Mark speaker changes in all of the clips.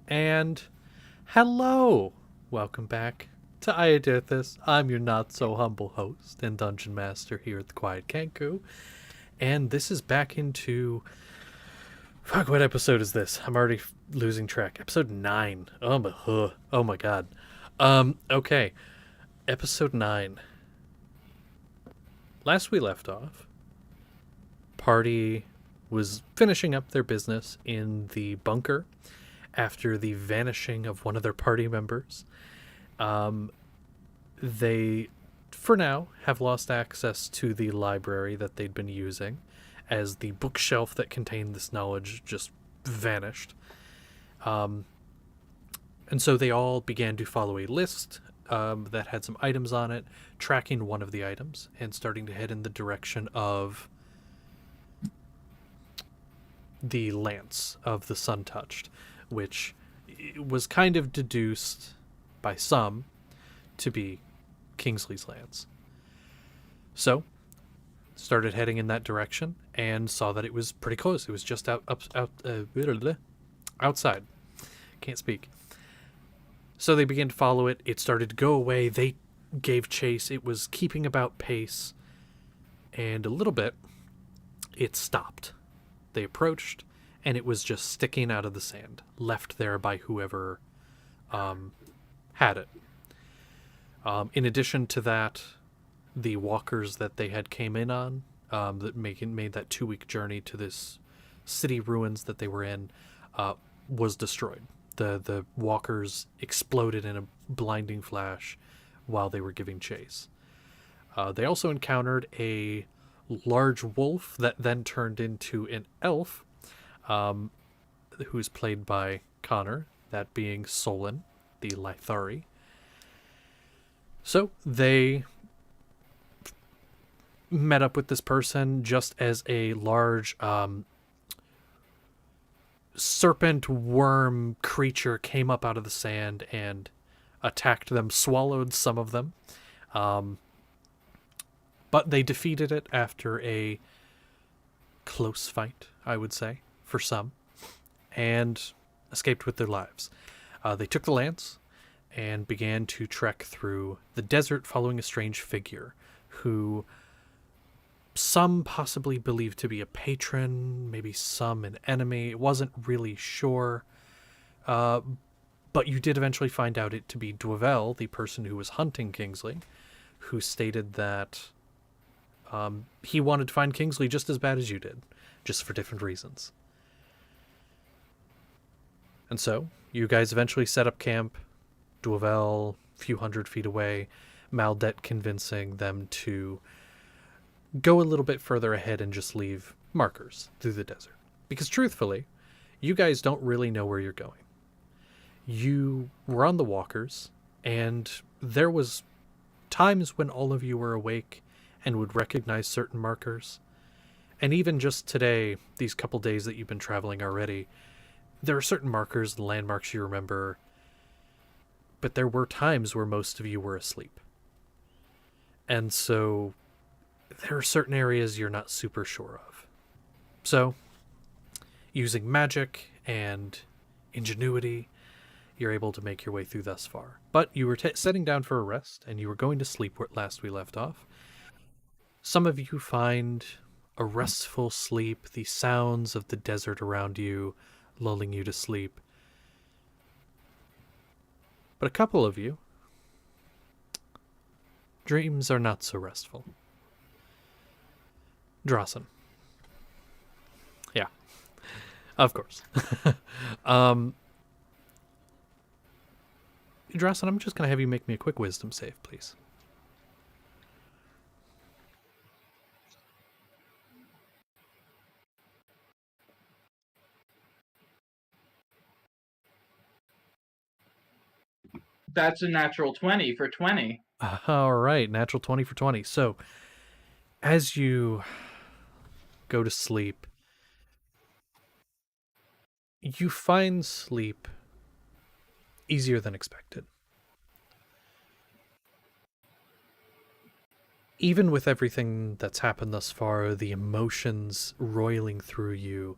Speaker 1: And hello! Welcome back to Iodian. I'm your not so humble host and dungeon master here at the Quiet Kenku. And this is back into. Fuck, what episode is this? I'm already losing track. Episode 9. Oh my god. Okay. Episode 9. Last we left off, party was finishing up their business in the bunker after the vanishing of one of their party members. They, for now, have lost access to the library that they'd been using, as the bookshelf that contained this knowledge just vanished. And so they all began to follow a list that had some items on it, tracking one of the items, and starting to head in the direction of the lance of the Sun Touched, which was kind of deduced by some to be Kingsley's lance. So, started heading in that direction and saw that it was pretty close. It was just outside. Can't speak. So they began to follow it. It started to go away. They gave chase. It was keeping about pace. And a little bit, it stopped. They approached, and it was just sticking out of the sand, left there by whoever had it. In addition to that, the walkers that they had came in on, that made that 2-week journey to this city ruins that they were in, was destroyed. The walkers exploded in a blinding flash while they were giving chase. They also encountered a large wolf that then turned into an elf, who's played by Connor, that being Solon, the Lithari. So they met up with this person just as a large serpent worm creature came up out of the sand and attacked them, swallowed some of them. But they defeated it after a close fight, I would say, for some, and escaped with their lives. They took the lance and began to trek through the desert following a strange figure who some possibly believed to be a patron, maybe some an enemy. It wasn't really sure. But you did eventually find out it to be Dwevel, the person who was hunting Kingsley, who stated that he wanted to find Kingsley just as bad as you did, just for different reasons. And so, you guys eventually set up camp, Dwevel a few hundred feet away, Maldet convincing them to go a little bit further ahead and just leave markers through the desert. Because truthfully, you guys don't really know where you're going. You were on the walkers, and there was times when all of you were awake and would recognize certain markers. And even just today, these couple days that you've been traveling already, there are certain markers, landmarks you remember, but there were times where most of you were asleep. And so there are certain areas you're not super sure of. So, using magic and ingenuity, you're able to make your way through thus far. But you were setting down for a rest, and you were going to sleep where last we left off. Some of you find a restful sleep, the sounds of the desert around you lulling you to sleep. But a couple of you, dreams are not so restful. Drasen. Yeah, of course. Drasen, I'm just going to have you make me a quick wisdom save, please.
Speaker 2: That's a natural 20 for 20.
Speaker 1: All right, natural 20 for 20. So, as you go to sleep, you find sleep easier than expected. Even with everything that's happened thus far, the emotions roiling through you,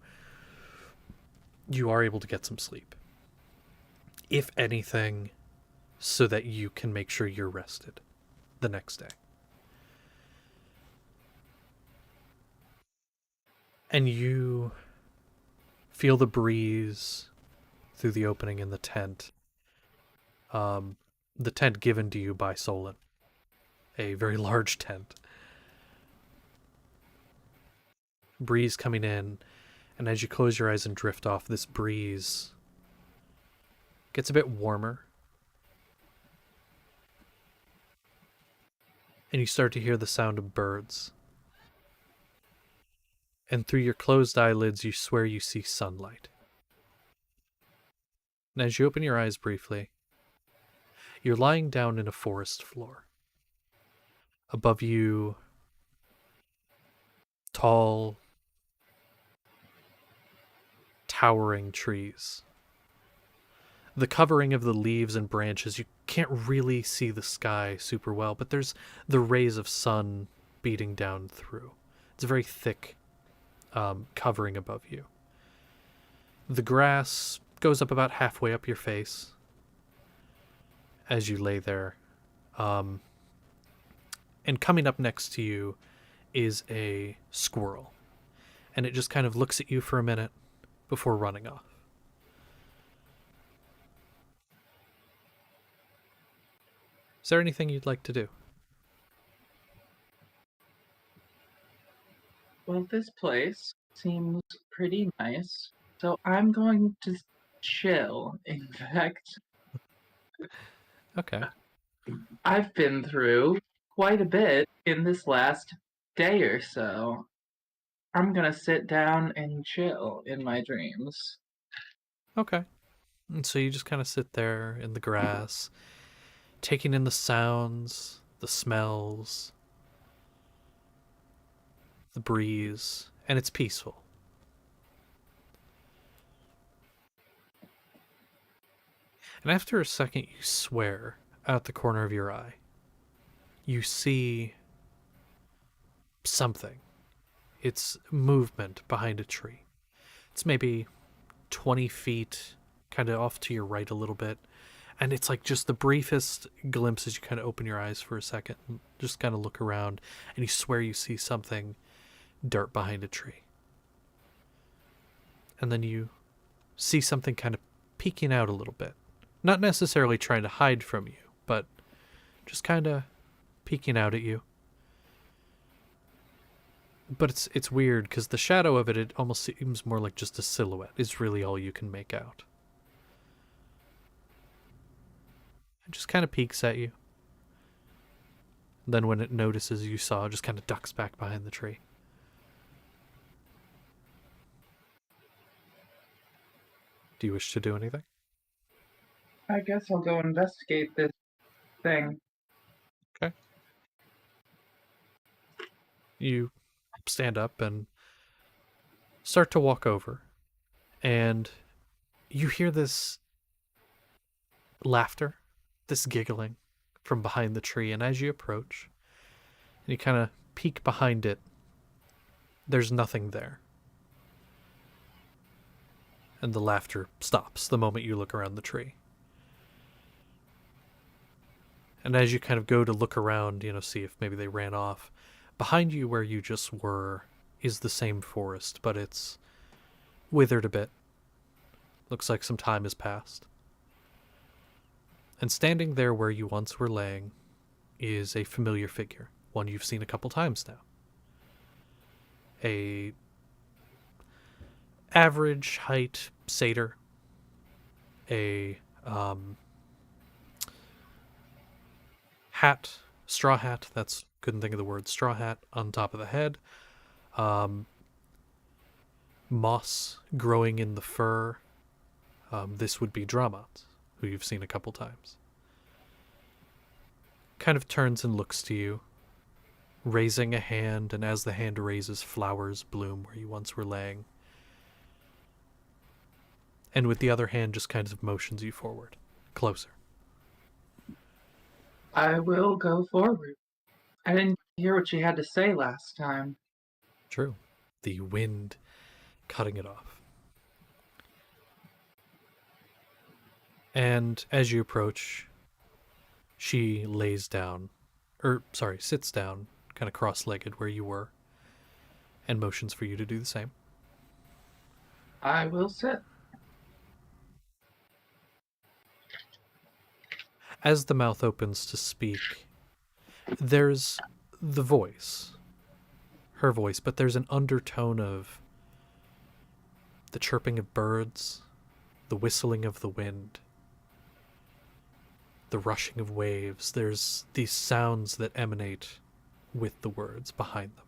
Speaker 1: you are able to get some sleep. if anything, so that you can make sure you're rested the next day. And you feel the breeze through the opening in the tent. The tent given to you by Solon, a very large tent. Breeze coming in, and as you close your eyes and drift off, this breeze gets a bit warmer. And you start to hear the sound of birds. And through your closed eyelids, you swear you see sunlight. And as you open your eyes briefly, you're lying down in a forest floor. Above you, tall, towering trees. The covering of the leaves and branches, you can't really see the sky super well, but there's the rays of sun beating down through. It's a very thick covering above you. The grass goes up about halfway up your face as you lay there. And coming up next to you is a squirrel. And it just kind of looks at you for a minute before running off. Is there anything you'd like to do?
Speaker 2: Well, this place seems pretty nice, so I'm going to chill. In fact,
Speaker 1: Okay.
Speaker 2: I've been through quite a bit in this last day or so. I'm gonna sit down and chill in my dreams.
Speaker 1: Okay. And so you just kind of sit there in the grass, taking in the sounds, the smells, the breeze, and it's peaceful. And after a second, you swear out the corner of your eye. You see something. It's movement behind a tree. It's maybe 20 feet kind of off to your right a little bit. And it's like just the briefest glimpse as you kind of open your eyes for a second, and just kind of look around, and you swear you see something dart behind a tree. And then you see something kind of peeking out a little bit. Not necessarily trying to hide from you, but just kind of peeking out at you. But it's weird because the shadow of it almost seems more like just a silhouette is really all you can make out. It just kind of peeks at you. Then when it notices you saw, it just kind of ducks back behind the tree. Do you wish to do anything?
Speaker 2: I guess I'll go investigate this thing.
Speaker 1: Okay. You stand up and start to walk over, and you hear this laughter, this giggling from behind the tree. And as you approach, and you kind of peek behind it, there's nothing there. And the laughter stops the moment you look around the tree. And as you kind of go to look around, see if maybe they ran off, behind you where you just were is the same forest, but it's withered a bit. Looks like some time has passed. And standing there where you once were laying is a familiar figure, one you've seen a couple times now. A average height satyr, a hat, straw hat, couldn't think of the word, straw hat on top of the head, moss growing in the fur. This would be Dramat, who you've seen a couple times. Kind of turns and looks to you, raising a hand, and as the hand raises, flowers bloom where you once were laying. And with the other hand, just kind of motions you forward, closer.
Speaker 2: I will go forward. I didn't hear what she had to say last time.
Speaker 1: True. The wind cutting it off. And as you approach, she sits down, kind of cross-legged where you were, and motions for you to do the same.
Speaker 2: I will sit.
Speaker 1: As the mouth opens to speak, there's the voice, her voice, but there's an undertone of the chirping of birds, the whistling of the wind, the rushing of waves. There's these sounds that emanate with the words behind them.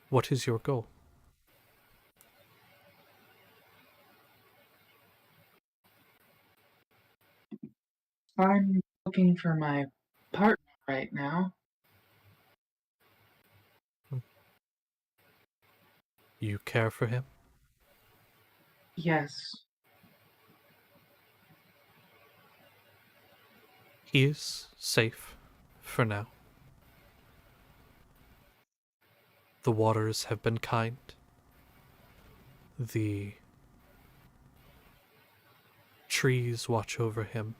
Speaker 1: What is your goal?
Speaker 2: I'm looking for my partner right now.
Speaker 1: You care for him?
Speaker 2: Yes.
Speaker 1: He is safe for now. The waters have been kind. The trees watch over him.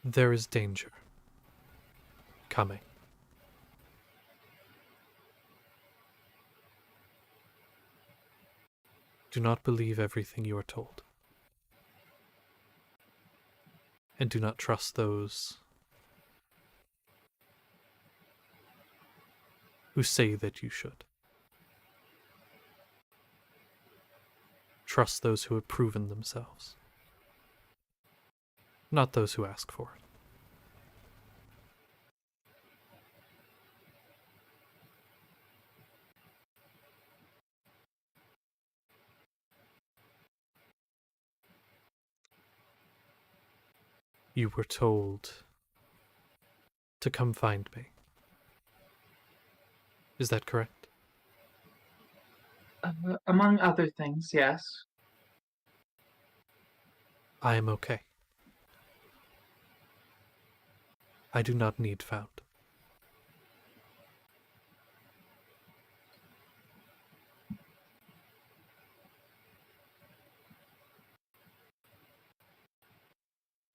Speaker 1: There is danger coming. Do not believe everything you are told. And do not trust those who say that you should. Trust those who have proven themselves, not those who ask for it. You were told to come find me. Is that correct?
Speaker 2: Among other things, yes.
Speaker 1: I am okay. I do not need found.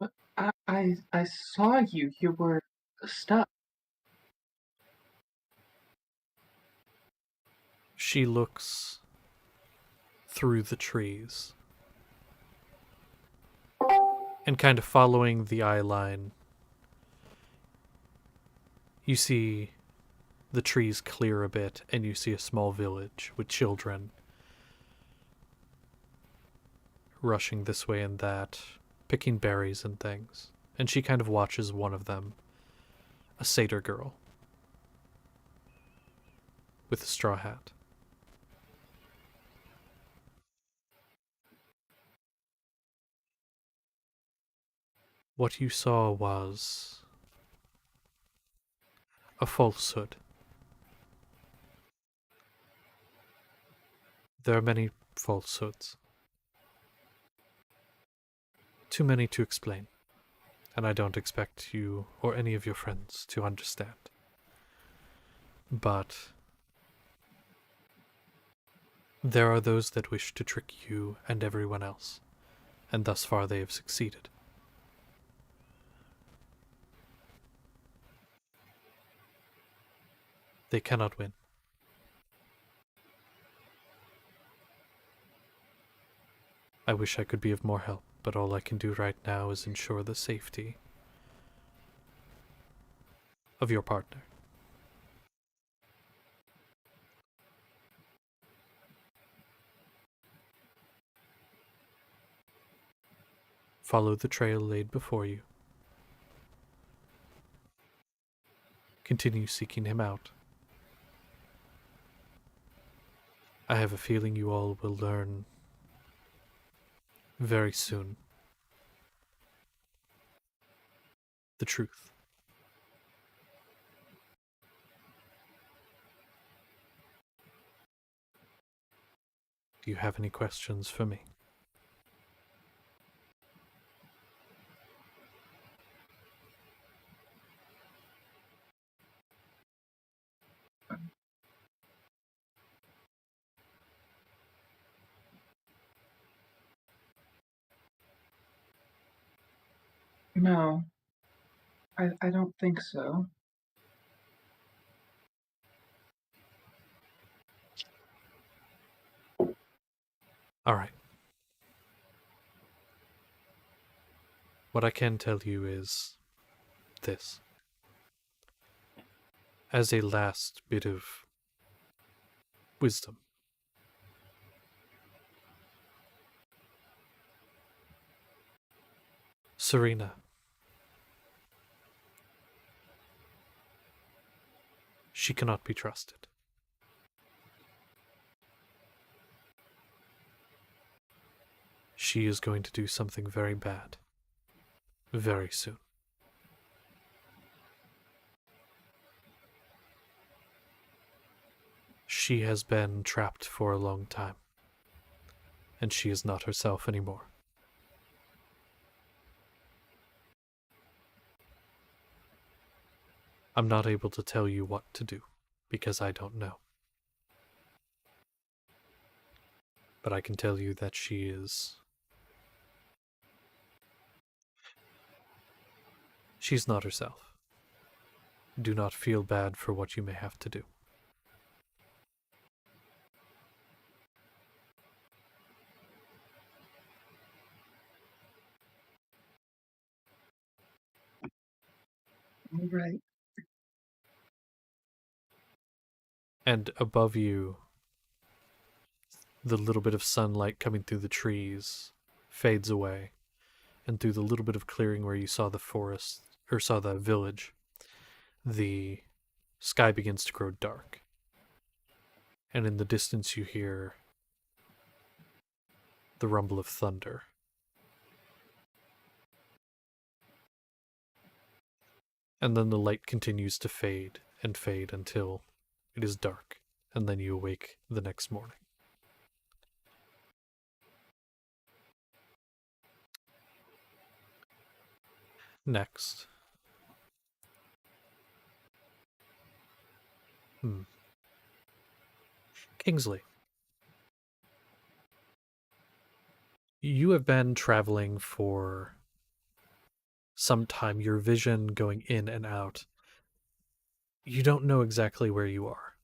Speaker 2: But I saw you. You were stuck.
Speaker 1: She looks through the trees and kind of following the eye line, you see the trees clear a bit and you see a small village with children rushing this way and that, picking berries and things. And she kind of watches one of them, a satyr girl with a straw hat. What you saw was a falsehood. There are many falsehoods. Too many to explain, and I don't expect you or any of your friends to understand. But there are those that wish to trick you and everyone else, and thus far they have succeeded. They cannot win. I wish I could be of more help, but all I can do right now is ensure the safety of your partner. Follow the trail laid before you. Continue seeking him out. I have a feeling you all will learn very soon the truth. Do you have any questions for me?
Speaker 2: No, I don't think so.
Speaker 1: All right. What I can tell you is this. As a last bit of wisdom, Serena, she cannot be trusted. She is going to do something very bad very soon. She has been trapped for a long time, and she is not herself anymore. I'm not able to tell you what to do, because I don't know. But I can tell you that she is... She's not herself. Do not feel bad for what you may have to do.
Speaker 2: All right.
Speaker 1: And above you, the little bit of sunlight coming through the trees fades away, and through the little bit of clearing where you saw the forest, or saw the village, the sky begins to grow dark. And in the distance you hear the rumble of thunder. And then the light continues to fade and fade until it is dark, and then you awake the next morning. Next. Kingsley. You have been traveling for some time, your vision going in and out. You don't know exactly where you are.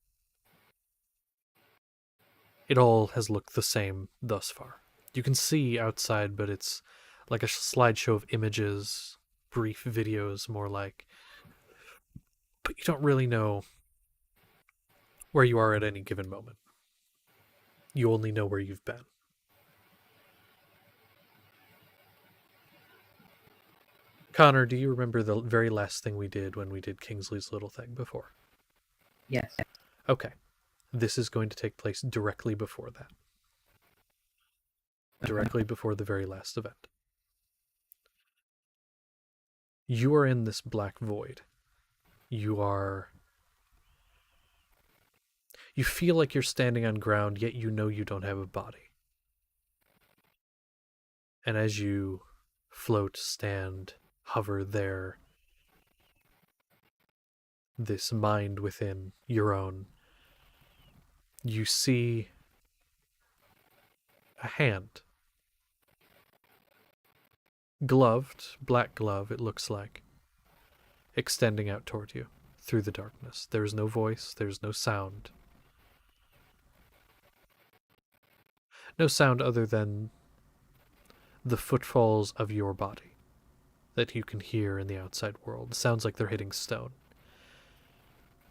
Speaker 1: It all has looked the same thus far. You can see outside, but it's like a slideshow of images, brief videos, more like. But you don't really know where you are at any given moment. You only know where you've been. Connor, do you remember the very last thing we did when we did Kingsley's little thing before?
Speaker 3: Yes.
Speaker 1: Okay. This is going to take place directly before that. Directly before the very last event. You are in this black void. You feel like you're standing on ground, yet you know you don't have a body. And as you float, stand, hover there, this mind within your own, you see a hand. Gloved, black glove, it looks like, extending out toward you through the darkness. There is no voice, there's no sound. No sound other than the footfalls of your body that you can hear in the outside world. It sounds like they're hitting stone.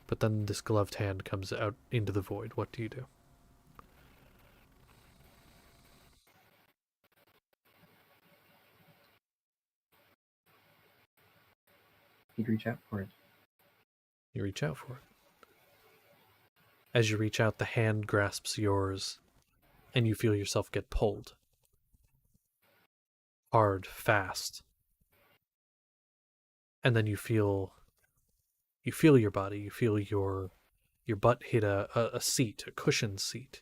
Speaker 1: But then this gloved hand comes out into the void. What do you do?
Speaker 3: He'd reach out for it.
Speaker 1: You reach out for it. As you reach out, the hand grasps yours, and you feel yourself get pulled. Hard, fast. And then you feel your body, you feel your butt hit a seat, a cushioned seat.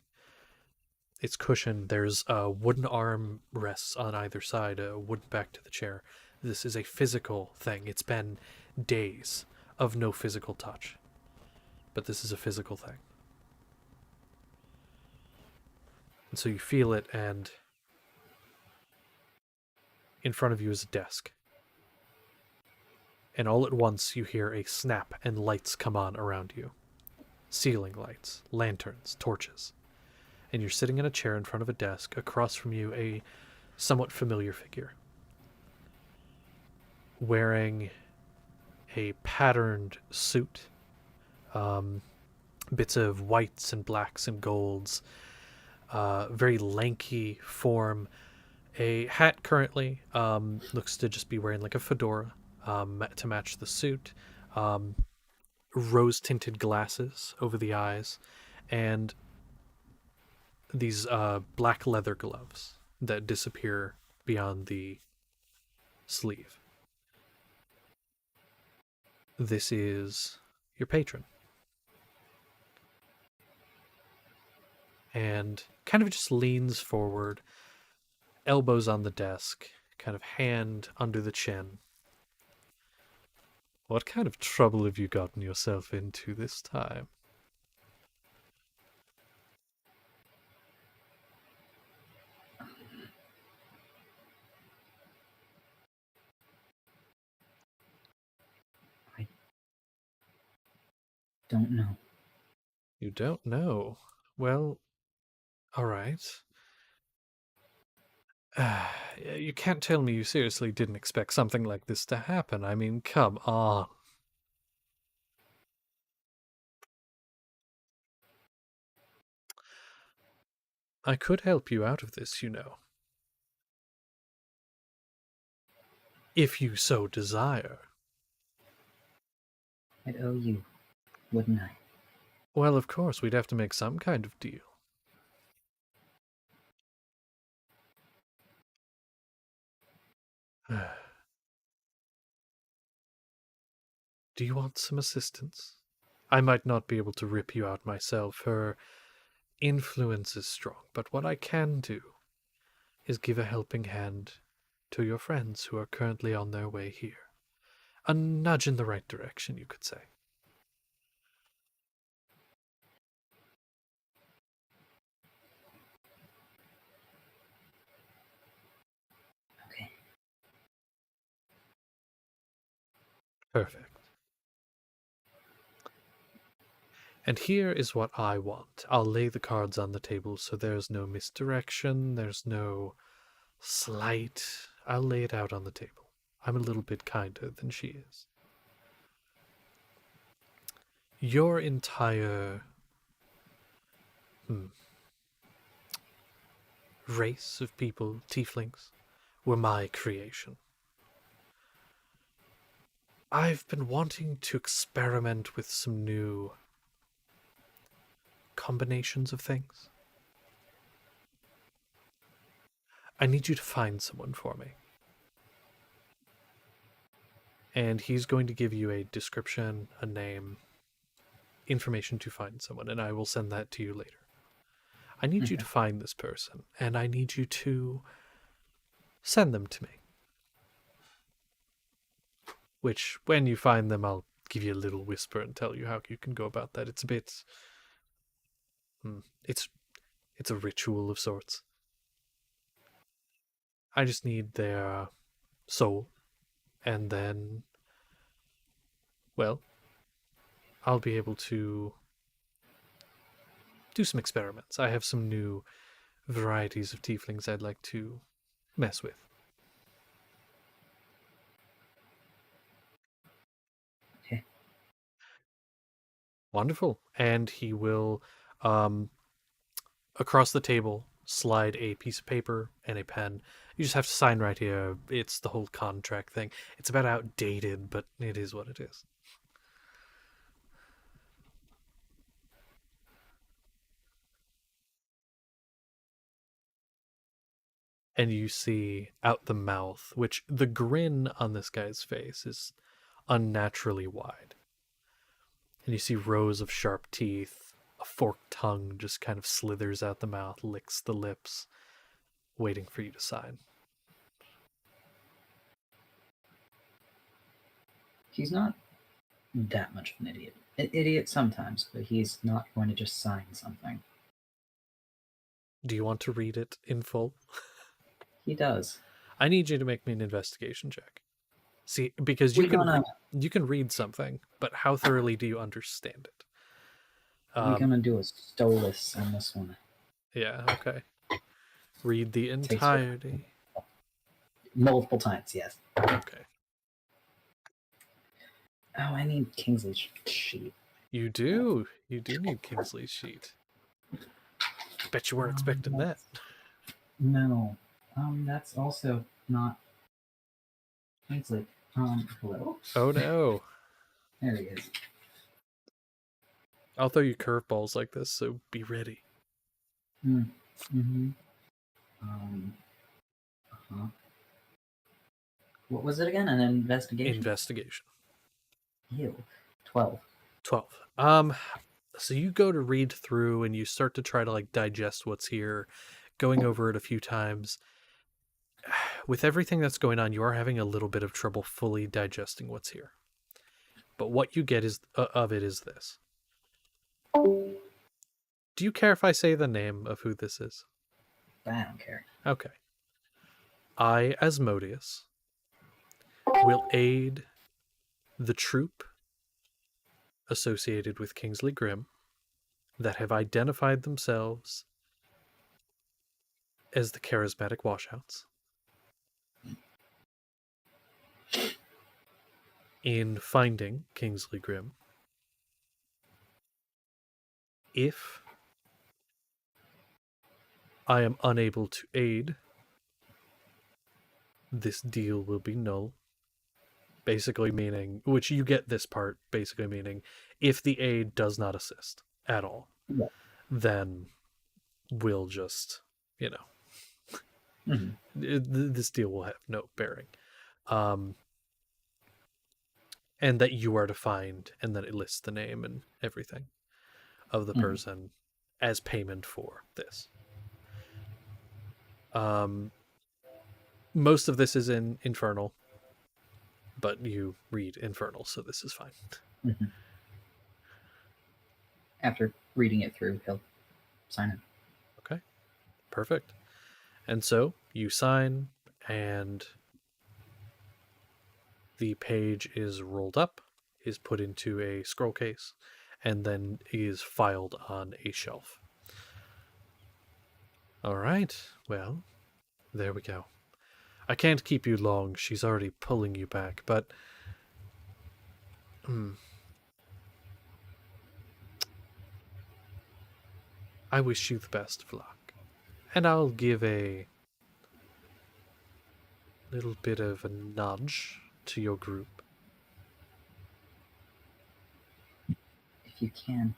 Speaker 1: It's cushioned. There's a wooden arm rests on either side, a wooden back to the chair. This is a physical thing. It's been days of no physical touch. But this is a physical thing. And so you feel it, and in front of you is a desk. And all at once you hear a snap and lights come on around you. Ceiling lights, lanterns, torches. And you're sitting in a chair in front of a desk. Across from you, a somewhat familiar figure. Wearing a patterned suit. Bits of whites and blacks and golds. Very lanky form. A hat currently. Looks to just be wearing like a fedora to match the suit. Rose tinted glasses over the eyes. And these black leather gloves that disappear beyond the sleeve. This is your patron. And kind of just leans forward, elbows on the desk, kind of hand under the chin. What kind of trouble have you gotten yourself into this time?
Speaker 3: I don't know.
Speaker 1: You don't know. Well, all right. You can't tell me you seriously didn't expect something like this to happen. I mean, come on. I could help you out of this, you know. If you so desire.
Speaker 3: I'd owe you, wouldn't I?
Speaker 1: Well, of course, we'd have to make some kind of deal. Do you want some assistance? I might not be able to rip you out myself. Her influence is strong, but what I can do is give a helping hand to your friends who are currently on their way here. A nudge in the right direction, you could say.
Speaker 3: Okay.
Speaker 1: Perfect. And here is what I want. I'll lay the cards on the table so there's no misdirection, there's no slight. I'll lay it out on the table. I'm a little bit kinder than she is. Your entire race of people, tieflings, were my creation. I've been wanting to experiment with some new combinations of things. I need you to find someone for me. And he's going to give you a description, a name, information to find someone, and I will send that to you later. I need you to find this person, and I need you to send them to me. Which, when you find them, I'll give you a little whisper and tell you how you can go about that. It's a bit... It's a ritual of sorts. I just need their soul, and then, well, I'll be able to do some experiments. I have some new varieties of tieflings I'd like to mess with.
Speaker 3: Okay.
Speaker 1: Wonderful. And he will, across the table, slide a piece of paper and a pen. You just have to sign right here. It's the whole contract thing. It's about outdated, but it is what it is. And you see out the mouth, which the grin on this guy's face is unnaturally wide. And you see rows of sharp teeth. A forked tongue just kind of slithers out the mouth, licks the lips, waiting for you to sign.
Speaker 3: He's not that much of an idiot. An idiot sometimes, but he's not going to just sign something.
Speaker 1: Do you want to read it in full?
Speaker 3: He does.
Speaker 1: I need you to make me an investigation check. See, because
Speaker 3: We gonna
Speaker 1: you can read something, but how thoroughly do you understand it?
Speaker 3: we gonna do a stolus on this one.
Speaker 1: Yeah, okay. Read the
Speaker 3: Takes her
Speaker 1: entirety.
Speaker 3: multiple times. Yes.
Speaker 1: Okay.
Speaker 3: Oh, I need Kingsley's sheet.
Speaker 1: You do. You do need Kingsley's sheet. Bet you weren't expecting that.
Speaker 3: No. That's also not Kingsley. Hello?
Speaker 1: Oh no.
Speaker 3: There he is.
Speaker 1: I'll throw you curveballs like this, so be ready.
Speaker 3: Mm-hmm. Uh-huh. What was it again? An investigation?
Speaker 1: Investigation.
Speaker 3: Ew. 12.
Speaker 1: 12. So you go to read through and you start to try to like digest what's here, going over it a few times. With everything that's going on, you are having a little bit of trouble fully digesting what's here. But what you get is of it is this. Do you care if I say the name of who this is?
Speaker 3: I don't care.
Speaker 1: Okay. I, Asmodeus, will aid the troop associated with Kingsley Grim that have identified themselves as the charismatic washouts in finding Kingsley Grim. If I am unable to aid, this deal will be null. Basically meaning, which you get this part, basically meaning, if the aid does not assist at all,
Speaker 3: Yeah.
Speaker 1: then we'll just,
Speaker 3: Mm-hmm.
Speaker 1: this deal will have no bearing. And that you are to find, and then it lists the name and everything of the person as payment for this. Most of this is in Infernal, but you read Infernal, so this is fine.
Speaker 3: Mm-hmm. After reading it through, he'll sign it.
Speaker 1: Okay, perfect. And so you sign, and the page is rolled up, is put into a scroll case, and then is filed on a shelf. All right, well, there we go. I can't keep you long. She's already pulling you back, but I wish you the best of luck. And I'll give a little bit of a nudge to your group.
Speaker 3: If you can.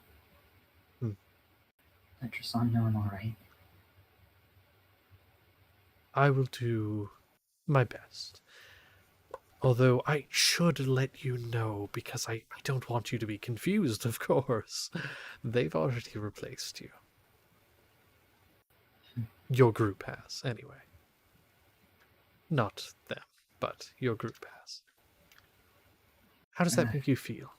Speaker 3: Let your son know I'm alright.
Speaker 1: I will do my best. Although I should let you know, because I don't want you to be confused, of course. They've already replaced you. Your group has, anyway. Not them, but your group has. How does that make you feel?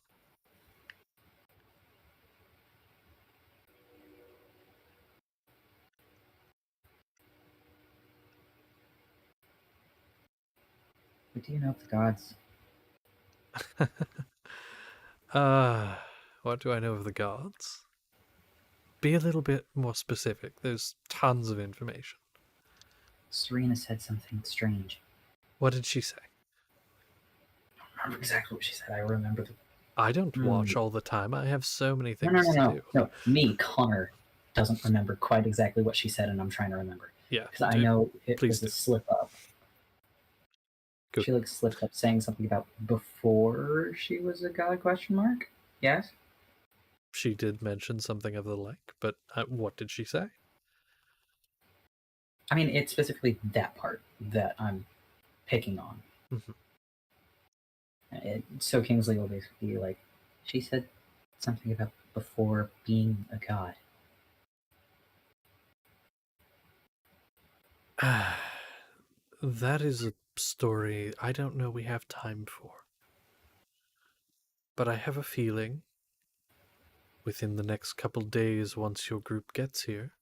Speaker 3: What do you know of the gods?
Speaker 1: What do I know of the gods? Be a little bit more specific. There's tons of information.
Speaker 3: Serena said something strange.
Speaker 1: What did she say?
Speaker 3: I don't remember exactly what she said. I remember the...
Speaker 1: I don't watch all the time. I have so many things to do.
Speaker 3: No, me, Connor, doesn't remember quite exactly what she said, and I'm trying to remember.
Speaker 1: Yeah.
Speaker 3: Because I know it
Speaker 1: Please
Speaker 3: was a slip-up.
Speaker 1: Good.
Speaker 3: She slipped up saying something about before she was a god, question mark? Yes?
Speaker 1: She did mention something of the like, but what did she say?
Speaker 3: I mean, it's specifically that part that I'm picking on.
Speaker 1: Mm-hmm.
Speaker 3: So Kingsley will basically be like, she said something about before being a god.
Speaker 1: That is a story I don't know we have time for. But I have a feeling within the next couple days, once your group gets here,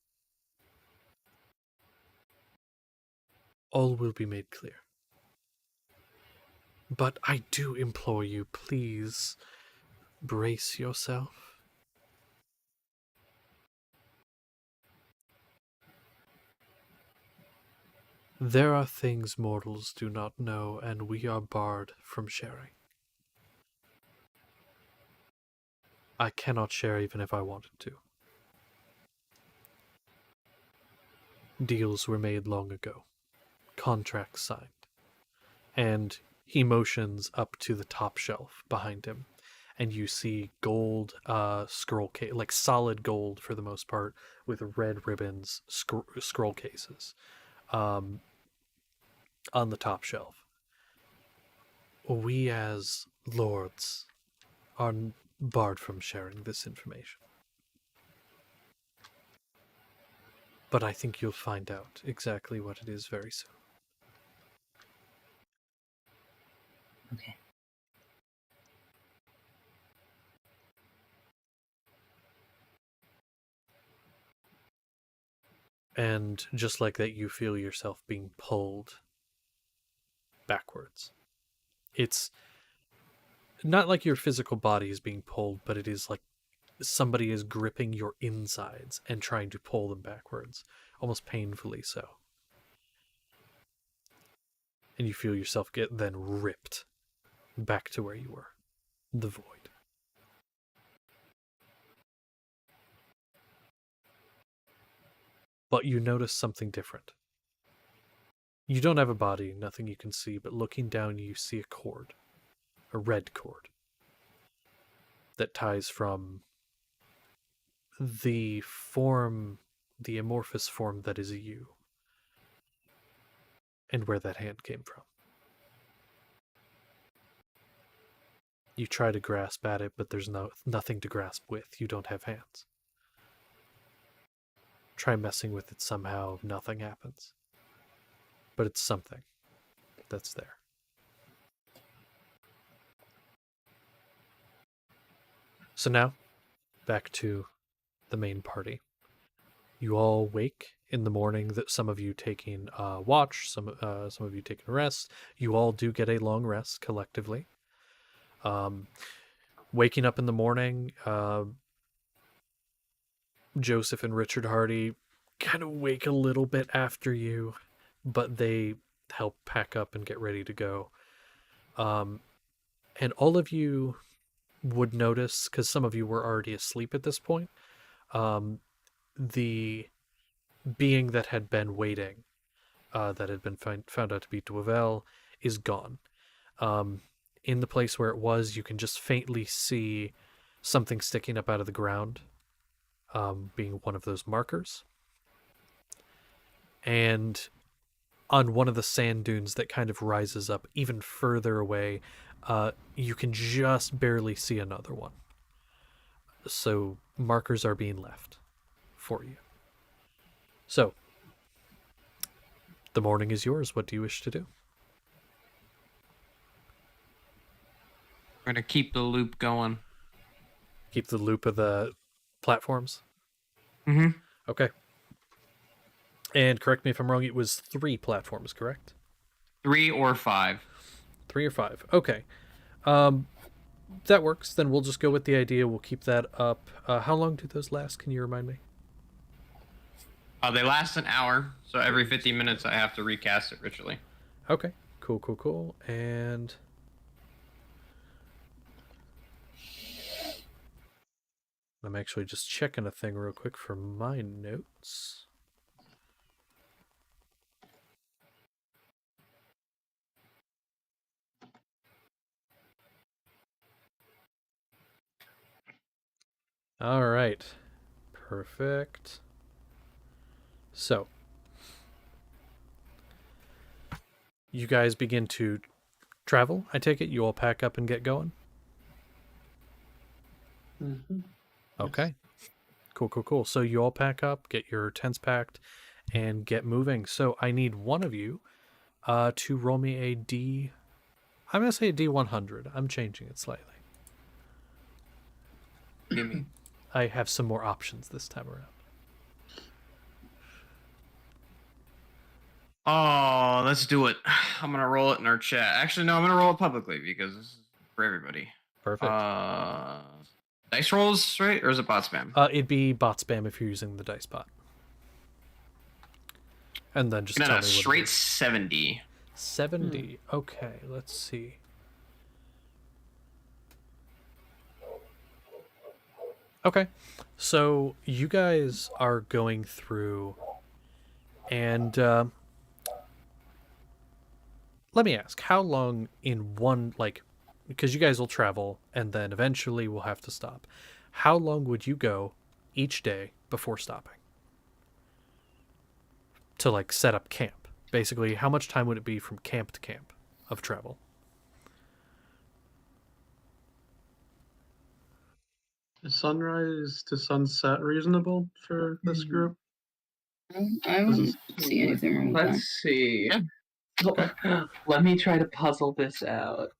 Speaker 1: all will be made clear. But I do implore you, please brace yourself. There are things mortals do not know, and we are barred from sharing. I cannot share even if I wanted to. Deals were made long ago. Contracts signed. And he motions up to the top shelf behind him, and you see gold scroll case, like solid gold for the most part, with red ribbons, scroll cases on the top shelf. We as lords are barred from sharing this information. But I think you'll find out exactly what it is very soon.
Speaker 3: Okay.
Speaker 1: And just like that, you feel yourself being pulled backwards. It's not like your physical body is being pulled, but it is like somebody is gripping your insides and trying to pull them backwards, almost painfully so. And you feel yourself get then ripped back to where you were, the void. But you notice something different. You don't have a body, nothing you can see, but looking down you see a cord, a red cord, that ties from the form, the amorphous form that is you, and where that hand came from. You try to grasp at it, but there's nothing to grasp with. You don't have hands. Try messing with it somehow, nothing happens. But it's something that's there. So now, back to the main party. You all wake in the morning. That some of you taking watch, some of you taking rest. You all do get a long rest collectively. Waking up in the morning, Joseph and Richard Hardy kind of wake a little bit after you, but they help pack up and get ready to go. And all of you would notice, because some of you were already asleep at this point, the being that had been waiting, that had been found out to be Dwevel, is gone. In the place where it was, you can just faintly see something sticking up out of the ground, being one of those markers. And on one of the sand dunes that kind of rises up even further away, you can just barely see another one. So markers are being left for you. So, the morning is yours. What do you wish to do?
Speaker 4: We're gonna keep the loop going.
Speaker 1: Keep the loop of the platforms?
Speaker 4: Mm-hmm.
Speaker 1: Okay. And correct me if I'm wrong, it was 3 platforms, correct?
Speaker 4: 3 or 5.
Speaker 1: 3 or 5. Okay. That works. Then we'll just go with the idea. We'll keep that up. How long do those last? Can you remind me?
Speaker 4: They last an hour, so every 50 minutes I have to recast it ritually.
Speaker 1: Okay. Cool. And I'm actually just checking a thing real quick for my notes. All right. Perfect. So, you guys begin to travel, I take it? You all pack up and get going?
Speaker 2: Mm-hmm.
Speaker 1: Okay. Cool. So you all pack up, get your tents packed, and get moving. So I need one of you to roll me a D. I'm going to say a D100. I'm changing it slightly.
Speaker 4: Give me.
Speaker 1: I have some more options this time around.
Speaker 4: Oh, let's do it. I'm gonna roll it in our chat. Actually, no, I'm gonna roll it publicly because this is for everybody.
Speaker 1: Perfect.
Speaker 4: Dice rolls, right? Or is it bot spam?
Speaker 1: It'd be bot spam if you're using the dice bot. And then just
Speaker 4: And
Speaker 1: tell
Speaker 4: then
Speaker 1: me
Speaker 4: a
Speaker 1: what
Speaker 4: straight
Speaker 1: it is.
Speaker 4: 70.
Speaker 1: 70. Okay, let's see. Okay, so you guys are going through, and let me ask, how long in one, like, because you guys will travel and then eventually we'll have to stop. How long would you go each day before stopping to like set up camp? Basically, how much time would it be from camp to camp of travel?
Speaker 5: Is sunrise to sunset reasonable for this group?
Speaker 6: I wouldn't see anything wrong with
Speaker 2: Let's
Speaker 6: that.
Speaker 2: see. Let me try to puzzle this out.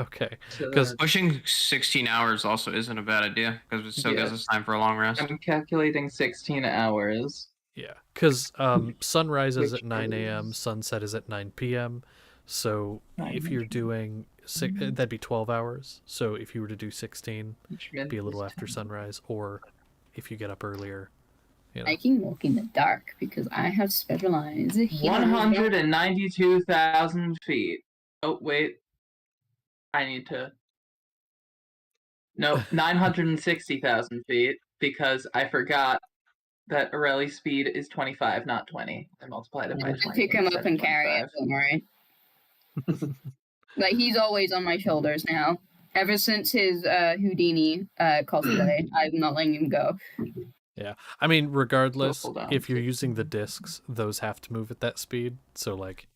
Speaker 1: Okay,
Speaker 2: So
Speaker 1: 'Cause-
Speaker 4: Pushing 16 hours also isn't a bad idea because it still gives
Speaker 2: Yes.
Speaker 4: us time for a long rest.
Speaker 2: I'm calculating 16 hours.
Speaker 1: yeah, because sunrise is
Speaker 2: Which
Speaker 1: at 9 a.m.,
Speaker 2: is-
Speaker 1: sunset is at 9 p.m. So if you're doing that'd be 12 hours. So if you were to do 16,
Speaker 2: Which
Speaker 1: be a little
Speaker 2: is
Speaker 1: after
Speaker 2: 10.
Speaker 1: sunrise, or if you get up earlier, you know.
Speaker 6: I can walk in the dark because I have specialized healing.
Speaker 2: 192,000 feet. Oh, wait. I need to. No, 960,000 feet because I forgot that Aureli's speed is 25, not 20. I multiplied it by 20.
Speaker 6: I pick him up
Speaker 2: instead
Speaker 6: and
Speaker 2: of
Speaker 6: carry it.
Speaker 2: 25.
Speaker 6: Don't worry. Like he's always on my shoulders now. Ever since his Houdini cosplay, I'm not letting him go.
Speaker 1: Yeah, I mean, regardless,
Speaker 2: hold on.
Speaker 1: if you're using the discs, those have to move at that speed. So like,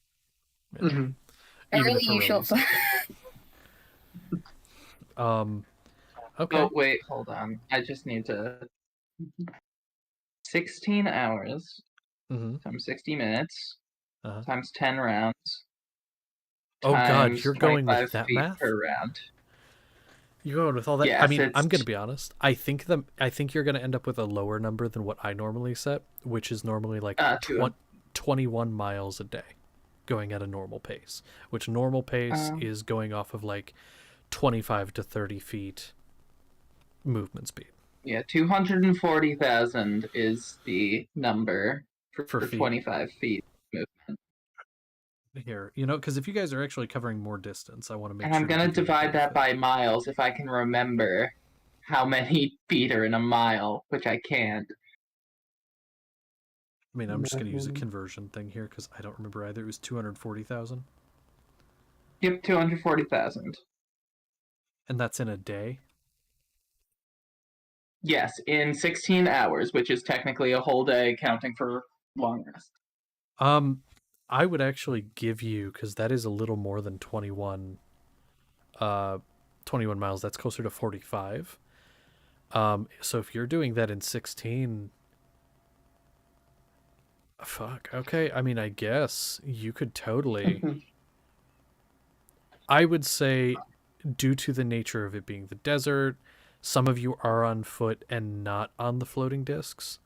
Speaker 1: yeah.
Speaker 5: Mhm.
Speaker 1: Even
Speaker 6: Early
Speaker 1: if
Speaker 6: you shot
Speaker 1: Aurelius- Okay.
Speaker 2: Oh, wait, hold on. I just need to. 16 hours
Speaker 1: Mm-hmm.
Speaker 2: times 60 minutes
Speaker 1: Uh-huh.
Speaker 2: times 10 rounds.
Speaker 1: Oh God,
Speaker 2: times
Speaker 1: you're going with
Speaker 2: 25
Speaker 1: that
Speaker 2: feet
Speaker 1: math?
Speaker 2: per round.
Speaker 1: You're going with all that. I
Speaker 2: Yes,
Speaker 1: mean,
Speaker 2: it's-
Speaker 1: I'm gonna be honest. I think you're gonna end up with a lower number than what I normally set, which is normally like 21 miles a day, going at a normal pace. Which normal pace is going off of like 25 to 30 feet movement speed.
Speaker 2: Yeah, 240,000 is the number
Speaker 1: For feet.
Speaker 2: 25 feet movement.
Speaker 1: Here, because if you guys are actually covering more distance, I want to make
Speaker 2: And
Speaker 1: sure.
Speaker 2: I'm going to
Speaker 1: give you the
Speaker 2: divide that
Speaker 1: benefit.
Speaker 2: by miles if I can remember how many feet are in a mile, which I can't.
Speaker 1: I mean, I'm just going to use a conversion thing here because I don't remember either. It was 240,000.
Speaker 2: Yep, 240,000.
Speaker 1: And that's in a day?
Speaker 2: Yes, in 16 hours, which is technically a whole day counting for long rest.
Speaker 1: I would actually give you, because that is a little more than 21 miles. That's closer to 45. So if you're doing that in 16, fuck, okay. I mean, I guess you could totally. I would say, due to the nature of it being the desert, some of you are on foot and not on the floating discs.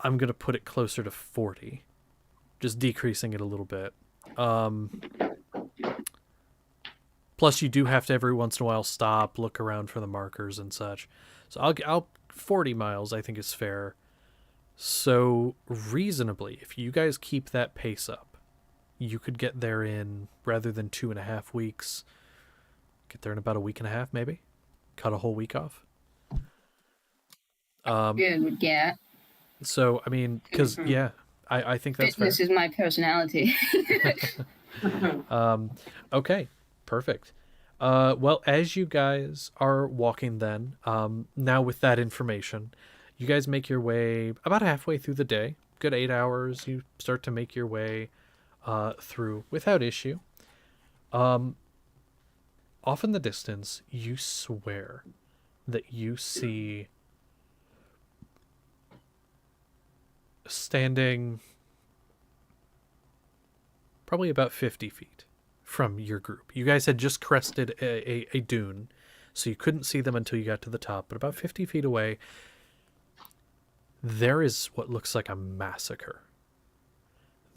Speaker 1: I'm going to put it closer to 40. Just decreasing it a little bit. Plus, you do have to every once in a while stop, look around for the markers and such. So I'll 40 miles, I think, is fair. So reasonably, if you guys keep that pace up, you could get there in, rather than 2.5 weeks, get there in about a week and a half, maybe. Cut a whole week off.
Speaker 6: Good, yeah.
Speaker 1: So I mean, because yeah, I think that's fair.
Speaker 6: Fitness is my personality.
Speaker 1: Okay, perfect. Well, as you guys are walking then, now with that information, you guys make your way about halfway through the day. Good 8 hours. You start to make your way through without issue. Off in the distance, you swear that you see standing probably about 50 feet from your group. You guys had just crested a dune, so you couldn't see them until you got to the top, but about 50 feet away, there is what looks like a massacre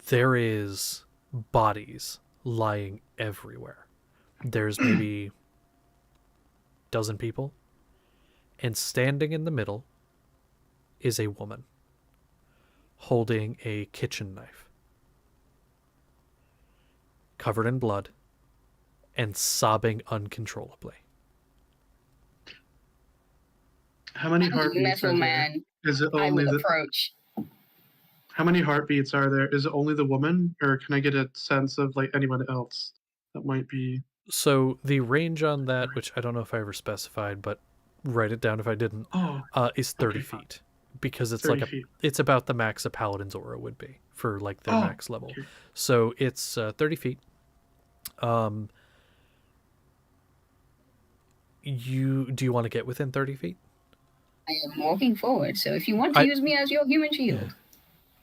Speaker 1: there is bodies lying everywhere. There's maybe dozen people, and standing in the middle is a woman holding a kitchen knife, covered in blood, and sobbing uncontrollably.
Speaker 5: How many heartbeats
Speaker 6: Metal
Speaker 5: are there?
Speaker 6: man,
Speaker 5: Is it
Speaker 6: I
Speaker 5: only
Speaker 6: will
Speaker 5: the?
Speaker 6: approach.
Speaker 5: How many heartbeats are there? Is it only the woman, or can I get a sense of like anyone else that might be?
Speaker 1: So the range on that, which I don't know if I ever specified, but write it down if I didn't,
Speaker 5: Oh,
Speaker 1: is 30
Speaker 5: okay.
Speaker 1: feet, because it's
Speaker 5: 30
Speaker 1: like
Speaker 5: feet.
Speaker 1: it's about the max a paladin's aura would be for like their
Speaker 5: Oh,
Speaker 1: max level.
Speaker 5: okay.
Speaker 1: So it's 30 feet. Do you want to get within 30 feet?
Speaker 6: I am walking forward, so if you want to use me as your human shield.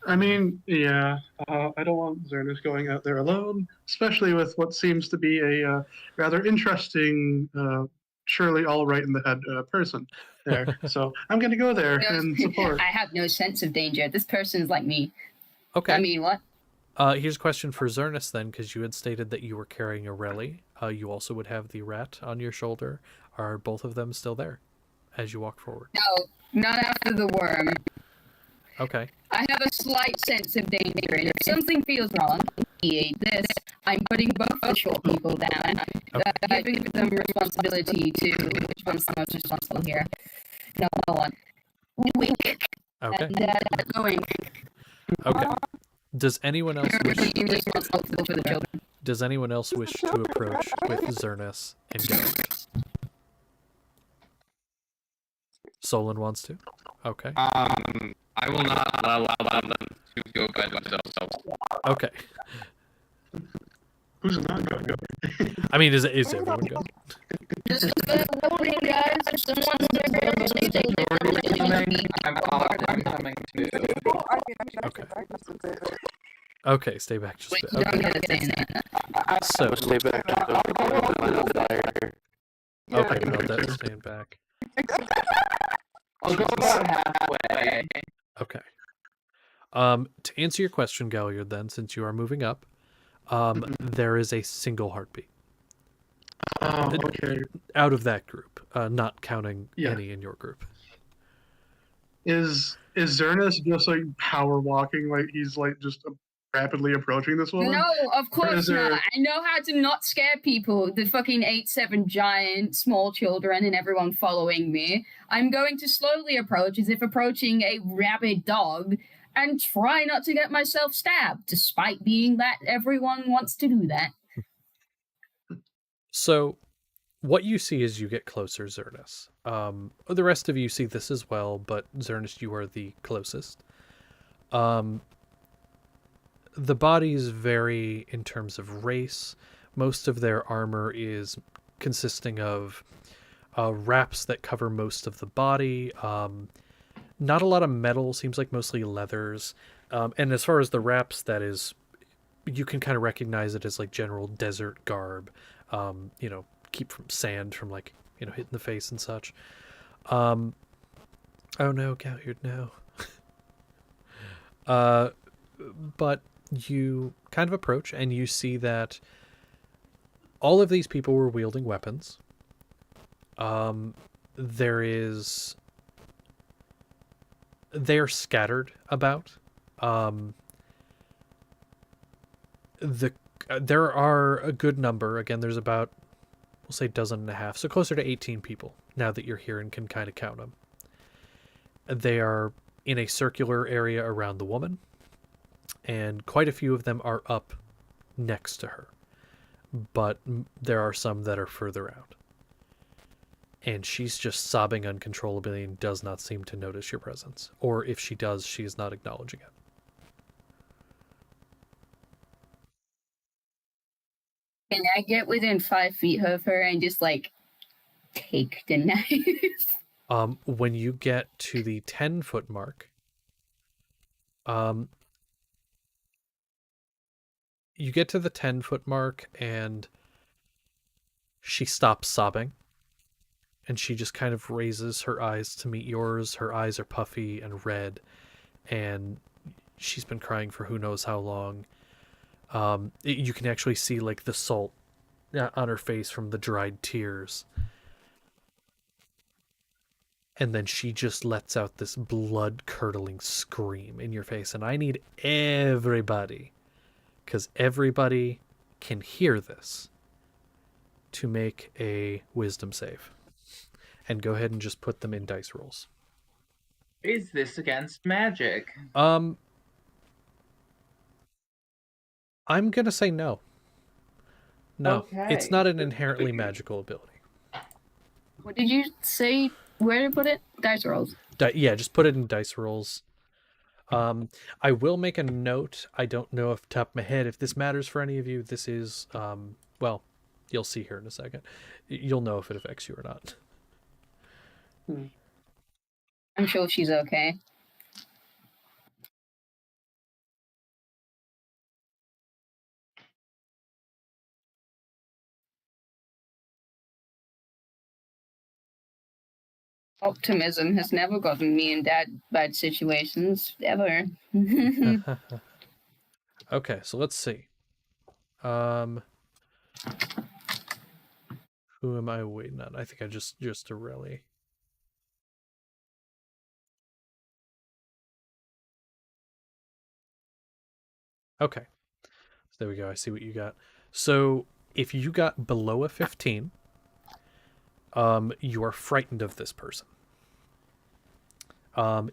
Speaker 5: I mean, yeah, I don't want Zernus going out there alone, especially with what seems to be a rather interesting, surely all right in the head person there. So I'm going to go there and support.
Speaker 6: I have no sense of danger. This person is like me.
Speaker 1: Okay.
Speaker 6: I mean, what?
Speaker 1: Here's a question for Zernus then, because you had stated that you were carrying a rally. You also would have the rat on your shoulder. Are both of them still there as you walk forward?
Speaker 6: No, not after the worm.
Speaker 1: Okay.
Speaker 6: I have a slight sense of danger, and if something feels wrong, this, I'm putting both the short people down, giving them responsibility to which one's the most responsible here. No one. Wink.
Speaker 1: Okay.
Speaker 6: And going.
Speaker 1: Okay. Does anyone else wish?
Speaker 6: Being responsible for the children.
Speaker 1: Does anyone else wish to approach with Zernus and Gellert? Solon wants to. Okay.
Speaker 4: I will not allow them to go by themselves.
Speaker 1: Okay.
Speaker 5: Who's not going to go?
Speaker 1: I mean, is everyone going?
Speaker 6: Just warning, guys. If someone's
Speaker 2: I'm coming too.
Speaker 1: Okay. Okay, stay back just a bit. Okay.
Speaker 6: Don't get it saying that.
Speaker 1: So,
Speaker 7: Stay back.
Speaker 1: okay, no, that's staying back.
Speaker 2: I'll go about halfway.
Speaker 1: Okay. To answer your question, Galliard, then, since you are moving up, there is a single heartbeat
Speaker 5: Oh, okay.
Speaker 1: out of that group, not counting
Speaker 5: Yeah.
Speaker 1: any in your group.
Speaker 5: Is Zernus just like power walking, like he's like just rapidly approaching this woman?
Speaker 6: No, of course
Speaker 5: is there-
Speaker 6: not. I know how to not scare people. The fucking 8'7" giant, small children, and everyone following me. I'm going to slowly approach as if approaching a rabid dog and try not to get myself stabbed, despite being that everyone wants to do that.
Speaker 1: So, what you see as you get closer, Zernus. The rest of you see this as well, but Zernus, you are the closest. The bodies vary in terms of race. Most of their armor is consisting of wraps that cover most of the body. Not a lot of metal, seems like mostly leathers. And as far as the wraps, that is, you can kind of recognize it as like general desert garb. Keep from sand from like, hitting the face and such. Oh no, Galliard, no. But you kind of approach and you see that all of these people were wielding weapons. They're scattered about. There are a good number. Again, there's about, we'll say, dozen and a half, so closer to 18 people now that you're here and can kind of count them. They are in a circular area around the woman, and quite a few of them are up next to her, but there are some that are further out. And she's just sobbing uncontrollably and does not seem to notice your presence. Or if she does, she is not acknowledging it.
Speaker 6: Can I get within 5 feet of her and just, take the knife?
Speaker 1: When you get to the 10-foot mark, you get to the 10-foot mark and she stops sobbing. And she just kind of raises her eyes to meet yours. Her eyes are puffy and red. And She's been crying for who knows how long. You can actually see like the salt on her face from the dried tears. And then she just lets out this blood-curdling scream in your face. And I need everybody, because everybody can hear this, to make a wisdom save. And go ahead and just put them in dice rolls.
Speaker 2: Is this against magic?
Speaker 1: I'm gonna say no. No, it's
Speaker 2: Okay.
Speaker 1: not an inherently magical ability.
Speaker 6: What did you say? Where to put it? Dice rolls.
Speaker 1: Yeah, just put it in dice rolls. I will make a note. I don't know off the top of my head if this matters for any of you. This is, well, you'll see here in a second. You'll know if it affects you or not.
Speaker 6: I'm sure she's okay. Optimism has never gotten me in bad situations, ever.
Speaker 1: Okay, so let's see. Who am I waiting on? I think I just a really. Okay. So there we go. I see what you got. So if you got below a 15, you are frightened of this person.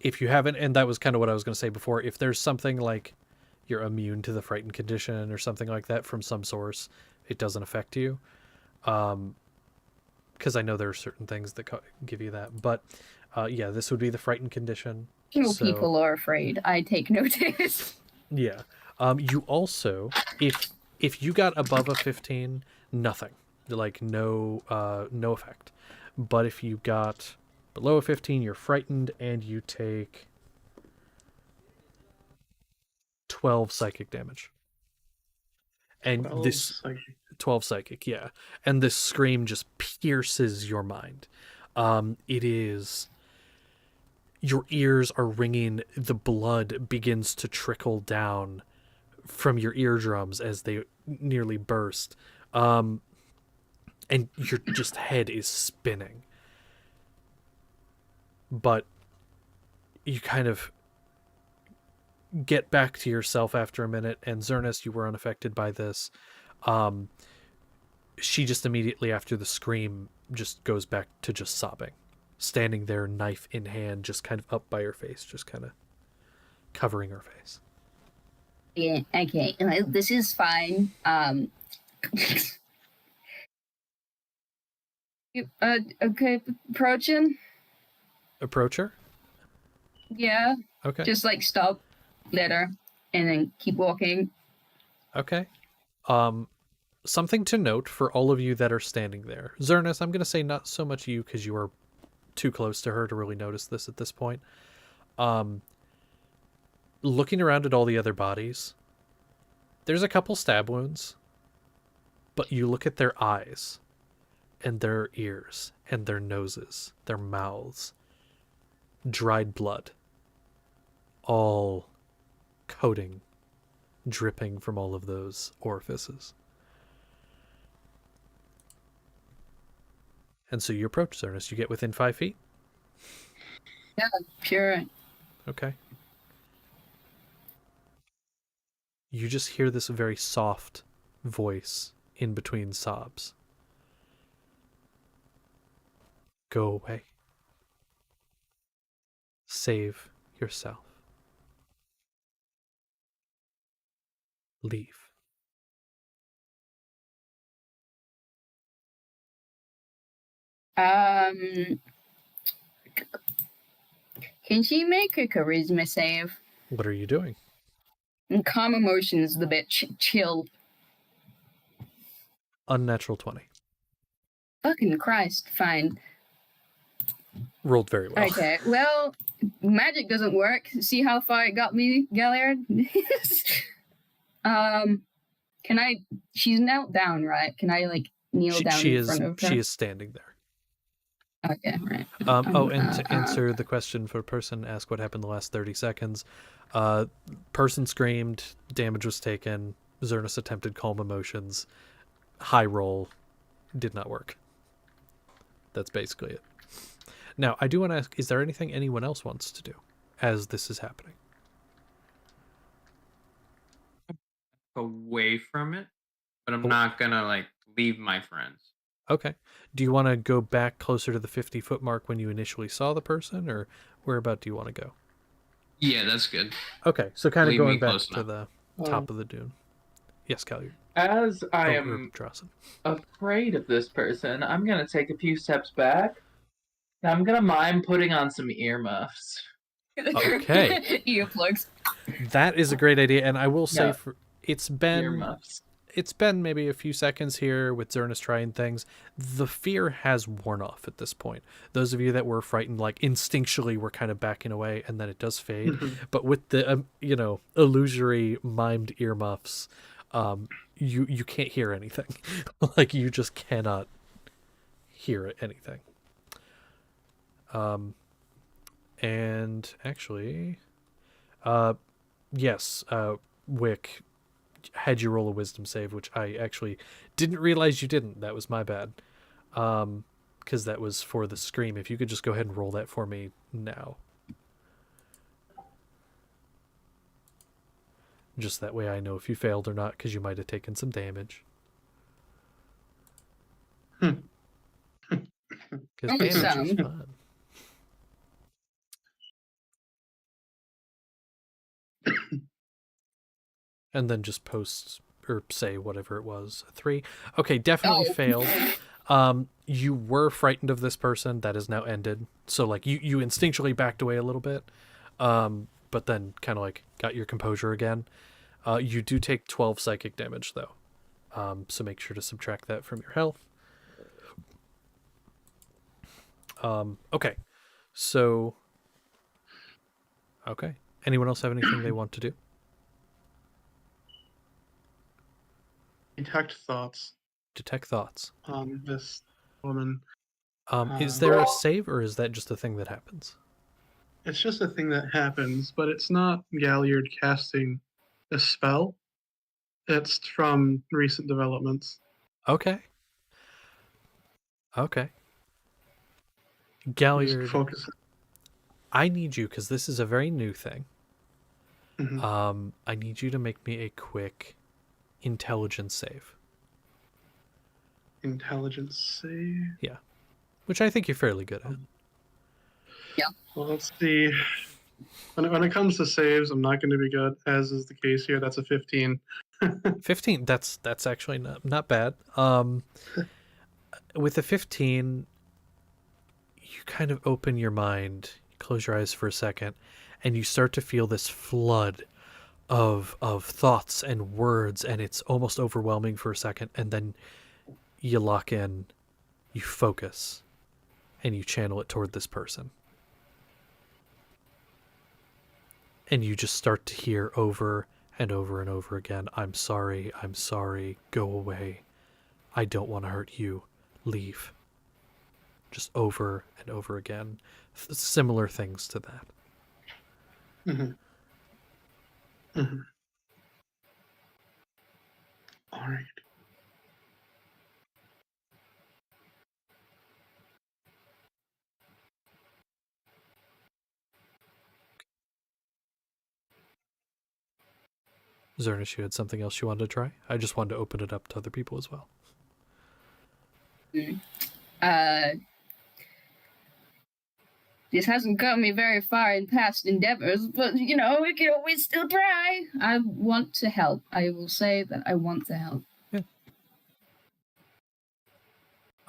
Speaker 1: If you haven't, and that was kind of what I was going to say before, if there's something like you're immune to the frightened condition or something like that from some source, it doesn't affect you. Because I know there are certain things that give you that. But yeah, this would be the frightened condition.
Speaker 6: People are afraid. I take notice.
Speaker 1: Yeah. You also, if you got above a 15, nothing, like no effect. But if you got below a 15, you're frightened, and you take 12 psychic damage. And
Speaker 5: 12
Speaker 1: this
Speaker 5: psychic.
Speaker 1: 12 psychic, yeah. And this scream just pierces your mind. It is. Your ears are ringing. The blood begins to trickle down from your eardrums as they nearly burst. And your just head is spinning. But you kind of get back to yourself after a minute, and Zernus, you were unaffected by this. She just immediately after the scream just goes back to just sobbing, standing there, knife in hand, just kind of up by her face, just kind of covering her face.
Speaker 6: Yeah, okay. This is fine. Okay, approaching?
Speaker 1: Approach her?
Speaker 6: Yeah.
Speaker 1: Okay.
Speaker 6: Just like stop, let her, and then keep walking.
Speaker 1: Okay. Something to note for all of you that are standing there. Zernus, I'm going to say not so much you because you are too close to her to really notice this at this point. Looking around at all the other bodies, there's a couple stab wounds, but you look at their eyes and their ears and their noses, their mouths, dried blood, all coating, dripping from all of those orifices. And so you approach Zernus. You get within 5 feet?
Speaker 6: Yeah, sure.
Speaker 1: Okay. You just hear this very soft voice in between sobs. Go away. Save yourself. Leave.
Speaker 6: Can she make a charisma save?
Speaker 1: What are you doing?
Speaker 6: And calm emotions, the bitch. Chill.
Speaker 1: Unnatural 20.
Speaker 6: Fucking Christ, fine.
Speaker 1: Rolled very well.
Speaker 6: Okay, well, magic doesn't work. See how far it got me, Galliard? Can I... She's knelt down, right? Can I, like, kneel down in front of her?
Speaker 1: She is standing there.
Speaker 6: Okay, right.
Speaker 1: And to answer the question for person, ask what happened the last 30 seconds. Person screamed, damage was taken, Zernus attempted calm emotions, high roll, did not work. That's basically it. Now, I do want to ask, is there anything anyone else wants to do as this is happening?
Speaker 4: Away from it, but I'm
Speaker 1: Oh.
Speaker 4: not gonna like leave my friends.
Speaker 1: Okay. Do you want to go back closer to the 50-foot mark when you initially saw the person, or whereabout do you want to go?
Speaker 4: Yeah, that's good.
Speaker 1: Okay, so kind of
Speaker 4: Leave me
Speaker 1: going back
Speaker 4: close
Speaker 1: to
Speaker 4: enough.
Speaker 1: the top of the dune. Yes, Calyard.
Speaker 2: As I
Speaker 1: Or
Speaker 2: am
Speaker 1: Drawson.
Speaker 2: afraid of this person, I'm gonna take a few steps back. And I'm gonna mime putting on some earmuffs.
Speaker 1: Okay.
Speaker 6: Earplugs.
Speaker 1: That is a great idea, and I will say
Speaker 2: Yeah.
Speaker 1: it's been
Speaker 2: Earmuffs.
Speaker 1: maybe a few seconds here with Zernus trying things. The fear has worn off at this point. Those of you that were frightened, like instinctually, were kind of backing away, and then it does fade. But with the illusory mimed earmuffs, you can't hear anything. Like you just cannot hear anything. And actually, yes, Wick, had you roll a wisdom save, which I actually didn't realize you didn't. That was my bad. Because that was for the scream. If you could just go ahead and roll that for me now. Just that way I know if you failed or not, because you might have taken some damage. Because damage is
Speaker 6: Some.
Speaker 1: fun. And then just post or say whatever it was. 3. Okay, definitely failed. You were frightened of this person. That is now ended. So like you instinctually backed away a little bit. But then kind of like got your composure again. You do take 12 psychic damage though. So make sure to subtract that from your health. Okay. So okay. Anyone else have anything they want to do?
Speaker 5: Detect thoughts
Speaker 1: Detect thoughts.
Speaker 5: on this woman.
Speaker 1: Is there a save, or is that just a thing that happens?
Speaker 5: It's just a thing that happens, but it's not Galliard casting a spell. It's from recent developments.
Speaker 1: Okay.
Speaker 5: Just
Speaker 1: Galliard,
Speaker 5: focus.
Speaker 1: I need you, because this is a very new thing.
Speaker 5: Mhm.
Speaker 1: I need you to make me a quick intelligence save.
Speaker 5: Intelligence save.
Speaker 1: Yeah. Which I think you're fairly good at.
Speaker 5: Well, let's see. When it comes to saves, I'm not going to be good, as is the case here. That's a 15.
Speaker 1: 15, that's actually not bad. With a 15, you kind of open your mind, you close your eyes for a second, and you start to feel this flood of thoughts and words, and it's almost overwhelming for a second, and then you lock in, you focus, and you channel it toward this person. And you just start to hear over and over and over again, I'm sorry, go away. I don't want to hurt you. Leave. Just over and over again. Similar things to that.
Speaker 5: All right.
Speaker 1: Zernus, you had something else you wanted to try? I just wanted to open it up to other people as well.
Speaker 6: This hasn't got me very far in past endeavors, but we can always still try. I want to help. I will say that I want to help.
Speaker 1: Yeah.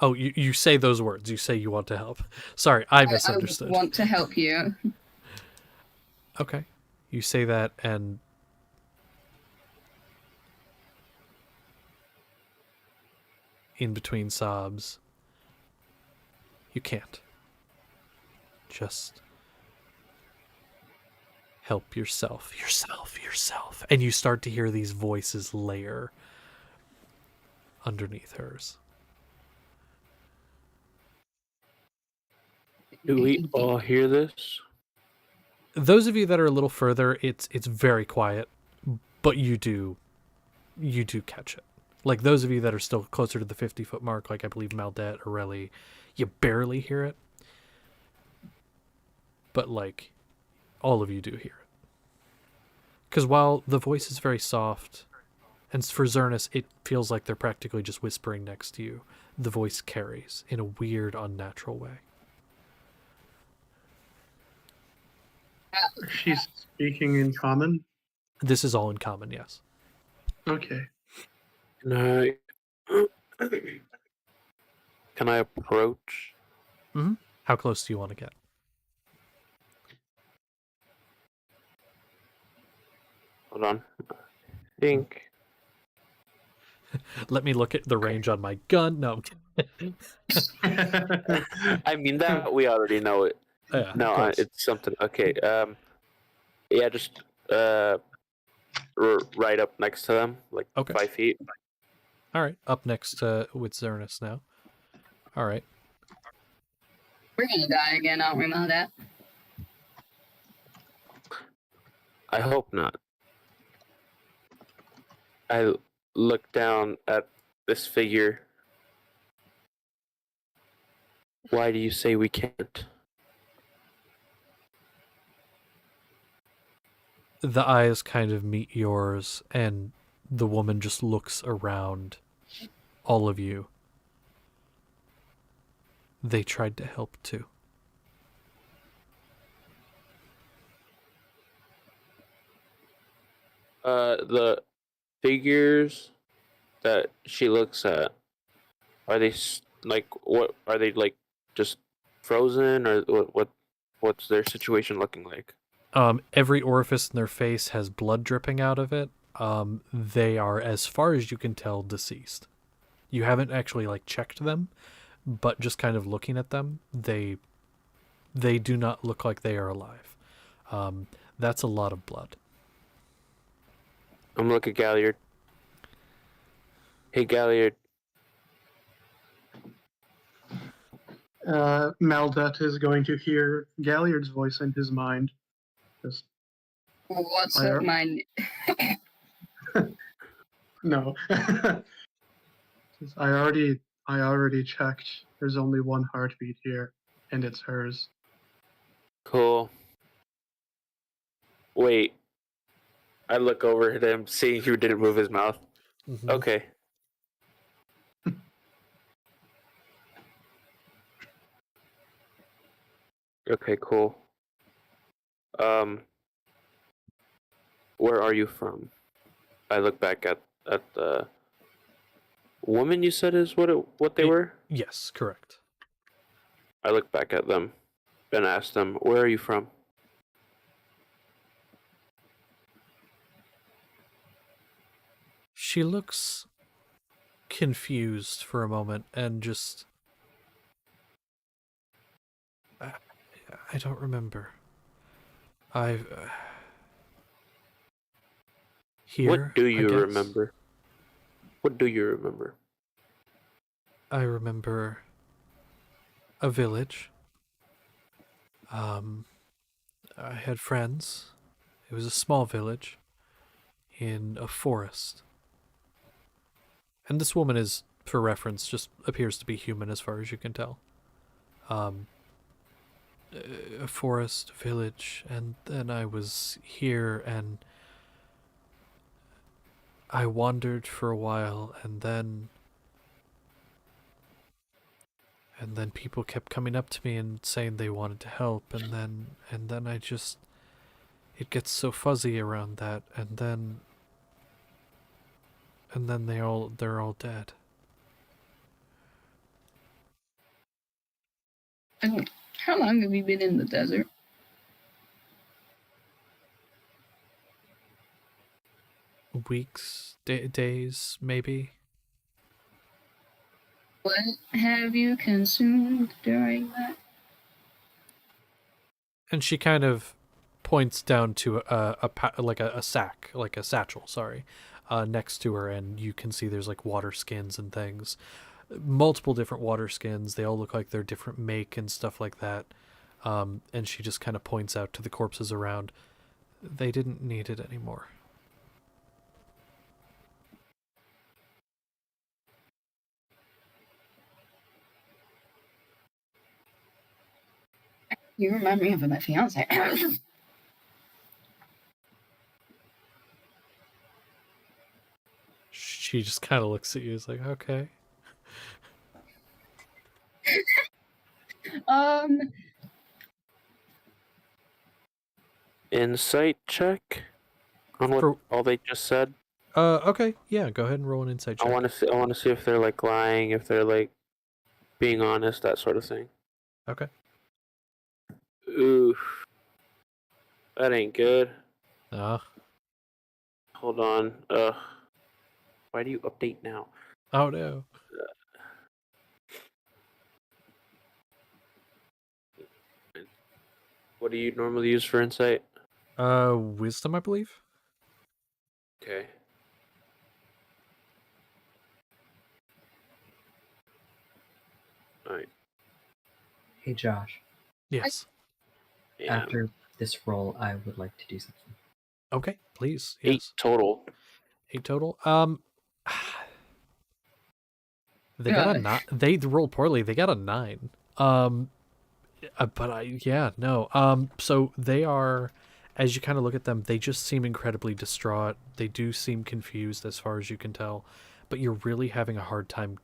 Speaker 1: Oh, you say those words. You say you want to help. Sorry, I misunderstood.
Speaker 6: I want to help you.
Speaker 1: Okay. You say that, and in between sobs, you can't. Just help yourself. And you start to hear these voices layer underneath hers.
Speaker 7: Do we all hear this?
Speaker 1: Those of you that are a little further, it's very quiet, but you do catch it. Like those of you that are still closer to the 50-foot mark, like I believe Maldet, Aurelie, you barely hear it. But like all of you do hear it. Because while the voice is very soft, and for Zernus it feels like they're practically just whispering next to you, the voice carries in a weird, unnatural way.
Speaker 5: She's speaking in common.
Speaker 1: This is all in common, yes.
Speaker 5: Okay.
Speaker 7: Can I approach?
Speaker 1: How close do you want to get?
Speaker 7: Hold on. I think.
Speaker 1: Let me look at the range on my gun. No,
Speaker 7: I mean that we already know it.
Speaker 1: yeah,
Speaker 7: No,
Speaker 1: close.
Speaker 7: it's something. Okay. Yeah, just right up next to them, like
Speaker 1: Okay.
Speaker 7: 5 feet.
Speaker 1: All right, up next with Zernus now. All right.
Speaker 6: We're gonna die again, aren't we, Maldet?
Speaker 7: I hope not. I look down at this figure. Why do you say we can't?
Speaker 1: The eyes kind of meet yours, and the woman just looks around all of you. They tried to help too.
Speaker 7: The figures that she looks at, are they like, what are they, like, just frozen, or what's their situation looking like?
Speaker 1: Every orifice in their face has blood dripping out of it. They are, as far as you can tell, deceased. You haven't actually like checked them, but just kind of looking at them, they do not look like they are alive. That's a lot of blood.
Speaker 7: I'm looking at Galliard. Hey, Galliard.
Speaker 5: Maldet is going to hear Galliard's voice in his mind. Just,
Speaker 6: What's
Speaker 5: I
Speaker 6: up,
Speaker 5: are-
Speaker 6: mine?
Speaker 5: no. I already checked. There's only one heartbeat here, and it's hers.
Speaker 7: Cool. Wait. I look over at him, seeing he didn't move his mouth.
Speaker 1: Mhm.
Speaker 7: Okay. Okay, cool. Where are you from? I look back at the woman you said is what they were?
Speaker 1: Yes, correct.
Speaker 7: I look back at them and ask them, where are you from?
Speaker 1: She looks confused for a moment and just... I don't remember. I've... Here,
Speaker 7: What do
Speaker 1: I
Speaker 7: you
Speaker 1: guess?
Speaker 7: remember? What do you remember?
Speaker 1: I remember a village. I had friends. It was a small village in a forest. And this woman is, for reference, just appears to be human as far as you can tell. A forest, village, and then I was here and I wandered for a while, and then people kept coming up to me and saying they wanted to help, and then I just, it gets so fuzzy around that, and then they're all dead.
Speaker 6: And how long have you been in the desert?
Speaker 1: Weeks, days, maybe.
Speaker 6: What have you consumed during that?
Speaker 1: And she kind of points down to a sack, like a satchel, sorry, next to her, and you can see there's like water skins and things, multiple different water skins. They all look like they're different make and stuff like that. And she just kind of points out to the corpses around. They didn't need it anymore.
Speaker 6: You remind me of my fiance.
Speaker 1: She just kind of looks at you. Is like, okay.
Speaker 7: Insight check on what
Speaker 1: For-
Speaker 7: all they just said.
Speaker 1: Okay. Yeah, go ahead and roll an insight check.
Speaker 7: I want to see if they're like lying, if they're like being honest, that sort of thing.
Speaker 1: Okay.
Speaker 7: Oof. That ain't good. Hold on. Why do you update now?
Speaker 1: Oh no.
Speaker 7: What do you normally use for insight?
Speaker 1: Wisdom, I believe.
Speaker 7: Okay. Alright.
Speaker 3: Hey, Josh.
Speaker 1: Yes.
Speaker 7: Yeah.
Speaker 3: After this roll, I would like to do something.
Speaker 1: Okay, please.
Speaker 7: 8
Speaker 1: Yes.
Speaker 7: total.
Speaker 1: 8 total. They got a 9. They rolled poorly. They got a 9. So they are, as you kind of look at them, they just seem incredibly distraught. They do seem confused as far as you can tell, but you're really having a hard time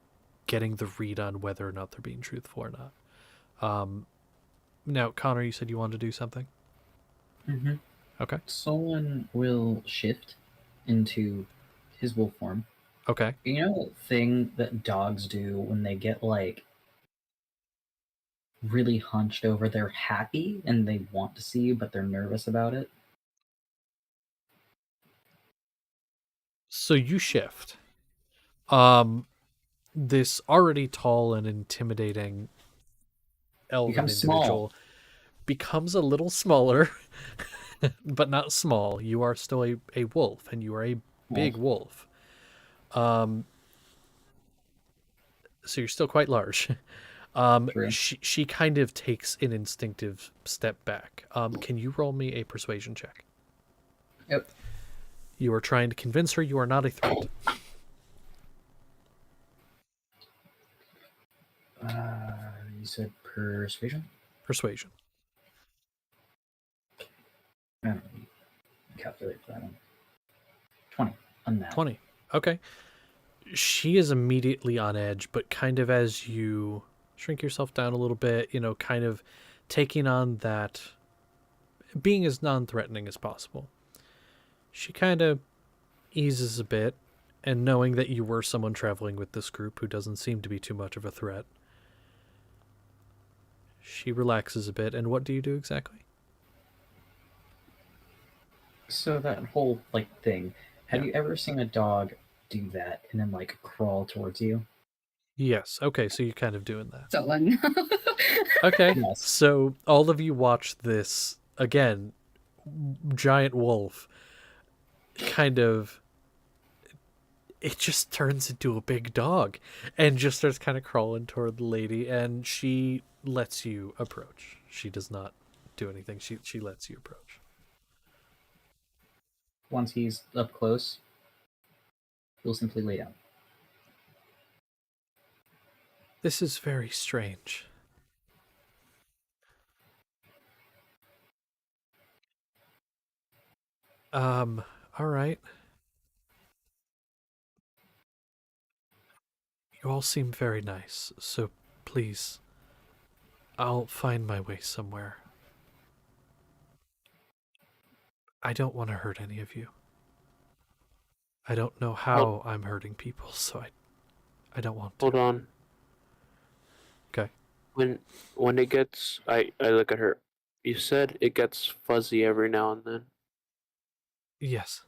Speaker 1: getting the read on whether or not they're being truthful or not. Now, Connor, you said you wanted to do something?
Speaker 3: Mm-hmm.
Speaker 1: Okay.
Speaker 3: Solon will shift into his wolf form.
Speaker 1: Okay.
Speaker 3: You know that thing that dogs do when they get, like, really hunched over? They're happy and they want to see you, but they're nervous about it?
Speaker 1: So you shift. This already tall and intimidating elven
Speaker 3: Becomes
Speaker 1: individual
Speaker 3: small.
Speaker 1: becomes a little smaller, but not small. You are still a wolf, and you are a big wolf. So you're still quite large.
Speaker 3: True.
Speaker 1: She kind of takes an instinctive step back. Can you roll me a persuasion check?
Speaker 3: Yep.
Speaker 1: You are trying to convince her you are not a threat.
Speaker 3: You said persuasion?
Speaker 1: Persuasion.
Speaker 3: I don't really calculate that one. 20. Unnatural.
Speaker 1: 20. Okay. She is immediately on edge, but kind of as you shrink yourself down a little bit, kind of taking on that, being as non-threatening as possible. She kind of eases a bit, and knowing that you were someone traveling with this group who doesn't seem to be too much of a threat, she relaxes a bit. And what do you do exactly?
Speaker 3: So that whole, thing, have you ever seen a dog do that and then, crawl towards you?
Speaker 1: Yes. Okay, so you're kind of doing that.
Speaker 6: Solon.
Speaker 1: Okay.
Speaker 3: Yes.
Speaker 1: So all of you watch this, again, giant wolf kind of, it just turns into a big dog and just starts kind of crawling toward the lady, and she lets you approach. She does not do anything. She lets you approach.
Speaker 3: Once he's up close, he'll simply lay down.
Speaker 1: This is very strange. All right. You all seem very nice, so please, I'll find my way somewhere. I don't want to hurt any of you. I don't know how I'm hurting people, so I don't want to.
Speaker 7: Hold on.
Speaker 1: Okay.
Speaker 7: When it gets, I look at her. You said it gets fuzzy every now and then.
Speaker 1: Yes.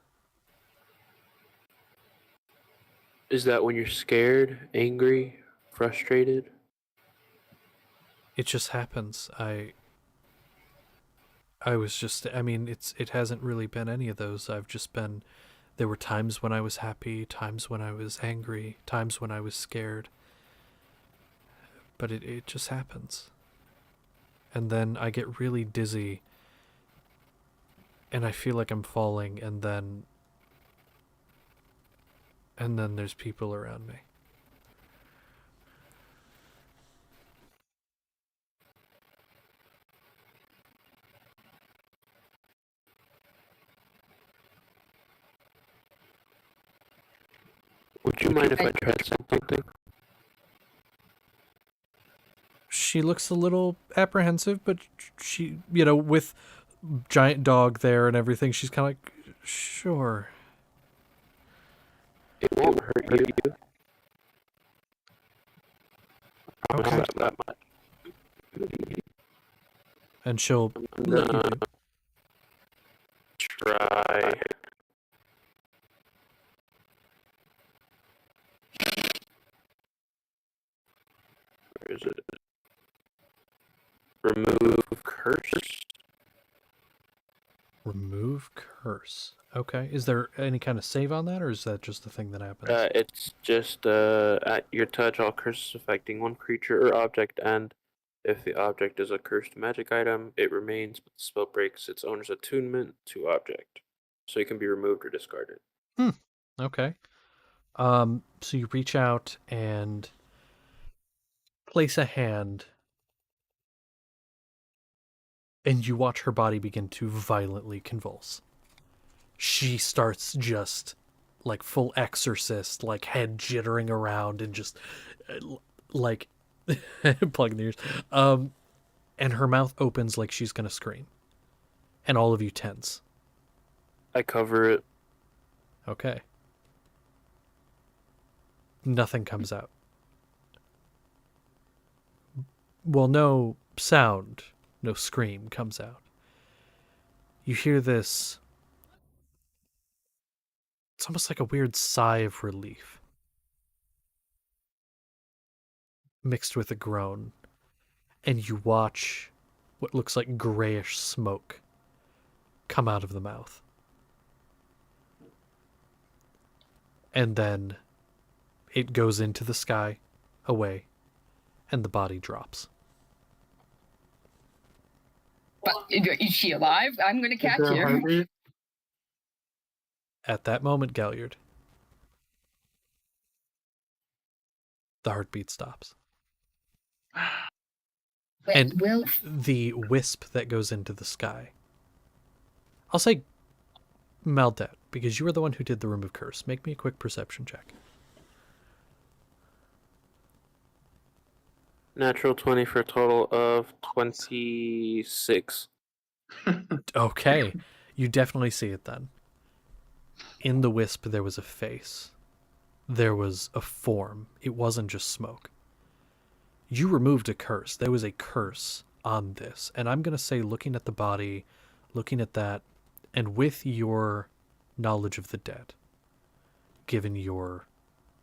Speaker 7: Is that when you're scared, angry, frustrated?
Speaker 1: It just happens. I was just, I mean, it hasn't really been any of those. I've just been, there were times when I was happy, times when I was angry, times when I was scared. But it just happens. and then I get really dizzy, and I feel like I'm falling, and then there's people around me.
Speaker 7: Would you mind if I tried something?
Speaker 1: She looks a little apprehensive, but she, you know, with giant dog there and everything, she's kind of like, sure.
Speaker 7: It won't hurt you.
Speaker 1: Okay.
Speaker 7: Not that much.
Speaker 1: And she'll
Speaker 7: I'm
Speaker 1: let you
Speaker 7: gonna
Speaker 1: do.
Speaker 7: try. Where is it? Remove curse.
Speaker 1: Remove curse. Okay. Is there any kind of save on that, or is that just the thing that happens?
Speaker 7: It's just at your touch, all curses affecting one creature or object end. If the object is a cursed magic item, it remains, but the spell breaks its owner's attunement to object, so it can be removed or discarded.
Speaker 1: Okay. So you reach out and place a hand, and you watch her body begin to violently convulse. She starts just like full exorcist, like head jittering around and just like plugging the ears. And her mouth opens like she's gonna scream, and all of you tense.
Speaker 7: I cover it.
Speaker 1: Okay. Nothing comes out. Well, no sound, no scream comes out. You hear this. It's almost like a weird sigh of relief, mixed with a groan. And you watch what looks like grayish smoke come out of the mouth. And then it goes into the sky, away, and the body drops.
Speaker 6: But is she alive? I'm gonna catch
Speaker 5: Is there a
Speaker 6: her.
Speaker 5: heartbeat?
Speaker 1: At that moment, Galliard, the heartbeat stops. And
Speaker 6: Well,
Speaker 1: the wisp that goes into the sky. I'll say Maldet, because you were the one who did the Room of Curse. Make me a quick perception check.
Speaker 7: Natural 20 for a total of 26.
Speaker 1: Okay, you definitely see it then. In the wisp, there was a face. There was a form. It wasn't just smoke. You removed a curse. There was a curse on this. And I'm going to say, looking at the body, looking at that, and with your knowledge of the dead, given your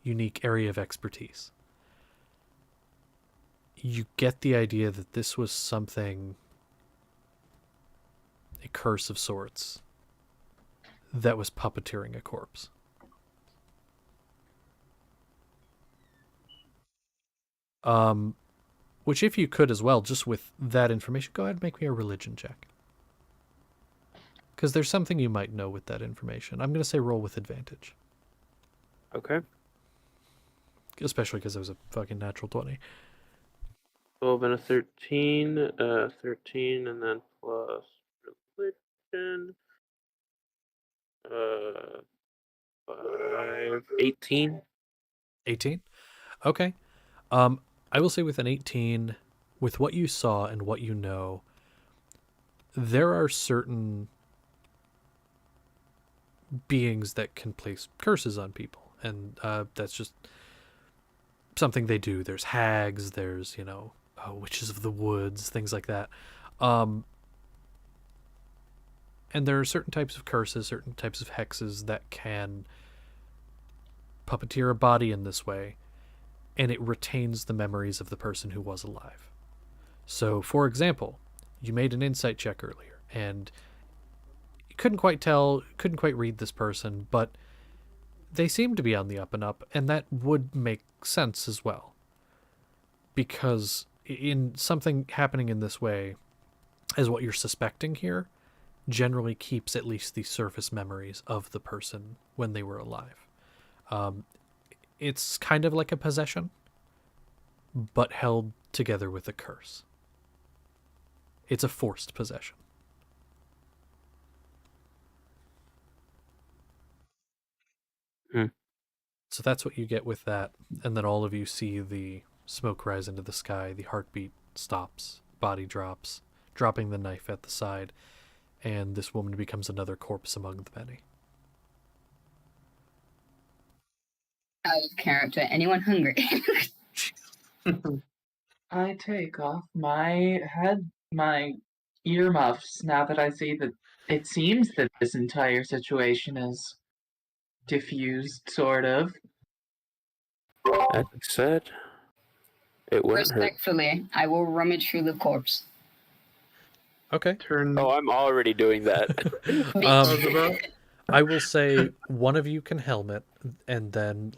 Speaker 1: unique area of expertise, you get the idea that this was something, a curse of sorts, that was puppeteering a corpse. Which if you could as well, just with that information, go ahead and make me a religion check. Because there's something you might know with that information. I'm going to say roll with advantage.
Speaker 7: Okay.
Speaker 1: Especially because it was a fucking natural 20.
Speaker 7: 12 and a 13. 13 and then plus religion. 5. 18.
Speaker 1: 18? Okay. I will say with an 18, with what you saw and what you know, there are certain beings that can place curses on people. And that's just something they do. There's hags, there's, witches of the woods, things like that. And there are certain types of curses, certain types of hexes that can puppeteer a body in this way, and it retains the memories of the person who was alive. So, for example, you made an insight check earlier, and you couldn't quite read this person, but they seem to be on the up and up, and that would make sense as well. Because in something happening in this way, as what you're suspecting here, generally keeps at least the surface memories of the person when they were alive. It's kind of like a possession, but held together with a curse. It's a forced possession. So that's what you get with that. And then all of you see the smoke rise into the sky, the heartbeat stops, body drops, dropping the knife at the side, and this woman becomes another corpse among the many.
Speaker 6: Out of character. Anyone hungry?
Speaker 2: I take off my earmuffs now that I see that it seems that this entire situation is diffused, sort of.
Speaker 7: As I said, it wouldn't hurt.
Speaker 6: Respectfully, I will rummage through the corpse.
Speaker 1: Okay.
Speaker 5: Turn.
Speaker 7: Oh, I'm already doing that.
Speaker 1: I will say one of you can helmet, and then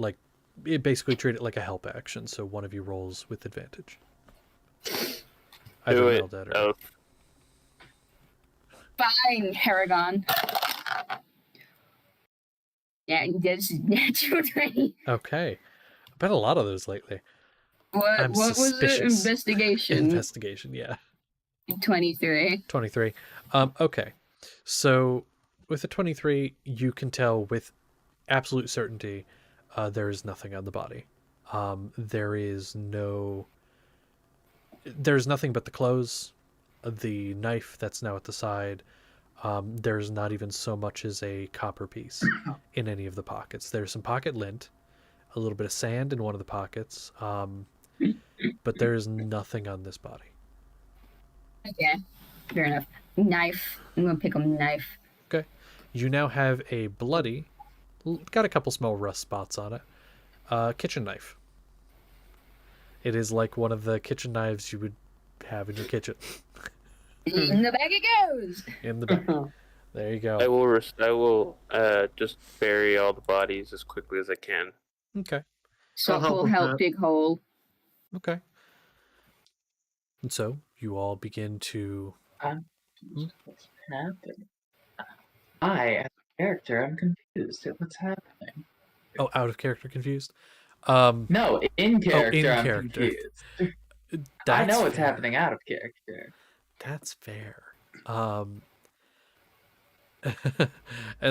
Speaker 1: basically treat it like a help action. So one of you rolls with advantage. Either
Speaker 7: Do it.
Speaker 1: Melded or
Speaker 7: Oh,
Speaker 6: Fine, Paragon. Yeah, that's natural 20.
Speaker 1: okay. I've had a lot of those lately.
Speaker 6: What was it?
Speaker 1: suspicious.
Speaker 6: Investigation.
Speaker 1: Investigation, yeah.
Speaker 6: 23.
Speaker 1: 23. Okay. So with a 23, you can tell with absolute certainty there is nothing on the body. There's nothing but the clothes, the knife that's now at the side. There's not even so much as a copper piece in any of the pockets. There's some pocket lint, a little bit of sand in one of the pockets, but there's nothing on this body.
Speaker 6: Okay, fair enough. Knife. I'm gonna pick a knife.
Speaker 1: Okay. You now have a bloody, got a couple small rust spots on it, kitchen knife. It is like one of the kitchen knives you would have in your kitchen.
Speaker 6: In the bag it goes!
Speaker 1: In the back. There you go.
Speaker 7: I will just bury all the bodies as quickly as I can.
Speaker 1: Okay.
Speaker 6: So
Speaker 5: help
Speaker 6: we'll
Speaker 5: with
Speaker 6: help
Speaker 5: that.
Speaker 6: dig hole.
Speaker 1: Okay. And so you all begin to.
Speaker 2: What's happening? I, as a character, I'm confused at what's happening.
Speaker 1: Oh, out of character confused?
Speaker 2: No, in character,
Speaker 1: in
Speaker 2: I'm
Speaker 1: character.
Speaker 2: confused. I
Speaker 1: That's
Speaker 2: know what's
Speaker 1: fair.
Speaker 2: happening out of character.
Speaker 1: That's fair. And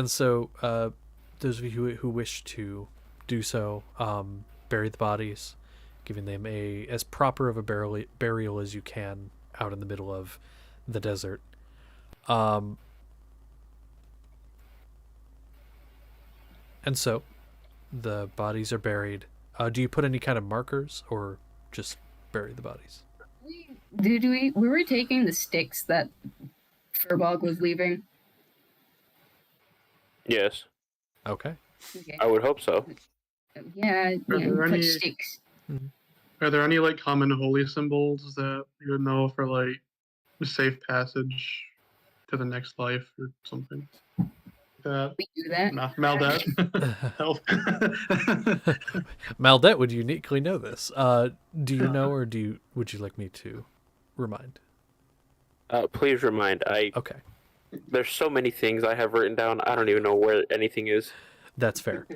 Speaker 1: so, those of you who wish to do so, bury the bodies, giving them as proper of a burial as you can out in the middle of the desert. And so, the bodies are buried. Do you put any kind of markers, or just bury the bodies?
Speaker 6: We were taking the sticks that Furbog was leaving.
Speaker 7: Yes,
Speaker 1: Okay.
Speaker 6: Okay.
Speaker 7: I would hope so.
Speaker 6: Yeah,
Speaker 5: Are there
Speaker 6: put
Speaker 5: any-
Speaker 6: sticks.
Speaker 5: Are there any common holy symbols that you would know for safe passage to the next life or something? That
Speaker 6: We do that.
Speaker 5: Maldat. Help.
Speaker 1: Maldet would uniquely know this. Do you know, or would you like me to remind?
Speaker 7: Please remind.
Speaker 1: Okay,
Speaker 7: There's so many things I have written down. I don't even know where anything is.
Speaker 1: that's fair.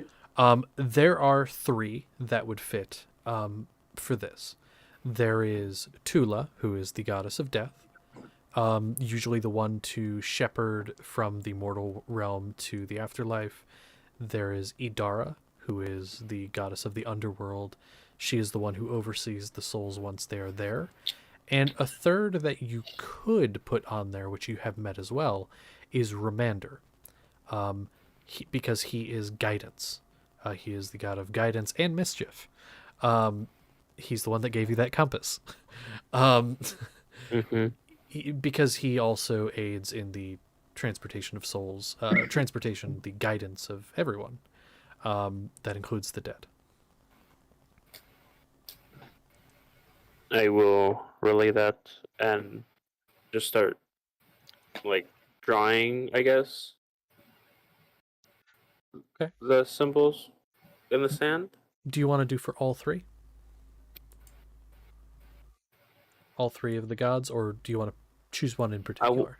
Speaker 1: There are 3 that would fit for this. There is Tula, who is the goddess of death, usually the one to shepherd from the mortal realm to the afterlife. There is Idara, who is the goddess of the underworld. She is the one who oversees the souls once they are there. And a third that you could put on there, which you have met as well, is Ramander, because he is guidance. He is the god of guidance and mischief. He's the one that gave you that compass. Because he also aids in the transportation of souls, the guidance of everyone. That includes the dead.
Speaker 7: I will relay that and just start drawing, I guess.
Speaker 1: Okay.
Speaker 7: The symbols in the sand.
Speaker 1: Do you want to do for all 3? all three of the gods, or do you want to choose one in particular?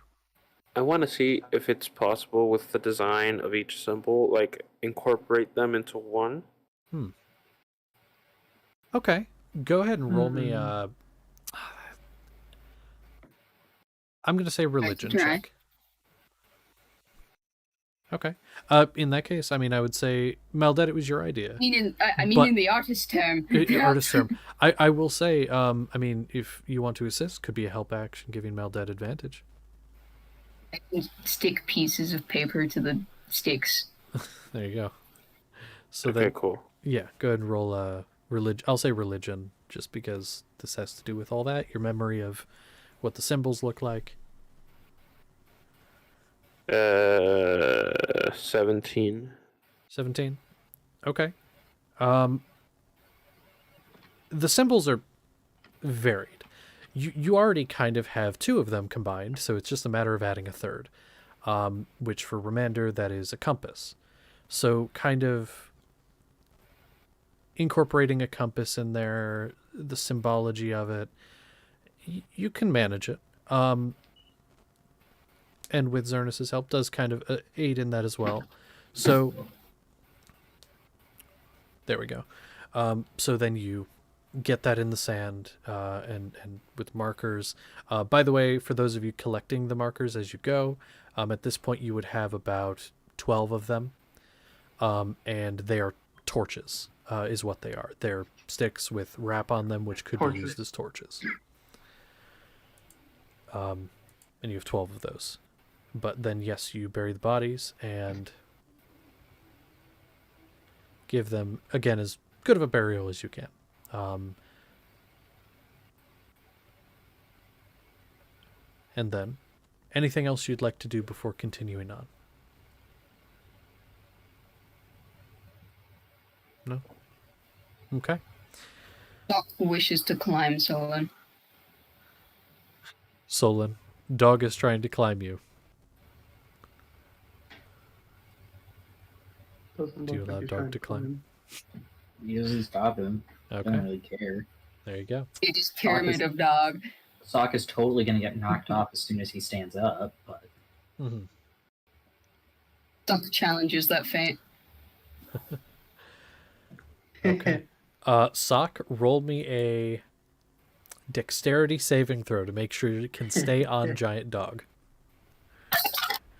Speaker 7: I want to see if it's possible with the design of each symbol, like incorporate them into one.
Speaker 1: Okay, go ahead and roll me. I'm gonna say religion
Speaker 6: try.
Speaker 1: check. Okay. In that case, I mean, I would say Maldet, it was your idea.
Speaker 6: I mean
Speaker 1: But-
Speaker 6: in the artist term.
Speaker 1: Artist term. I will say, I mean, if you want to assist, could be a help action giving Maldet advantage.
Speaker 6: I can stick pieces of paper to the sticks.
Speaker 1: There you go. So
Speaker 7: Okay,
Speaker 1: then,
Speaker 7: cool.
Speaker 1: yeah, go ahead and roll religion. I'll say religion, just because this has to do with all that. Your memory of what the symbols look like.
Speaker 7: 17.
Speaker 1: 17. Okay. The symbols are varied. You already kind of have two of them combined, so it's just a matter of adding a third. Which for Remander, that is a compass. So kind of incorporating a compass in there, the symbology of it, you can manage it. And with Xernus' help, does kind of aid in that as well. So there we go. So then you get that in the sand and with markers. By the way, for those of you collecting the markers as you go, at this point you would have about 12 of them. And they are torches, is what they are. They're sticks with wrap on them, which could be used as torches. And you have 12 of those. But then, yes, you bury the bodies and give them, again, as good of a burial as you can. And then, anything else you'd like to do before continuing on? No? Okay.
Speaker 6: Doc wishes to climb Solon.
Speaker 1: Solon, dog is trying to climb you.
Speaker 5: Doesn't
Speaker 1: Do you
Speaker 5: look
Speaker 1: allow
Speaker 5: he's
Speaker 1: dog
Speaker 5: trying
Speaker 1: to climb?
Speaker 3: He doesn't stop him. I don't
Speaker 1: Okay,
Speaker 3: really care.
Speaker 1: there you go.
Speaker 6: It is pyramid of dog.
Speaker 3: Sokka's totally going to get knocked off as soon as he stands up, but
Speaker 1: Mm-hmm.
Speaker 6: Doc challenges that fate.
Speaker 1: Okay. Sok, roll me a dexterity saving throw to make sure it can stay on giant dog.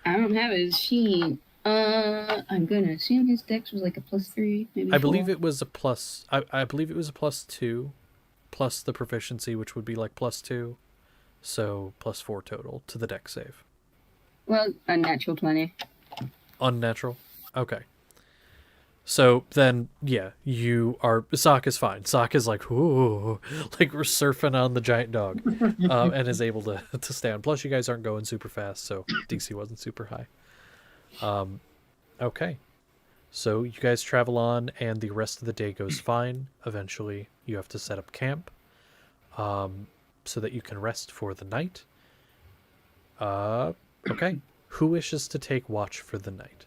Speaker 6: I don't have his sheet. I'm gonna assume his dex was like a +3, maybe.
Speaker 1: I believe
Speaker 6: 4.
Speaker 1: it was a plus. I believe it was a +2, plus the proficiency, which would be like +2, so +4 total to the dex save.
Speaker 6: Well, a natural 20.
Speaker 1: Unnatural. Okay. So then, yeah, Sok is fine. Sok is like, ooh, like we're surfing on the giant dog, and is able to stand. Plus, you guys aren't going super fast, so DC wasn't super high. Okay. So you guys travel on, and the rest of the day goes fine. Eventually, you have to set up camp, so that you can rest for the night. Okay. Who wishes to take watch for the night?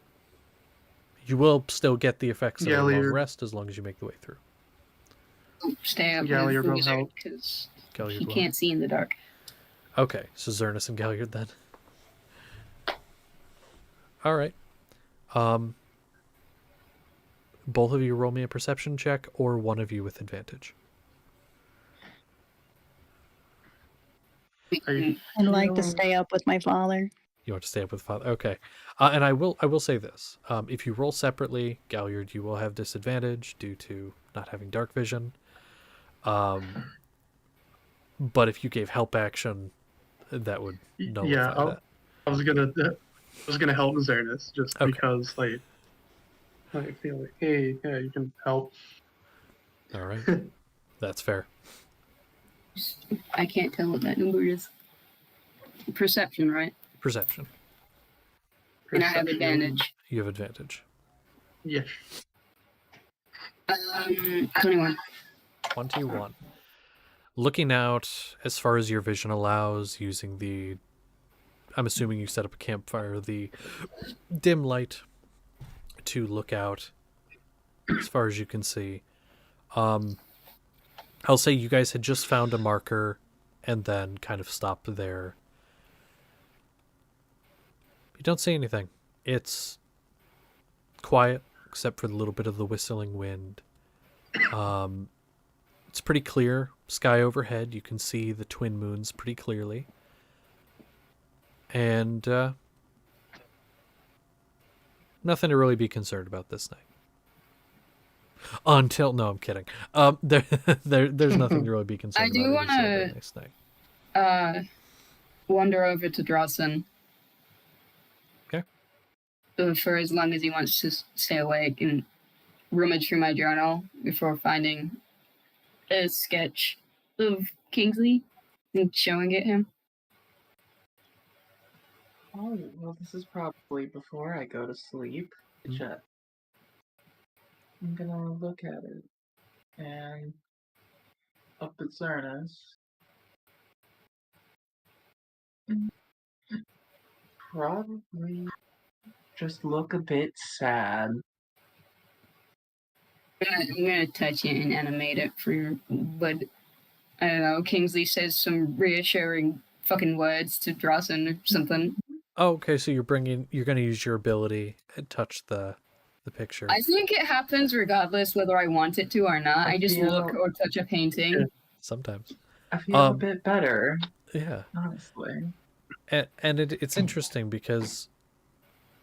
Speaker 1: You will still get the effects of a long
Speaker 5: Galliard.
Speaker 1: rest as long as you make the way through.
Speaker 6: Stay up
Speaker 5: Galliard
Speaker 6: with
Speaker 5: will
Speaker 6: Wizard
Speaker 5: help.
Speaker 6: because
Speaker 1: Galliard
Speaker 6: he
Speaker 1: will.
Speaker 6: can't see in the dark.
Speaker 1: Okay, so Xernus and Galliard then. All right. Both of you roll me a perception check, or one of you with advantage.
Speaker 5: I
Speaker 8: I'd like to
Speaker 5: feel-
Speaker 8: stay up with my father.
Speaker 1: You want to stay up with father? Okay. And I will say this: if you roll separately, Galliard, you will have disadvantage due to not having dark vision. But if you gave help action, that would nullify
Speaker 5: Yeah,
Speaker 1: that.
Speaker 5: I was gonna help Xernus just
Speaker 1: Okay.
Speaker 5: because I feel like, hey, yeah, you can help.
Speaker 1: All right, that's fair.
Speaker 6: I can't tell what that number is. Perception, right?
Speaker 1: Perception.
Speaker 6: And I have
Speaker 5: Perception.
Speaker 6: advantage.
Speaker 1: You have advantage.
Speaker 5: Yes.
Speaker 6: 21.
Speaker 1: 21. Looking out as far as your vision allows, using the, I'm assuming you set up a campfire, the dim light to look out as far as you can see. I'll say you guys had just found a marker and then kind of stop there. You don't see anything. It's quiet, except for the little bit of the whistling wind. It's pretty clear. Sky overhead, you can see the twin moons pretty clearly. And nothing to really be concerned about this night. Until, no, I'm kidding. There's nothing to really be concerned
Speaker 6: I do
Speaker 1: about. It is a very
Speaker 6: wanna-
Speaker 1: nice night.
Speaker 6: Wander over to Drawson.
Speaker 1: Okay.
Speaker 6: For as long as he wants to stay awake and rummage through my journal before finding a sketch of Kingsley and showing it him.
Speaker 2: Oh, well, this is probably before I go to sleep. Chat. I'm gonna look at it. And up at Zernus. Probably just look a bit sad.
Speaker 6: I'm gonna touch it and animate it for you, but I don't know. Kingsley says some reassuring fucking words to Drawson or something.
Speaker 1: Oh, okay, so you're going to use your ability and touch the picture.
Speaker 6: I think it happens regardless whether I want it to or not. I just look or touch a painting.
Speaker 1: Sometimes.
Speaker 2: I feel a bit better,
Speaker 1: Yeah.
Speaker 2: honestly.
Speaker 1: And it's interesting because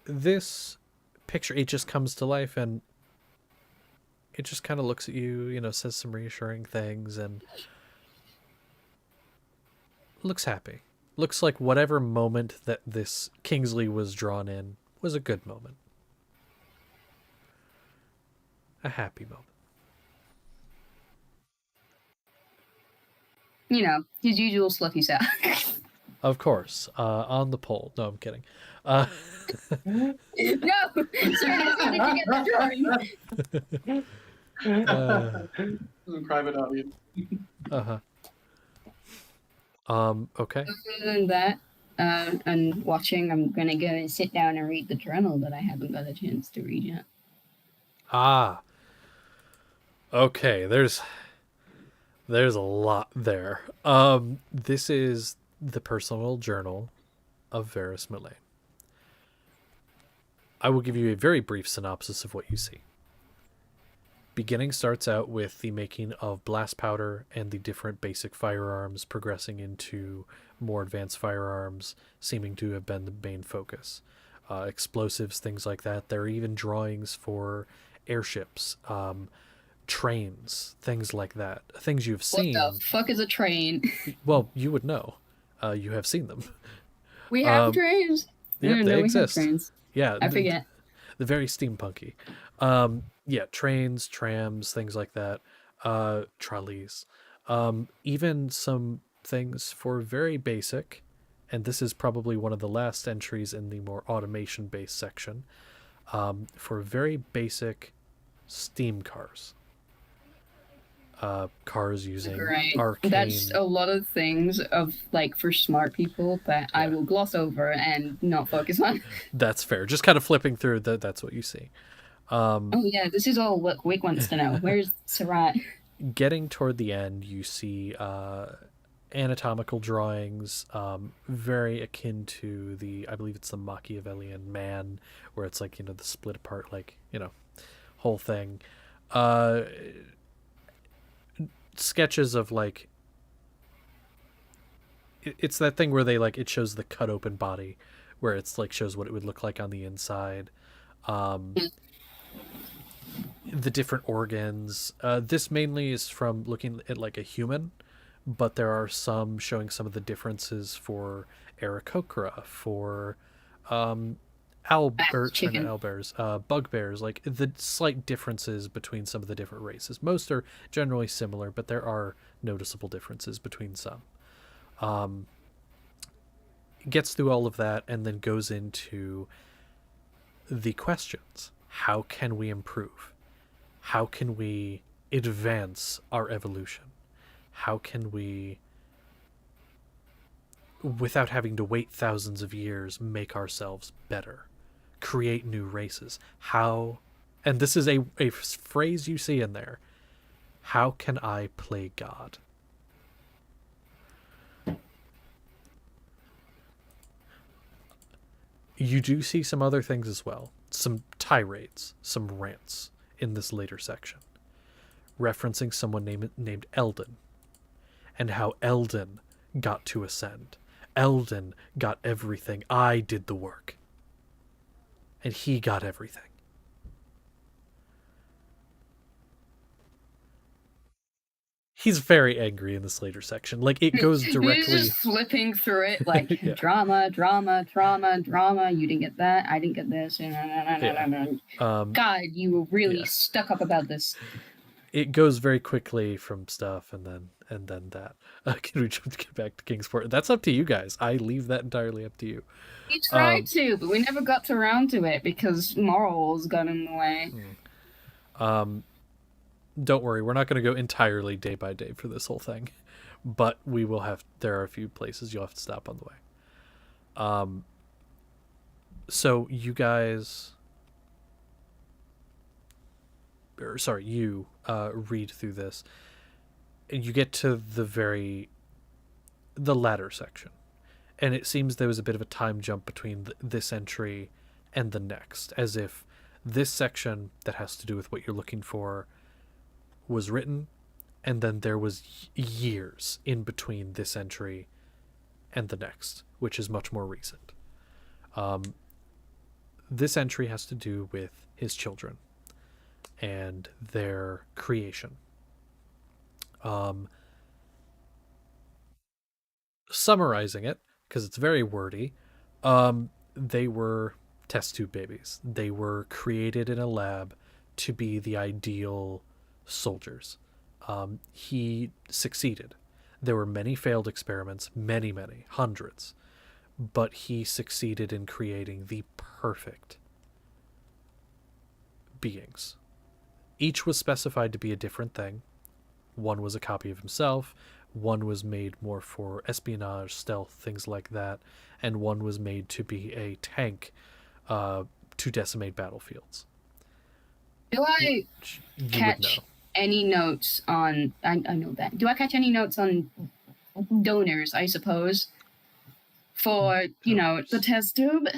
Speaker 1: this picture, it just comes to life and it just kind of looks at you, says some reassuring things and looks happy. Looks like whatever moment that this Kingsley was drawn in was a good moment. A happy moment.
Speaker 6: His usual slutty sound.
Speaker 1: Of course. On the pole. No, I'm kidding.
Speaker 6: No! Sorry, did you get the drawing?
Speaker 5: This is a private audience.
Speaker 1: Uh-huh. Okay.
Speaker 6: Other than that, and watching, I'm gonna go and sit down and read the journal that I haven't got a chance to read yet.
Speaker 1: Ah. Okay, there's a lot there. This is the personal journal of Varys Millane. I will give you a very brief synopsis of what you see. Beginning starts out with the making of blast powder and the different basic firearms, progressing into more advanced firearms, seeming to have been the main focus. Explosives, things like that. There are even drawings for airships, trains, things like that. Things you've seen.
Speaker 6: What the fuck is a train?
Speaker 1: Well, you would know. You have seen them.
Speaker 6: We have trains? I
Speaker 1: Yep,
Speaker 6: didn't
Speaker 1: they
Speaker 6: know we had
Speaker 1: exist.
Speaker 6: trains.
Speaker 1: Yeah,
Speaker 6: I forget.
Speaker 1: the very steampunky. Yeah, trains, trams, things like that. Trolleys. Even some things for very basic, and this is probably one of the last entries in the more automation-based section, for very basic steam cars. Cars using
Speaker 6: Right.
Speaker 1: arcane...
Speaker 6: That's a lot of things for smart people that I
Speaker 1: Yeah.
Speaker 6: will gloss over and not focus on.
Speaker 1: That's fair. Just kind of flipping through, that's what you see.
Speaker 6: Oh yeah, this is all what Wick wants to know. Where's Sarat?
Speaker 1: Getting toward the end, you see anatomical drawings, very akin to I believe it's the Machiavellian man, where it's like, the split apart, whole thing. Sketches of it's that thing where they it shows the cut open body, where it's shows what it would look like on the inside. The different organs. This mainly is from looking at a human, but there are some showing some of the differences for Aarakocra, for owlbears, bugbears, the slight differences between some of the different races. Most are generally similar, but there are noticeable differences between some. Gets through all of that and then goes into the questions. How can we improve? How can we advance our evolution? How can we, without having to wait thousands of years, make ourselves better? Create new races? How, and this is a phrase you see in there, how can I play God? You do see some other things as well. Some tirades, some rants in this later section, referencing someone named Eldon, and how Eldon got to ascend. Eldon got everything. I did the work. And he got everything. He's very angry in this later section. Like, it goes directly...
Speaker 6: He's just flipping through it, like,
Speaker 1: Yeah.
Speaker 6: drama, drama, drama, drama. You didn't get that. I didn't get this. God, you were really
Speaker 1: Yeah.
Speaker 6: stuck up about this.
Speaker 1: It goes very quickly from stuff and then that. Can we get back to Kingsport? That's up to you guys. I leave that entirely up to you.
Speaker 6: We tried to, but we never got around to it because morals got in the way.
Speaker 1: Don't worry, we're not going to go entirely day by day for this whole thing, but we will have. There are a few places you'll have to stop on the way. So you guys, you read through this, and you get to the latter section, and it seems there was a bit of a time jump between this entry and the next, as if this section that has to do with what you're looking for was written, and then there was years in between this entry and the next, which is much more recent. This entry has to do with his children and their creation. Summarizing it, because it's very wordy, they were test tube babies. They were created in a lab to be the ideal soldiers. He succeeded. There were many failed experiments, many, hundreds, but he succeeded in creating the perfect beings. Each was specified to be a different thing. One was a copy of himself, one was made more for espionage, stealth, things like that, and one was made to be a tank to decimate battlefields.
Speaker 6: Do I
Speaker 1: You would
Speaker 6: catch
Speaker 1: know.
Speaker 6: any notes on... I know that. Do I catch any notes on donors, I suppose, for, the test tube?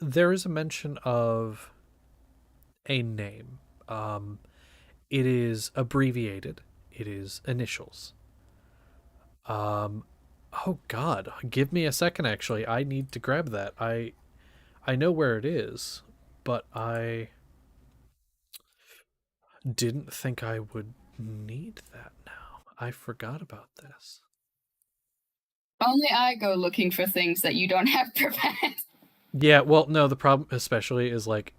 Speaker 1: There is a mention of a name. It is abbreviated. It is initials. Oh God, give me a second. Actually, I need to grab that. I know where it is, but I didn't think I would need that now. I forgot about this.
Speaker 6: Only I go looking for things that you don't have prepared.
Speaker 1: Yeah, well, no, the problem especially is, like,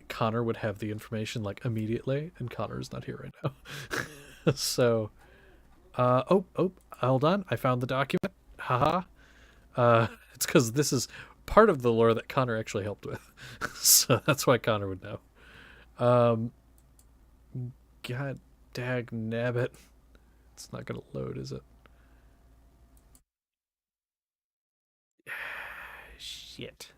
Speaker 1: Connor would have the information, like, immediately, and Connor's not here right now. So, hold on, I found the document. Haha. It's because this is part of the lore that Connor actually helped with. So that's why Connor would know. God dag nabbit. It's not gonna load, is it? Shit.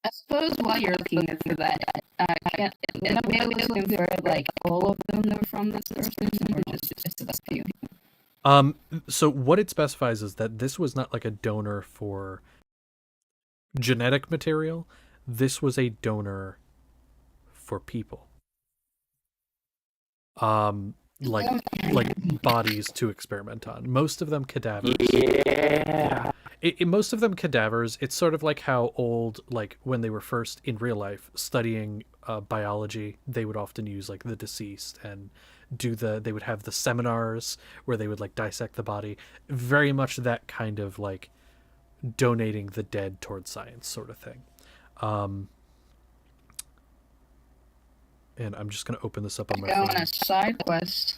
Speaker 6: I suppose while you're looking for that, can I be able to infer, like, all of them are from this person, or just a few?
Speaker 1: So what it specifies is that this was not like a donor for genetic material. This was a donor for people. Like bodies to experiment on. Most of them cadavers.
Speaker 7: Yeah.
Speaker 1: Most of them cadavers. It's sort of like how old, like when they were first in real life studying biology, they would often use like the deceased and they would have the seminars where they would like dissect the body. Very much that kind of like donating the dead towards science sort of thing. And I'm just going to open this up on my
Speaker 6: Go
Speaker 1: phone.
Speaker 6: on a side quest.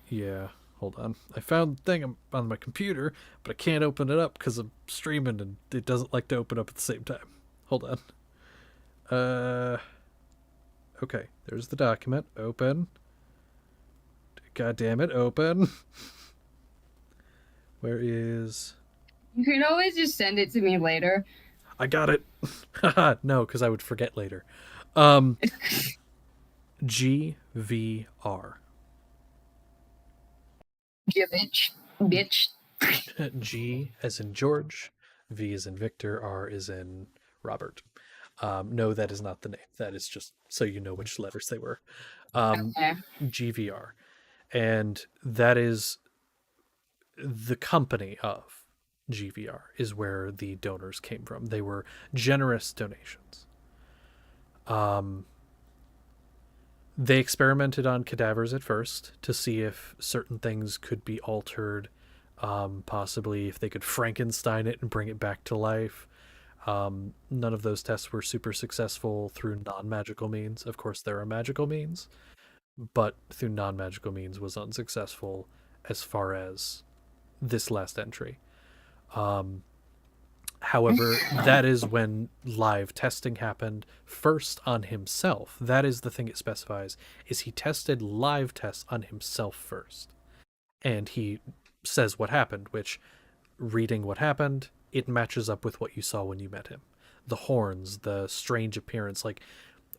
Speaker 1: Yeah, hold on. I found the thing on my computer, but I can't open it up because I'm streaming and it doesn't like to open up at the same time. Hold on. Okay, there's the document. Open. God damn it, open. Where is...
Speaker 6: You can always just send it to me later.
Speaker 1: I got it. No, because I would forget later. GVR.
Speaker 6: Givich. bitch.
Speaker 1: G as in George, V as in Victor, R is in Robert. No, that is not the name. That is just so you know which letters they were.
Speaker 6: Okay.
Speaker 1: GVR. And that is the company of GVR is where the donors came from. They were generous donations. They experimented on cadavers at first to see if certain things could be altered, possibly if they could Frankenstein it and bring it back to life. None of those tests were super successful through non-magical means. Of course, there are magical means, but through non-magical means was unsuccessful as far as this last entry. However, that is when live testing happened first on himself. That is the thing it specifies, is he tested live tests on himself first. And he says what happened, which, reading what happened, it matches up with what you saw when you met him. The horns, the strange appearance, like,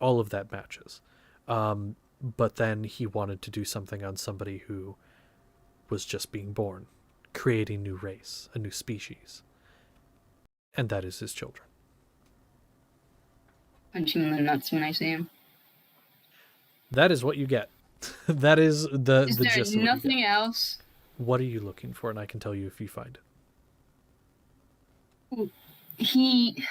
Speaker 1: all of that matches. But then he wanted to do something on somebody who was just being born, creating a new race, a new species. And that is his children.
Speaker 6: Punching in the nuts when I see him.
Speaker 1: That is what you get. That is the
Speaker 6: Is
Speaker 1: the
Speaker 6: there
Speaker 1: gist of what you
Speaker 6: nothing
Speaker 1: get.
Speaker 6: else?
Speaker 1: What are you looking for? And I can tell you if you find it.
Speaker 6: He.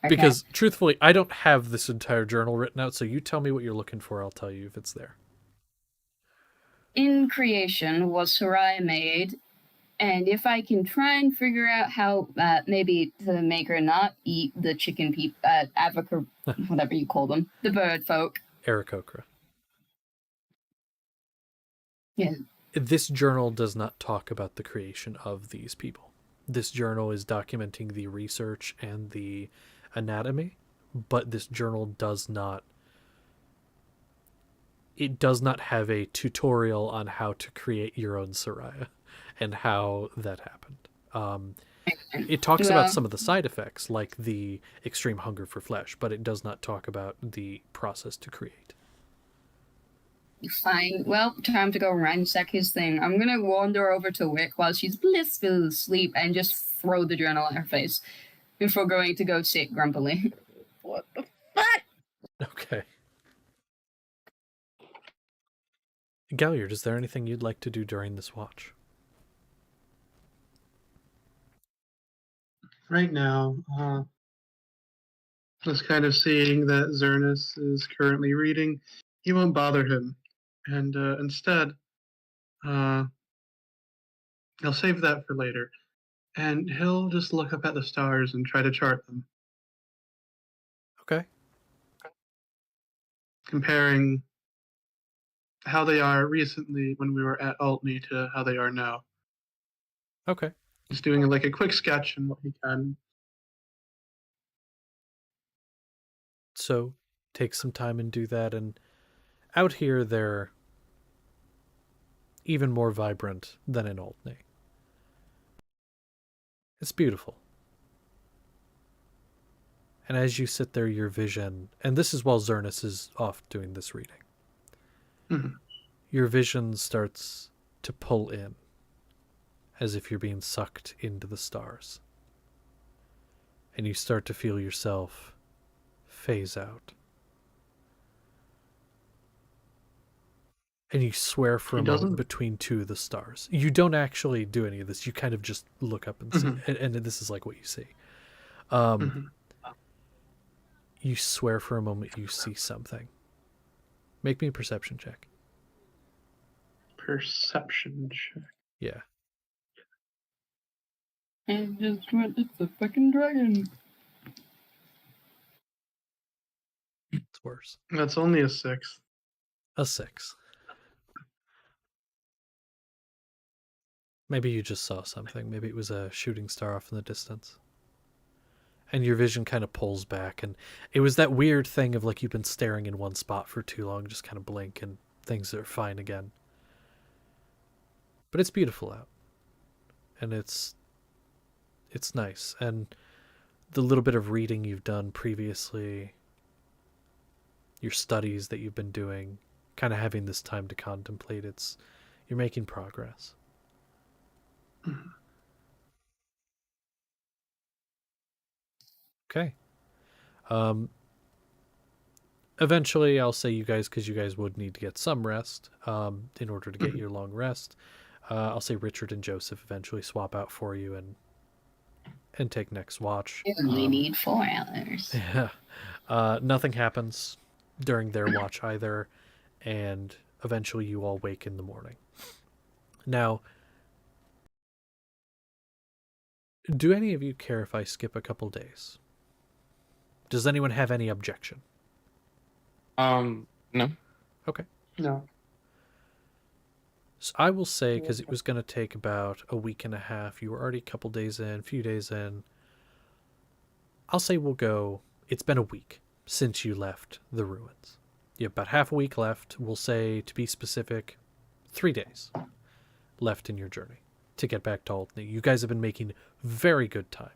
Speaker 6: Okay.
Speaker 1: Because, truthfully, I don't have this entire journal written out, so you tell me what you're looking for, I'll tell you if it's there.
Speaker 6: In creation, was Soraya made? And if I can try and figure out how maybe to make her not eat the chicken whatever you call them, the bird folk.
Speaker 1: Aarakocra.
Speaker 6: Yeah.
Speaker 1: This journal does not talk about the creation of these people. This journal is documenting the research and the anatomy, but this journal does not have a tutorial on how to create your own Soraya and how that happened. It talks about some of the side effects, like the extreme hunger for flesh, but it does not talk about the process to create.
Speaker 6: Fine. Well, time to go ransack his thing. I'm gonna wander over to Wick while she's blissfully asleep and just throw the journal at her face before going to go sit grumpily. What the fuck?
Speaker 1: Okay. Galliard, is there anything you'd like to do during this watch?
Speaker 5: Right now, just kind of seeing that Zernus is currently reading, he won't bother him. And instead, he'll save that for later. And he'll just look up at the stars and try to chart them,
Speaker 1: Okay.
Speaker 5: comparing how they are recently when we were at Altney to how they are now.
Speaker 1: Okay.
Speaker 5: He's doing like a quick sketch and what he can.
Speaker 1: So take some time and do that. And out here, they're even more vibrant than in Altney. It's beautiful. And as you sit there, your vision, and this is while Zernus is off doing this reading, your vision starts to pull in as if you're being sucked into the stars. And you start to feel yourself phase out. And you swear for a moment between two of the stars. You don't actually do any of this. You kind of just look up and see. And this is like what you see. You swear for a moment you see something. Make me a perception check.
Speaker 5: Perception check.
Speaker 1: Yeah.
Speaker 6: And just went, it's a fucking dragon.
Speaker 1: It's worse.
Speaker 5: That's only a 6.
Speaker 1: A 6. Maybe you just saw something. Maybe it was a shooting star off in the distance. And your vision kind of pulls back. And it was that weird thing of like you've been staring in one spot for too long, just kind of blink and things are fine again. But it's beautiful out. And it's nice. And the little bit of reading you've done previously, your studies that you've been doing, kind of having this time to contemplate, you're making progress. Okay. Eventually, I'll say you guys, because you guys would need to get some rest in order to get your long rest. I'll say Richard and Joseph eventually swap out for you and take next watch.
Speaker 6: You only need 4 hours.
Speaker 1: Yeah. Nothing happens during their watch either, and eventually you all wake in the morning. Now, do any of you care if I skip a couple days? Does anyone have any objection?
Speaker 4: No.
Speaker 1: Okay.
Speaker 5: No.
Speaker 1: So I will say, because it was going to take about a week and a half, you were already a couple days in, a few days in. I'll say we'll go, it's been a week since you left the ruins. You have about half a week left. We'll say, to be specific, 3 days left in your journey to get back to Altney. You guys have been making very good time.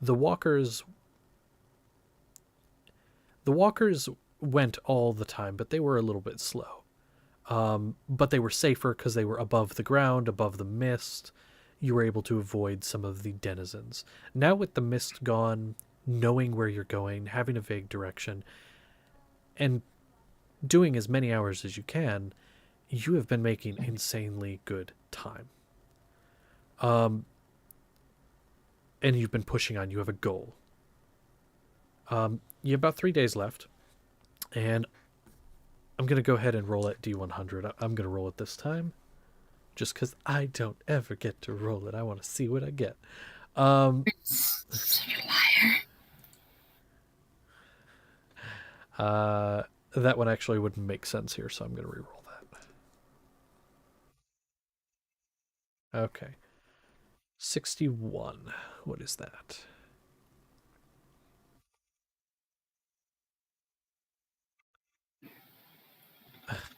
Speaker 1: The walkers went all the time, but they were a little bit slow. But they were safer because they were above the ground, above the mist. You were able to avoid some of the denizens. Now with the mist gone, knowing where you're going, having a vague direction, and doing as many hours as you can, you have been making insanely good time. And you've been pushing on. You have a goal. You have about 3 days left, and I'm going to go ahead and roll at D100. I'm going to roll it this time, just because I don't ever get to roll it. I want to see what I get.
Speaker 6: Such a liar.
Speaker 1: That one actually wouldn't make sense here, so I'm going to re-roll that. Okay. 61. What is that?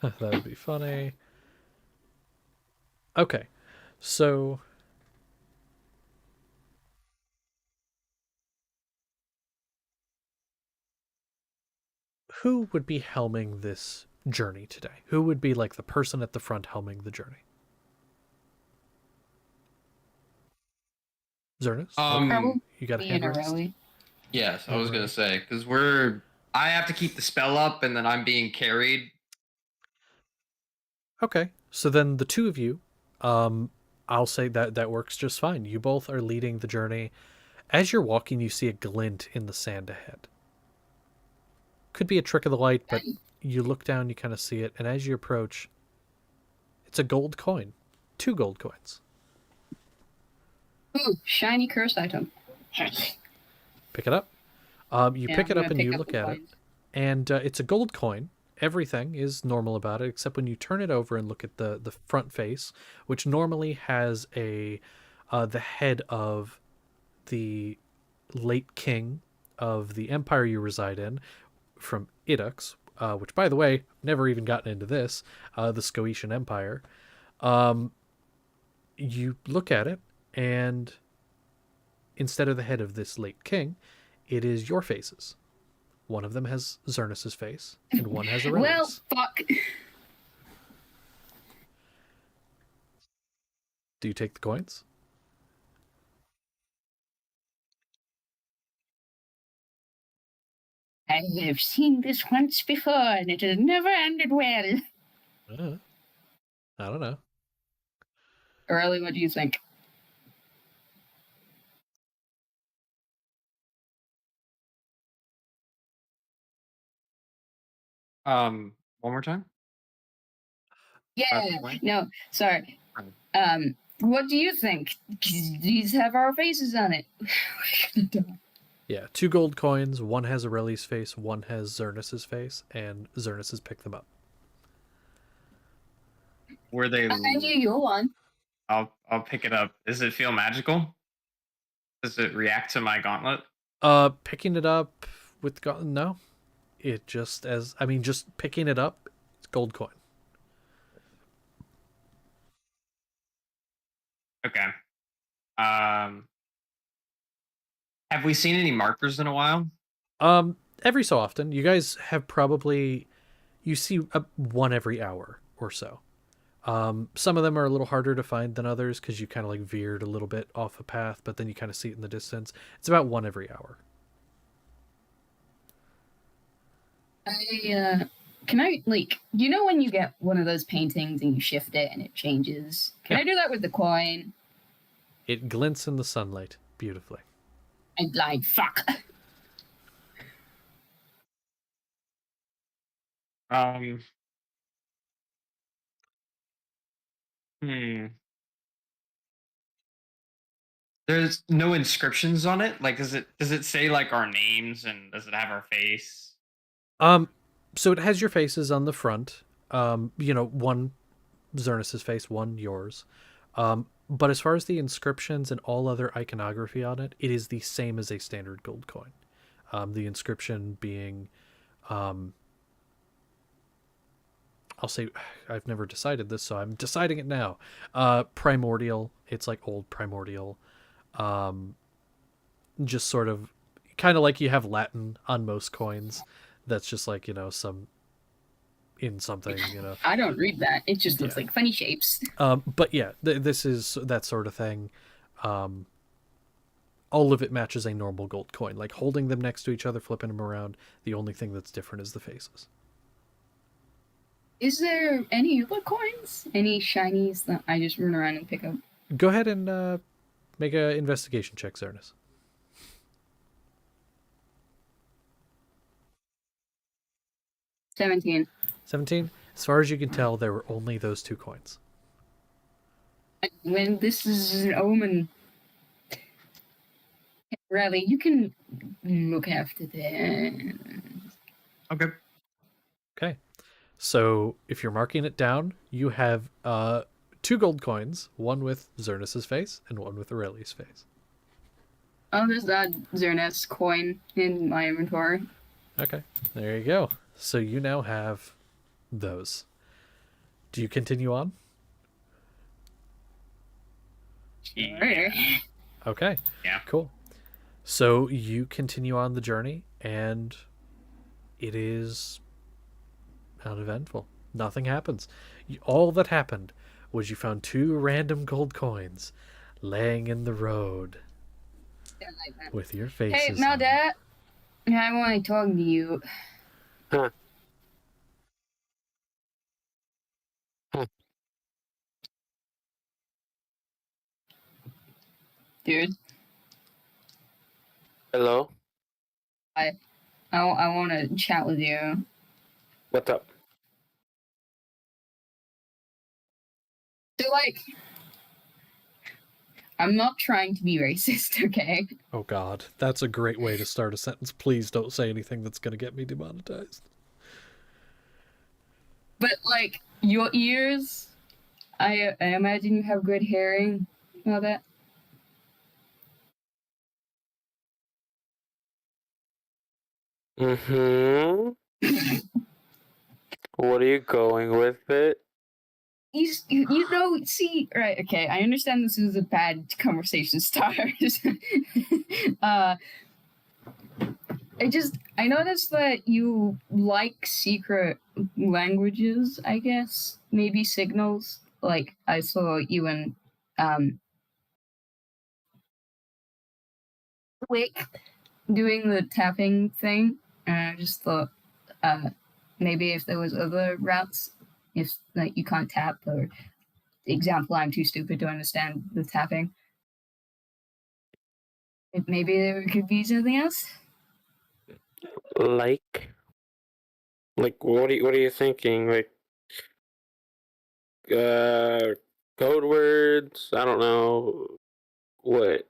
Speaker 1: That would be funny. Okay, so who would be helming this journey today? Who would be like the person at the front helming the journey? Zernus?
Speaker 6: Probably
Speaker 1: You got a
Speaker 6: Me
Speaker 1: hand
Speaker 6: and
Speaker 1: raised?
Speaker 6: Areli.
Speaker 4: Yes, I was gonna
Speaker 1: Alright.
Speaker 4: say because I have to keep the spell up, and then I'm being carried.
Speaker 1: Okay, so then the two of you, I'll say that works just fine. You both are leading the journey. As you're walking, you see a glint in the sand ahead. Could be a trick of the light, but you look down, you kind of see it, and as you approach, it's a gold coin. 2 gold coins.
Speaker 6: Ooh, shiny cursed item.
Speaker 1: Pick it up. You
Speaker 6: Yeah,
Speaker 1: pick it
Speaker 6: I'm
Speaker 1: up
Speaker 6: gonna
Speaker 1: and
Speaker 6: pick
Speaker 1: you
Speaker 6: up
Speaker 1: look
Speaker 6: the
Speaker 1: at it,
Speaker 6: coins.
Speaker 1: and it's a gold coin. Everything is normal about it, except when you turn it over and look at the front face, which normally has the head of the late king of the empire you reside in, from Idux, which, by the way, never even gotten into this, the Scoetian Empire. You look at it, and instead of the head of this late king, it is your faces. One of them has Zernus's face, and one has Aurelius.
Speaker 6: Well, fuck.
Speaker 1: Do you take the coins?
Speaker 6: I have seen this once before, and it has never ended well.
Speaker 1: I don't know.
Speaker 6: Areli, what do you think?
Speaker 4: One more time.
Speaker 6: Yeah,
Speaker 4: What?
Speaker 6: no, sorry. What do you think? 'Cause these have our faces on it.
Speaker 1: Yeah, 2 gold coins. One has Aurelius' face, one has Zernus's face, and Zernus has picked them up.
Speaker 4: Were they?
Speaker 6: I hand you your one.
Speaker 4: I'll pick it up. Does it feel magical? Does it react to my gauntlet?
Speaker 1: Picking it up with no. It just just picking it up, it's gold coin.
Speaker 4: Okay. Have we seen any markers in a while?
Speaker 1: Every so often, you guys have probably you see one every hour or so. Some of them are a little harder to find than others because you kind of like veered a little bit off a path, but then you kind of see it in the distance. It's about one every hour.
Speaker 6: Can I, like, you know when you get one of those paintings and you shift it and it changes? Can I do that with the coin?
Speaker 1: It glints in the sunlight beautifully.
Speaker 6: I'm blind. Fuck.
Speaker 4: Um. Hmm. There's no inscriptions on it. Like, does it say like our names and does it have our face?
Speaker 1: So it has your faces on the front. One Zernus's face, one yours. But as far as the inscriptions and all other iconography on it, it is the same as a standard gold coin. The inscription being, I'll say, I've never decided this, so I'm deciding it now. Primordial. It's like old primordial. Just sort of, kind of like you have Latin on most coins. That's just like, some in something,
Speaker 6: I don't read that. It just looks
Speaker 1: Yeah.
Speaker 6: like funny shapes.
Speaker 1: But yeah, this is that sort of thing. All of it matches a normal gold coin. Like holding them next to each other, flipping them around. The only thing that's different is the faces.
Speaker 6: Is there any other coins? Any shinies that I just run around and pick up?
Speaker 1: Go ahead and make an investigation check, Zernus.
Speaker 6: 17.
Speaker 1: 17. As far as you can tell, there were only those two coins.
Speaker 6: When this is an omen, Riley, you can look after them.
Speaker 4: Okay.
Speaker 1: Okay. So if you're marking it down, you have two gold coins, one with Zernus's face and one with Aurelia's face.
Speaker 6: I'll just add Zernus coin in my inventory.
Speaker 1: Okay. There you go. So you now have those. Do you continue on?
Speaker 6: Sure.
Speaker 1: Okay.
Speaker 4: Yeah.
Speaker 1: Cool. So you continue on the journey, and it is uneventful. Nothing happens. All that happened was you found two random gold coins laying in the road with your faces.
Speaker 6: Hey,
Speaker 1: on
Speaker 6: Maldat, I want to talk to you.
Speaker 7: Huh.
Speaker 6: Dude,
Speaker 7: Hello?
Speaker 6: I want to chat with you.
Speaker 7: What's up?
Speaker 6: So, like, I'm not trying to be racist, okay?
Speaker 1: Oh God, that's a great way to start a sentence. Please don't say anything that's going to get me demonetized.
Speaker 6: But, like, your ears, I imagine you have good hearing, all that.
Speaker 7: Mm-hmm. What are you going with it?
Speaker 6: You know, see, right, okay, I understand this is a bad conversation starter. I noticed that you like secret languages, I guess. Maybe signals. Like, I saw you and, Wick doing the tapping thing, and I just thought, maybe if there was other routes, if, like, you can't tap, or example, I'm too stupid to understand the tapping. Maybe there could be something else.
Speaker 7: Like what are you thinking? Like code words? I don't know. What?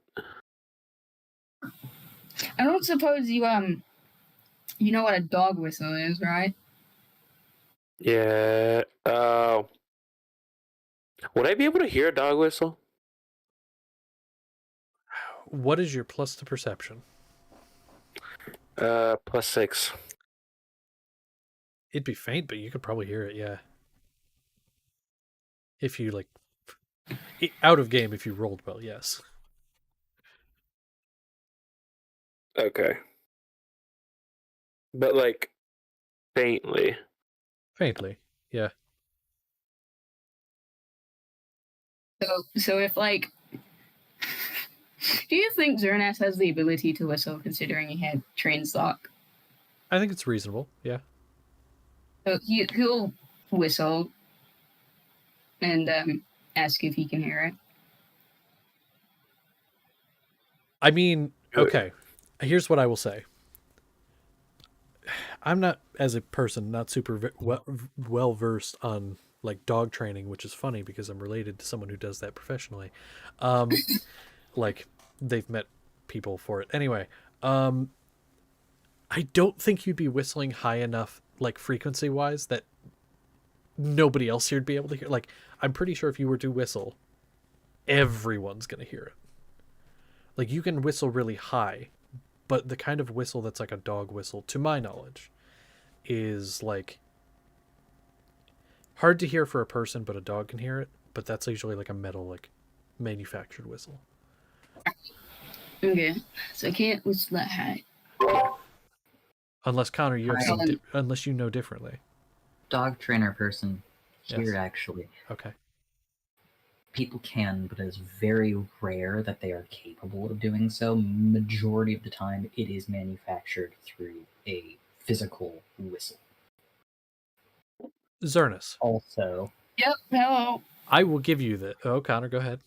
Speaker 6: I don't suppose you know what a dog whistle is, right?
Speaker 7: Yeah. Would I be able to hear a dog whistle?
Speaker 1: What is your plus to perception?
Speaker 7: +6.
Speaker 1: It'd be faint, but you could probably hear it, yeah. If you, like, out of game, if you rolled well, yes.
Speaker 7: Okay. But like faintly.
Speaker 1: Faintly, yeah.
Speaker 6: So if like, do you think Zernas has the ability to whistle, considering he had train stock?
Speaker 1: I think it's reasonable. Yeah.
Speaker 6: So he'll whistle and ask if he can hear it.
Speaker 1: I mean, okay. Here's what I will say. I'm not, as a person, not super well versed on like dog training, which is funny because I'm related to someone who does that professionally. Like they've met people for it. Anyway, I don't think you'd be whistling high enough, like frequency wise, that nobody else here would be able to hear. Like, I'm pretty sure if you were to whistle, everyone's gonna hear it. Like, you can whistle really high, but the kind of whistle that's like a dog whistle, to my knowledge, is like hard to hear for a person, but a dog can hear it. But that's usually like a metal, like manufactured whistle.
Speaker 6: Okay, so I can't whistle that high.
Speaker 1: Unless Connor, you have
Speaker 3: Right.
Speaker 1: some unless you know differently.
Speaker 3: Dog trainer person here,
Speaker 1: Yes.
Speaker 3: actually.
Speaker 1: Okay.
Speaker 3: People can, but it's very rare that they are capable of doing so. Majority of the time, it is manufactured through a physical whistle.
Speaker 1: Zernus,
Speaker 3: Also,
Speaker 6: Yep. Hello.
Speaker 1: I will give you the. Oh, Connor, go ahead.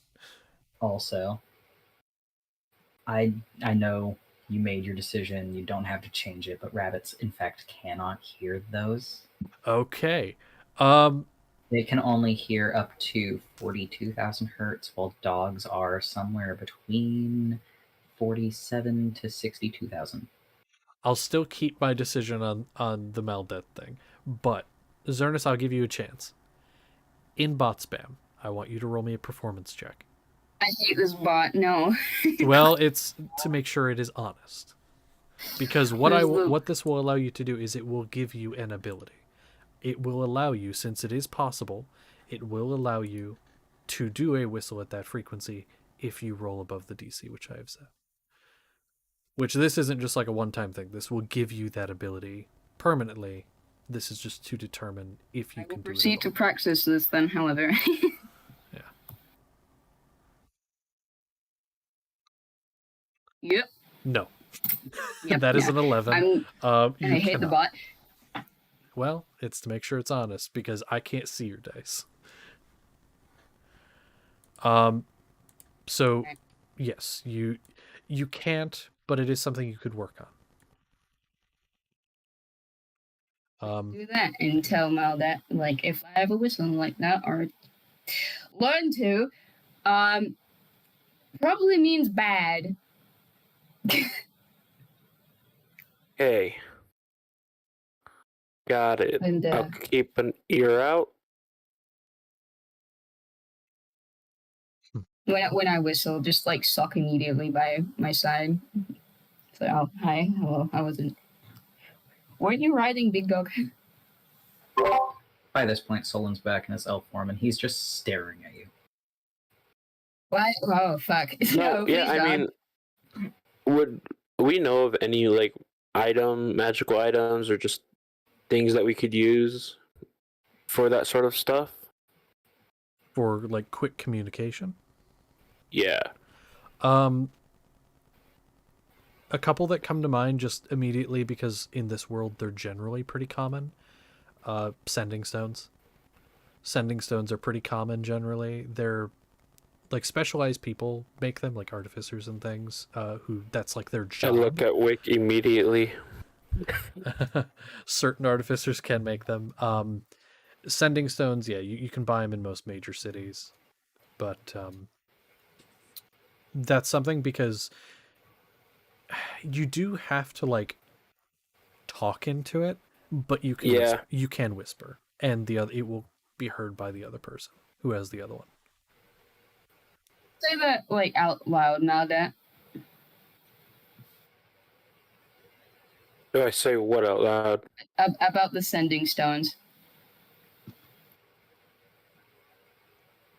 Speaker 3: I know you made your decision. You don't have to change it, but rabbits, in fact, cannot hear those.
Speaker 1: Okay.
Speaker 3: They can only hear up to 42,000 hertz, while dogs are somewhere between 47 to 62,000.
Speaker 1: I'll still keep my decision on the Maldet thing, but Zernus, I'll give you a chance. In bot spam, I want you to roll me a performance check.
Speaker 6: I hate this bot. No.
Speaker 1: Well, it's to make sure it is honest, because
Speaker 6: There's the-
Speaker 1: what this will allow you to do is it will give you an ability. It will allow you, since it is possible, it will allow you to do a whistle at that frequency if you roll above the DC, which I have set. Which this isn't just like a one-time thing. This will give you that ability permanently. This is just to determine if you
Speaker 6: I will
Speaker 1: can do it.
Speaker 6: proceed to practice this then, however.
Speaker 1: Yeah.
Speaker 6: Yep.
Speaker 1: No.
Speaker 6: Yep,
Speaker 1: That is
Speaker 6: yeah.
Speaker 1: an 11.
Speaker 6: And I
Speaker 1: You
Speaker 6: hate the
Speaker 1: cannot.
Speaker 6: bot.
Speaker 1: Well, it's to make sure it's honest because I can't see your dice. So
Speaker 6: Okay.
Speaker 1: yes, you can't, but it is something you could work on.
Speaker 6: Do that and tell Mal that, like, if I have a whistle like that or learn to, probably means bad.
Speaker 7: Okay. Got it.
Speaker 6: And
Speaker 7: I'll keep an ear out.
Speaker 6: when I whistle, just like suck immediately by my side. So, oh, hi, hello. I wasn't. Weren't you riding, big dog?
Speaker 3: By this point, Solon's back in his elf form, and he's just staring at you.
Speaker 6: What? Oh, fuck.
Speaker 7: No,
Speaker 6: please
Speaker 7: yeah, I
Speaker 6: don't.
Speaker 7: mean, would we know of any like magical items, or just things that we could use for that sort of stuff?
Speaker 1: For like quick communication.
Speaker 7: Yeah.
Speaker 1: A couple that come to mind just immediately because in this world they're generally pretty common. Sending stones. Sending stones are pretty common generally. They're like specialized people make them, like artificers and things, who that's like their
Speaker 7: I
Speaker 1: job.
Speaker 7: look at Wick immediately.
Speaker 1: Certain artificers can make them. Sending stones, yeah, you can buy them in most major cities. But that's something because you do have to like talk into it, but you can you can whisper, and the other it will be heard by the other person who has the other one.
Speaker 6: Say that like out loud now, that.
Speaker 7: Do I say what out loud?
Speaker 6: About the sending stones.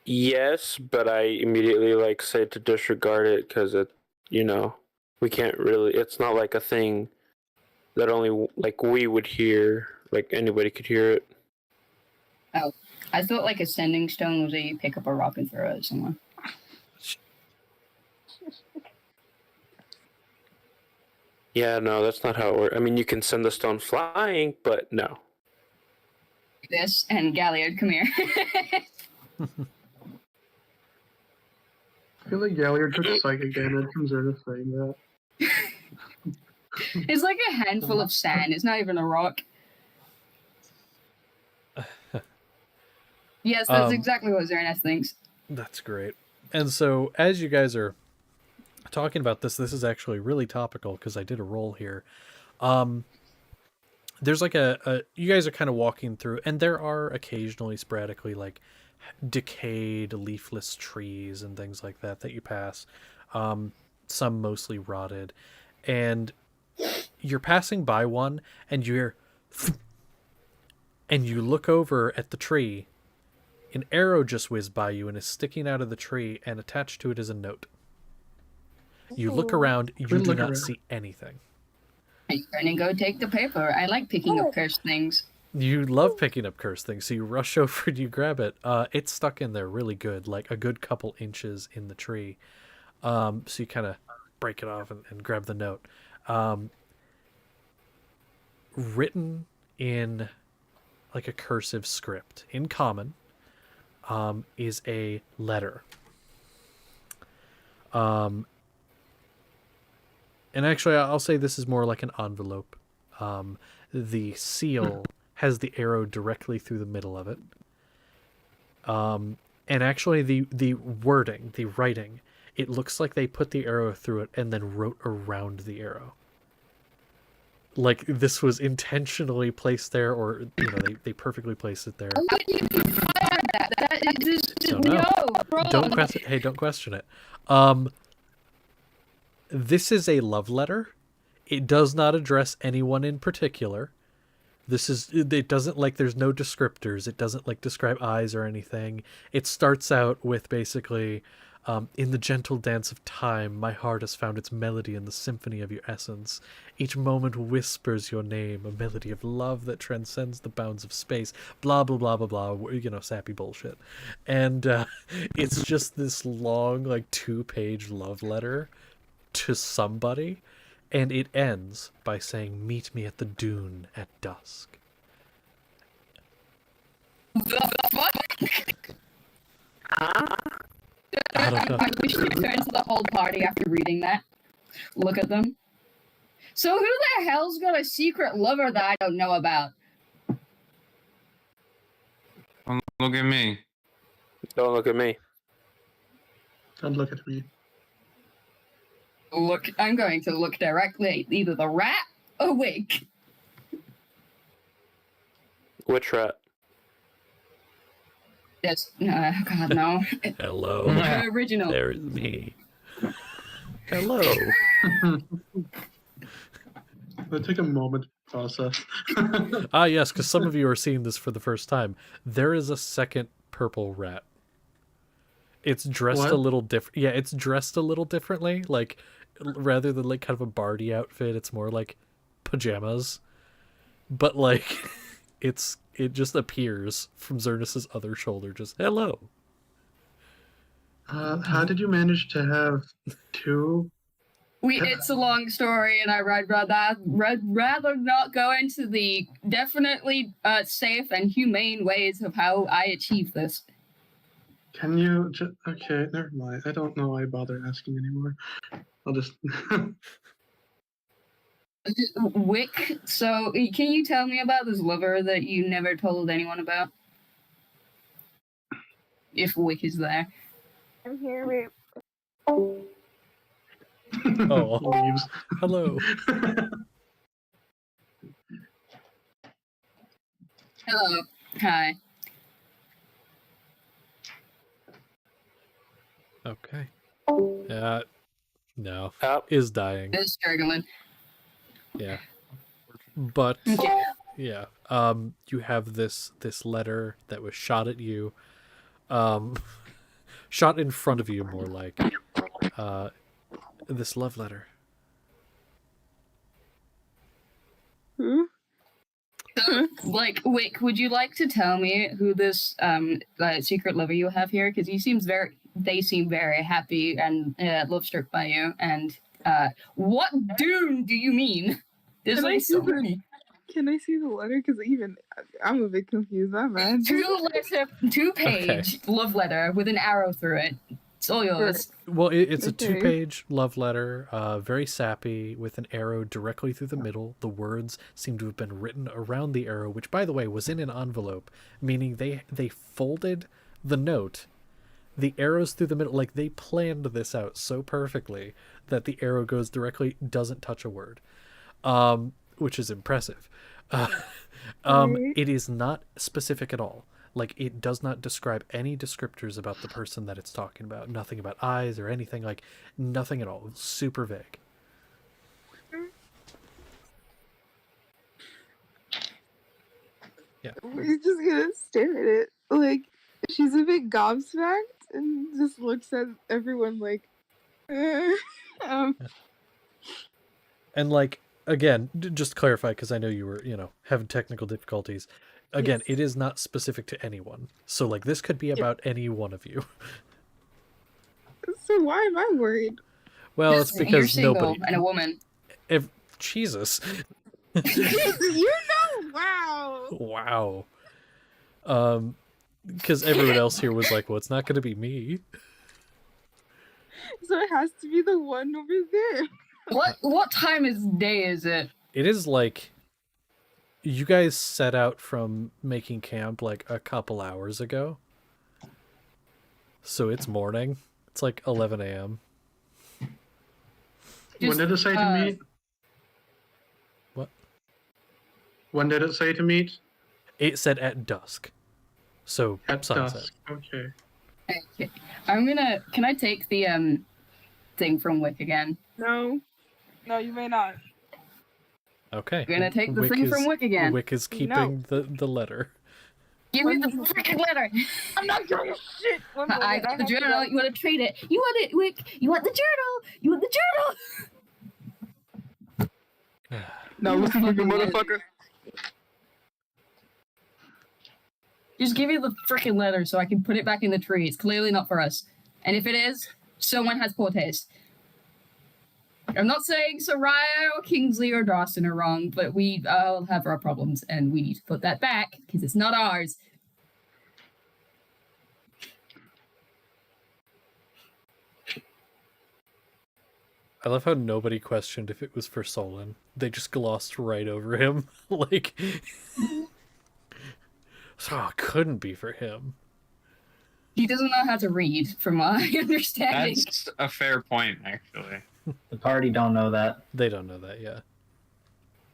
Speaker 7: Yes, but I immediately like say to disregard it because it, we can't really. It's not like a thing that only like we would hear. Like anybody could hear it.
Speaker 6: Oh, I thought like a sending stone was you pick up a rock and throw it at someone.
Speaker 7: Yeah, no, that's not how it works. I mean, you can send the stone flying, but no.
Speaker 6: This and Galliard, come here.
Speaker 5: I feel like Galliard took psychic damage from Zerna saying that.
Speaker 6: It's like a handful of sand. It's not even a rock. Yes, that's exactly what Zernes thinks.
Speaker 1: That's great. And so, as you guys are talking about this is actually really topical because I did a roll here. There's like you guys are kind of walking through, and there are occasionally, sporadically, like decayed, leafless trees and things like that you pass. Some mostly rotted, and you're passing by one, and you hear, and you look over at the tree. An arrow just whizzed by you and is sticking out of the tree, and attached to it is a note. You look around, you do not see anything.
Speaker 6: I'm gonna go take the paper. I like picking up cursed things.
Speaker 1: You love picking up cursed things, so you rush over and you grab it. It's stuck in there really good, like a good couple inches in the tree. So you kind of break it off and grab the note. Written in like a cursive script, in common, is a letter. And actually, I'll say this is more like an envelope. The seal has the arrow directly through the middle of it. And actually, the wording, the writing, it looks like they put the arrow through it and then wrote around the arrow. Like this was intentionally placed there, or they perfectly placed it there.
Speaker 6: How did you fire that? That is just
Speaker 1: Don't know. Don't question. Hey, don't question it. This is a love letter. It does not address anyone in particular. It doesn't, like, there's no descriptors. It doesn't, like, describe eyes or anything. It starts out with basically, in the gentle dance of time, my heart has found its melody in the symphony of your essence. Each moment whispers your name, a melody of love that transcends the bounds of space. Blah, blah, blah, blah, blah, sappy bullshit. And it's just this long, like, 2-page love letter to somebody, and it ends by saying, meet me at the dune at dusk.
Speaker 6: The fuck?
Speaker 1: I don't know.
Speaker 6: I wish to turn to the whole party after reading that. Look at them. So who the hell's got a secret lover that I don't know about?
Speaker 4: Don't look at me.
Speaker 7: Don't look at me.
Speaker 5: Don't look at me.
Speaker 6: Look, I'm going to look directly at either the rat or Wick.
Speaker 7: Which rat?
Speaker 6: Yes. God, no.
Speaker 1: Hello.
Speaker 6: The original.
Speaker 1: There is me. Hello.
Speaker 5: It'll take a moment to process.
Speaker 1: Yes, because some of you are seeing this for the first time. There is a second purple rat. It's dressed
Speaker 5: What?
Speaker 1: a little different. Yeah, it's dressed a little differently. Like, rather than like kind of a bardy outfit, it's more like pajamas. But like, it just appears from Zernus's other shoulder. Just hello.
Speaker 5: How did you manage to have two?
Speaker 6: It's a long story, and I'd rather not go into the definitely safe and humane ways of how I achieve this.
Speaker 5: Can you just... Okay, never mind. I don't know why I bother asking anymore. I'll just...
Speaker 6: Wick, so can you tell me about this lover that you never told anyone about? If Wick is there.
Speaker 8: I'm here.
Speaker 1: Oh,
Speaker 5: Leaves.
Speaker 1: hello.
Speaker 6: Hello. Hi.
Speaker 1: Okay. No.
Speaker 7: Oh.
Speaker 1: Is dying.
Speaker 6: It's struggling.
Speaker 1: Yeah. But
Speaker 6: Okay.
Speaker 1: yeah. You have this letter that was shot at you. Shot in front of you, more like. This love letter.
Speaker 8: Hmm?
Speaker 6: Like, Wick, would you like to tell me who this secret lover you have here? Because they seem very happy and love struck by you. And what Dune do you mean? There's
Speaker 8: Can I
Speaker 6: like
Speaker 8: see
Speaker 6: so
Speaker 8: the-
Speaker 6: many.
Speaker 8: Can I see the letter? Because I'm a bit confused. My man.
Speaker 6: Two-page love letter with an arrow through it. It's all yours.
Speaker 1: Well, it's a
Speaker 8: Okay.
Speaker 1: 2-page love letter, very sappy, with an arrow directly through the middle. The words seem to have been written around the arrow, which, by the way, was in an envelope, meaning they folded the note, the arrows through the middle. Like, they planned this out so perfectly that the arrow goes directly, doesn't touch a word, which is impressive.
Speaker 8: Right.
Speaker 1: It is not specific at all. Like, it does not describe any descriptors about the person that it's talking about. Nothing about eyes or anything, like, nothing at all. Super vague. Yeah.
Speaker 8: We're just gonna stare at it. Like, she's a bit gobsmacked and just looks at everyone like,
Speaker 1: And, like, again, just to clarify, because I know you were, having technical difficulties. Again,
Speaker 8: Yes.
Speaker 1: it is not specific to anyone. So, like, this could be about any one of you.
Speaker 8: So why am I worried?
Speaker 1: Well, it's
Speaker 6: You're
Speaker 1: because
Speaker 6: single
Speaker 1: nobody.
Speaker 6: and a woman.
Speaker 1: If Jesus.
Speaker 8: You know, wow.
Speaker 1: Wow. Because everyone else here was like, well, it's not going to be me.
Speaker 8: So it has to be the one over there.
Speaker 6: What time of day is it?
Speaker 1: It is like, you guys set out from making camp like a couple hours ago. So it's morning. It's like 11 a.m.
Speaker 5: When did it say to meet?
Speaker 1: What?
Speaker 5: When did it say to meet?
Speaker 1: It said at dusk. So
Speaker 5: At
Speaker 1: sunset.
Speaker 5: dusk. Okay.
Speaker 6: Okay. Can I take the thing from Wick again?
Speaker 8: No, you may not.
Speaker 1: Okay.
Speaker 6: We're gonna take the
Speaker 1: Wick
Speaker 6: thing from Wick again.
Speaker 1: Wick is keeping the letter.
Speaker 6: Give me the freaking letter.
Speaker 8: I'm not doing shit. One moment,
Speaker 6: I got the
Speaker 8: have to
Speaker 6: journal.
Speaker 8: go.
Speaker 6: You want to trade it? You want it, Wick? You want the journal? You want the journal?
Speaker 8: No, listen, you motherfucker.
Speaker 6: Just give me the freaking letter so I can put it back in the tree. It's clearly not for us. And if it is, someone has poor taste. I'm not saying Soraya or Kingsley or Dawson are wrong, but we all have our problems and we need to put that back because it's not ours.
Speaker 1: I love how nobody questioned if it was for Solon. They just glossed right over him. Like, so it couldn't be for him.
Speaker 6: He doesn't know how to read, from my understanding.
Speaker 4: That's a fair point, actually.
Speaker 3: The party don't know that.
Speaker 1: They don't know that yet.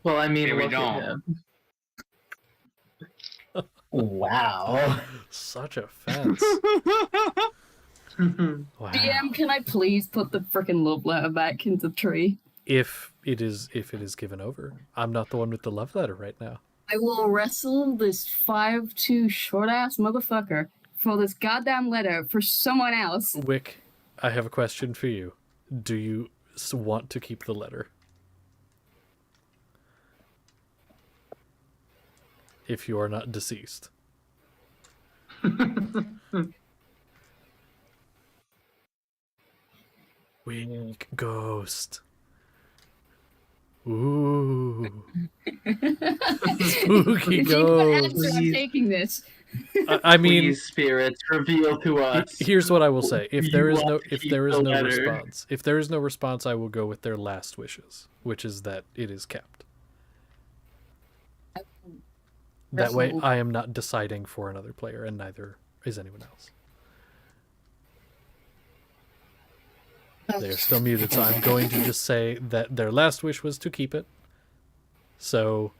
Speaker 2: Well, I mean,
Speaker 4: Yeah, we
Speaker 2: look at
Speaker 4: don't.
Speaker 2: him.
Speaker 3: Wow.
Speaker 1: Such offense. Wow.
Speaker 6: DM, can I please put the freaking love letter back into the tree?
Speaker 1: If it is given over. I'm not the one with the love letter right now.
Speaker 6: I will wrestle this 5'2" short ass motherfucker for this goddamn letter for someone else.
Speaker 1: Wick, I have a question for you. Do you want to keep the letter? If you are not deceased. Wick ghost. Ooh. Spooky
Speaker 6: If you can answer,
Speaker 1: ghost.
Speaker 6: I'm taking this.
Speaker 1: I mean,
Speaker 2: Please, spirits, reveal to us.
Speaker 1: here's what I will say. If there
Speaker 2: You
Speaker 1: is no
Speaker 2: want to
Speaker 1: if
Speaker 2: keep
Speaker 1: there is
Speaker 2: the
Speaker 1: no
Speaker 2: letter.
Speaker 1: response, if there is no response, I will go with their last wishes, which is that it is kept. That way
Speaker 6: Wrestle.
Speaker 1: I am not deciding for another player, and neither is anyone else. They are still muted, so I'm going to just say that their last wish was to keep it. So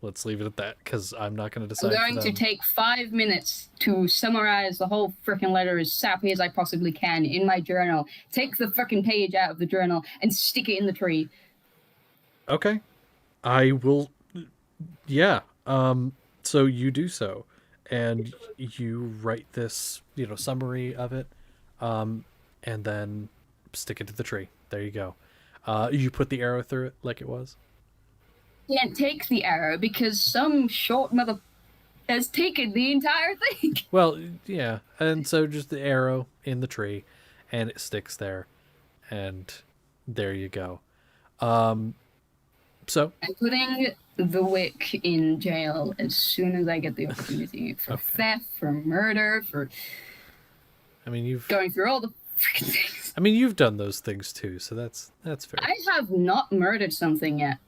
Speaker 1: let's leave it at that, because I'm not going to decide.
Speaker 6: I'm going
Speaker 1: for
Speaker 6: to
Speaker 1: them.
Speaker 6: take 5 minutes to summarize the whole freaking letter as sappy as I possibly can in my journal. Take the freaking page out of the journal and stick it in the tree.
Speaker 1: Okay. I will. Yeah. So you do so, and you write this, summary of it, and then stick it to the tree. There you go. You put the arrow through it like it was.
Speaker 6: can't take the arrow because some short mother has taken the entire thing.
Speaker 1: Well, yeah, and so just the arrow in the tree, and it sticks there, and there you go. So
Speaker 6: I'm putting the wick in jail as soon as I get the opportunity for
Speaker 1: Okay.
Speaker 6: theft, for murder, for
Speaker 1: I mean, you've
Speaker 6: going through all the freaking things.
Speaker 1: I mean, you've done those things too, so that's fair.
Speaker 6: I have not murdered something yet.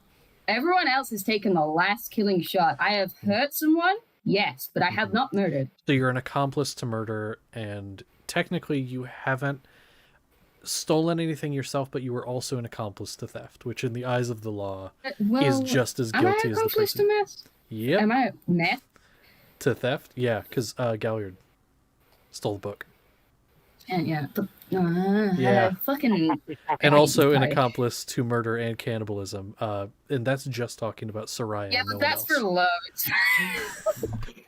Speaker 6: Everyone else has taken the last killing shot. I have hurt someone, yes, but I have not murdered.
Speaker 1: So you're an accomplice to murder, and technically you haven't stolen anything yourself, but you were also an accomplice to theft, which in the eyes of the law
Speaker 6: Well,
Speaker 1: is just as
Speaker 6: am I
Speaker 1: guilty as the
Speaker 6: accomplice to
Speaker 1: person.
Speaker 6: meth?
Speaker 1: Yep,
Speaker 6: Am I meth?
Speaker 1: to theft. Yeah, because Galliard stole the book,
Speaker 6: Yeah.
Speaker 1: Yeah.
Speaker 6: Fucking.
Speaker 1: and also an
Speaker 6: Sorry.
Speaker 1: accomplice to murder and cannibalism. And that's just talking about Soraya.
Speaker 6: Yeah,
Speaker 1: and no
Speaker 6: but
Speaker 1: one
Speaker 6: that's
Speaker 1: else.
Speaker 6: for love.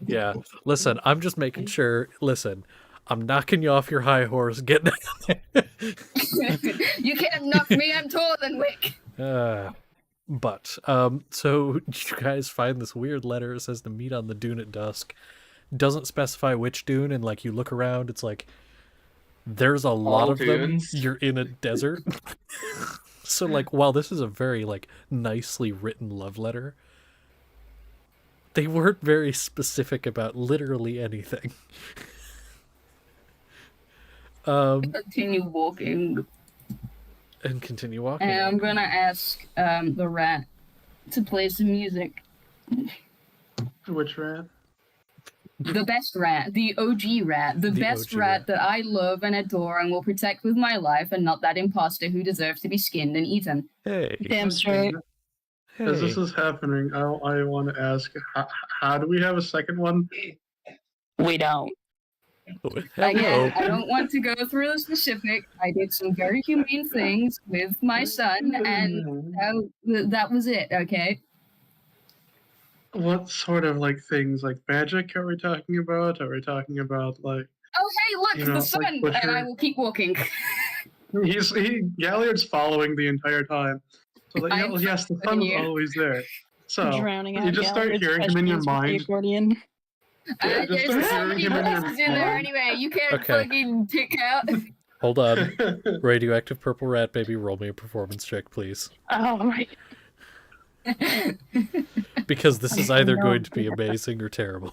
Speaker 1: Yeah, listen, I'm just making sure. Listen, I'm knocking you off your high horse. Get down there.
Speaker 6: You can't knock me. I'm taller than Wick.
Speaker 1: But so you guys find this weird letter. It says to meet on the dune at dusk. Doesn't specify which dune, and like you look around, it's like there's a lot of
Speaker 2: dunes.
Speaker 1: them. You're in a desert. So like, while this is a very like nicely written love letter, they weren't very specific about literally anything.
Speaker 6: Continue walking.
Speaker 1: And continue walking.
Speaker 6: And I'm gonna ask the rat to play some music.
Speaker 5: Which rat?
Speaker 6: The best rat, the OG rat, the best
Speaker 1: OG
Speaker 6: rat
Speaker 1: rat.
Speaker 6: that I love and adore and will protect with my life, and not that imposter who deserves to be skinned and eaten.
Speaker 1: Hey.
Speaker 8: Damn straight.
Speaker 5: As this is happening, I want to ask, how do we have a second one?
Speaker 8: We don't.
Speaker 6: Again, I don't want to go through the specific. I did some very humane things with my son, and that was it, okay?
Speaker 5: What sort of like things, like magic are we talking about? Are we talking about like
Speaker 6: Oh, hey, look,
Speaker 5: You know,
Speaker 6: the
Speaker 5: like
Speaker 6: sun!
Speaker 5: butcher.
Speaker 6: And I will keep walking.
Speaker 5: Galliard's following the entire time. So that,
Speaker 6: I'm
Speaker 5: yes, the
Speaker 6: following
Speaker 5: sun's
Speaker 6: you.
Speaker 5: always there. So
Speaker 8: Drowning out
Speaker 5: you just start
Speaker 8: Galliard's
Speaker 5: hearing him in your
Speaker 8: questions with the
Speaker 5: mind.
Speaker 8: accordion.
Speaker 5: Yeah, just
Speaker 6: There's so
Speaker 5: hearing
Speaker 6: many
Speaker 5: him in your
Speaker 6: voices in there
Speaker 5: mind.
Speaker 6: anyway. You can't
Speaker 1: Okay.
Speaker 6: fucking pick out.
Speaker 1: Hold on. Radioactive purple rat baby, roll me a performance check, please.
Speaker 8: Oh my.
Speaker 1: Because this is either going to be amazing or terrible.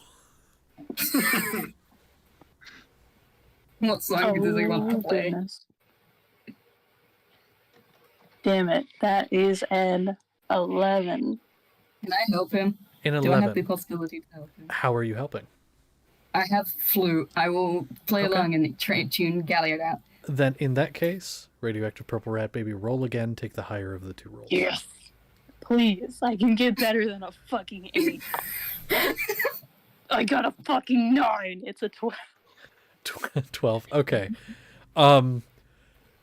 Speaker 6: What song does he want to play?
Speaker 8: Goodness. Damn it. That is an 11.
Speaker 6: Can I help him?
Speaker 1: In
Speaker 6: Do I have the
Speaker 1: 11,
Speaker 6: possibility to help him?
Speaker 1: how are you helping?
Speaker 6: I have flute. I will play
Speaker 1: Okay.
Speaker 6: along and tune Galliard out.
Speaker 1: Then in that case, radioactive purple rat baby, roll again, take the higher of the two rolls.
Speaker 8: Yes. Please, I can get better than a fucking 8. I got a fucking 9. It's a 12.
Speaker 1: 12. Okay.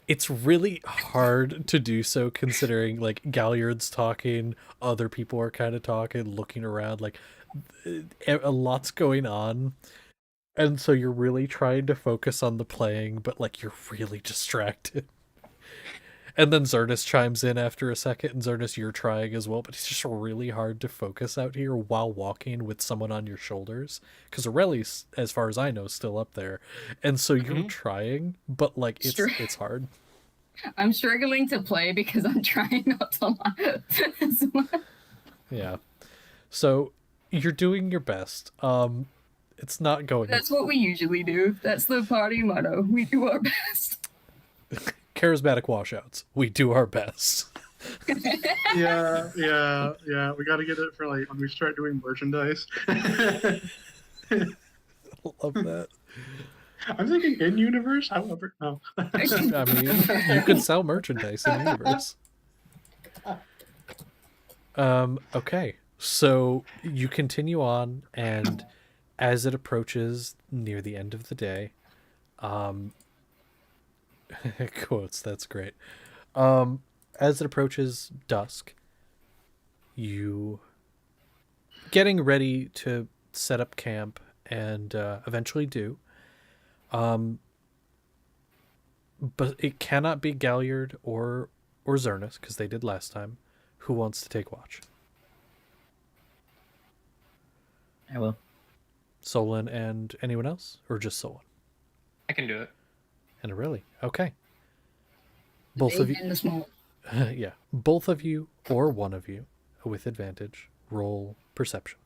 Speaker 1: It's really hard to do so considering like Galliard's talking, other people are kind of talking, looking around, like a lot's going on. And so you're really trying to focus on the playing, but like you're really distracted. And then Zernus chimes in after a second, and Zernus, you're trying as well, but it's just really hard to focus out here while walking with someone on your shoulders. Because Aureli's, as far as I know, still up there. And so you're trying, but like it's hard.
Speaker 6: I'm struggling to play because I'm trying not to laugh as well.
Speaker 1: Yeah. So you're doing your best. It's not going.
Speaker 6: That's what we usually do. That's the party motto. We do our best.
Speaker 1: Charismatic washouts. We do our best.
Speaker 5: Yeah. We got to get it for like when we start doing merchandise.
Speaker 1: Love that.
Speaker 5: I'm thinking in universe. However, no.
Speaker 1: I mean, you could sell merchandise in universe. Okay. So you continue on, and as it approaches near the end of the day, quotes, that's great. As it approaches dusk, you getting ready to set up camp and eventually do. But it cannot be Galliard or Zernus, because they did last time. Who wants to take watch?
Speaker 3: I will.
Speaker 1: Solon and anyone else? Or just Solon?
Speaker 4: I can do it.
Speaker 1: And Aurelie. Okay. Both of you.
Speaker 6: In the small.
Speaker 1: Yeah. Both of you or one of you with advantage roll perception.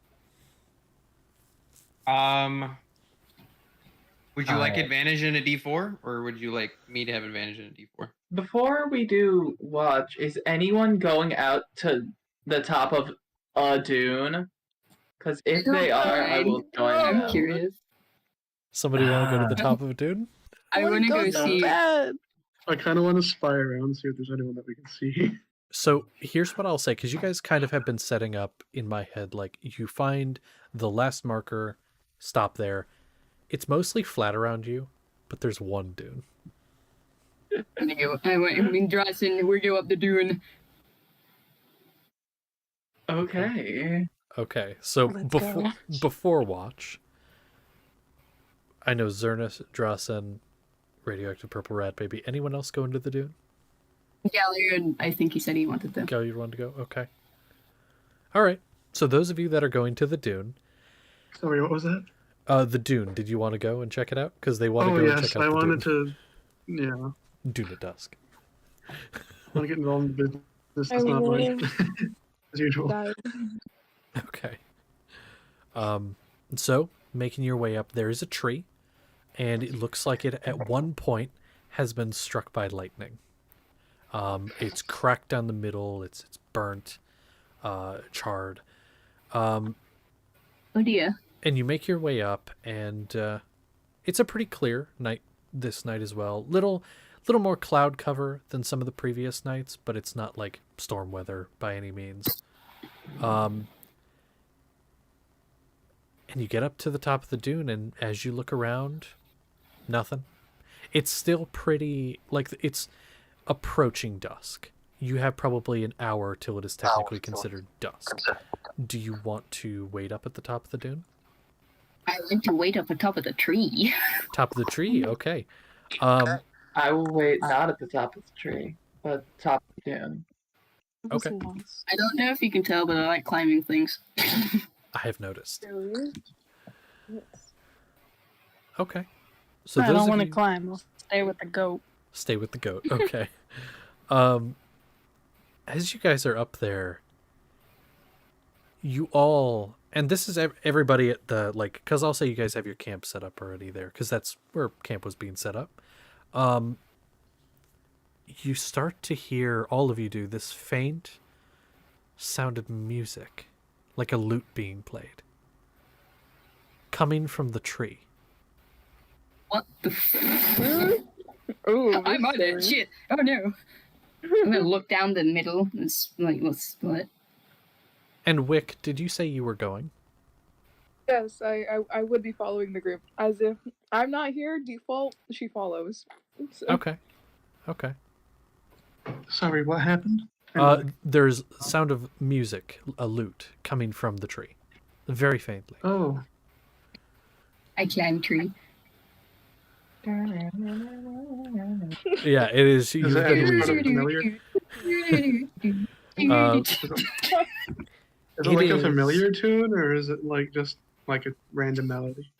Speaker 4: Would you like
Speaker 3: Alright.
Speaker 4: advantage in a D4, or would you like me to have advantage in a D4?
Speaker 2: Before we do watch, is anyone going out to the top of a dune? Because if
Speaker 6: don't
Speaker 2: they are, I will
Speaker 6: mind.
Speaker 2: join
Speaker 6: I'm
Speaker 2: them.
Speaker 6: curious.
Speaker 1: Somebody want to go to the
Speaker 3: Ah.
Speaker 1: top of a dune?
Speaker 6: I want to go
Speaker 8: so
Speaker 6: see.
Speaker 8: bad.
Speaker 5: I kind of want to spy around, see if there's anyone that we can see.
Speaker 1: So here's what I'll say, because you guys kind of have been setting up in my head, like you find the last marker, stop there. It's mostly flat around you, but there's one dune.
Speaker 6: I mean, Dryson, we go up the dune.
Speaker 2: Okay.
Speaker 1: Okay, so
Speaker 8: Let's go.
Speaker 1: before watch, I know Zernus, Drasen, Radioactive Purple Rat Baby. Anyone else go into the dune?
Speaker 6: Galliard, I think he said he wanted to.
Speaker 1: Gal, you want to go? Okay. All right. So those of you that are going to the dune,
Speaker 5: Sorry, what was that?
Speaker 1: the dune. Did you want to go and check it out? Because they want to
Speaker 5: Oh
Speaker 1: go and
Speaker 5: yes,
Speaker 1: check out
Speaker 5: I
Speaker 1: the
Speaker 5: wanted
Speaker 1: dune.
Speaker 5: to. Yeah,
Speaker 1: Dune at dusk.
Speaker 5: want to get involved in business.
Speaker 8: I
Speaker 5: It's not like
Speaker 8: will
Speaker 5: as usual.
Speaker 8: die.
Speaker 1: Okay. So making your way up, there is a tree, and it looks like it at one point has been struck by lightning. It's cracked down the middle. It's burnt, charred.
Speaker 6: Oh dear.
Speaker 1: And you make your way up, and it's a pretty clear night this night as well. Little more cloud cover than some of the previous nights, but it's not like storm weather by any means. And you get up to the top of the dune, and as you look around, nothing. It's still pretty, like, it's approaching dusk. You have probably an hour till it is technically considered dusk. Do you want to wait up at the top of the dune?
Speaker 6: I like to wait up the top of the tree.
Speaker 1: Top of the tree, okay.
Speaker 2: I will wait not at the top of the tree, but top of the dune.
Speaker 1: Okay.
Speaker 6: I don't know if you can tell, but I like climbing things.
Speaker 1: I have noticed.
Speaker 8: Yes.
Speaker 1: Okay. So
Speaker 8: I
Speaker 1: those
Speaker 8: don't
Speaker 1: of
Speaker 8: want to
Speaker 1: you
Speaker 8: climb. I'll stay with the goat.
Speaker 1: stay with the goat. Okay. As you guys are up there, you all, and this is everybody at the, like, because I'll say you guys have your camp set up already there, because that's where camp was being set up. You start to hear, all of you do, this faint sound of music, like a lute being played, coming from the tree.
Speaker 6: What the
Speaker 8: Ooh,
Speaker 6: I'm on it. Shit. Oh no. I'm gonna look down the middle and let's split.
Speaker 1: And Wick, did you say you were going?
Speaker 9: Yes, I would be following the group. As if I'm not here, default, she follows. So,
Speaker 1: Okay. Okay.
Speaker 5: Sorry, what happened?
Speaker 1: There's sound of music, a lute, coming from the tree. Very faintly.
Speaker 5: Oh,
Speaker 6: I climb tree.
Speaker 1: Yeah, it is. You've
Speaker 5: is it
Speaker 1: been
Speaker 5: any sort
Speaker 1: wheezing.
Speaker 5: of familiar?
Speaker 1: Uh,
Speaker 5: Is it
Speaker 1: It
Speaker 5: like
Speaker 1: is.
Speaker 5: a familiar tune, or is it like just like a random melody?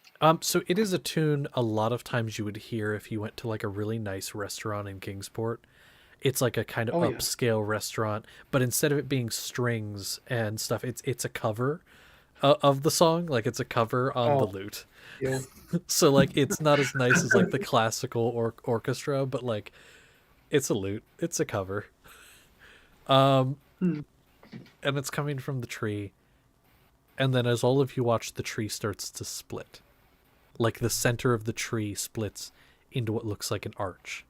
Speaker 1: So it is a tune a lot of times you would hear if you went to like a really nice restaurant in Kingsport. It's like a kind of
Speaker 5: Oh, yeah.
Speaker 1: upscale restaurant, but instead of it being strings and stuff, it's a cover of the song. Like it's a cover on the
Speaker 5: Oh.
Speaker 1: lute.
Speaker 5: Yeah.
Speaker 1: So like it's not as nice as like the classical orchestra, but like it's a lute. It's a cover. And it's coming from the tree. And then as all of you watch, the tree starts to split. Like the center of the tree splits into what looks like an arch.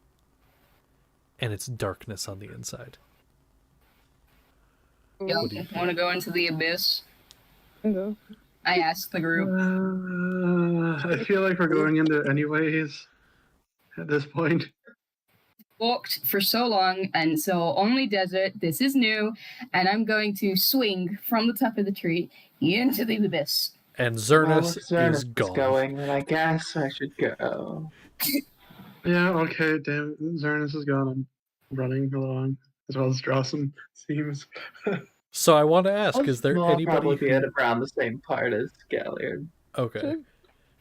Speaker 1: And it's darkness on the inside.
Speaker 6: Yo,
Speaker 1: What do you
Speaker 6: want to go into the abyss?
Speaker 9: no.
Speaker 6: I asked the group.
Speaker 5: I feel like we're going into it anyways at this point.
Speaker 6: Walked for so long, and so only desert. This is new, and I'm going to swing from the top of the tree into the abyss.
Speaker 1: And
Speaker 2: Well,
Speaker 1: Zernus
Speaker 2: if Zernus
Speaker 1: is gone.
Speaker 2: going, then I guess I should go.
Speaker 5: Yeah, okay, damn it. Zernus is gone. I'm running along as well as Drawson, seems.
Speaker 1: So I want to ask, is there
Speaker 2: I'll
Speaker 1: anybody
Speaker 2: probably be at
Speaker 1: who...
Speaker 2: around the same part as Galliard.
Speaker 1: Okay.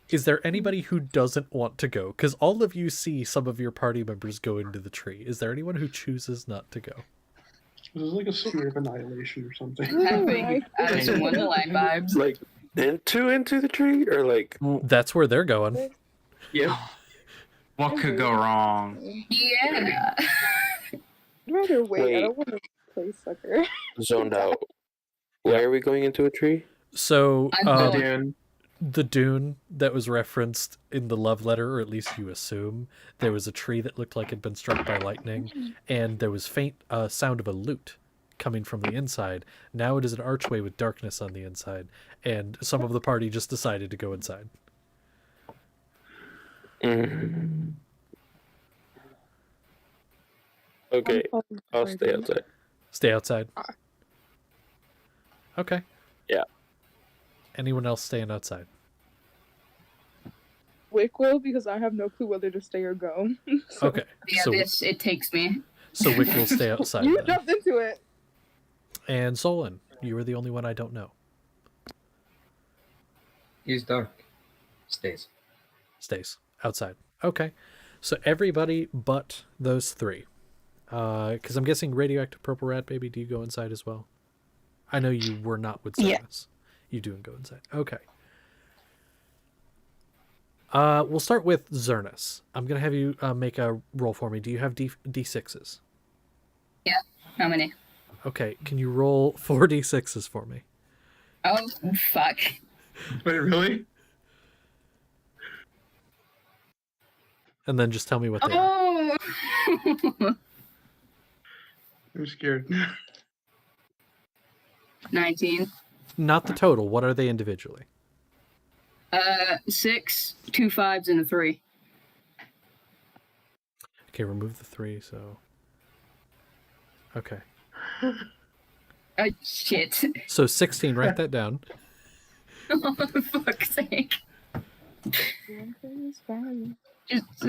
Speaker 1: Is there anybody who doesn't want to go? Because all of you see some of your party members go into the tree. Is there anyone who chooses not to go?
Speaker 5: This is like a sphere of annihilation or something.
Speaker 6: Having Alice in Wonderland vibes.
Speaker 7: Like into the tree, or like
Speaker 1: That's where they're going.
Speaker 2: Yep.
Speaker 4: What could go wrong?
Speaker 6: Yeah.
Speaker 9: I'd rather wait. I
Speaker 7: Wait.
Speaker 9: don't want to play sucker.
Speaker 7: zoned out. Why are we going into a tree?
Speaker 1: So
Speaker 6: I'm
Speaker 2: The
Speaker 6: going.
Speaker 2: Dune.
Speaker 1: the dune that was referenced in the love letter, or at least you assume, there was a tree that looked like it'd been struck by lightning, and there was faint sound of a lute coming from the inside. Now it is an archway with darkness on the inside, and some of the party just decided to go inside.
Speaker 7: Mm. Okay, I'll stay outside.
Speaker 1: Stay outside. Okay.
Speaker 7: Yeah.
Speaker 1: Anyone else staying outside?
Speaker 9: Wick will, because I have no clue whether to stay or go. So-
Speaker 1: Okay.
Speaker 6: Yeah,
Speaker 1: So
Speaker 6: it takes me.
Speaker 1: so Wick will stay outside
Speaker 9: You
Speaker 1: then.
Speaker 9: jumped into it.
Speaker 1: And Solon, you are the only one I don't know.
Speaker 3: He's dark. Stays.
Speaker 1: Stays outside. Okay. So everybody but those three. Because I'm guessing radioactive purple rat baby, do you go inside as well? I know you were not with
Speaker 8: Yeah.
Speaker 1: Zernus. You do go inside. Okay. We'll start with Zernus. I'm gonna have you make a roll for me. Do you have D6s?
Speaker 6: How many?
Speaker 1: Okay. Can you roll 4 D6s for me?
Speaker 6: Oh, fuck.
Speaker 5: Wait, really?
Speaker 1: And then just tell me what they are.
Speaker 6: Oh!
Speaker 5: I'm scared.
Speaker 6: 19.
Speaker 1: Not the total. What are they individually?
Speaker 6: 6, 2 5s, and a 3.
Speaker 1: Okay, remove the 3, so... Okay.
Speaker 6: Oh, shit.
Speaker 1: So 16, write that down.
Speaker 6: Oh, for fuck's sake. Just,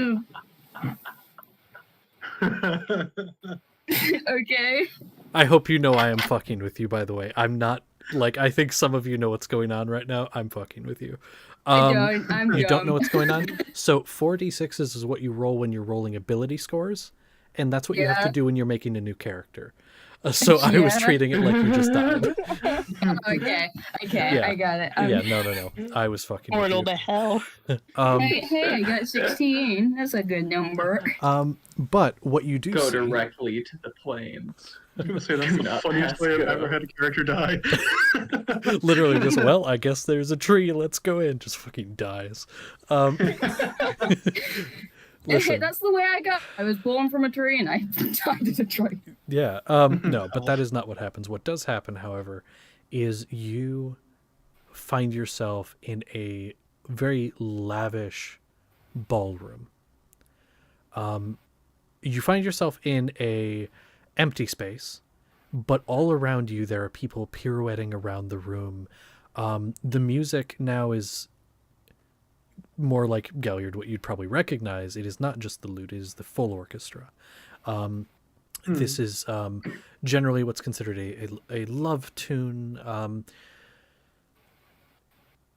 Speaker 6: okay.
Speaker 1: I hope you know I am fucking with you, by the way. I'm not, like, I think some of you know what's going on right now. I'm fucking with you.
Speaker 6: I don't. I'm
Speaker 1: You don't know
Speaker 6: dumb.
Speaker 1: what's going on? So 4d6s is what you roll when you're rolling ability scores, and that's what you have to
Speaker 6: Yeah.
Speaker 1: do when you're making a new character. So I was
Speaker 6: Yeah.
Speaker 1: treating it like you just died.
Speaker 6: Okay,
Speaker 1: Yeah.
Speaker 6: I got it.
Speaker 1: Yeah, no. I was fucking with
Speaker 8: Portal
Speaker 1: you.
Speaker 8: to hell.
Speaker 6: Hey, I got 16. That's a good number.
Speaker 1: But what you do
Speaker 2: Go
Speaker 1: see...
Speaker 2: directly to the plains.
Speaker 5: I was gonna say that's the
Speaker 2: Not
Speaker 5: funniest way I've
Speaker 2: Pasco.
Speaker 5: ever had a character die.
Speaker 1: Literally just, well, I guess there's a tree, let's go in. Just fucking dies.
Speaker 6: Okay,
Speaker 1: Listen,
Speaker 6: that's the way I got. I was born from a tree and I died in a tree.
Speaker 1: yeah, no, but that is not what happens. What does happen, however, is you find yourself in a very lavish ballroom. You find yourself in a empty space, but all around you there are people pirouetting around the room. The music now is more like Galliard, what you'd probably recognize. It is not just the lute, it is the full orchestra. This is generally what's considered a love tune.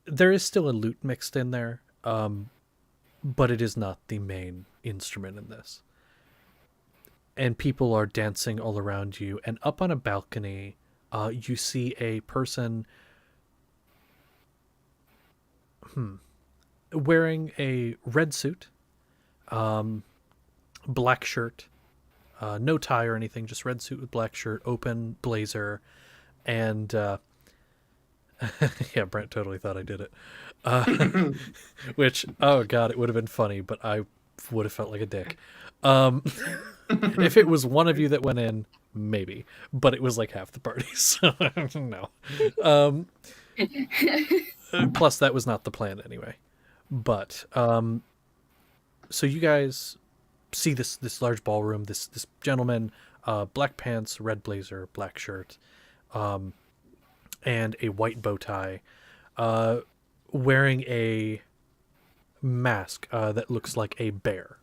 Speaker 1: There is still a lute mixed in there, but it is not the main instrument in this. And people are dancing all around you, and up on a balcony, you see a person wearing a red suit, black shirt, no tie or anything, just red suit with black shirt, open blazer, and yeah, Brent totally thought I did it. Which, oh god, it would have been funny, but I would have felt like a dick. If it was one of you that went in, maybe, but it was like half the party, so no. Plus, that was not the plan anyway. But so you guys see this large ballroom, this gentleman, black pants, red blazer, black shirt, and a white bow tie, wearing a mask that looks like a bear.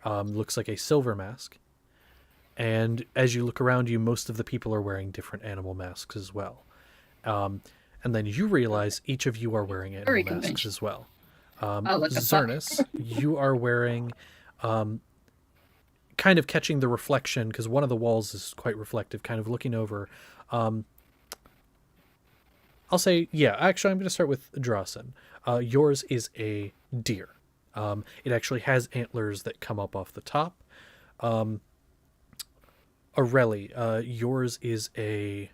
Speaker 1: Looks like a silver mask. And as you look around you, most of the people are wearing different animal masks as well. And then you realize each of you are wearing animal
Speaker 6: Very
Speaker 1: masks
Speaker 6: conventional.
Speaker 1: as well.
Speaker 6: Oh, what the fuck?
Speaker 1: Zernus, you are wearing, kind of catching the reflection, because one of the walls is quite reflective, kind of looking over. I'll say, yeah, actually, I'm going to start with Drasen. Yours is a deer. It actually has antlers that come up off the top. Aurelie, yours is a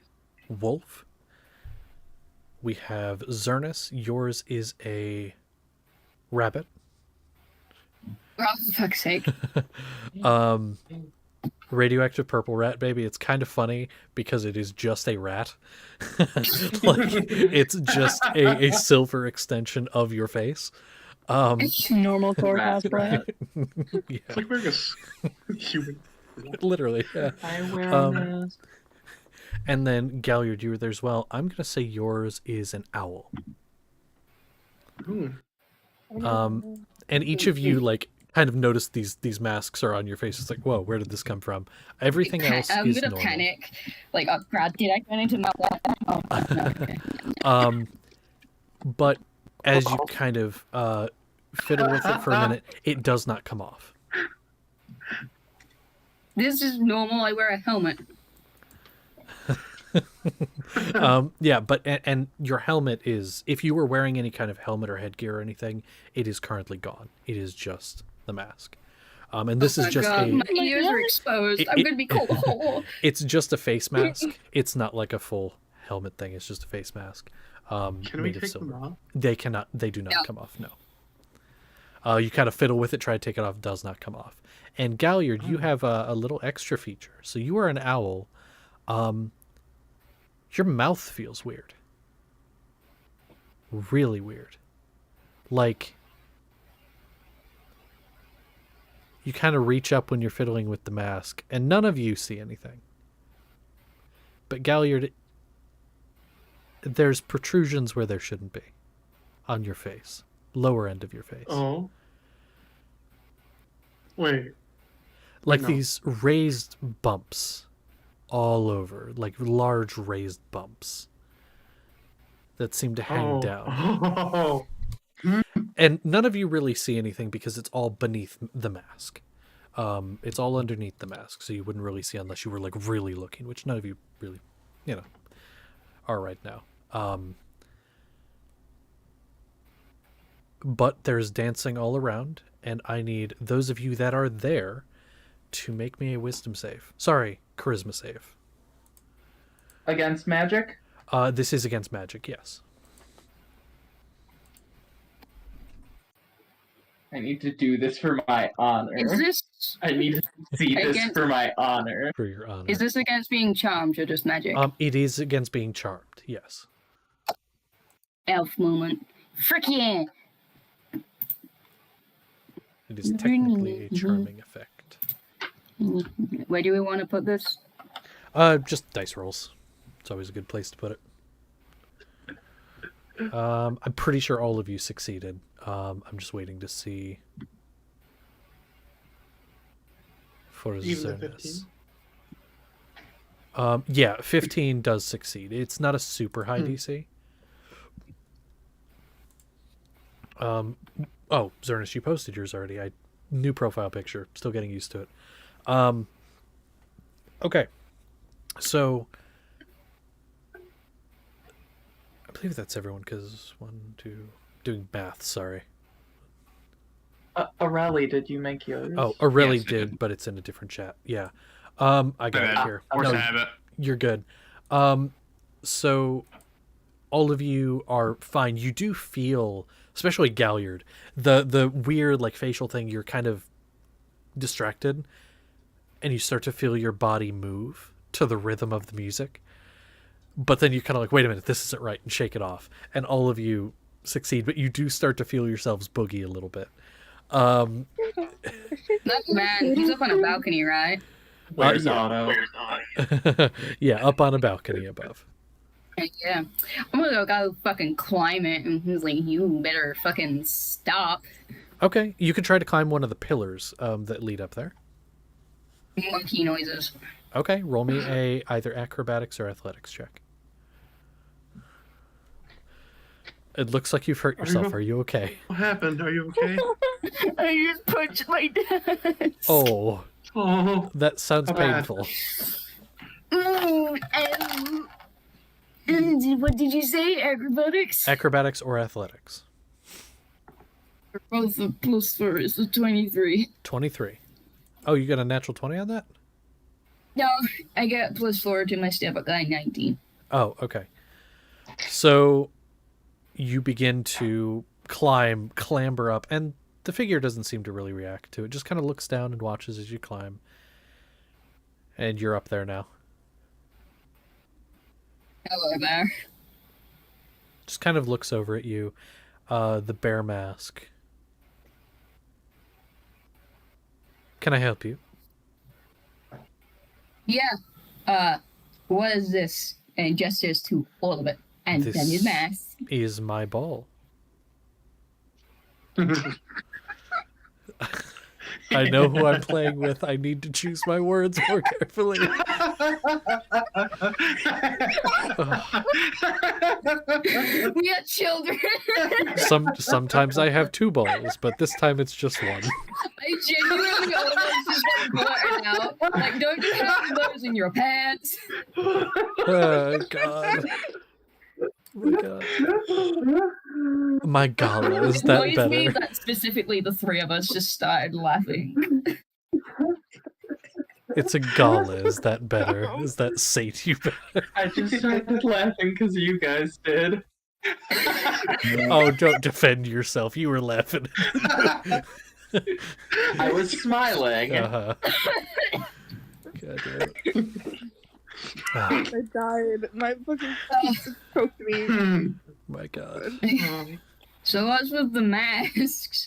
Speaker 1: wolf. We have Zernus, yours is a rabbit.
Speaker 6: Oh, for fuck's sake.
Speaker 1: Radioactive purple rat, baby. It's kind of funny because it is just a rat. Like, it's just a silver extension of your face.
Speaker 8: Normal core cosplay.
Speaker 1: Yeah,
Speaker 5: It's like wearing a human.
Speaker 1: literally. Yeah.
Speaker 2: I wear
Speaker 1: Um,
Speaker 2: this.
Speaker 1: And then Galliard, you were there as well. I'm gonna say yours is an owl.
Speaker 5: Ooh.
Speaker 1: And each of you like kind of notice these masks are on your face. It's like, whoa, where did this come from? Everything else
Speaker 6: I'm
Speaker 1: is
Speaker 6: gonna
Speaker 1: normal.
Speaker 6: panic. Like, oh god, did I turn into my Oh, no, okay.
Speaker 1: But as you kind of fiddle with it for a minute, it does not come off.
Speaker 6: This is normal. I wear a helmet.
Speaker 1: Yeah, but and your helmet is, if you were wearing any kind of helmet or headgear or anything, it is currently gone. It is just the mask. And this
Speaker 6: Oh
Speaker 1: is
Speaker 6: my
Speaker 1: just
Speaker 6: god,
Speaker 1: a
Speaker 6: my ears are exposed. I'm gonna be cold. Oh.
Speaker 1: it's just a face mask. It's not like a full helmet thing. It's just a face mask.
Speaker 5: Can we
Speaker 1: made of
Speaker 5: take
Speaker 1: silver.
Speaker 5: them off?
Speaker 1: They cannot. They do not
Speaker 6: No.
Speaker 1: come off. No. You kind of fiddle with it, try to take it off. Does not come off. And Galliard, you have a little extra feature. So you are an owl. Your mouth feels weird. Really weird. Like, you kind of reach up when you're fiddling with the mask, and none of you see anything. But Galliard, there's protrusions where there shouldn't be on your face, lower end of your face.
Speaker 5: Oh. Wait.
Speaker 1: Like
Speaker 5: no.
Speaker 1: these raised bumps all over, like large raised bumps that seem to hang down.
Speaker 5: Oh.
Speaker 1: And none of you really see anything because it's all beneath the mask. It's all underneath the mask, so you wouldn't really see unless you were like really looking, which none of you really, are right now. But there's dancing all around, and I need those of you that are there to make me a wisdom save. Sorry, charisma save.
Speaker 2: Against magic?
Speaker 1: This is against magic, yes.
Speaker 2: I need to do this for my honor.
Speaker 6: Is this
Speaker 2: I need to see this
Speaker 6: Against-
Speaker 2: for my honor.
Speaker 1: For your honor.
Speaker 6: is this against being charmed or just magic?
Speaker 1: It is against being charmed, yes.
Speaker 6: Elf moment. Frick yeah!
Speaker 1: It is technically a charming effect.
Speaker 6: Where do we want to put this?
Speaker 1: Just dice rolls. It's always a good place to put it. I'm pretty sure all of you succeeded. I'm just waiting to see for
Speaker 5: Even the
Speaker 1: Zonus. Yeah, 15 does succeed. It's not a super high DC. Oh, Zernus, you posted yours already. New profile picture. Still getting used to it. Okay. So I believe that's everyone, because 1, 2... Doing math, sorry.
Speaker 2: Aurelie, did you make yours?
Speaker 1: Oh, Aurelie
Speaker 4: Yes, I
Speaker 1: did,
Speaker 4: did.
Speaker 1: but it's in a different chat. Yeah. I got it
Speaker 2: bad.
Speaker 1: here.
Speaker 4: Force
Speaker 1: No,
Speaker 4: habit.
Speaker 1: you're good. So all of you are fine. You do feel, especially Galliard, the weird like facial thing, you're kind of distracted and you start to feel your body move to the rhythm of the music. But then you're kind of like, wait a minute, this isn't right, and shake it off. And all of you succeed, but you do start to feel yourselves boogie a little bit.
Speaker 6: That man, he's up on a balcony, right?
Speaker 2: Where's
Speaker 1: yeah.
Speaker 2: Otto?
Speaker 1: Yeah, up on a balcony above.
Speaker 6: Yeah. I'm gonna go fucking climb it, and he's like, you better fucking stop.
Speaker 1: Okay, you can try to climb one of the pillars that lead up there.
Speaker 6: Monkey noises.
Speaker 1: Okay, roll me a either acrobatics or athletics check. It looks like you've hurt yourself. Are you okay?
Speaker 5: What happened? Are you okay?
Speaker 8: I just punched my desk.
Speaker 1: Oh,
Speaker 5: Oh,
Speaker 1: that sounds
Speaker 5: How bad?
Speaker 1: painful.
Speaker 8: And what did you say? Acrobatics?
Speaker 1: Acrobatics or athletics?
Speaker 8: Both the +4 is a 23.
Speaker 1: 23. Oh, you got a natural 20 on that?
Speaker 6: No, I get +4 to my step. I got 19.
Speaker 1: Oh, okay. So you begin to clamber up, and the figure doesn't seem to really react to it. Just kind of looks down and watches as you climb. And you're up there now.
Speaker 6: Hello there.
Speaker 1: Just kind of looks over at you. The bear mask. Can I help you?
Speaker 6: Yeah. What is this? And gestures to all of it. And then his mask.
Speaker 1: Is my ball. I know who I'm playing with. I need to choose my words more carefully.
Speaker 6: We are children.
Speaker 1: Sometimes I have two balls, but this time it's just one.
Speaker 6: I genuinely almost just like blurted out. Like, don't you have those in your pants?
Speaker 1: Oh, God. Oh, my God. My gala, is that
Speaker 6: Annoys me
Speaker 1: better?
Speaker 6: that specifically the three of us just started laughing.
Speaker 1: It's a gala, is that better? Is that sate you better?
Speaker 2: I just started laughing because you guys did.
Speaker 1: Oh, don't defend yourself. You were laughing.
Speaker 2: I was smiling.
Speaker 1: Uh-huh. God damn it. Ah,
Speaker 9: I died. My fucking pizza choked me.
Speaker 1: my God.
Speaker 6: So what's with the masks?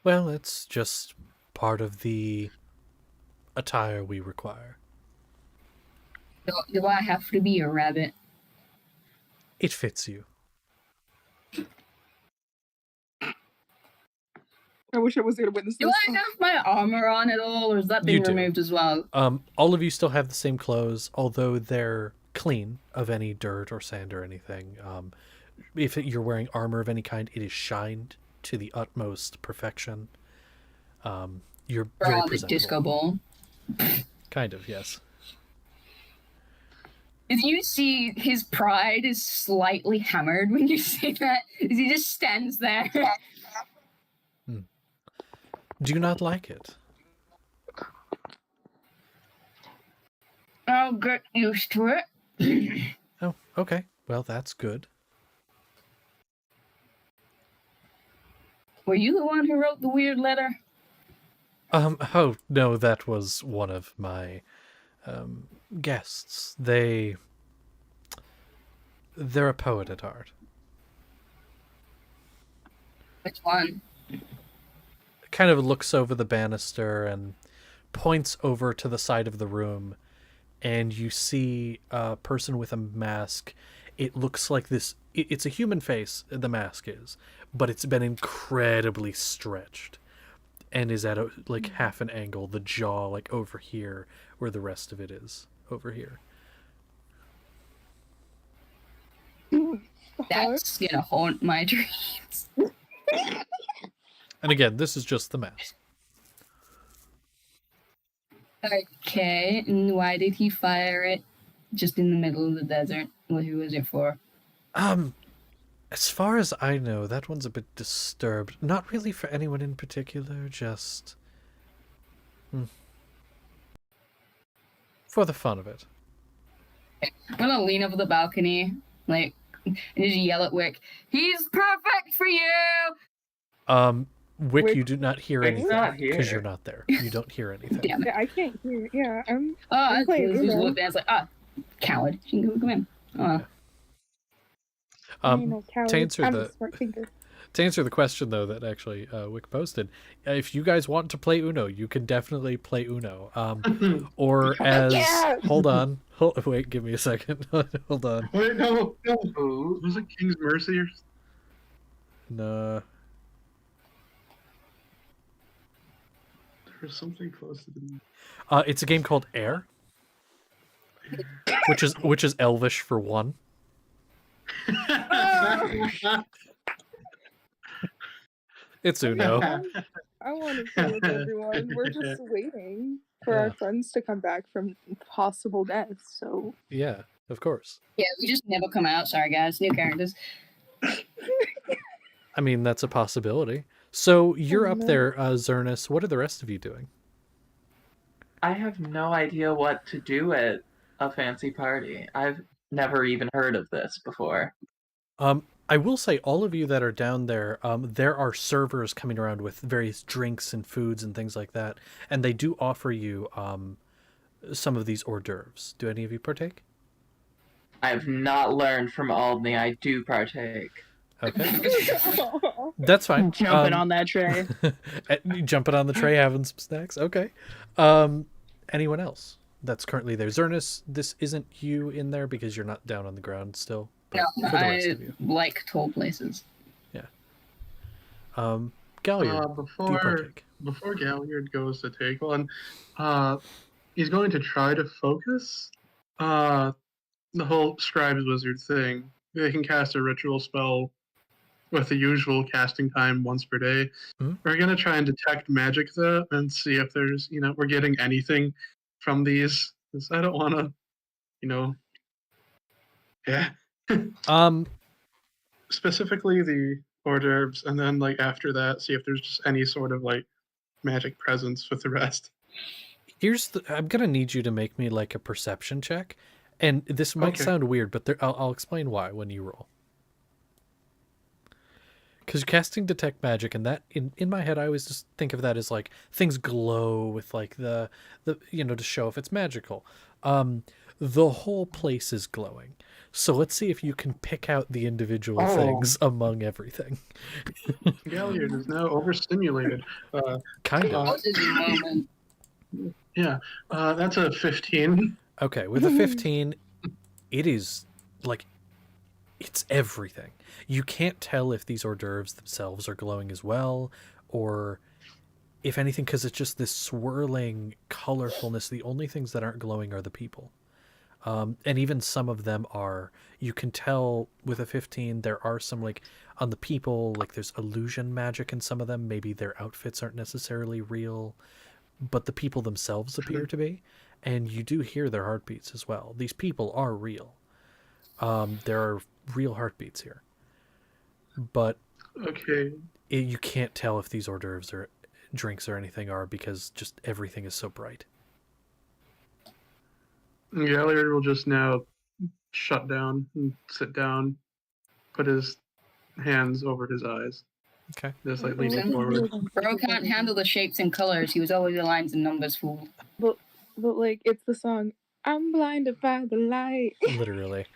Speaker 1: Well, it's just part of the attire we require.
Speaker 6: Do I have to be a rabbit?
Speaker 1: It fits you.
Speaker 9: I wish I was there to witness
Speaker 6: Do
Speaker 9: this.
Speaker 6: I have my armor on at all, or is that being
Speaker 1: You do.
Speaker 6: removed as well?
Speaker 1: All of you still have the same clothes, although they're clean of any dirt or sand or anything. If you're wearing armor of any kind, it is shined to the utmost perfection. You're
Speaker 6: For
Speaker 1: very
Speaker 6: all the
Speaker 1: presentable.
Speaker 6: disco ball.
Speaker 1: Kind of, yes.
Speaker 6: Did you see his pride is slightly hammered when you say that? As he just stands there.
Speaker 1: Do you not like it?
Speaker 6: I'll get used to it.
Speaker 1: Oh, okay. Well, that's good.
Speaker 6: Were you the one who wrote the weird letter?
Speaker 1: Oh, no, that was one of my guests. They're a poet at heart.
Speaker 6: Which one?
Speaker 1: Kind of looks over the banister and points over to the side of the room, and you see a person with a mask. It looks like this. It's a human face, the mask is, but it's been incredibly stretched and is at like half an angle, the jaw like over here where the rest of it is over here.
Speaker 6: That's gonna haunt my dreams.
Speaker 1: And again, this is just the mask.
Speaker 6: Okay, and why did he fire it just in the middle of the desert? Well, who was it for?
Speaker 1: As far as I know, that one's a bit disturbed. Not really for anyone in particular, just for the fun of it.
Speaker 6: I'm gonna lean over the balcony, like, and just yell at Wick, "He's perfect for you!"
Speaker 1: Wick,
Speaker 9: Wick-
Speaker 1: you do not hear
Speaker 2: Wick's
Speaker 1: anything
Speaker 2: not
Speaker 1: because
Speaker 2: here.
Speaker 1: you're not there. You don't hear anything.
Speaker 6: Damn it.
Speaker 9: Yeah, I can't hear. Yeah, I'm.
Speaker 6: Oh,
Speaker 9: I'm playing
Speaker 6: I just
Speaker 9: Uno.
Speaker 6: looked and I was like, coward. She can come in. Oh,
Speaker 1: To answer
Speaker 9: I'm
Speaker 1: the
Speaker 9: a smart thinker.
Speaker 1: to answer the question though that actually Wick posted, if you guys want to play Uno, you can definitely play Uno. Or as
Speaker 9: Yeah!
Speaker 1: hold on, wait, give me a second. Hold on.
Speaker 5: Wait, no.
Speaker 2: Ooh.
Speaker 5: Was it King's Mercy or
Speaker 1: No.
Speaker 5: for something close to the.
Speaker 1: It's a game called Air, which is Elvish for one. It's Uno.
Speaker 9: I want to play with everyone. We're just waiting for
Speaker 1: Yeah.
Speaker 9: our friends to come back from possible death. So
Speaker 1: Yeah, of course.
Speaker 6: Yeah, we just never come out. Sorry, guys. New characters.
Speaker 1: I mean, that's a possibility. So you're up
Speaker 9: no.
Speaker 1: there, Zernus. What are the rest of you doing?
Speaker 2: I have no idea what to do at a fancy party. I've never even heard of this before.
Speaker 1: I will say, all of you that are down there, there are servers coming around with various drinks and foods and things like that, and they do offer you some of these hors d'oeuvres. Do any of you partake?
Speaker 2: I have not learned from Aldney. I do partake.
Speaker 1: Okay, that's fine.
Speaker 8: Jumping on that tray.
Speaker 1: Jumping on the tray, having some snacks. Okay. Anyone else that's currently there? Zernus, this isn't you in there because you're not down on the ground still.
Speaker 6: No,
Speaker 1: for the rest
Speaker 6: I
Speaker 1: of you.
Speaker 6: like tall places.
Speaker 1: Galliard, do you
Speaker 5: Before
Speaker 1: partake?
Speaker 5: Galliard goes to take one, he's going to try to focus. The whole scribe's wizard thing. They can cast a ritual spell with the usual casting time once per day.
Speaker 1: Mhm.
Speaker 5: We're gonna try and detect magic that and see if there's, we're getting anything from these. 'Cause I don't want to, yeah. Specifically the hors d'oeuvres, and then after that, see if there's just any sort of magic presence with the rest.
Speaker 1: I'm gonna need you to make me a perception check, and this might
Speaker 5: Okay.
Speaker 1: sound weird, but I'll explain why when you roll. Because casting detect magic, and that in my head, I always just think of that as things glow with the to show if it's magical. The whole place is glowing, so let's see if you can pick out the individual things among everything.
Speaker 5: Galliard is now overstimulated.
Speaker 1: Kind of.
Speaker 6: This is your moment.
Speaker 5: Yeah, that's a 15.
Speaker 1: Okay, with a 15, it is it's everything. You can't tell if these hors d'oeuvres themselves are glowing as well, or if anything, because it's just this swirling colorfulness. The only things that aren't glowing are the people. And even some of them are, you can tell with a 15, there are some on the people, there's illusion magic in some of them. Maybe their outfits aren't necessarily real, but the people themselves appear to be. And you do hear their heartbeats as well. These people are real. There are real heartbeats here. But
Speaker 5: Okay.
Speaker 1: you can't tell if these hors d'oeuvres or drinks or anything are, because just everything is so bright.
Speaker 5: Galliard will just now shut down and sit down, put his hands over his eyes.
Speaker 1: Okay.
Speaker 5: Just leaning forward.
Speaker 6: Bro can't handle the shapes and colors. He was always a lines and numbers fool.
Speaker 9: But it's the song "I'm blinded by the light."
Speaker 1: Literally.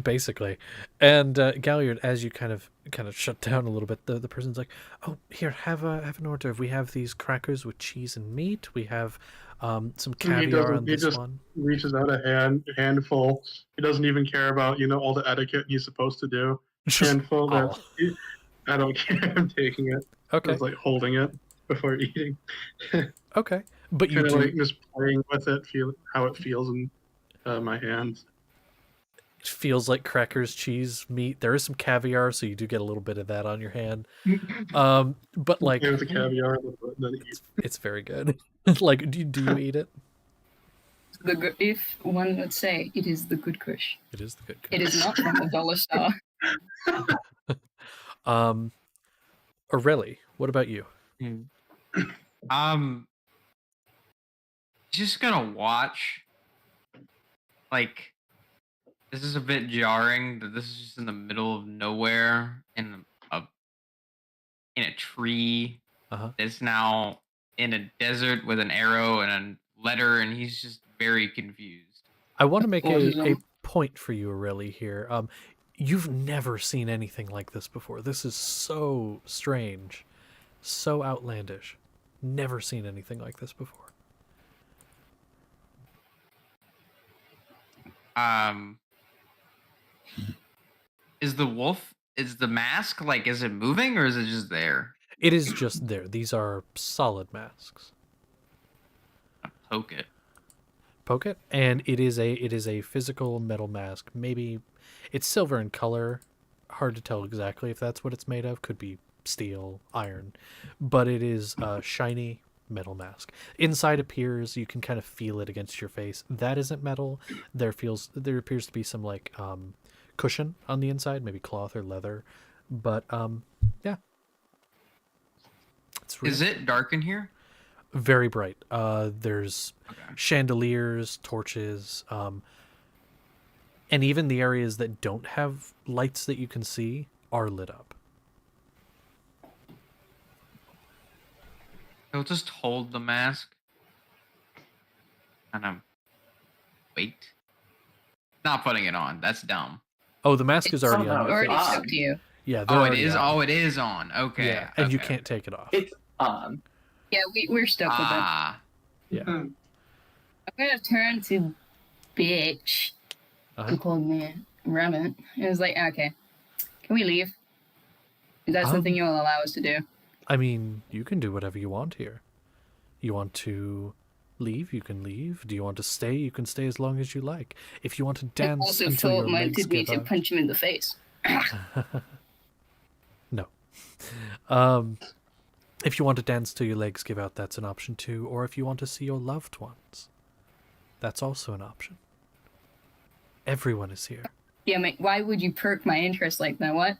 Speaker 1: Basically. And Galliard, as you kind of shut down a little bit, the person's like, "Oh, here, have an hors d'oeuvre. We have these crackers with cheese and meat. We have some caviar on this one."
Speaker 5: Reaches out a handful. He doesn't even care about all the etiquette he's supposed to do. Handful. I don't care. I'm taking it.
Speaker 1: Okay.
Speaker 5: It's holding it before eating.
Speaker 1: Okay. But you
Speaker 5: Kind
Speaker 1: do
Speaker 5: of just playing with it, feel how it feels in my hands.
Speaker 1: feels like crackers, cheese, meat. There is some caviar, so you do get a little bit of that on your hand. But
Speaker 5: Here's the caviar. Then eat.
Speaker 1: it's very good. Do you eat it?
Speaker 6: If one would say it is the good kush.
Speaker 1: It is the good.
Speaker 6: It is not from the dollar store.
Speaker 1: Aurelie, what about you?
Speaker 4: Just gonna watch. This is a bit jarring that this is just in the middle of nowhere in a tree. That's now in a desert with an arrow and a letter, and he's just very confused.
Speaker 1: I want to make a point for you, Aurelie, here. You've never seen anything like this before. This is so strange, so outlandish. Never seen anything like this before.
Speaker 4: Is the mask is it moving or is it just there?
Speaker 1: It is just there. These are solid masks.
Speaker 4: poke it.
Speaker 1: Poke it, and it is a physical metal mask. Maybe it's silver in color. Hard to tell exactly if that's what it's made of. Could be steel, iron, but it is a shiny metal mask. Inside appears, you can kind of feel it against your face. That isn't metal. There appears to be some like cushion on the inside, maybe cloth or leather. But yeah, it's real.
Speaker 4: Is it dark in here?
Speaker 1: Very bright. There's chandeliers, torches, and even the areas that don't have lights that you can see are lit up.
Speaker 4: He'll just hold the mask. And wait. Not putting it on. That's dumb.
Speaker 1: Oh, the mask is already on your
Speaker 6: Already
Speaker 1: face.
Speaker 6: stuck to you.
Speaker 1: Yeah,
Speaker 4: Oh, it
Speaker 1: already
Speaker 4: is.
Speaker 1: on.
Speaker 4: Oh, it is on. Okay.
Speaker 1: Yeah, and you
Speaker 4: okay.
Speaker 1: can't take it off.
Speaker 2: It's on.
Speaker 6: Yeah, we're stuck with it.
Speaker 4: Ah.
Speaker 1: Yeah.
Speaker 6: I'm gonna turn to bitch who called me Rabbit. It was like, okay, can we leave? Is that something you'll allow us to do?
Speaker 1: I mean, you can do whatever you want here. You want to leave, you can leave. Do you want to stay? You can stay as long as you like. If you want to dance
Speaker 6: I also
Speaker 1: until
Speaker 6: thought
Speaker 1: your
Speaker 6: mine
Speaker 1: legs
Speaker 6: to be
Speaker 1: give
Speaker 6: to
Speaker 1: out.
Speaker 6: punch him in the face.
Speaker 1: No. If you want to dance till your legs give out, that's an option too. Or if you want to see your loved ones, that's also an option. Everyone is here.
Speaker 6: Yeah, mate, why would you perk my interest like that? What?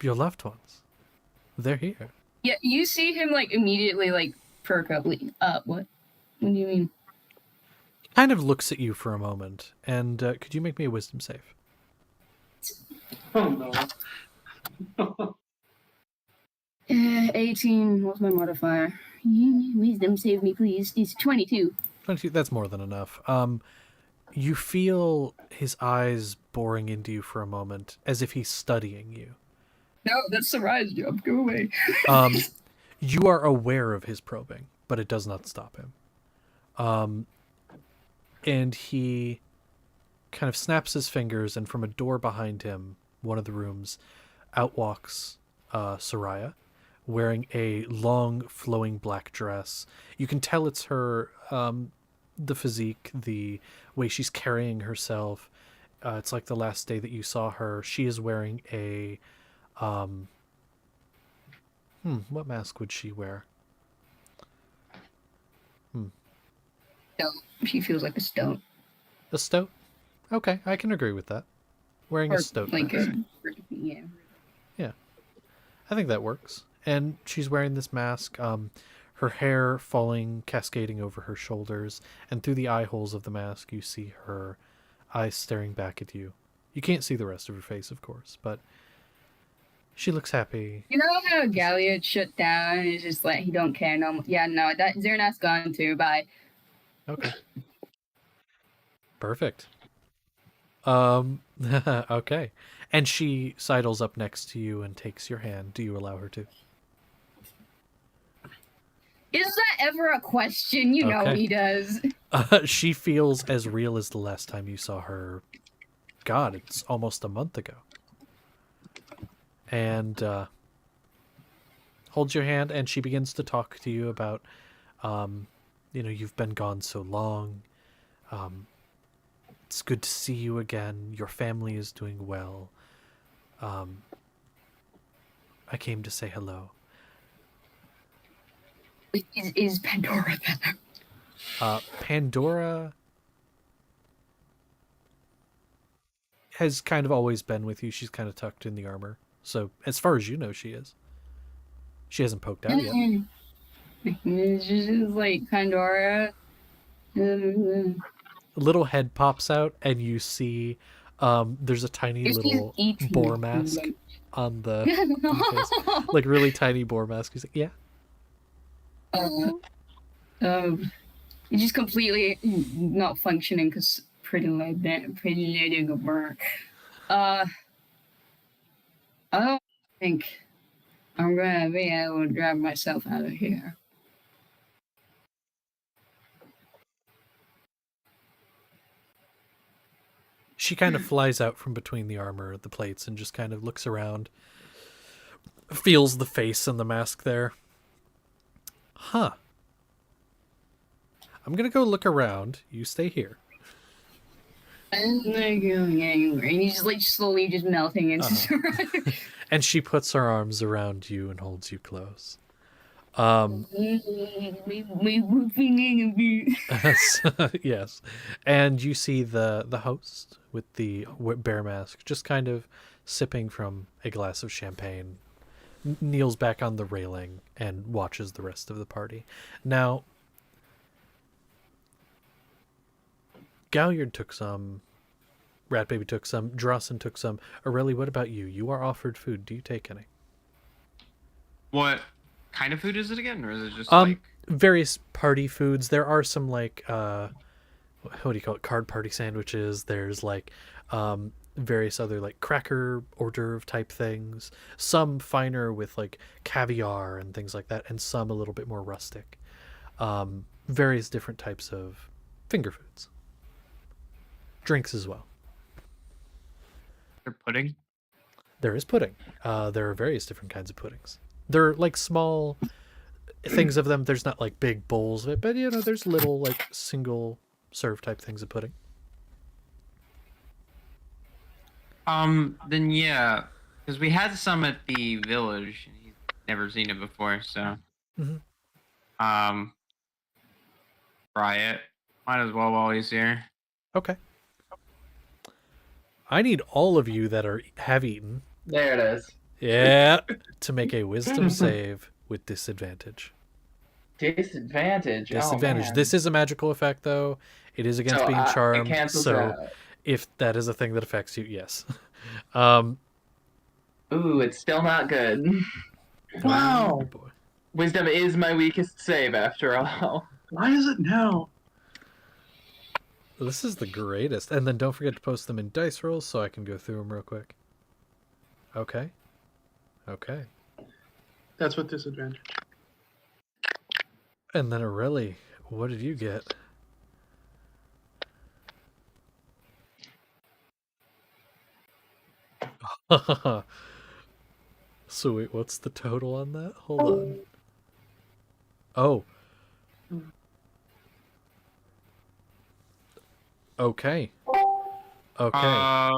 Speaker 1: Your loved ones. They're here.
Speaker 6: Yeah, you see him like immediately like perk up. Like, what? What do you mean?
Speaker 1: Kind of looks at you for a moment. And could you make me a wisdom save?
Speaker 5: Oh no.
Speaker 6: 18. What's my modifier? Wisdom save me, please. It's 22.
Speaker 1: 22, that's more than enough. You feel his eyes boring into you for a moment, as if he's studying you.
Speaker 6: No, that's the rise job. Go away.
Speaker 1: You are aware of his probing, but it does not stop him. And he kind of snaps his fingers, and from a door behind him, one of the rooms, out walks Soraya, wearing a long, flowing black dress. You can tell it's her, the physique, the way she's carrying herself. It's like the last day that you saw her. She is wearing a... what mask would she wear?
Speaker 6: She feels like a stone.
Speaker 1: A stoat? Okay, I can agree with that. Wearing a stoat
Speaker 6: like
Speaker 1: mask.
Speaker 6: yeah.
Speaker 1: Yeah. I think that works. And she's wearing this mask, her hair falling, cascading over her shoulders, and through the eye holes of the mask you see her eyes staring back at you. You can't see the rest of her face, of course, but she looks happy.
Speaker 6: You know how Galliard shut down and it's just like he don't care no more? Yeah, no, that Zernat's gone too. Bye.
Speaker 1: Okay. Perfect. Okay. And she sidles up next to you and takes your hand. Do you allow her to?
Speaker 6: Is that ever a question? You know
Speaker 1: Okay.
Speaker 6: he does.
Speaker 1: She feels as real as the last time you saw her. God, it's almost a month ago. And holds your hand, and she begins to talk to you about, you've been gone so long. It's good to see you again. Your family is doing well. I came to say hello.
Speaker 6: Is Pandora there?
Speaker 1: Pandora has kind of always been with you. She's kind of tucked in the armor. So, as far as you know, she is. She hasn't poked out yet.
Speaker 6: It's just like Pandora.
Speaker 1: A little head pops out, and you see there's a tiny little boar mask on the face. Like, really tiny boar mask. He's like, yeah.
Speaker 6: It's just completely not functioning because pretty lady go work. I don't think I'm gonna be able to drive myself out of here.
Speaker 1: She kind of flies out from between the armor, the plates, and just kind of looks around, feels the face and the mask there. Huh. I'm gonna go look around. You stay here.
Speaker 6: I'm not going anywhere. And he's just like slowly just melting into
Speaker 1: And she puts her arms around you and holds you close. Yes. And you see the host with the bear mask just kind of sipping from a glass of champagne, kneels back on the railing and watches the rest of the party. Now, Galliard took some, Rat Baby took some, Drossen took some. Aurelie, what about you? You are offered food. Do you take any?
Speaker 4: What kind of food is it again, or is it just like
Speaker 1: various party foods? There are some like what do you call it? Card party sandwiches. There's like various other like cracker hors d'oeuvre type things. Some finer with like caviar and things like that, and some a little bit more rustic. Various different types of finger foods. Drinks as well.
Speaker 4: their pudding?
Speaker 1: There is pudding. There are various different kinds of puddings. They're like small things of them. There's not like big bowls of it, but there's little like single serve type things of pudding.
Speaker 4: Then yeah, because we had some at the village, and he's never seen it before, so try it. Might as well while he's here.
Speaker 1: Okay. I need all of you that have eaten.
Speaker 2: There it is.
Speaker 1: Yeah, to make a wisdom save with disadvantage.
Speaker 2: Disadvantage.
Speaker 1: Disadvantage.
Speaker 2: Oh, man.
Speaker 1: This is a magical effect, though. It is against being charmed.
Speaker 2: It cancels
Speaker 1: so
Speaker 2: out.
Speaker 1: if that is a thing that affects you, yes.
Speaker 2: Ooh, it's still not good.
Speaker 5: Wow.
Speaker 1: Oh, boy.
Speaker 2: Wisdom is my weakest save, after all.
Speaker 5: Why is it now?
Speaker 1: This is the greatest. And then don't forget to post them in dice rolls so I can go through them real quick. Okay. Okay.
Speaker 5: That's with disadvantage.
Speaker 1: And then Aurelie, what did you get? So wait, what's the total on that? Hold on. Oh. Okay. Okay.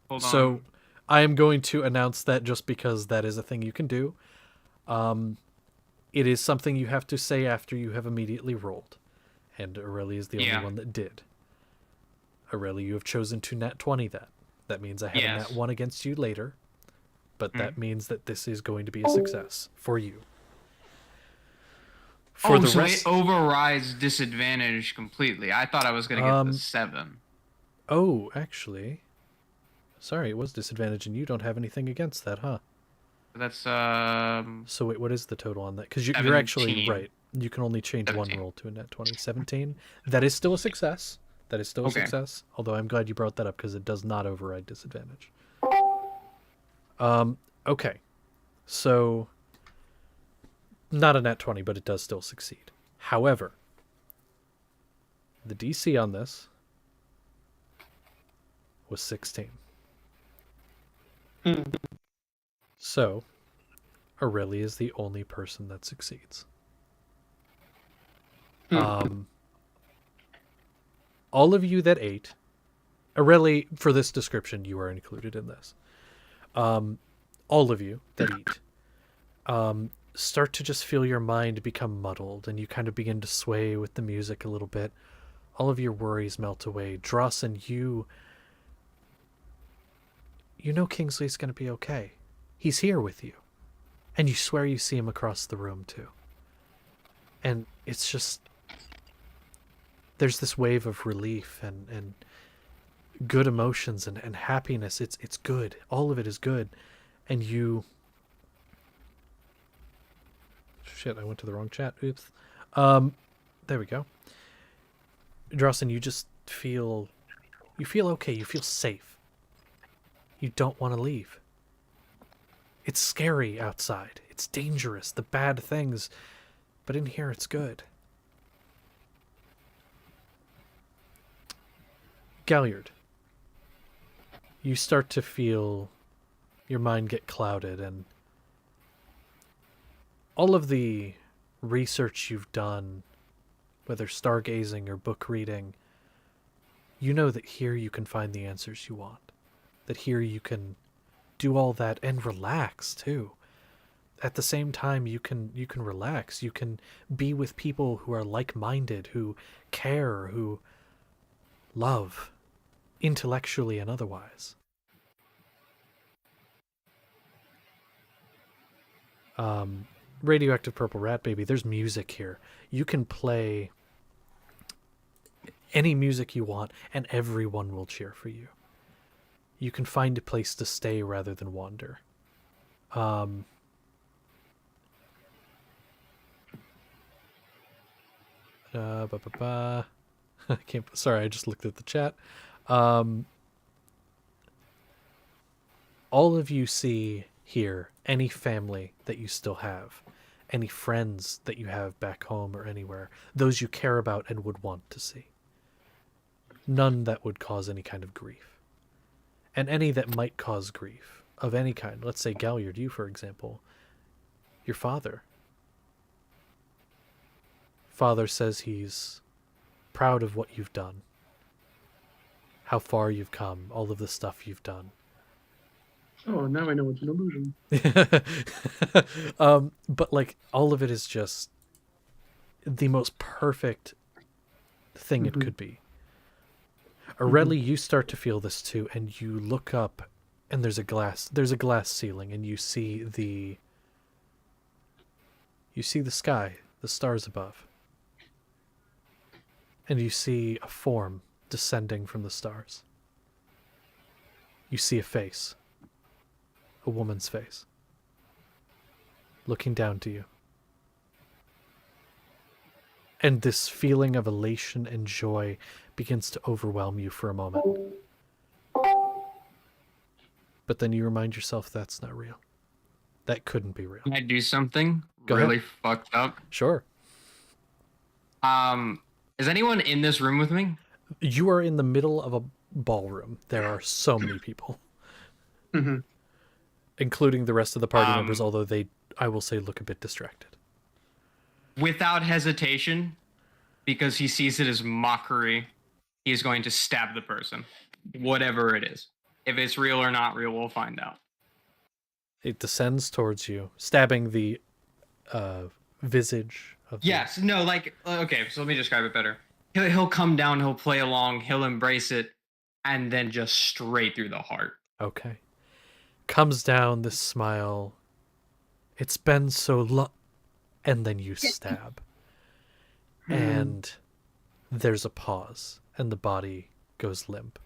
Speaker 4: Hold
Speaker 1: So
Speaker 4: on.
Speaker 1: I am going to announce that just because that is a thing you can do. It is something you have to say after you have immediately rolled. And Aurelie is the only one that did. Aurelie, you have chosen to nat 20 that. That means I have a nat 1 against you later. But that means that this is going to be a success for you. For the
Speaker 4: so
Speaker 1: rest...
Speaker 4: it overrides disadvantage completely. I thought I was going to get the 7.
Speaker 1: Oh, actually... Sorry, it was disadvantage, and you don't have anything against that, huh?
Speaker 4: That's,
Speaker 1: So wait, what is the total on that? Because you're actually
Speaker 4: 17.
Speaker 1: right. You can only change
Speaker 4: 17.
Speaker 1: one roll to a net 20. 17. That is still a success. That is still a success. Although I'm glad you brought that up because it does not override disadvantage. Okay. So, not a net 20, but it does still succeed. However, the DC on this was 16. So, Aurelie is the only person that succeeds. All of you that ate, Aurelie, for this description, you are included in this. All of you that eat start to just feel your mind become muddled, and you kind of begin to sway with the music a little bit. All of your worries melt away. Drossen, you know Kingsley's going to be okay. He's here with you. And you swear you see him across the room, too. And it's just... There's this wave of relief and good emotions and happiness. It's good. All of it is good. And you... Shit, I went to the wrong chat. Oops. There we go. Drossen, you just feel... You feel okay. You feel safe. You don't want to leave. It's scary outside. It's dangerous. The bad things. But in here, it's good. Galliard, you start to feel your mind get clouded, and all of the research you've done whether stargazing or book reading, you know that here you can find the answers you want. That here you can do all that and relax too. At the same time, you can relax. You can be with people who are like-minded, who care, who love, intellectually and otherwise. Radioactive Purple Rat Baby, there's music here. You can play any music you want, and everyone will cheer for you. You can find a place to stay rather than wander. I can't. Sorry, I just looked at the chat. All of you see here any family that you still have, any friends that you have back home or anywhere, those you care about and would want to see. None that would cause any kind of grief. And any that might cause grief of any kind. Let's say Galliard, you for example. Your father. Father says he's proud of what you've done. How far you've come, all of the stuff you've done.
Speaker 5: Oh, now I know it's an illusion.
Speaker 1: But like all of it is just the most perfect thing it could be. Aurelie, you start to feel this too, and you look up, and there's a glass ceiling, and you see the sky, the stars above, and you see a form descending from the stars. You see a face, a woman's face, looking down to you. And this feeling of elation and joy begins to overwhelm you for a moment. But then you remind yourself that's not real. That couldn't be real.
Speaker 4: Can I do something
Speaker 1: Go
Speaker 4: really
Speaker 1: ahead.
Speaker 4: fucked up?
Speaker 1: Sure.
Speaker 4: Is anyone in this room with me?
Speaker 1: You are in the middle of a ballroom. There are so many people. Including the rest of the party members, although they, I will say, look a bit distracted.
Speaker 4: Without hesitation, because he sees it as mockery, he is going to stab the person, whatever it is. If it's real or not real, we'll find out.
Speaker 1: It descends towards you, stabbing the visage of the...
Speaker 4: Yes, no, like, okay, so let me describe it better. He'll come down, he'll play along, he'll embrace it, and then just straight through the heart.
Speaker 1: Okay. Comes down, this smile. It's been so long. And then you stab. And there's a pause, and the body goes limp.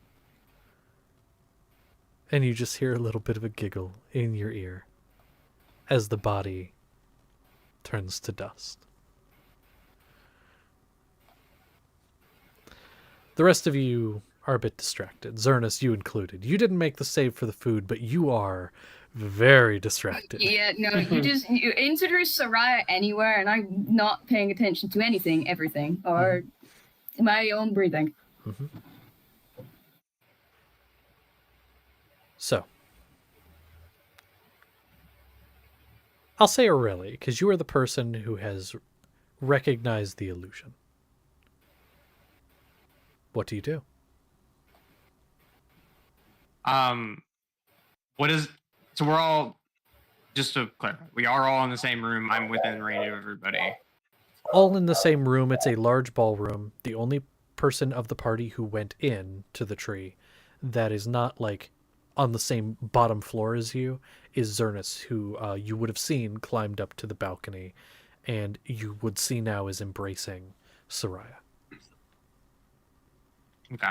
Speaker 1: And you just hear a little bit of a giggle in your ear as the body turns to dust. The rest of you are a bit distracted. Zernus, you included. You didn't make the save for the food, but you are very distracted.
Speaker 6: Yeah, no, you introduce Soraya anywhere, and I'm not paying attention to anything, everything, or to my own breathing.
Speaker 1: So, I'll say Aurelie, because you are the person who has recognized the illusion. What do you do?
Speaker 4: So we're all, just to clarify, we are all in the same room. I'm within range of everybody.
Speaker 1: All in the same room. It's a large ballroom. The only person of the party who went in to the tree that is not like on the same bottom floor as you is Zernus, who you would have seen climbed up to the balcony, and you would see now is embracing Soraya.
Speaker 4: Okay.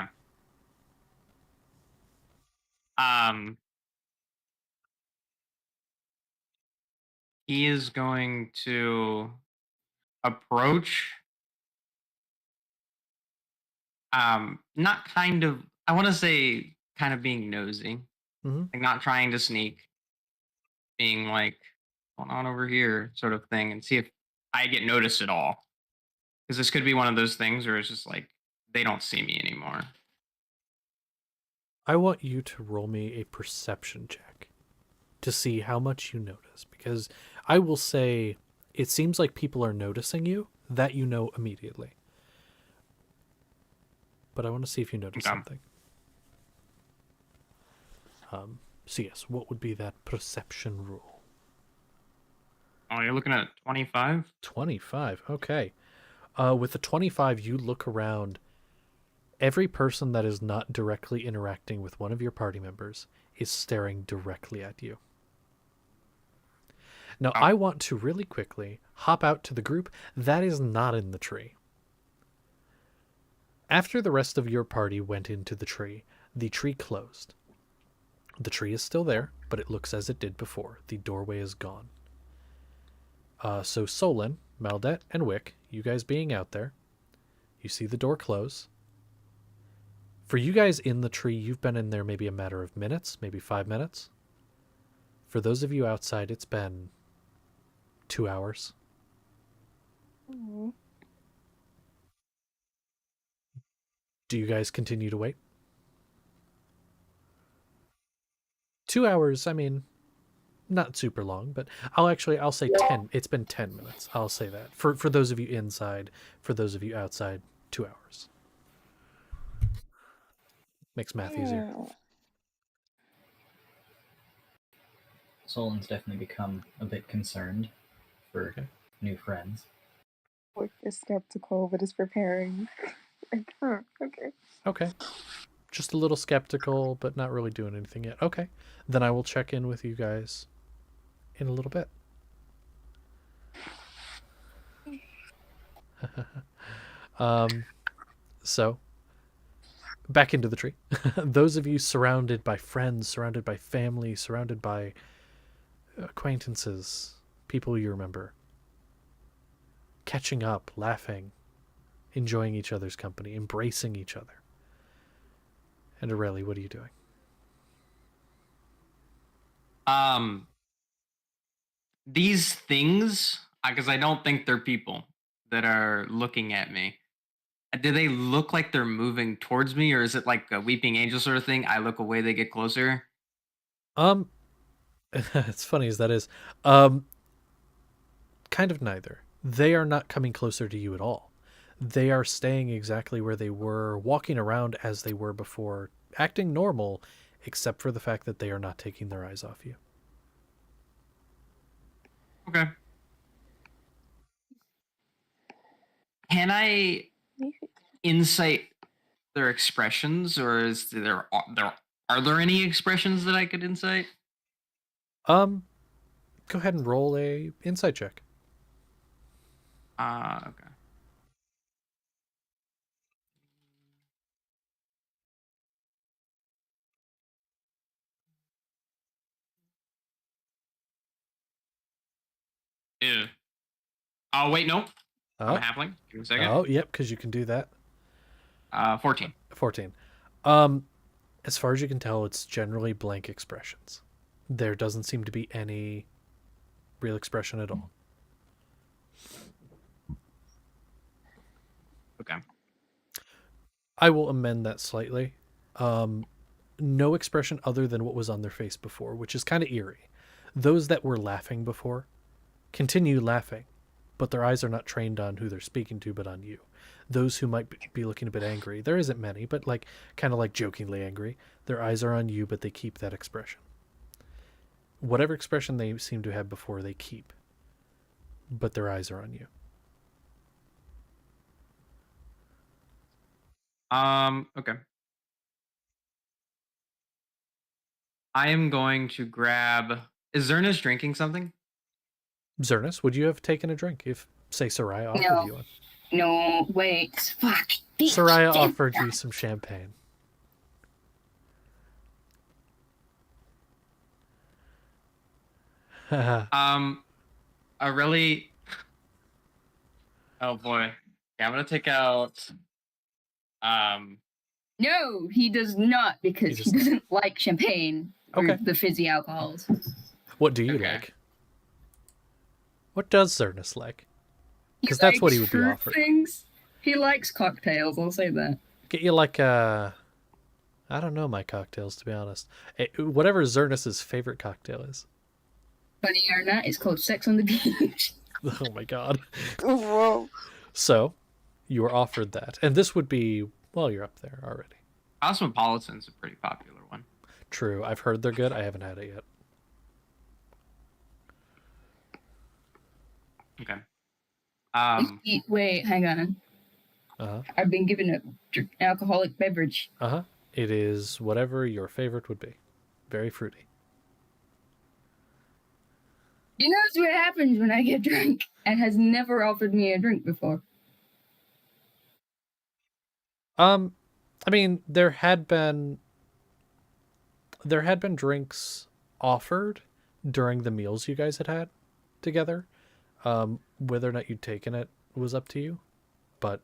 Speaker 4: He is going to approach, not kind of, I want to say kind of being nosy, like not trying to sneak, being like, what's going on over here sort of thing, and see if I get noticed at all. Because this could be one of those things where it's just like, they don't see me anymore.
Speaker 1: I want you to roll me a perception check to see how much you notice, because I will say it seems like people are noticing you, that you know immediately. but I want to see if you notice
Speaker 4: Okay.
Speaker 1: something. So yes, what would be that perception rule?
Speaker 4: Oh, you're looking at 25?
Speaker 1: 25, okay. With the 25, you look around. Every person that is not directly interacting with one of your party members is staring directly at you. Now, I want to really quickly hop out to the group that is not in the tree. After the rest of your party went into the tree closed. The tree is still there, but it looks as it did before. The doorway is gone. So Solon, Maldet, and Wick, you guys being out there, you see the door close. For you guys in the tree, you've been in there maybe a matter of minutes, maybe 5 minutes. For those of you outside, it's been 2 hours.
Speaker 9: Aw.
Speaker 1: Do you guys continue to wait? 2 hours, I mean, not super long, but I'll say 10. It's been 10 minutes. I'll say that. For those of you inside, for those of you outside, 2 hours. Makes math easier.
Speaker 3: Solon's definitely become a bit concerned for
Speaker 1: Okay.
Speaker 3: new friends.
Speaker 9: Wick is skeptical, but is preparing. Like, okay.
Speaker 1: Okay. Just a little skeptical, but not really doing anything yet. Okay. Then I will check in with you guys in a little bit. So, back into the tree. Those of you surrounded by friends, surrounded by family, surrounded by acquaintances, people you remember, catching up, laughing, enjoying each other's company, embracing each other. And Aurelie, what are you doing?
Speaker 4: These things, because I don't think they're people that are looking at me. Do they look like they're moving towards me, or is it like a weeping angel sort of thing? I look away, they get closer.
Speaker 1: It's funny as that is. Kind of neither. They are not coming closer to you at all. They are staying exactly where they were, walking around as they were before, acting normal, except for the fact that they are not taking their eyes off you.
Speaker 4: Okay. Can I insight their expressions, or is are there any expressions that I could insight?
Speaker 1: Go ahead and roll a insight check.
Speaker 4: Okay. Ew. Oh wait, no. I'm a halfling. Give me a second.
Speaker 1: Oh, yep, because you can do that.
Speaker 4: 14.
Speaker 1: 14. As far as you can tell, it's generally blank expressions. There doesn't seem to be any real expression at all.
Speaker 4: Okay.
Speaker 1: I will amend that slightly. No expression other than what was on their face before, which is kind of eerie. Those that were laughing before continue laughing, but their eyes are not trained on who they're speaking to, but on you. Those who might be looking a bit angry, there isn't many, but like kind of like jokingly angry, their eyes are on you, but they keep that expression. Whatever expression they seem to have before, they keep, but their eyes are on you.
Speaker 4: Okay. I am going to grab. Is Zernis drinking something?
Speaker 1: Zernis, would you have taken a drink if, say, Soraya offered
Speaker 6: No.
Speaker 1: you one?
Speaker 6: No, wait. Fuck.
Speaker 1: Soraya offered you some champagne.
Speaker 4: I really. Oh boy. Yeah, I'm gonna take out.
Speaker 6: No, he does not, because he doesn't like champagne or
Speaker 1: Okay.
Speaker 6: the fizzy alcohols.
Speaker 1: What do you
Speaker 4: Okay.
Speaker 1: like? What does Zernis like?
Speaker 6: He
Speaker 1: Because that's what he
Speaker 6: likes
Speaker 1: would be
Speaker 6: fruit
Speaker 1: offered.
Speaker 6: Things. He likes cocktails, I'll say that.
Speaker 1: Get you like I don't know my cocktails, to be honest. Whatever Zernis's favorite cocktail is.
Speaker 6: Funny or not, it's called Sex on the Beach.
Speaker 1: Oh my god.
Speaker 9: Whoa.
Speaker 1: So, you were offered that. And this would be Well, you're up there already.
Speaker 4: Cosmopolitan's a pretty popular one.
Speaker 1: True. I've heard they're good. I haven't had it yet.
Speaker 4: Okay.
Speaker 6: Wait, hang on. I've been given an alcoholic beverage.
Speaker 1: It is whatever your favorite would be. Very fruity.
Speaker 6: You know what happens when I get drunk and has never offered me a drink before.
Speaker 1: I mean, there had been drinks offered during the meals you guys had together. Whether or not you'd taken it was up to you, but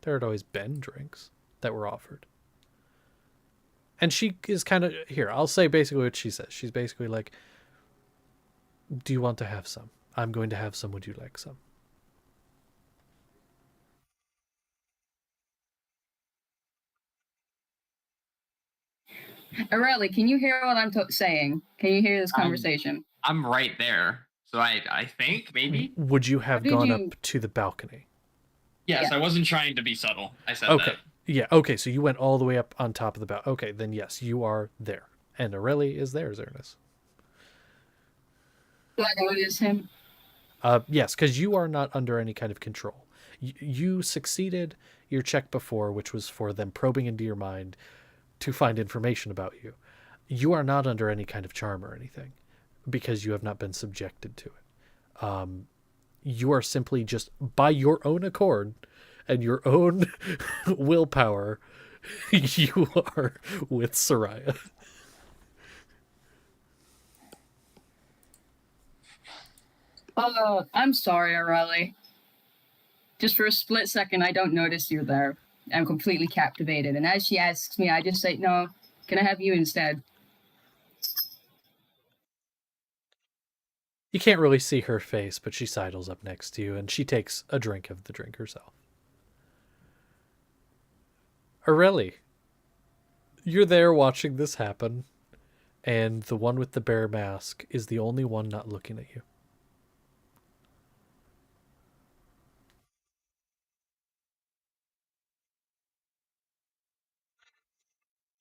Speaker 1: there had always been drinks that were offered. And she is kind of here. I'll say basically what she says. She's basically like, "Do you want to have some? I'm going to have some. Would you like some?"
Speaker 6: Aurelie, can you hear what I'm saying? Can you hear this conversation?
Speaker 4: I'm right there. So I think maybe.
Speaker 1: Would you have gone up to the balcony?
Speaker 4: Yes, yeah. I wasn't trying to be subtle. I said
Speaker 1: okay.
Speaker 4: that.
Speaker 1: Yeah, okay, so you went all the way up on top of the balcony. Okay, then yes, you are there. And Aurelie is there, Zernus.
Speaker 6: Do I notice him?
Speaker 1: Yes, because you are not under any kind of control. You succeeded your check before, which was for them probing into your mind to find information about you. You are not under any kind of charm or anything because you have not been subjected to it. You are simply just by your own accord and your own willpower, you are with Soraya.
Speaker 6: I'm sorry, Aurelie. Just for a split second, I don't notice you're there. I'm completely captivated. And as she asks me, I just say, no, can I have you instead?
Speaker 1: You can't really see her face, but she sidles up next to you and she takes a drink of the drink herself. Aurelie, you're there watching this happen, and the one with the bear mask is the only one not looking at you.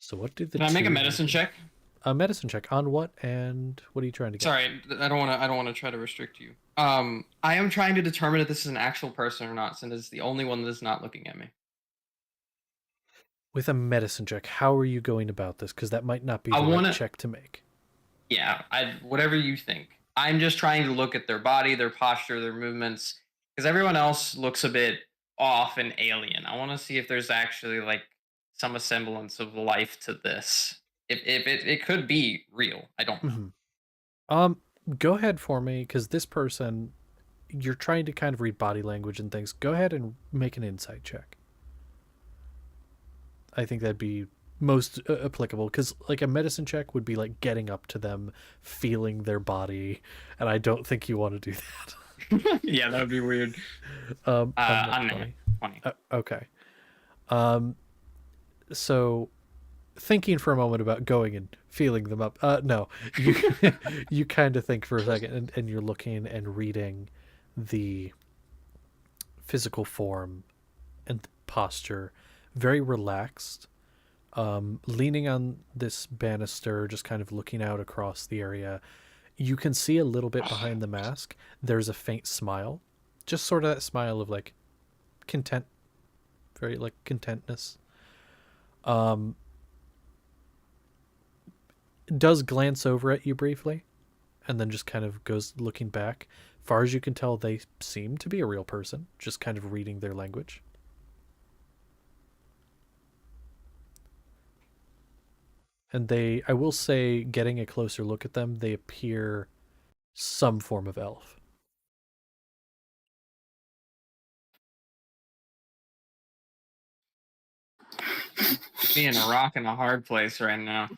Speaker 1: So what do the
Speaker 4: Can I make a medicine check?
Speaker 1: A medicine check on what, and what are you trying to get?
Speaker 4: Sorry, I don't want to try to restrict you. I am trying to determine if this is an actual person or not, since it's the only one that is not looking at me.
Speaker 1: With a medicine check, how are you going about this? Because that might not be the right check to make.
Speaker 4: Yeah, whatever you think. I'm just trying to look at their body, their posture, their movements, because everyone else looks a bit off and alien. I want to see if there's actually like some semblance of life to this. If it could be real. I don't know.
Speaker 1: Mm-hmm. Go ahead for me, because this person, you're trying to kind of read body language and things. Go ahead and make an insight check. I think that'd be most applicable, because like a medicine check would be like getting up to them, feeling their body, and I don't think you want to do that.
Speaker 4: Yeah, that would be weird.
Speaker 1: On
Speaker 4: 20.
Speaker 1: Okay. So thinking for a moment about going and feeling them up. No, you kind of think for a second, and you're looking and reading the physical form and the posture, very relaxed, leaning on this banister, just kind of looking out across the area. You can see a little bit behind the mask. There's a faint smile, just sort of that smile of like content, very like contentness. Does glance over at you briefly, and then just kind of goes looking back. Far as you can tell, they seem to be a real person, just kind of reading their language. And they, I will say, getting a closer look at them, they appear some form of elf.
Speaker 4: Being a rock in a hard place right now.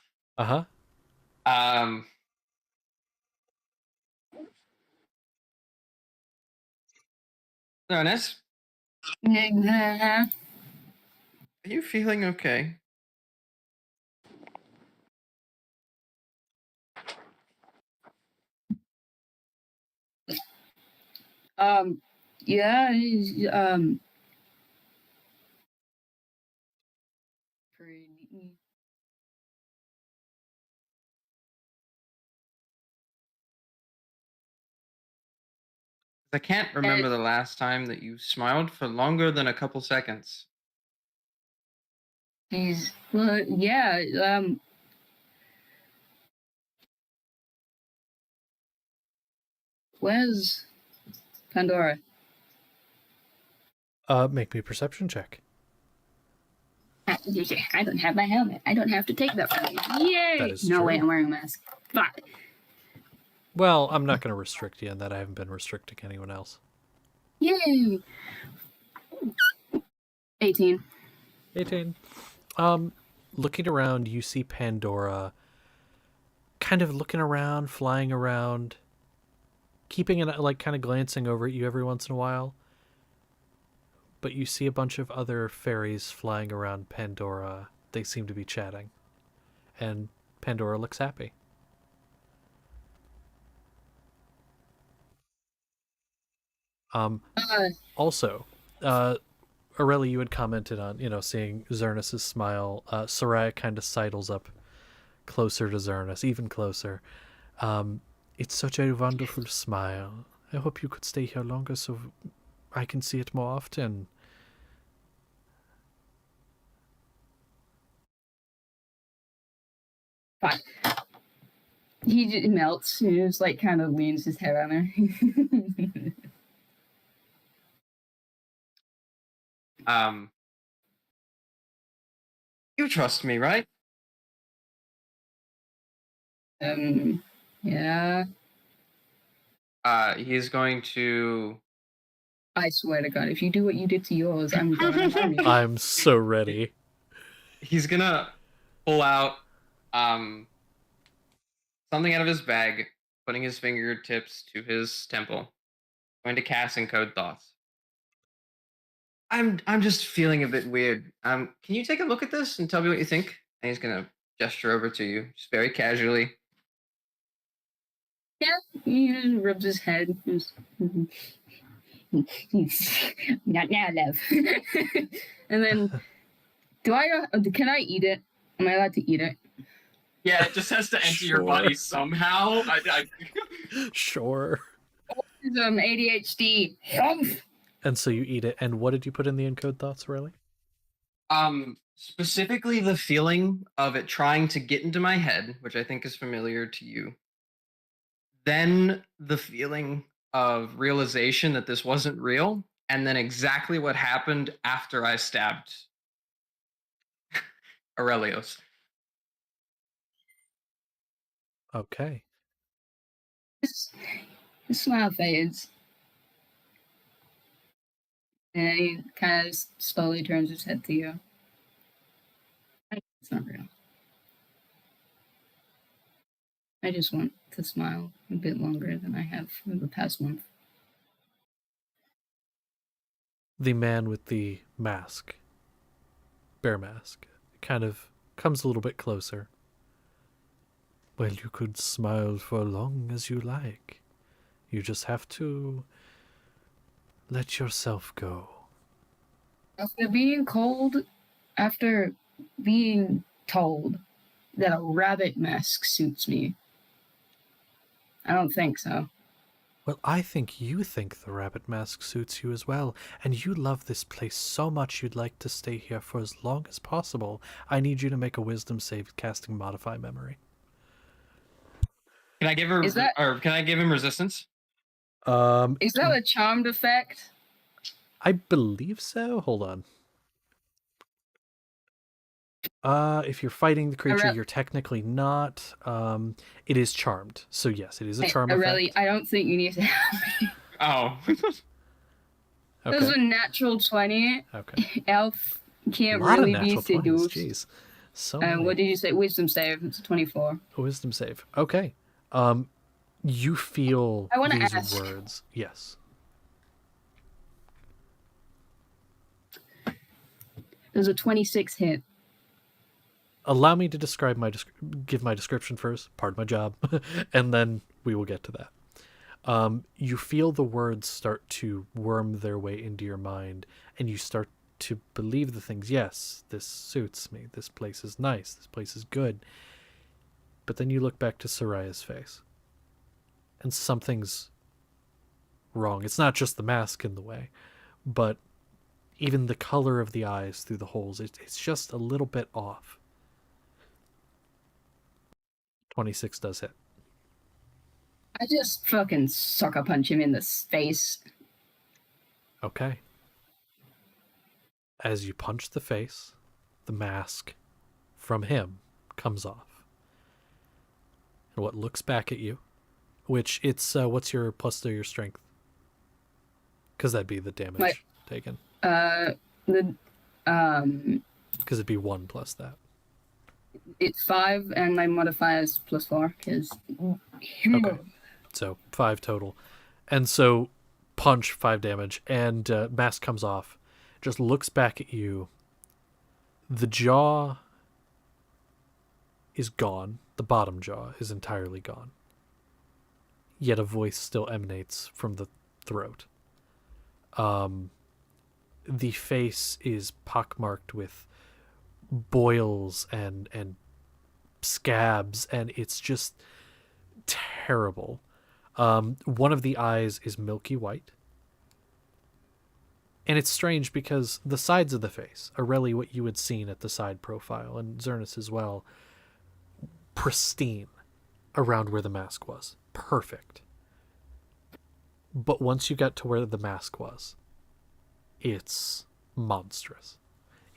Speaker 4: Ernest? Are you feeling okay?
Speaker 6: Yeah, Agreed.
Speaker 4: I can't remember the last time that you smiled for longer than a couple seconds.
Speaker 6: He's well, yeah. Where's Pandora?
Speaker 1: Make me a perception check.
Speaker 6: I don't have my helmet. I don't have to take that from you. Yay!
Speaker 1: That is
Speaker 6: no
Speaker 1: true.
Speaker 6: way, I'm wearing a mask. Fuck.
Speaker 1: Well, I'm not going to restrict you in that. I haven't been restricting anyone else.
Speaker 6: Yay! 18.
Speaker 1: 18. Looking around, you see Pandora kind of looking around, flying around, keeping it, like, kind of glancing over at you every once in a while. But you see a bunch of other fairies flying around Pandora. They seem to be chatting. And Pandora looks happy. Also, Aurelia, you had commented on, seeing Xernus' smile. Soraya kind of sidles up closer to Xernus, even closer. It's such a wonderful smile. I hope you could stay here longer so I can see it more often.
Speaker 6: Fine. He just melts. He just, like, kind of leans his head on her.
Speaker 4: You trust me, right?
Speaker 6: Yeah.
Speaker 4: He's going to...
Speaker 6: I swear to God, if you do what you did to yours, I'm going to harm you.
Speaker 1: I'm so ready.
Speaker 4: He's gonna pull out something out of his bag, putting his fingertips to his temple, going to cast Encode Thoughts. I'm just feeling a bit weird. Can you take a look at this and tell me what you think? And he's gonna gesture over to you, just very casually.
Speaker 6: Yeah, he just rubs his head. Not now, love. And then, can I eat it? Am I allowed to eat it?
Speaker 4: Yeah, it just has to enter your body somehow.
Speaker 1: Sure.
Speaker 6: ADHD.
Speaker 1: And so you eat it. And what did you put in the encode thoughts, really?
Speaker 4: Specifically the feeling of it trying to get into my head, which I think is familiar to you. Then the feeling of realization that this wasn't real, and then exactly what happened after I stabbed Aurelios.
Speaker 1: Okay.
Speaker 6: His smile fades. And he kind of slowly turns his head to you. It's not real. I just want to smile a bit longer than I have for the past month.
Speaker 1: The man with the mask, bear mask, kind of comes a little bit closer. Well, you could smile for long as you like. You just have to let yourself go.
Speaker 6: After being told that a rabbit mask suits me, I don't think so.
Speaker 1: Well, I think you think the rabbit mask suits you as well, and you love this place so much you'd like to stay here for as long as possible. I need you to make a wisdom save casting Modify Memory.
Speaker 4: Can I give her, or can I give him resistance?
Speaker 6: Is that a charmed effect?
Speaker 1: I believe so. Hold on. If you're fighting the creature, you're technically not. It is charmed, so yes, it is a charm effect.
Speaker 6: I don't think you need to help me.
Speaker 4: Oh.
Speaker 6: Okay. This is a natural 20.
Speaker 1: Okay.
Speaker 6: Elf can't really be seduced.
Speaker 1: Jeez. So
Speaker 6: what did you say? Wisdom save. It's a 24.
Speaker 1: A wisdom save. Okay. You feel these words. Yes.
Speaker 6: There's a 26 hit.
Speaker 1: Allow me to give my description first, pardon my job, and then we will get to that. You feel the words start to worm their way into your mind, and you start to believe the things. Yes, this suits me. This place is nice. This place is good. But then you look back to Soraya's face, and something's wrong. It's not just the mask in the way, but even the color of the eyes through the holes. It's just a little bit off. 26 does hit.
Speaker 6: I just fucking sucker punch him in the face.
Speaker 1: Okay. As you punch the face, the mask from him comes off. And what looks back at you, which it's, what's your plus to your strength? Because that'd be the damage taken. Because it'd be 1 plus that.
Speaker 6: It's 5, and my modifier is +4, because...
Speaker 1: Okay. So 5 total. And so punch, 5 damage, and mask comes off. Just looks back at you. The jaw is gone. The bottom jaw is entirely gone. Yet a voice still emanates from the throat. The face is pockmarked with boils and scabs, and it's just terrible. One of the eyes is milky white. And it's strange because the sides of the face are really what you had seen at the side profile, and Zernus as well. Pristine around where the mask was. Perfect. But once you get to where the mask was, it's monstrous.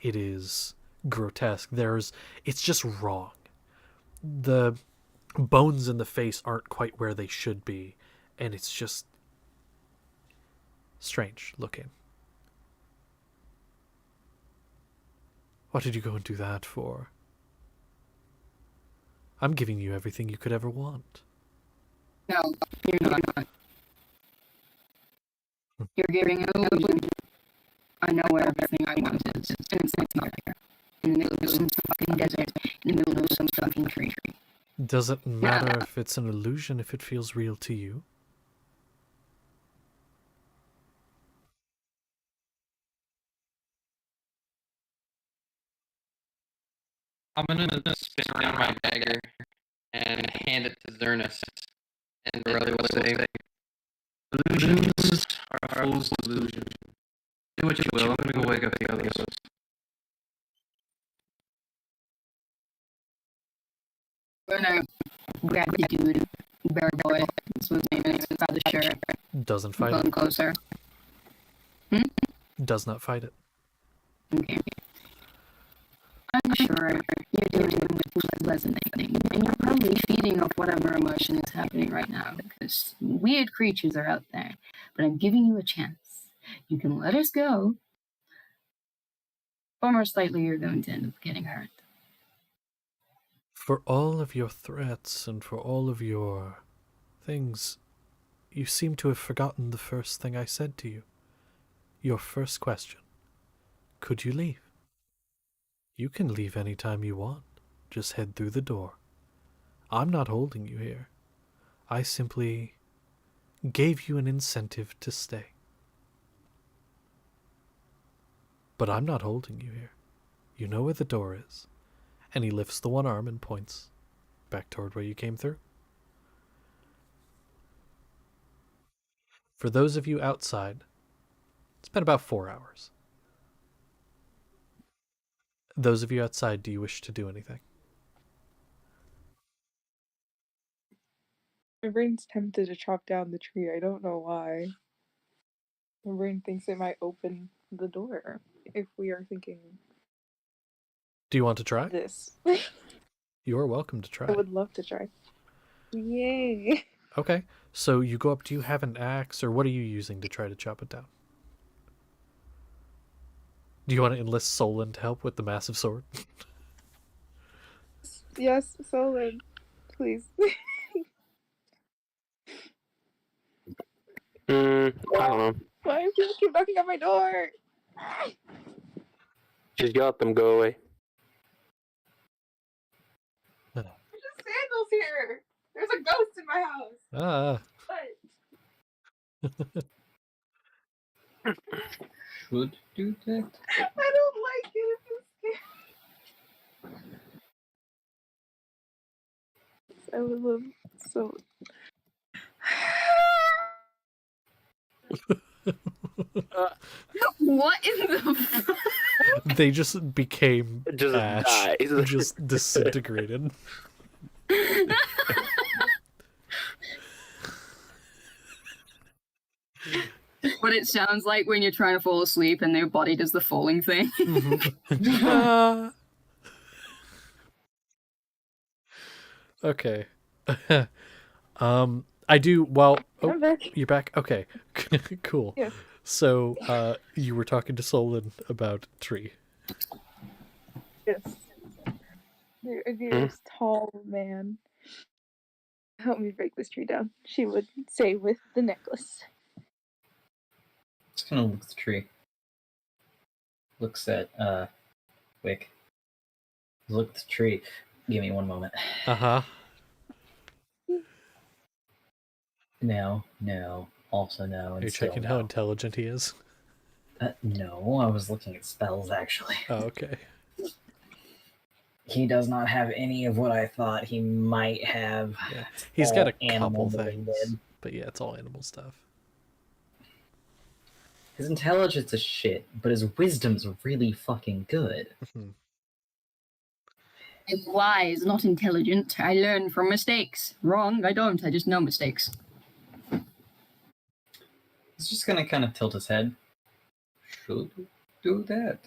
Speaker 1: It is grotesque. It's just wrong. The bones in the face aren't quite where they should be, and it's just strange looking. What did you go and do that for? I'm giving you everything you could ever want.
Speaker 6: No, you're not. You're giving an illusion. I know where everything I want is, and it's not here. In the middle of some fucking desert, in the middle of some fucking tree.
Speaker 1: Does it matter if it's an illusion if it feels real to you?
Speaker 4: I'm gonna spin around my dagger and hand it to Zernus, and brother will say, "Illusions are a fool's delusion. Do what you will. I'm gonna go wake up the others."
Speaker 6: We're gonna grab the dude, bear boy. This was his name. Inside the shirt.
Speaker 1: Doesn't fight
Speaker 6: Come
Speaker 1: it.
Speaker 6: closer.
Speaker 1: Does not fight it.
Speaker 6: Okay. I'm sure you're doing it with resonating, and you're probably feeding off whatever emotion is happening right now, because weird creatures are out there. But I'm giving you a chance. You can let us go, or most likely you're going to end up getting hurt.
Speaker 1: For all of your threats and for all of your things, you seem to have forgotten the first thing I said to you. Your first question. Could you leave? You can leave any time you want. Just head through the door. I'm not holding you here. I simply gave you an incentive to stay. But I'm not holding you here. You know where the door is. And he lifts the one arm and points back toward where you came through. For those of you outside, it's been about 4 hours. Those of you outside, do you wish to do anything?
Speaker 9: My brain's tempted to chop down the tree. I don't know why. My brain thinks it might open the door if we are thinking
Speaker 1: Do you want to try?
Speaker 9: this.
Speaker 1: You are welcome to try.
Speaker 9: I would love to try. Yay.
Speaker 1: Okay, so you go up. Do you have an axe, or what are you using to try to chop it down? Do you want to enlist Solon to help with the massive sword?
Speaker 9: Yes, Solon. Please.
Speaker 7: I don't know.
Speaker 9: Why do people keep knocking on my door?
Speaker 7: Just yell at them, go away.
Speaker 9: There's just sandals here. There's a ghost in my house.
Speaker 1: Ah.
Speaker 9: What?
Speaker 3: should do that.
Speaker 9: I don't like it. I would love so.
Speaker 6: What in the fuck?
Speaker 1: They just became
Speaker 7: Just
Speaker 1: ash,
Speaker 7: dies.
Speaker 1: just disintegrated.
Speaker 6: What it sounds like when you're trying to fall asleep and their body does the falling thing.
Speaker 1: Okay. I do. Well,
Speaker 9: I'm back.
Speaker 1: you're back. Okay, cool.
Speaker 9: Yeah.
Speaker 1: So, you were talking to Solon about tree.
Speaker 9: Yes. There's tall man. Help me break this tree down. She would say with the necklace.
Speaker 3: Just gonna look at the tree. Looks at Wick. Look at the tree. Give me one moment.
Speaker 1: Uh-huh.
Speaker 3: No, also no, and
Speaker 1: Are you
Speaker 3: still
Speaker 1: checking
Speaker 3: no.
Speaker 1: how intelligent he is?
Speaker 3: No, I was looking at spells actually.
Speaker 1: Oh, okay.
Speaker 3: He does not have any of what I thought he might have.
Speaker 1: Yeah.
Speaker 3: It's
Speaker 1: He's
Speaker 3: all
Speaker 1: got a
Speaker 3: animal
Speaker 1: couple things,
Speaker 3: related.
Speaker 1: but yeah, it's all animal stuff.
Speaker 3: His intelligence is shit, but his wisdom's really fucking good.
Speaker 6: I'm wise, not intelligent. I learn from mistakes. Wrong, I don't. I just know mistakes.
Speaker 3: He's just gonna kind of tilt his head. Should do that.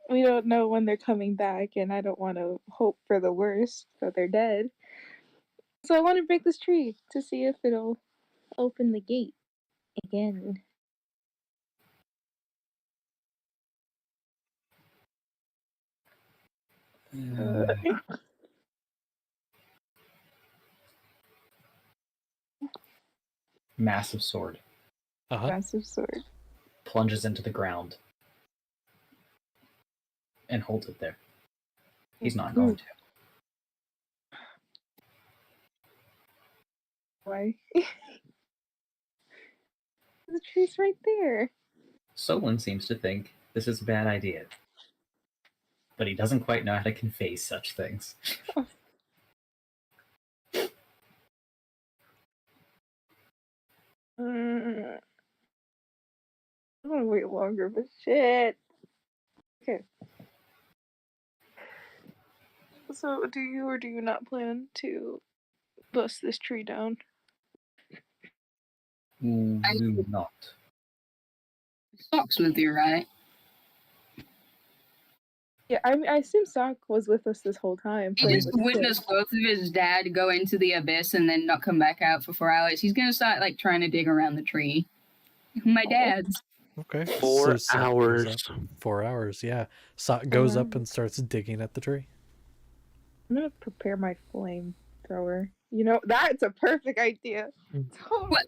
Speaker 9: We don't know when they're coming back, and I don't want to hope for the worst, that they're dead. So I want to break this tree to see if it'll open the gate again.
Speaker 3: Massive sword.
Speaker 1: Uh-huh.
Speaker 9: Massive sword.
Speaker 3: Plunges into the ground. And holds it there. He's not going to.
Speaker 9: Why? The tree's right there.
Speaker 3: Solon seems to think this is a bad idea. But he doesn't quite know how to convey such things.
Speaker 9: I want to wait longer, but shit. Okay. So, do you or do you not plan to bust this tree down?
Speaker 3: Do not.
Speaker 6: Sock's with you, right?
Speaker 9: Yeah, I assume Sock was with us this whole time.
Speaker 6: He
Speaker 9: playing
Speaker 6: just
Speaker 9: with
Speaker 6: witnessed both of his dad go into the abyss and then not come back out for 4 hours. He's gonna start like trying to dig around the tree. My dad's.
Speaker 1: Okay.
Speaker 7: 4
Speaker 1: Sock goes
Speaker 7: hours.
Speaker 1: up. 4 hours, yeah. Sock goes up and starts digging at the tree.
Speaker 9: I'm gonna prepare my flamethrower. You know, that's a perfect idea.
Speaker 6: What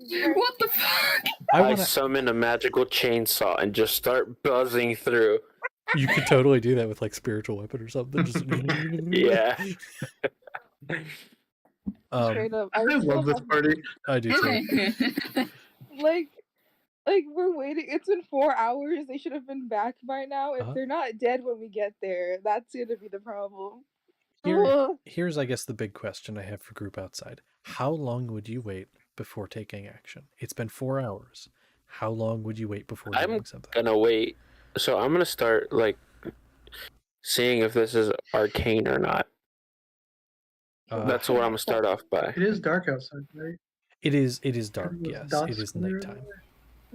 Speaker 6: the fuck?
Speaker 7: I summon a magical chainsaw and just start buzzing through.
Speaker 1: You could totally do that with like spiritual weapon or something. Just...
Speaker 7: Yeah.
Speaker 9: Straight up.
Speaker 5: I love this party.
Speaker 1: I do too.
Speaker 9: Like we're waiting. It's been 4 hours. They should have been back by now. If they're not dead when we get there, that's gonna be the problem.
Speaker 1: Here's, I guess, the big question I have for group outside. How long would you wait before taking action? It's been 4 hours. How long would you wait before doing something?
Speaker 7: I'm gonna wait. So I'm gonna start like seeing if this is arcane or not. That's what I'm gonna start off by.
Speaker 5: It is dark outside, right?
Speaker 1: It is dark,
Speaker 5: It
Speaker 1: yes.
Speaker 5: dots
Speaker 1: It is
Speaker 5: clear.
Speaker 1: nighttime.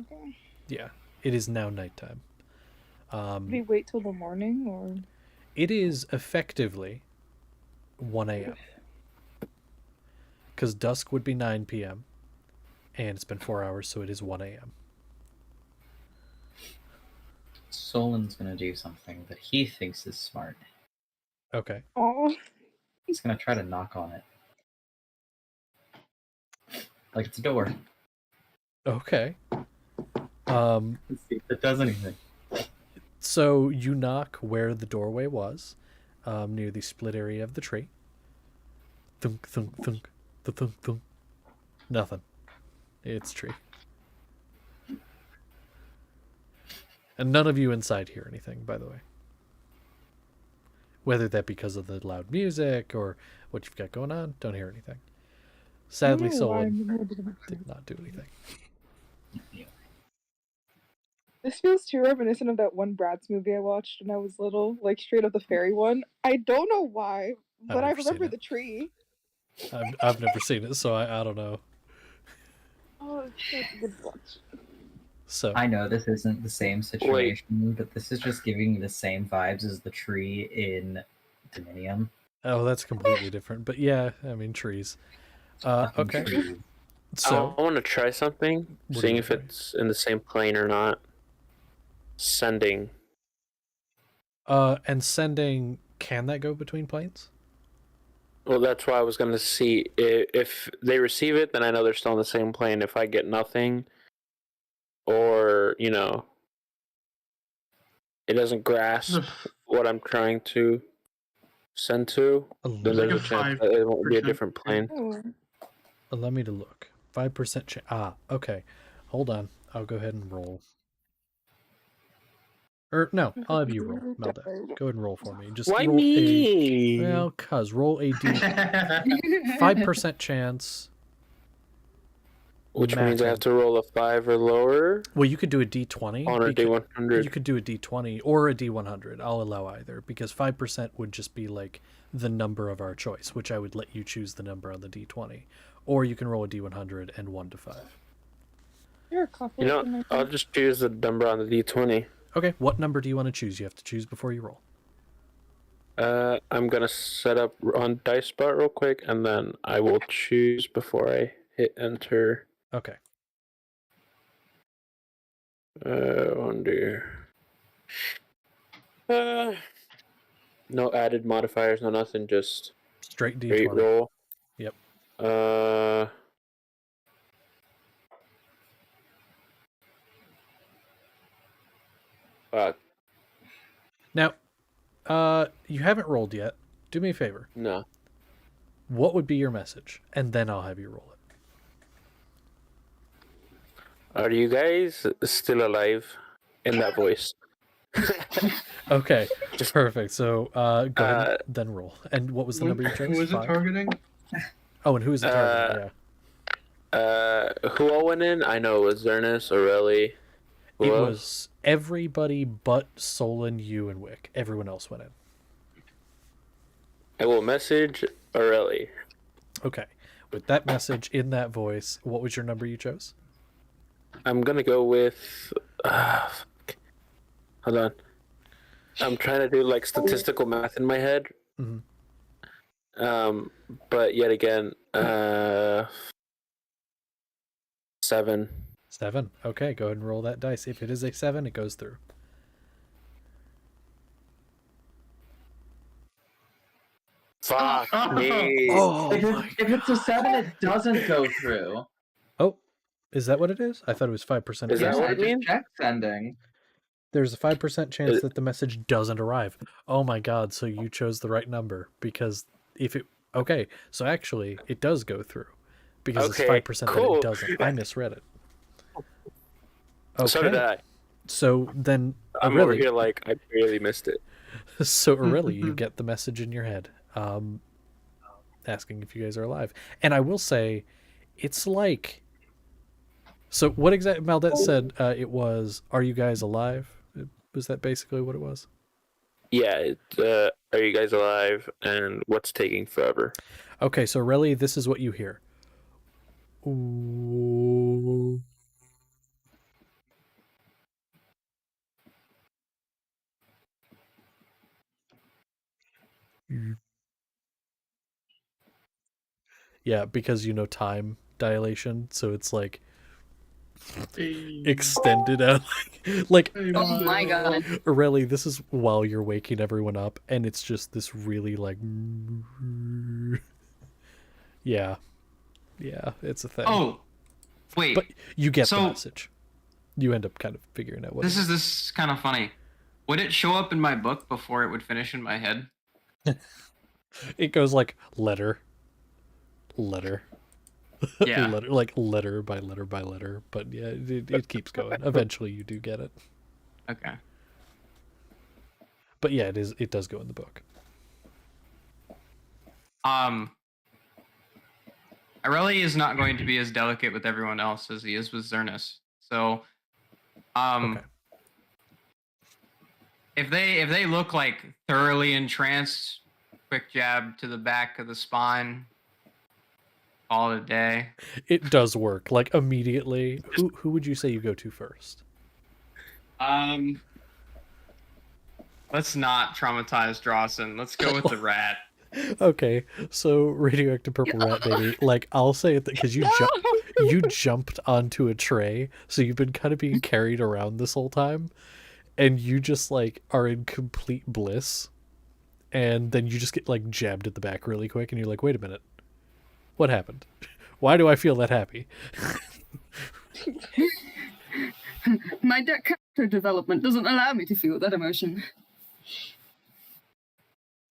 Speaker 9: Okay.
Speaker 1: Yeah, it is now nighttime.
Speaker 9: Do we wait till the morning or?
Speaker 1: It is effectively 1 a.m. Because dusk would be 9 p.m. And it's been 4 hours, so it is 1 a.m.
Speaker 3: Solon's gonna do something that he thinks is smart.
Speaker 1: Okay.
Speaker 9: Oh.
Speaker 3: He's gonna try to knock on it. Like it's a door.
Speaker 1: Okay.
Speaker 3: Let's see if it does anything.
Speaker 1: So you knock where the doorway was, near the split area of the tree. Thunk, thunk, thunk, thunk, thunk, thunk. Nothing. It's tree. And none of you inside hear anything, by the way. Whether that because of the loud music or what you've got going on, don't hear anything. Sadly, Solon did not do anything.
Speaker 9: This feels too reminiscent of that one Bratz movie I watched when I was little, like straight up the fairy one. I don't know why, but I remember the tree.
Speaker 1: I've never seen it, so I don't know.
Speaker 9: Oh, that's a good watch.
Speaker 1: So
Speaker 3: I know this isn't the same situation, but this is just giving me the same vibes as the tree in Dominion.
Speaker 1: Oh, that's completely different. But yeah, I mean trees. Okay.
Speaker 3: Trees.
Speaker 1: So
Speaker 7: I want to try something, seeing if it's in the same plane or not. Sending.
Speaker 1: And sending, can that go between planes?
Speaker 7: Well, that's why I was going to see if they receive it, then I know they're still on the same plane. If I get nothing, or, you know, it doesn't grasp what I'm trying to send to, then there's a chance that it won't be a different plane.
Speaker 1: Allow me to look. 5% chance. Okay. Hold on. I'll go ahead and roll. Or no, I'll have you roll, Melda. Go ahead and roll for me. Just
Speaker 7: Why
Speaker 1: roll
Speaker 7: me?
Speaker 1: roll a D. 5% chance.
Speaker 7: Which means I have to roll a 5 or lower.
Speaker 1: Well, you could do a D20.
Speaker 7: On a D100.
Speaker 1: You could do a D20 or a D100. I'll allow either, because 5% would just be like the number of our choice, which I would let you choose the number on the D20. Or you can roll a D100 and 1 to 5.
Speaker 9: You're a couple.
Speaker 7: You know, I'll just choose the number on the D20.
Speaker 1: Okay, what number do you want to choose? You have to choose before you roll.
Speaker 7: I'm gonna set up on Dice Spot real quick, and then I will choose before I hit enter.
Speaker 1: Okay.
Speaker 7: Wonder. No added modifiers, no nothing, just
Speaker 1: straight D20.
Speaker 7: roll.
Speaker 1: Yep. Now, you haven't rolled yet. Do me a favor.
Speaker 7: No.
Speaker 1: What would be your message? And then I'll have you roll it.
Speaker 7: Are you guys still alive? In that voice.
Speaker 1: Okay, perfect. So go ahead, then roll. And what was the number you chose?
Speaker 5: Who is it targeting?
Speaker 1: Oh, and who is it targeting?
Speaker 7: Who all went in? I know it was Zernus, Aureli.
Speaker 1: It was everybody but Solon, you, and Wick. Everyone else went in.
Speaker 7: I will message Aureli.
Speaker 1: Okay. With that message in that voice, what was your number you chose?
Speaker 7: I'm gonna go with. Hold on. I'm trying to do like statistical math in my head.
Speaker 1: Mm-hmm.
Speaker 7: But yet again, 7.
Speaker 1: 7. Okay, go ahead and roll that dice. If it is a 7, it goes through.
Speaker 7: Fuck me.
Speaker 1: Oh,
Speaker 2: if it's a 7, it doesn't go through.
Speaker 1: Oh, is that what it is? I thought it was 5%.
Speaker 7: Is that what
Speaker 2: I
Speaker 7: it means?
Speaker 2: just checked sending.
Speaker 1: There's a 5% chance that the message doesn't arrive. Oh my god, so you chose the right number, because if it... Okay, so actually, it does go through. Because it's 5% that it doesn't. I misread it. Okay.
Speaker 7: So did I.
Speaker 1: So then...
Speaker 7: I'm over here like, I barely missed it.
Speaker 1: So Aureli, you get the message in your head, asking if you guys are alive. And I will say, it's like... So what exactly... Maldette said it was, are you guys alive? Was that basically what it was?
Speaker 7: Yeah, are you guys alive? And what's taking forever?
Speaker 1: Okay, so Aureli, this is what you hear. Ooh. Yeah, because you know time dilation, so it's like extended out. Like
Speaker 6: oh my god.
Speaker 1: Aureli, this is while you're waking everyone up, and it's just this really like yeah, it's a thing.
Speaker 4: Oh, wait.
Speaker 1: But you get the message. You end up kind of figuring out what
Speaker 4: this is kind of funny. Would it show up in my book before it would finish in my head?
Speaker 1: It goes like letter.
Speaker 4: Yeah.
Speaker 1: letter by letter by letter, but yeah, it keeps going. Eventually you do get it.
Speaker 4: Okay.
Speaker 1: But yeah, it does go in the book.
Speaker 4: Irelia is not going to be as delicate with everyone else as he is with Zernus. So,
Speaker 1: Okay.
Speaker 4: if they look like thoroughly entranced, quick jab to the back of the spine, call it a day.
Speaker 1: It does work. Like immediately. Who would you say you go to first?
Speaker 4: Let's not traumatize Drawson. Let's go with the rat.
Speaker 1: Okay, so radioactive purple rat baby. Like I'll say it because you jumped onto a tray, so you've been kind of being carried around this whole time, and you just like are in complete bliss, and then you just get like jabbed at the back really quick, and you're like, wait a minute, what happened? Why do I feel that happy?
Speaker 6: My character development doesn't allow me to feel that emotion.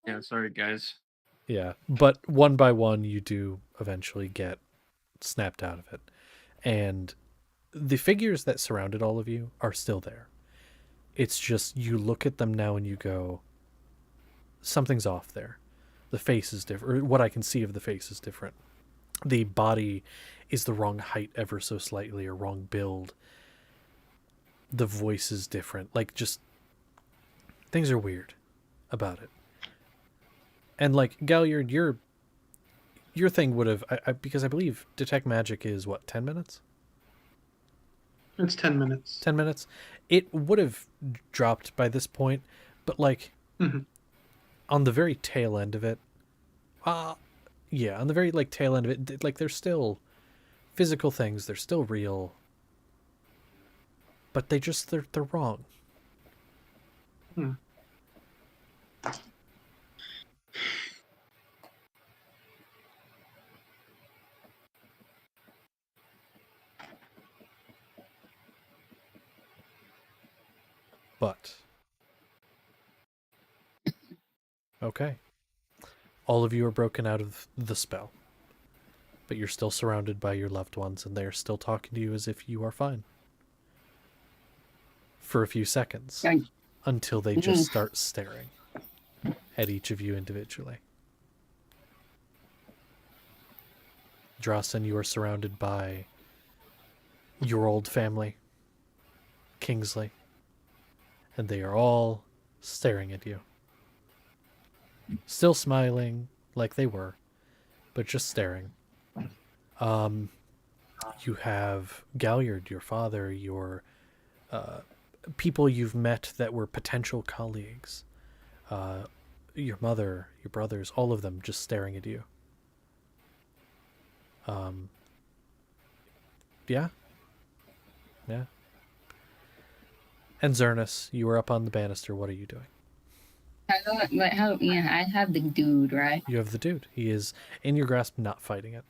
Speaker 4: Yeah, sorry guys.
Speaker 1: Yeah, but one by one, you do eventually get snapped out of it. And the figures that surrounded all of you are still there. It's just you look at them now and you go, something's off there. The face is different. Or what I can see of the face is different. The body is the wrong height ever so slightly, or wrong build. The voice is different. Like, just things are weird about it. And like Galliard, your thing would have, because I believe detect magic is what, 10 minutes?
Speaker 5: It's 10 minutes.
Speaker 1: 10 minutes. It would have dropped by this point, but like on the very tail end of it, yeah, on the very like tail end of it, like there's still physical things, they're still real, but they're wrong. But okay, all of you are broken out of the spell, but you're still surrounded by your loved ones, and they're still talking to you as if you are fine for a few seconds, until they just start staring at each of you individually. Drawson, you are surrounded by your old family, Kingsley, and they are all staring at you. Still smiling like they were, but just staring. You have Galliard, your father, your people you've met that were potential colleagues, your mother, your brothers, all of them just staring at you. Yeah. And Zernus, you were up on the banister. What are you doing?
Speaker 6: I have the dude, right?
Speaker 1: You have the dude. He is in your grasp, not fighting it.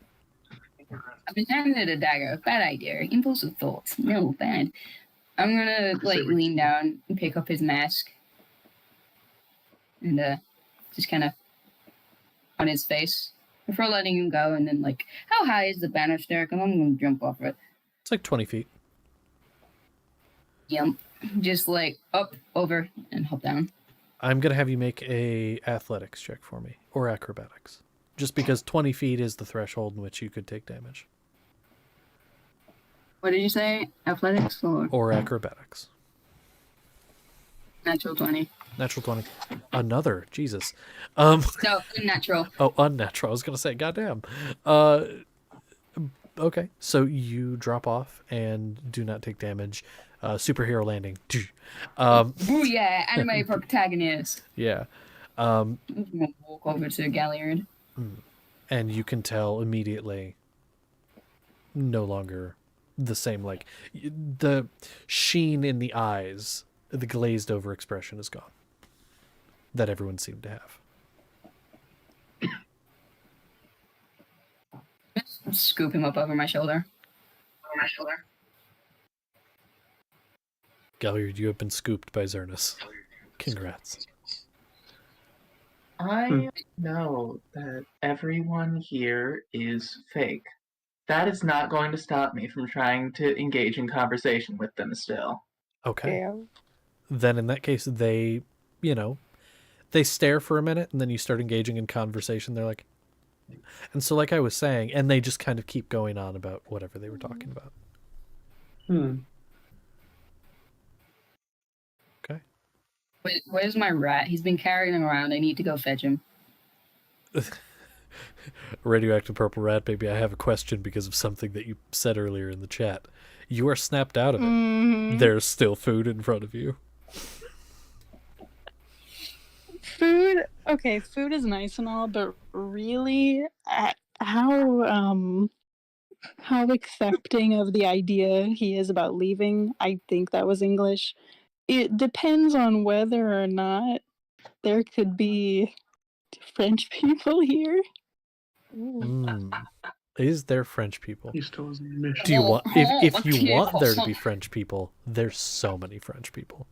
Speaker 6: I've been handed a dagger. Bad idea. Impulsive thoughts. No, bad. I'm gonna lean down and pick up his mask and just kind of on his face before letting him go. And then how high is the banister? Because I'm gonna jump off it.
Speaker 1: It's like 20 feet.
Speaker 6: Jump, just up, over, and hop down.
Speaker 1: I'm gonna have you make a athletics check for me, or acrobatics, just because 20 feet is the threshold in which you could take damage.
Speaker 6: What did you say? Athletics
Speaker 1: or acrobatics?
Speaker 6: Natural 20.
Speaker 1: Natural 20. Another. Jesus.
Speaker 6: No, unnatural.
Speaker 1: Oh, unnatural. I was gonna say, goddamn. Okay, so you drop off and do not take damage. Superhero landing.
Speaker 6: Ooh, yeah, anime protagonist.
Speaker 1: Yeah.
Speaker 6: I'm gonna walk over to Galliard.
Speaker 1: And you can tell immediately, no longer the same, the sheen in the eyes, the glazed over expression is gone that everyone seemed to have.
Speaker 6: Scoop him up over my shoulder.
Speaker 1: Galliard, you have been scooped by Zernus. Congrats.
Speaker 2: I know that everyone here is fake. That is not going to stop me from trying to engage in conversation with them still.
Speaker 1: Okay.
Speaker 9: Damn.
Speaker 1: then in that case, they, they stare for a minute, and then you start engaging in conversation. They're like, and so like I was saying, and they just kind of keep going on about whatever they were talking about. Okay.
Speaker 6: Where's my rat? He's been carrying him around. I need to go fetch him.
Speaker 1: Radioactive purple rat, baby, I have a question because of something that you said earlier in the chat. You are snapped out of it.
Speaker 8: Mm-hmm.
Speaker 1: There's still food in front of you.
Speaker 8: Food, okay, food is nice and all, but really, how accepting of the idea he is about leaving, I think that was English. It depends on whether or not there could be French people here.
Speaker 1: Is there French people?
Speaker 5: He still has a mission.
Speaker 1: Do you want if you want there to be French people, there's so many French people.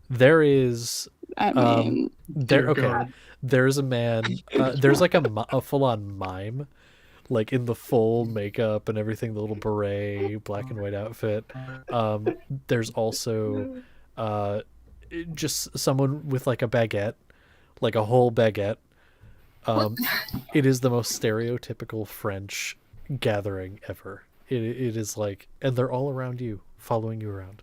Speaker 1: There is there's a man there's like a full-on mime, like in the full makeup and everything, the little beret, black and white outfit. There's also just someone with like a baguette, like a whole baguette. It is the most stereotypical French gathering ever. It is like, and they're all around you, following you around.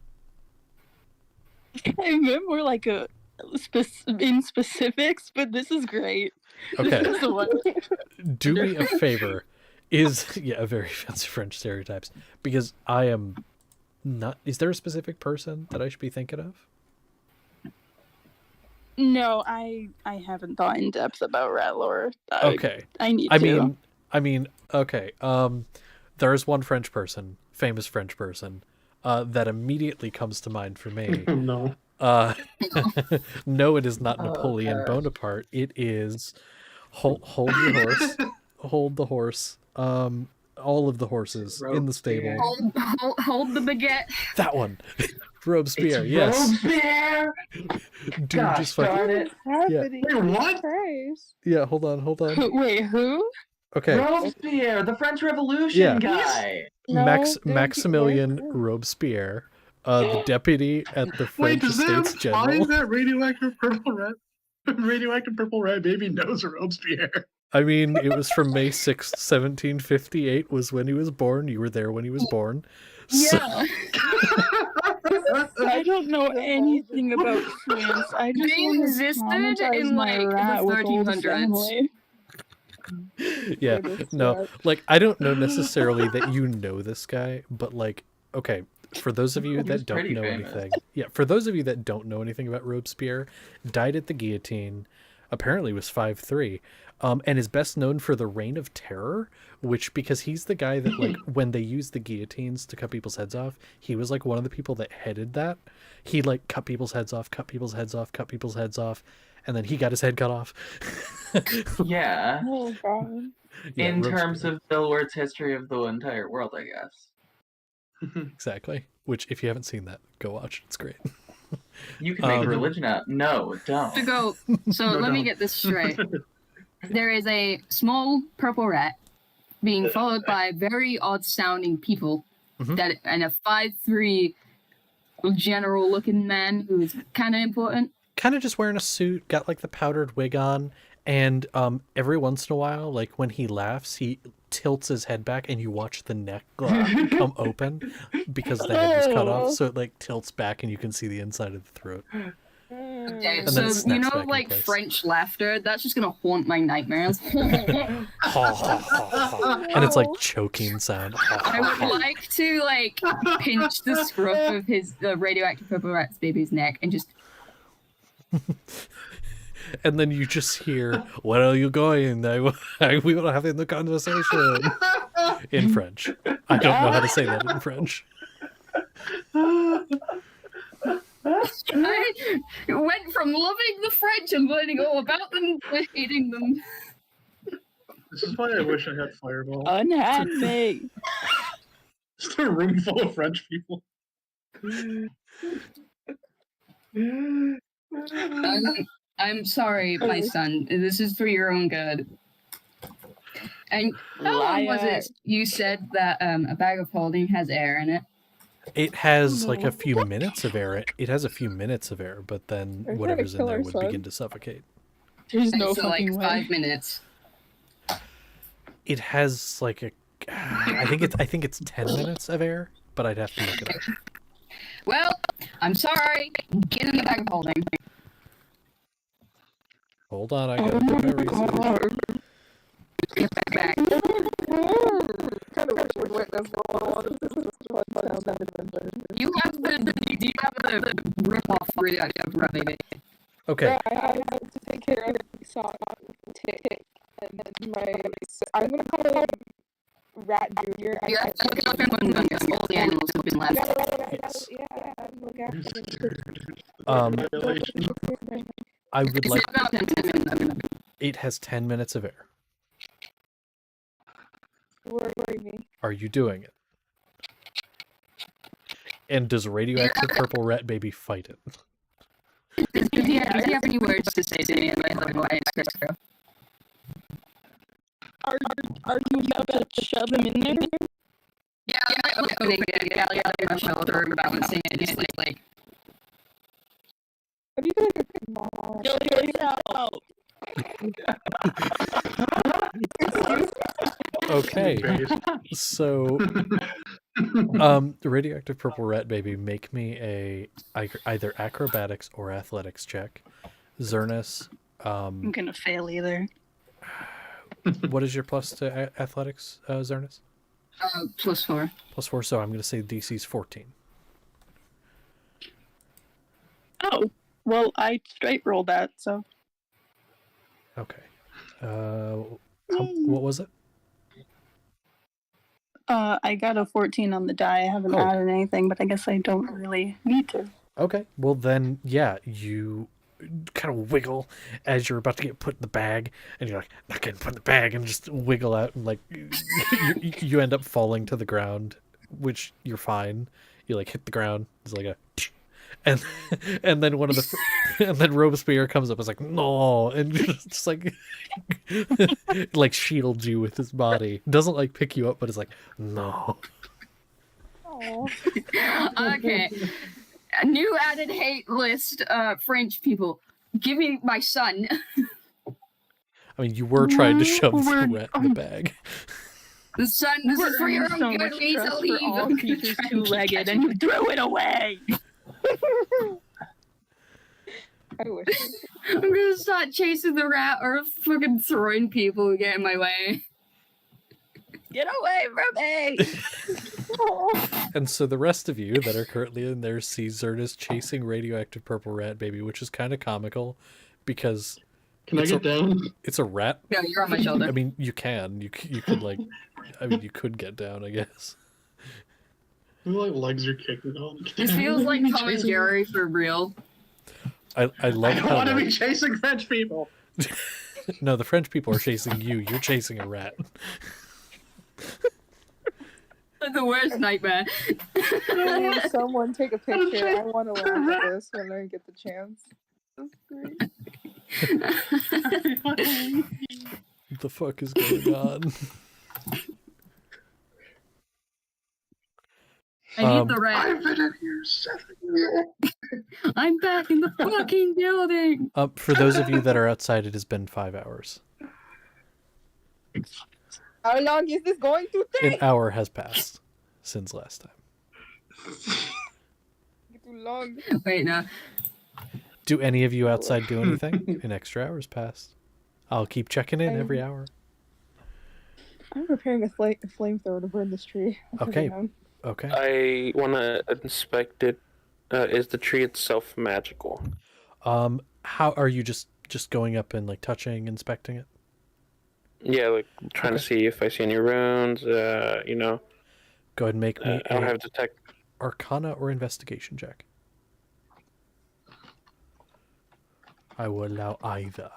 Speaker 8: I meant more like in specifics, but this is great.
Speaker 1: Okay.
Speaker 8: This is the one.
Speaker 1: Do me a favor. A very fancy French stereotypes, because I am not. Is there a specific person that I should be thinking of?
Speaker 8: No, I haven't thought in depth about rat lore.
Speaker 1: Okay.
Speaker 8: I need to.
Speaker 1: I mean, okay. There is one French person, famous French person, that immediately comes to mind for me.
Speaker 5: No.
Speaker 1: No, it is not Napoleon Bonaparte. It is hold your horse. Hold the horse. All of the horses in the stable.
Speaker 6: Hold the baguette.
Speaker 1: That one. Robespierre, yes.
Speaker 2: Robespierre!
Speaker 1: Dude,
Speaker 2: Gosh,
Speaker 1: just fucking...
Speaker 9: Happening.
Speaker 5: Wait, what?
Speaker 9: Christ.
Speaker 1: Yeah, hold on.
Speaker 8: Wait, who?
Speaker 1: Okay.
Speaker 2: Robespierre, the French Revolution guy.
Speaker 9: No,
Speaker 1: Maximilian Robespierre, the deputy at the French
Speaker 5: Wait, does
Speaker 1: Estates
Speaker 5: that
Speaker 1: General.
Speaker 5: imply that radioactive purple rat baby knows Robespierre?
Speaker 1: I mean, it was from May 6th, 1758 was when he was born. You were there when he was born.
Speaker 8: Yeah. I don't know anything about France. I just
Speaker 6: They
Speaker 8: wanna
Speaker 6: existed
Speaker 8: traumatize
Speaker 6: in
Speaker 8: my
Speaker 6: like
Speaker 8: rat
Speaker 6: the
Speaker 8: with old
Speaker 6: 1300s.
Speaker 8: family.
Speaker 1: Yeah, no, like, I don't know necessarily that you know this guy, but like, okay, for those of you that don't
Speaker 2: pretty
Speaker 1: know
Speaker 2: famous.
Speaker 1: anything, for those of you that don't know anything about Robespierre, died at the guillotine, apparently was 5'3", and is best known for the Reign of Terror, which, because he's the guy that, like, when they used the guillotines to cut people's heads off, he was like one of the people that headed that. He like cut people's heads off, and then he got his head cut off.
Speaker 2: Yeah.
Speaker 9: Oh, God.
Speaker 1: Yeah,
Speaker 2: In terms
Speaker 1: Robespierre.
Speaker 2: of Bill Word's history of the entire world, I guess.
Speaker 1: Exactly. Which, if you haven't seen that, go watch. It's great.
Speaker 2: You can make a religion out. No, don't.
Speaker 6: To go. So let me get this straight. There is a small purple rat being followed by very odd-sounding people, and a 5'3" general-looking man who is kind of important.
Speaker 1: Kind of just wearing a suit, got like the powdered wig on, and every once in a while, like when he laughs, he tilts his head back, and you watch the neck come open because the head was cut off, so it like tilts back, and you can see the inside of the throat.
Speaker 6: Okay,
Speaker 1: And then
Speaker 6: so
Speaker 1: it snaps back in
Speaker 6: like
Speaker 1: place.
Speaker 6: French laughter, that's just gonna haunt my nightmares.
Speaker 1: And it's like choking sound.
Speaker 6: I would like to like pinch the scruff of his radioactive purple rat's baby's neck and just.
Speaker 1: And then you just hear, "Where are you going? We will have the conversation." In French. I don't know how to say that in French.
Speaker 6: I went from loving the French and learning all about them to hating them.
Speaker 5: This is why I wish I had Fireball.
Speaker 8: Unhappy.
Speaker 5: Just a room full of French people.
Speaker 6: I'm sorry, my son. This is for your own good. And how long was it you said that a bag of holding has air in it?
Speaker 1: It has like a few minutes of air. It has a few minutes of air, but then
Speaker 9: We're trying to
Speaker 1: whatever's in
Speaker 9: kill
Speaker 1: there
Speaker 9: our
Speaker 1: would
Speaker 9: son.
Speaker 1: begin to suffocate.
Speaker 8: There's no
Speaker 6: so like
Speaker 8: fucking way.
Speaker 6: 5 minutes.
Speaker 1: It has like a, I think it's 10 minutes of air, but I'd have to look it up.
Speaker 6: Well, I'm sorry. Get in the bag of holding.
Speaker 1: Hold on, I gotta do my research.
Speaker 6: Get back.
Speaker 9: Kind of wish we went as well. This is fun sound adventure.
Speaker 6: You have do you have the rip-off radioactive rat baby?
Speaker 1: Okay.
Speaker 9: Yeah, I have to take care of Sock, Tick, and then I'm gonna call him Rat Junior.
Speaker 6: You're looking up and all the animals have been left.
Speaker 9: Yeah, look after
Speaker 1: I would
Speaker 6: It's
Speaker 1: like.
Speaker 6: about 10 minutes.
Speaker 1: It has 10 minutes of air.
Speaker 9: Worry me.
Speaker 1: Are you doing it? And does radioactive purple rat baby fight it?
Speaker 6: Does he have any words to say to me about why it's Crisco?
Speaker 8: Are you about to shove him in there?
Speaker 6: Yeah, I'm putting my shoulder and balancing it, just like
Speaker 9: What do you think of mom?
Speaker 8: Kill yourself.
Speaker 1: Okay. So, the radioactive purple rat baby, make me a either acrobatics or athletics check. Zernus,
Speaker 8: I'm gonna fail either.
Speaker 1: what is your plus to athletics, Zernus?
Speaker 6: +4.
Speaker 1: +4, so I'm going to say DC's 14.
Speaker 8: Oh, well, I straight rolled that, so.
Speaker 1: Okay. What was it?
Speaker 8: I got a 14 on the die. I haven't added anything, but I guess I don't really need to.
Speaker 1: Okay. Well, then, yeah, you kind of wiggle as you're about to get put in the bag, and you're like, not getting put in the bag, and just wiggle out, and like, you end up falling to the ground, which you're fine. You like hit the ground. It's like a, and then one of the, and then Robespierre comes up. It's like, no, and just like, like shields you with his body. Doesn't like pick you up, but it's like, no.
Speaker 6: Okay. A new added hate list, French people. Give me my son.
Speaker 1: I mean, you were trying to shove the rat in the bag.
Speaker 6: The son, this is for your own
Speaker 8: so
Speaker 6: good.
Speaker 8: much
Speaker 6: We need to
Speaker 8: trust
Speaker 6: leave.
Speaker 8: for all
Speaker 6: I'm gonna
Speaker 8: creatures
Speaker 6: try and
Speaker 8: two-legged,
Speaker 6: catch
Speaker 8: and
Speaker 6: him.
Speaker 8: you threw it away.
Speaker 9: I wish.
Speaker 6: I'm gonna start chasing the rat or fucking throwing people who get in my way.
Speaker 8: Get away from me!
Speaker 1: And so the rest of you that are currently in there see Zernus chasing radioactive purple rat baby, which is kind of comical because
Speaker 5: Can I get down?
Speaker 1: it's a rat.
Speaker 6: No, you're on my shoulder.
Speaker 1: I mean, you can. You could like, I mean, you could get down, I guess.
Speaker 5: My legs are kicking off.
Speaker 6: This feels like Tom and Jerry for real.
Speaker 1: I love
Speaker 5: I don't
Speaker 1: how
Speaker 5: want to
Speaker 1: like,
Speaker 5: be chasing French people.
Speaker 1: no, the French people are chasing you. You're chasing a rat.
Speaker 6: The worst nightmare.
Speaker 9: Someone take a picture. I want to laugh at this when I get the chance. That's great.
Speaker 1: What the fuck is going on?
Speaker 6: I need the rat.
Speaker 5: I've been in here 7 years.
Speaker 6: I'm back in the fucking building.
Speaker 1: For those of you that are outside, it has been 5 hours.
Speaker 9: How long is this going to
Speaker 1: An
Speaker 9: take?
Speaker 1: hour has passed since last time.
Speaker 9: Too long.
Speaker 6: Wait, no.
Speaker 1: Do any of you outside do anything? An extra hour's passed. I'll keep checking in every hour.
Speaker 9: I'm preparing a flamethrower to burn this tree.
Speaker 1: Okay. Okay.
Speaker 7: I want to inspect it. Is the tree itself magical?
Speaker 1: How are you just going up and like touching, inspecting it?
Speaker 7: Yeah, like trying to see if I see any runes. You know.
Speaker 1: Go ahead and make me
Speaker 7: I'll
Speaker 1: a
Speaker 7: have detect
Speaker 1: Arcana or investigation check. I will allow either.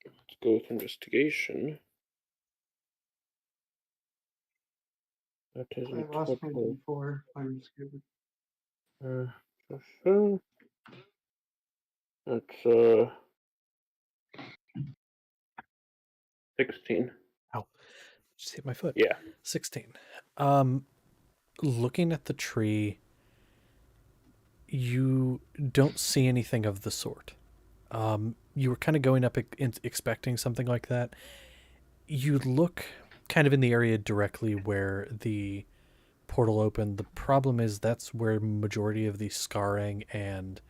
Speaker 7: Let's go with investigation. That is
Speaker 5: I lost my D4. I'm scared.
Speaker 7: That's 16.
Speaker 1: Ow. Just hit my foot.
Speaker 7: Yeah.
Speaker 1: 16. Looking at the tree, you don't see anything of the sort. You were kind of going up expecting something like that. You look kind of in the area directly where the portal opened. The problem is that's where majority of the scarring and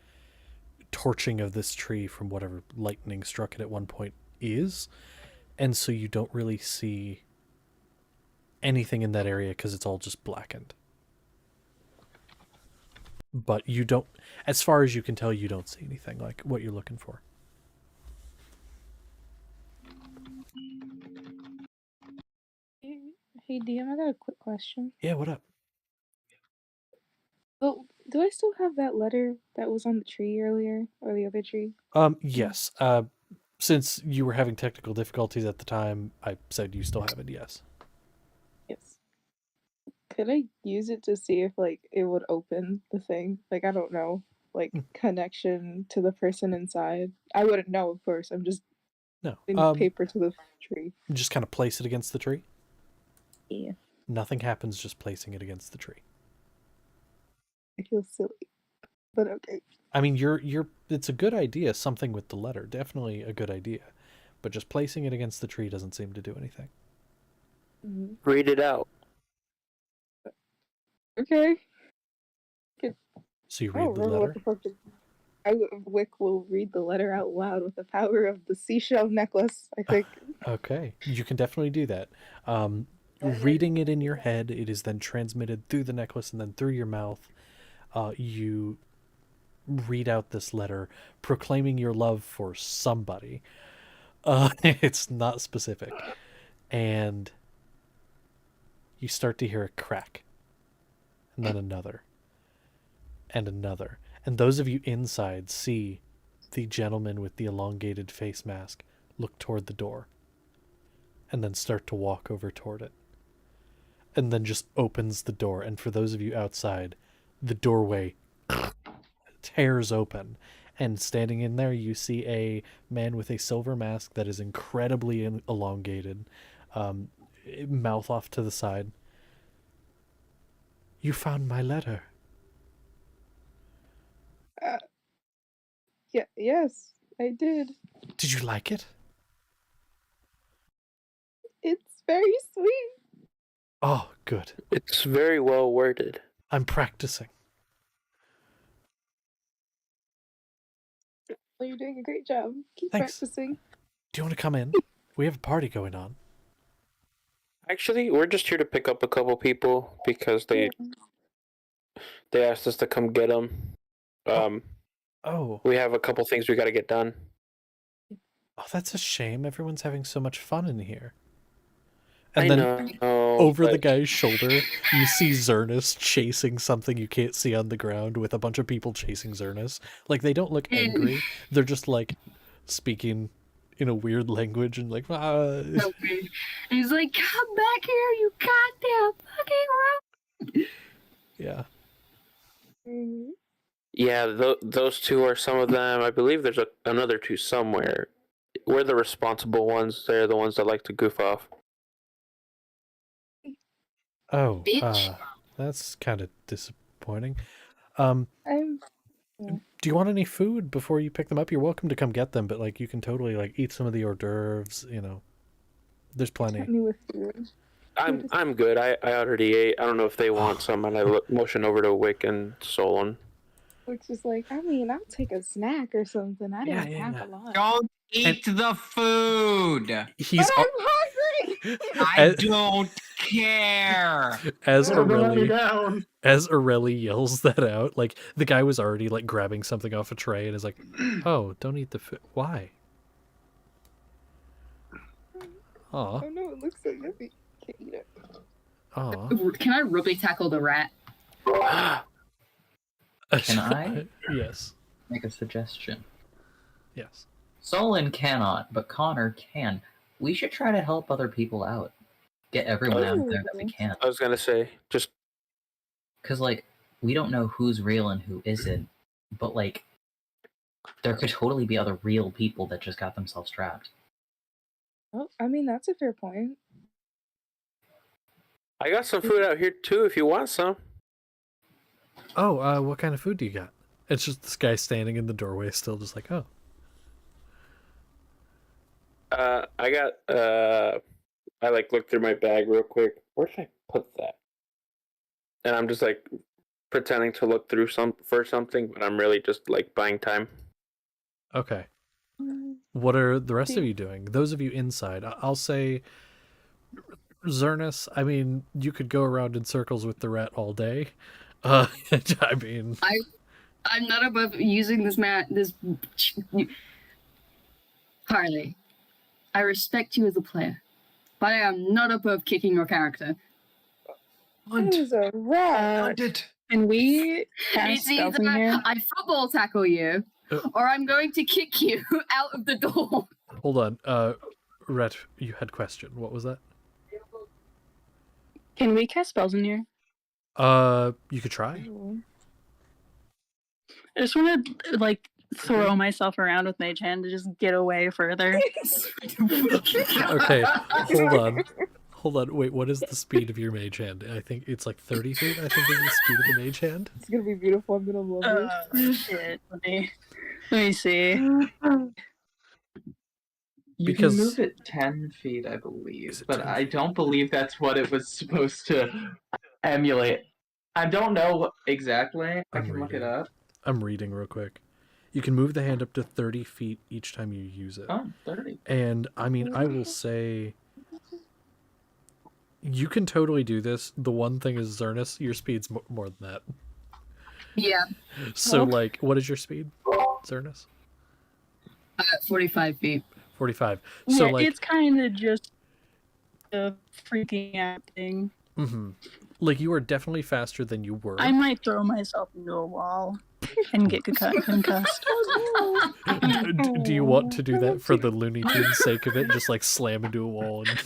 Speaker 1: torching of this tree from whatever lightning struck it at one point is. And so you don't really see anything in that area because it's all just blackened. But you don't, as far as you can tell, you don't see anything like what you're looking for.
Speaker 9: Hey, DM, I got a quick question.
Speaker 1: Yeah, what up?
Speaker 9: Oh, do I still have that letter that was on the tree earlier, or the other tree?
Speaker 1: Yes. Since you were having technical difficulties at the time, I said you still have it, yes.
Speaker 9: Yes. Could I use it to see if, like, it would open the thing? Like, I don't know. Like, connection to the person inside. I wouldn't know, of course. I'm just
Speaker 1: No.
Speaker 9: paper to the tree.
Speaker 1: Just kind of place it against the tree?
Speaker 9: Yeah.
Speaker 1: Nothing happens just placing it against the tree.
Speaker 9: I feel silly, but okay.
Speaker 1: I mean, it's a good idea, something with the letter. Definitely a good idea. But just placing it against the tree doesn't seem to do anything.
Speaker 7: Read it out.
Speaker 9: Okay.
Speaker 1: So you read the letter?
Speaker 9: What the fuck Wick will read the letter out loud with the power of the seashell necklace, I think.
Speaker 1: Okay, you can definitely do that. Reading it in your head, it is then transmitted through the necklace and then through your mouth. You read out this letter proclaiming your love for somebody. It's not specific. And you start to hear a crack. And then another. And another. And those of you inside see the gentleman with the elongated face mask look toward the door. And then start to walk over toward it. And then just opens the door. And for those of you outside, the doorway tears open. And standing in there, you see a man with a silver mask that is incredibly elongated, mouth off to the side. You found my letter.
Speaker 9: Yes, I did.
Speaker 1: Did you like it?
Speaker 9: It's very sweet.
Speaker 1: Oh, good.
Speaker 7: It's very well worded.
Speaker 1: I'm practicing.
Speaker 9: Well, you're doing a great job. Keep
Speaker 1: Thanks.
Speaker 9: practicing.
Speaker 1: Do you want to come in? We have a party going on.
Speaker 7: Actually, we're just here to pick up a couple people because they asked us to come get them. We have a couple things we got to get done.
Speaker 1: Oh, that's a shame. Everyone's having so much fun in here.
Speaker 7: And
Speaker 1: then
Speaker 7: know,
Speaker 1: over the guy's shoulder, you see Zernus chasing something you can't see on the ground with a bunch of people chasing Zernus. Like, they don't look angry. They're just, like, speaking in a weird language and like,
Speaker 6: He's like, come back here, you goddamn fucking rogue.
Speaker 1: Yeah.
Speaker 7: Yeah, those two are some of them. I believe there's another two somewhere. We're the responsible ones. They're the ones that like to goof off.
Speaker 1: Oh, that's kind of disappointing. Do you want any food before you pick them up? You're welcome to come get them, but like you can totally like eat some of the hors d'oeuvres. You know, there's plenty.
Speaker 7: I'm good. I already ate. I don't know if they want some, and I motion over to Wick and Solon.
Speaker 9: Wick's just like, I mean, I'll take a snack or something. I didn't have a lot.
Speaker 4: Don't eat the food.
Speaker 1: He's.
Speaker 9: But I'm hungry.
Speaker 4: I don't care.
Speaker 1: As Aurelie yells that out, like the guy was already like grabbing something off a tray and is like, "Oh, don't eat the food. Why?" Aw.
Speaker 9: Oh no, it looks so yummy. Can't eat it.
Speaker 1: Aw.
Speaker 6: Can I rugby tackle the rat?
Speaker 3: Can I?
Speaker 1: Yes.
Speaker 3: Make a suggestion.
Speaker 1: Yes.
Speaker 3: Solon cannot, but Connor can. We should try to help other people out. Get everyone out there that we can.
Speaker 7: I was gonna say, just
Speaker 3: because like we don't know who's real and who isn't, but like there could totally be other real people that just got themselves trapped.
Speaker 9: Oh, I mean that's a fair point.
Speaker 7: I got some food out here too if you want some.
Speaker 1: Oh, what kind of food do you got? It's just this guy standing in the doorway, still just like, oh.
Speaker 7: I got I like looked through my bag real quick. Where did I put that? And I'm just like pretending to look through for something, but I'm really just like buying time.
Speaker 1: Okay. What are the rest of you doing? Those of you inside, I'll say Zernus, I mean, you could go around in circles with the rat all day. I mean,
Speaker 6: I'm not above using this Harley, I respect you as a player, but I am not above kicking your character.
Speaker 9: That is a rat.
Speaker 8: Can we cast
Speaker 6: It's
Speaker 8: stealth
Speaker 6: either
Speaker 8: in here?
Speaker 6: I football tackle you, or I'm going to kick you out of the door.
Speaker 1: hold on. Ret, you had question. What was that?
Speaker 8: Can we cast spells in here?
Speaker 1: You could try.
Speaker 8: I just want to like throw myself around with Mage Hand to just get away further.
Speaker 1: Okay, hold on. Wait, what is the speed of your mage hand? I think it's like 30 feet. I think is the speed of the mage hand.
Speaker 9: It's gonna be beautiful. I'm gonna love it.
Speaker 8: Shit. Let me see.
Speaker 2: You
Speaker 1: Because-
Speaker 2: can move it 10 feet, I believe,
Speaker 1: Is it
Speaker 2: but
Speaker 1: 10
Speaker 2: I
Speaker 1: feet?
Speaker 2: don't believe that's what it was supposed to emulate. I don't know exactly. I
Speaker 1: I'm
Speaker 2: can look it
Speaker 1: reading.
Speaker 2: up.
Speaker 1: I'm reading real quick. You can move the hand up to 30 feet each time you use it.
Speaker 2: Oh, 30.
Speaker 1: And I mean, I will say you can totally do this. The one thing is, Zernus, your speed's more than that.
Speaker 6: Yeah,
Speaker 1: So, like, what is your speed, Zernus?
Speaker 6: 45 feet.
Speaker 1: 45. So,
Speaker 8: yeah,
Speaker 1: like,
Speaker 8: it's kind of just a freaking out thing.
Speaker 1: like, you are definitely faster than you were.
Speaker 8: I might throw myself into a wall and get concussed.
Speaker 1: Do you want to do that for the Looney Tunes sake of it? Just, like, slam into a wall and...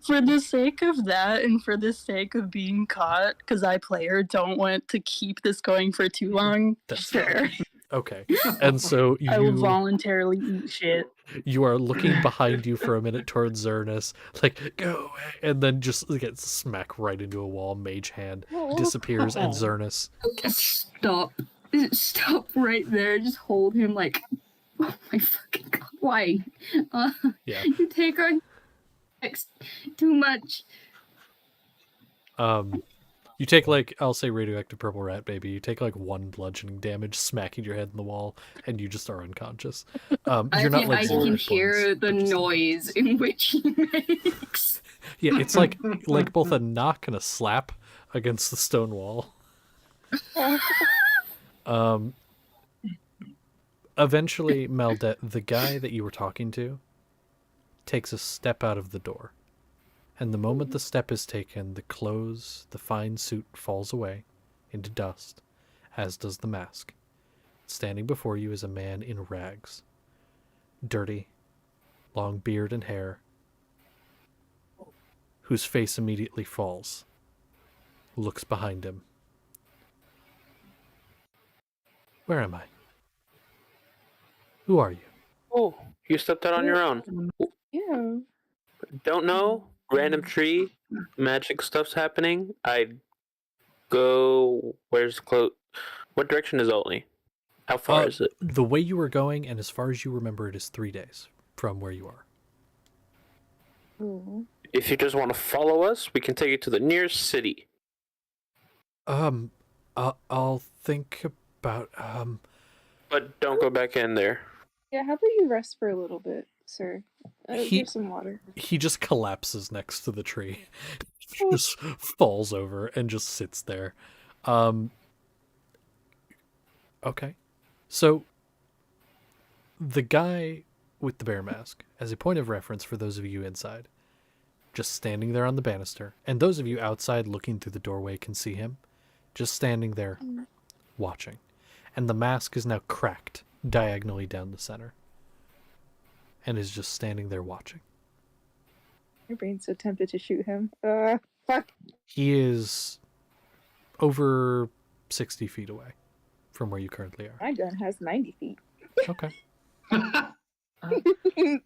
Speaker 8: For the sake of that and for the sake of being caught, because I, player, don't want to keep this going for too long,
Speaker 1: That's
Speaker 8: sure.
Speaker 1: Okay. And so
Speaker 8: I will
Speaker 1: you
Speaker 8: voluntarily eat shit.
Speaker 1: you are looking behind you for a minute towards Zernus, like, go away, and then just gets smacked right into a wall. Mage hand disappears, and Zernus
Speaker 6: Stop. Stop right there. Just hold him like, oh my fucking god, why?
Speaker 1: Yeah.
Speaker 6: You take our next too much.
Speaker 1: You take, like, I'll say radioactive purple rat baby. You take like 1 bludgeoning damage, smacking your head in the wall, and you just are unconscious. You're not like
Speaker 6: I
Speaker 1: zero
Speaker 6: can
Speaker 1: hit
Speaker 6: hear
Speaker 1: points,
Speaker 6: the
Speaker 1: but just-
Speaker 6: noise in which he makes.
Speaker 1: Yeah, it's like both a knock and a slap against the stone wall. Eventually, Maldet, the guy that you were talking to, takes a step out of the door. And the moment the step is taken, the clothes, the fine suit falls away into dust, as does the mask. Standing before you is a man in rags. Dirty, long beard and hair, whose face immediately falls. Looks behind him. Where am I? Who are you?
Speaker 7: Oh, you stepped out on your own.
Speaker 9: Yeah.
Speaker 7: Don't know. Random tree. Magic stuff's happening. I'd go. Where's close? What direction is Olney? How far is it?
Speaker 1: The way you were going, and as far as you remember, it is 3 days from where you are.
Speaker 9: Ooh.
Speaker 7: If you just want to follow us, we can take you to the nearest city.
Speaker 1: I'll think about,
Speaker 7: But don't go back in there.
Speaker 9: Yeah, how about you rest for a little bit, sir? Here's some water.
Speaker 1: He just collapses next to the tree. Just falls over and just sits there. Okay. So, the guy with the bear mask, as a point of reference for those of you inside, just standing there on the banister, and those of you outside looking through the doorway can see him, just standing there, watching. And the mask is now cracked diagonally down the center, and is just standing there watching.
Speaker 9: My brain's so tempted to shoot him. Fuck.
Speaker 1: He is over 60 feet away from where you currently are.
Speaker 9: My gun has 90 feet.
Speaker 1: Okay.
Speaker 9: The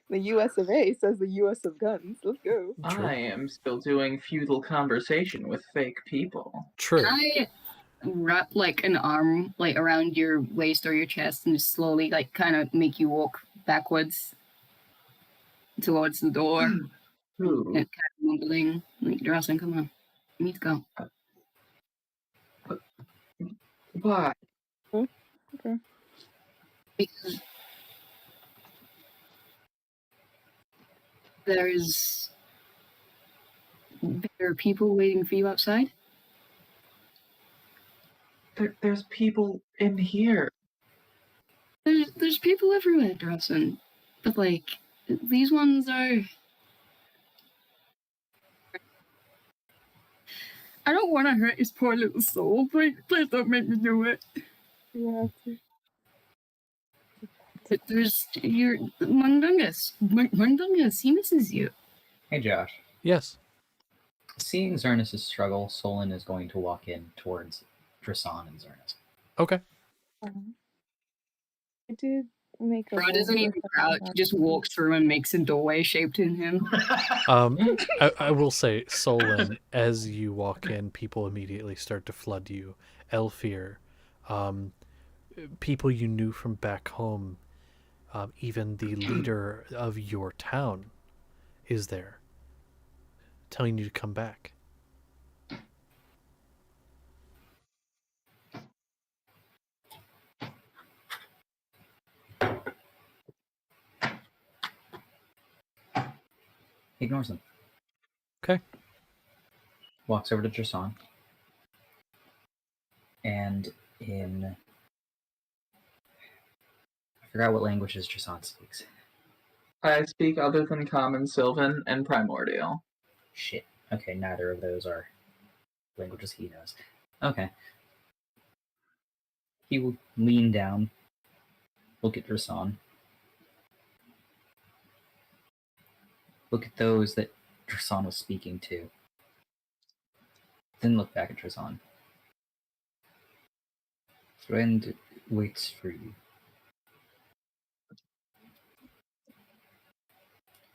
Speaker 9: US of A says the US of guns. Let's go.
Speaker 1: True.
Speaker 2: I am still doing feudal conversation with fake people.
Speaker 1: True.
Speaker 6: Can I wrap like an arm like around your waist or your chest and just slowly like kind of make you walk backwards towards the door?
Speaker 2: Ooh.
Speaker 6: And kind of mumbling, like, Drawson, come on, we need to go.
Speaker 2: Why?
Speaker 9: Okay.
Speaker 6: Because there's better people waiting for you outside.
Speaker 2: There's people in here.
Speaker 6: There's people everywhere, Drawson. But like, these ones are. I don't want to hurt his poor little soul. Please don't make me do it.
Speaker 9: You have to.
Speaker 6: There's your Mundungus. Mundungus, he misses you.
Speaker 3: Hey, Josh.
Speaker 1: Yes.
Speaker 3: Seeing Zernus' struggle, Solon is going to walk in towards Drasan and Zernus.
Speaker 1: Okay.
Speaker 9: I did make a.
Speaker 6: Bro doesn't even crouch, he just walks through and makes a doorway shaped in him.
Speaker 1: I will say, Solon, as you walk in, people immediately start to flood you. Elfir, people you knew from back home, even the leader of your town is there, telling you to come back.
Speaker 3: Ignores them.
Speaker 1: Okay.
Speaker 3: Walks over to Drasan. And in... I forgot what languages Drasan speaks.
Speaker 2: I speak other than Common, Sylvan, and Primordial.
Speaker 3: Shit. Okay, neither of those are languages he knows. Okay. He will lean down, look at Drasan. Look at those that Drasan was speaking to. Then look back at Drasan. Friend waits for you.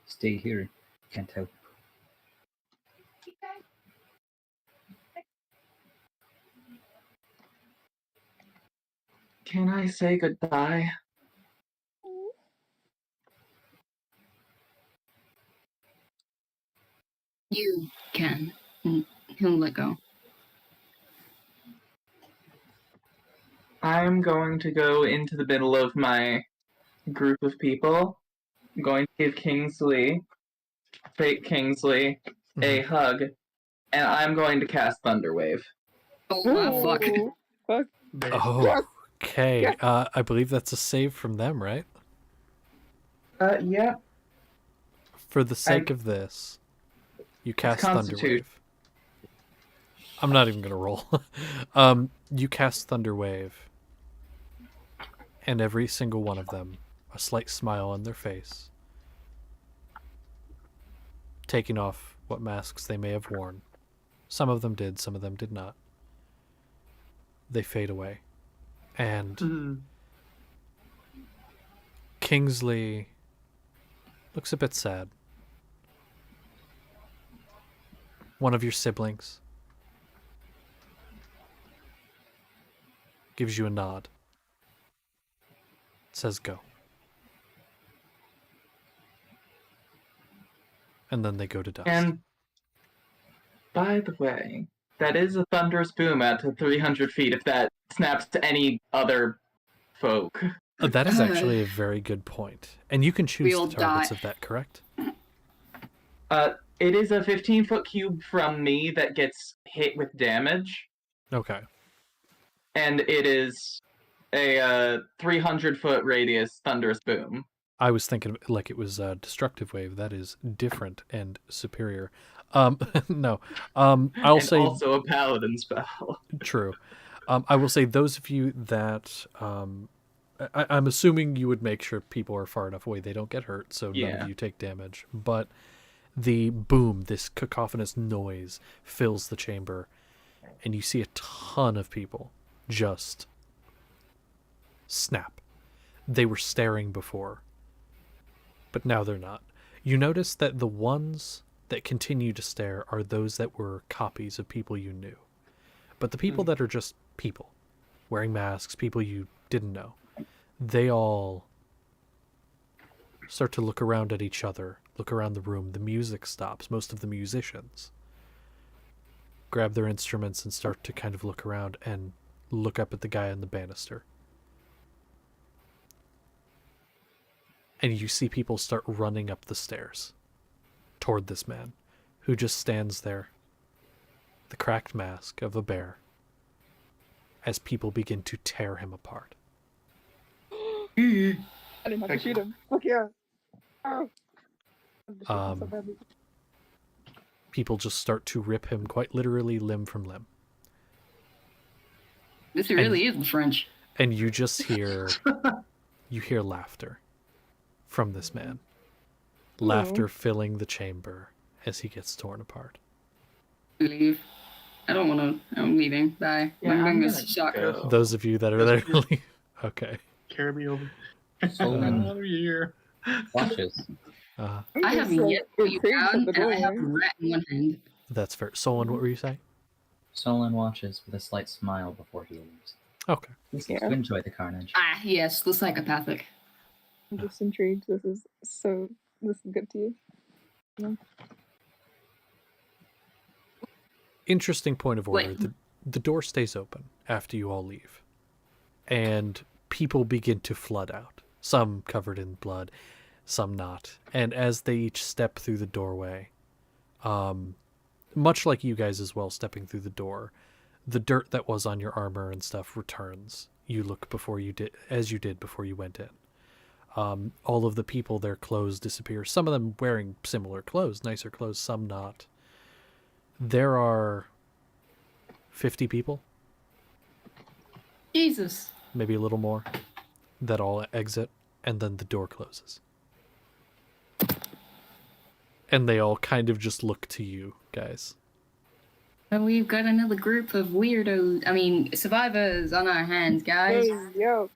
Speaker 3: Stay here. Can't help.
Speaker 2: Can I say goodbye?
Speaker 6: You can. And he'll let go.
Speaker 2: I'm going to go into the middle of my group of people. I'm going to give Kingsley, fake Kingsley, a hug, and I'm going to cast Thunderwave.
Speaker 6: Oh, fuck.
Speaker 9: Fuck.
Speaker 1: Oh, okay. I believe that's a save from them, right?
Speaker 2: Yeah.
Speaker 1: For the sake of this, you cast
Speaker 2: Constitute.
Speaker 1: Thunderwave. I'm not even going to roll. You cast Thunderwave, and every single one of them, a slight smile on their face, taking off what masks they may have worn. Some of them did, some of them did not. They fade away. And Kingsley looks a bit sad. One of your siblings gives you a nod. Says go. And then they go to dust.
Speaker 2: And by the way, that is a thunderous boom at 300 feet if that snaps to any other folk.
Speaker 1: That is actually a very good point. And you can choose
Speaker 6: We'll
Speaker 1: the targets
Speaker 6: die.
Speaker 1: of that, correct?
Speaker 2: It is a 15-foot cube from me that gets hit with damage,
Speaker 1: Okay.
Speaker 2: and it is a 300-foot radius thunderous boom.
Speaker 1: I was thinking like it was a destructive wave. That is different and superior. No. I'll
Speaker 2: and
Speaker 1: say
Speaker 2: also a paladin spell.
Speaker 1: true. I will say those of you that I'm assuming you would make sure people are far enough away they don't get hurt, so none
Speaker 2: Yeah.
Speaker 1: of you take damage. But the boom, this cacophonous noise, fills the chamber, and you see a ton of people just snap. They were staring before, but now they're not. You notice that the ones that continue to stare are those that were copies of people you knew. But the people that are just people, wearing masks, people you didn't know, they all start to look around at each other, look around the room. The music stops. Most of the musicians grab their instruments and start to kind of look around and look up at the guy on the banister. And you see people start running up the stairs toward this man who just stands there, the cracked mask of a bear, as people begin to tear him apart.
Speaker 9: I didn't have to shoot him. Fuck yeah. Oh.
Speaker 1: People just start to rip him quite literally limb from limb.
Speaker 6: This really is French.
Speaker 1: And you just hear laughter from this man. Laughter filling the chamber as he gets torn apart.
Speaker 6: Leave. I don't want to. I'm leaving. Bye.
Speaker 2: Yeah,
Speaker 6: I'm
Speaker 2: I'm
Speaker 6: gonna suck.
Speaker 1: Those of you that are there, leave. Okay.
Speaker 5: Carry me over.
Speaker 3: Solon
Speaker 5: Another year.
Speaker 3: watches.
Speaker 6: I have yet to put you down, and I have a rat in one hand.
Speaker 1: That's fair. Solon, what were you saying?
Speaker 3: Solon watches with a slight smile before he leaves.
Speaker 1: Okay.
Speaker 3: He seems to enjoy the carnage.
Speaker 6: Ah, yes, the psychopathic.
Speaker 9: I'm just intrigued. This is good to you. Yeah.
Speaker 1: Interesting point of order.
Speaker 6: Wait.
Speaker 1: The door stays open after you all leave. And people begin to flood out. Some covered in blood, some not. And as they each step through the doorway, much like you guys as well stepping through the door, the dirt that was on your armor and stuff returns. You look as you did before you went in. All of the people, their clothes disappear. Some of them wearing similar clothes, nicer clothes, some not. There are 50 people,
Speaker 6: Jesus.
Speaker 1: maybe a little more, that all exit, and then the door closes. And they all kind of just look to you, guys.
Speaker 6: And we've got another group of survivors on our hands, guys.
Speaker 9: Hey, yo.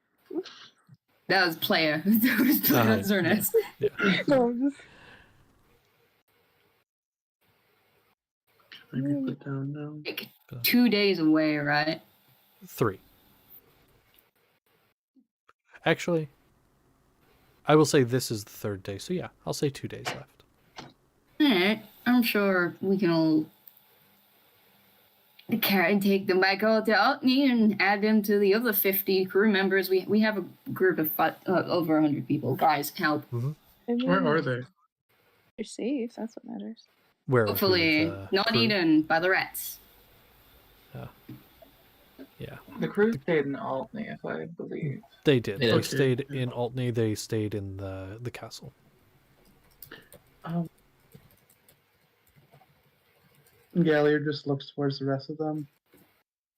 Speaker 6: That was player. That was player Zernes.
Speaker 1: Yeah.
Speaker 9: No, I'm just...
Speaker 5: Maybe put down now.
Speaker 6: Like 2 days away, right?
Speaker 1: 3. Actually, I will say this is the 3rd day, so yeah, I'll say 2 days left.
Speaker 6: Alright, I'm sure we can all take them back out to Altney and add them to the other 50 crew members. We have a group of over 100 people. Guys, help.
Speaker 1: Mm-hmm.
Speaker 9: I mean,
Speaker 5: Where are they?
Speaker 9: they're safe. That's what matters.
Speaker 1: Where
Speaker 6: Hopefully not
Speaker 1: crew?
Speaker 6: eaten by the rats.
Speaker 1: Yeah.
Speaker 2: The crew stayed in Altney, if I believe.
Speaker 1: They did.
Speaker 3: They
Speaker 1: They
Speaker 3: did.
Speaker 1: stayed in Altney. They stayed in the castle.
Speaker 5: Galliard just looks towards the rest of them,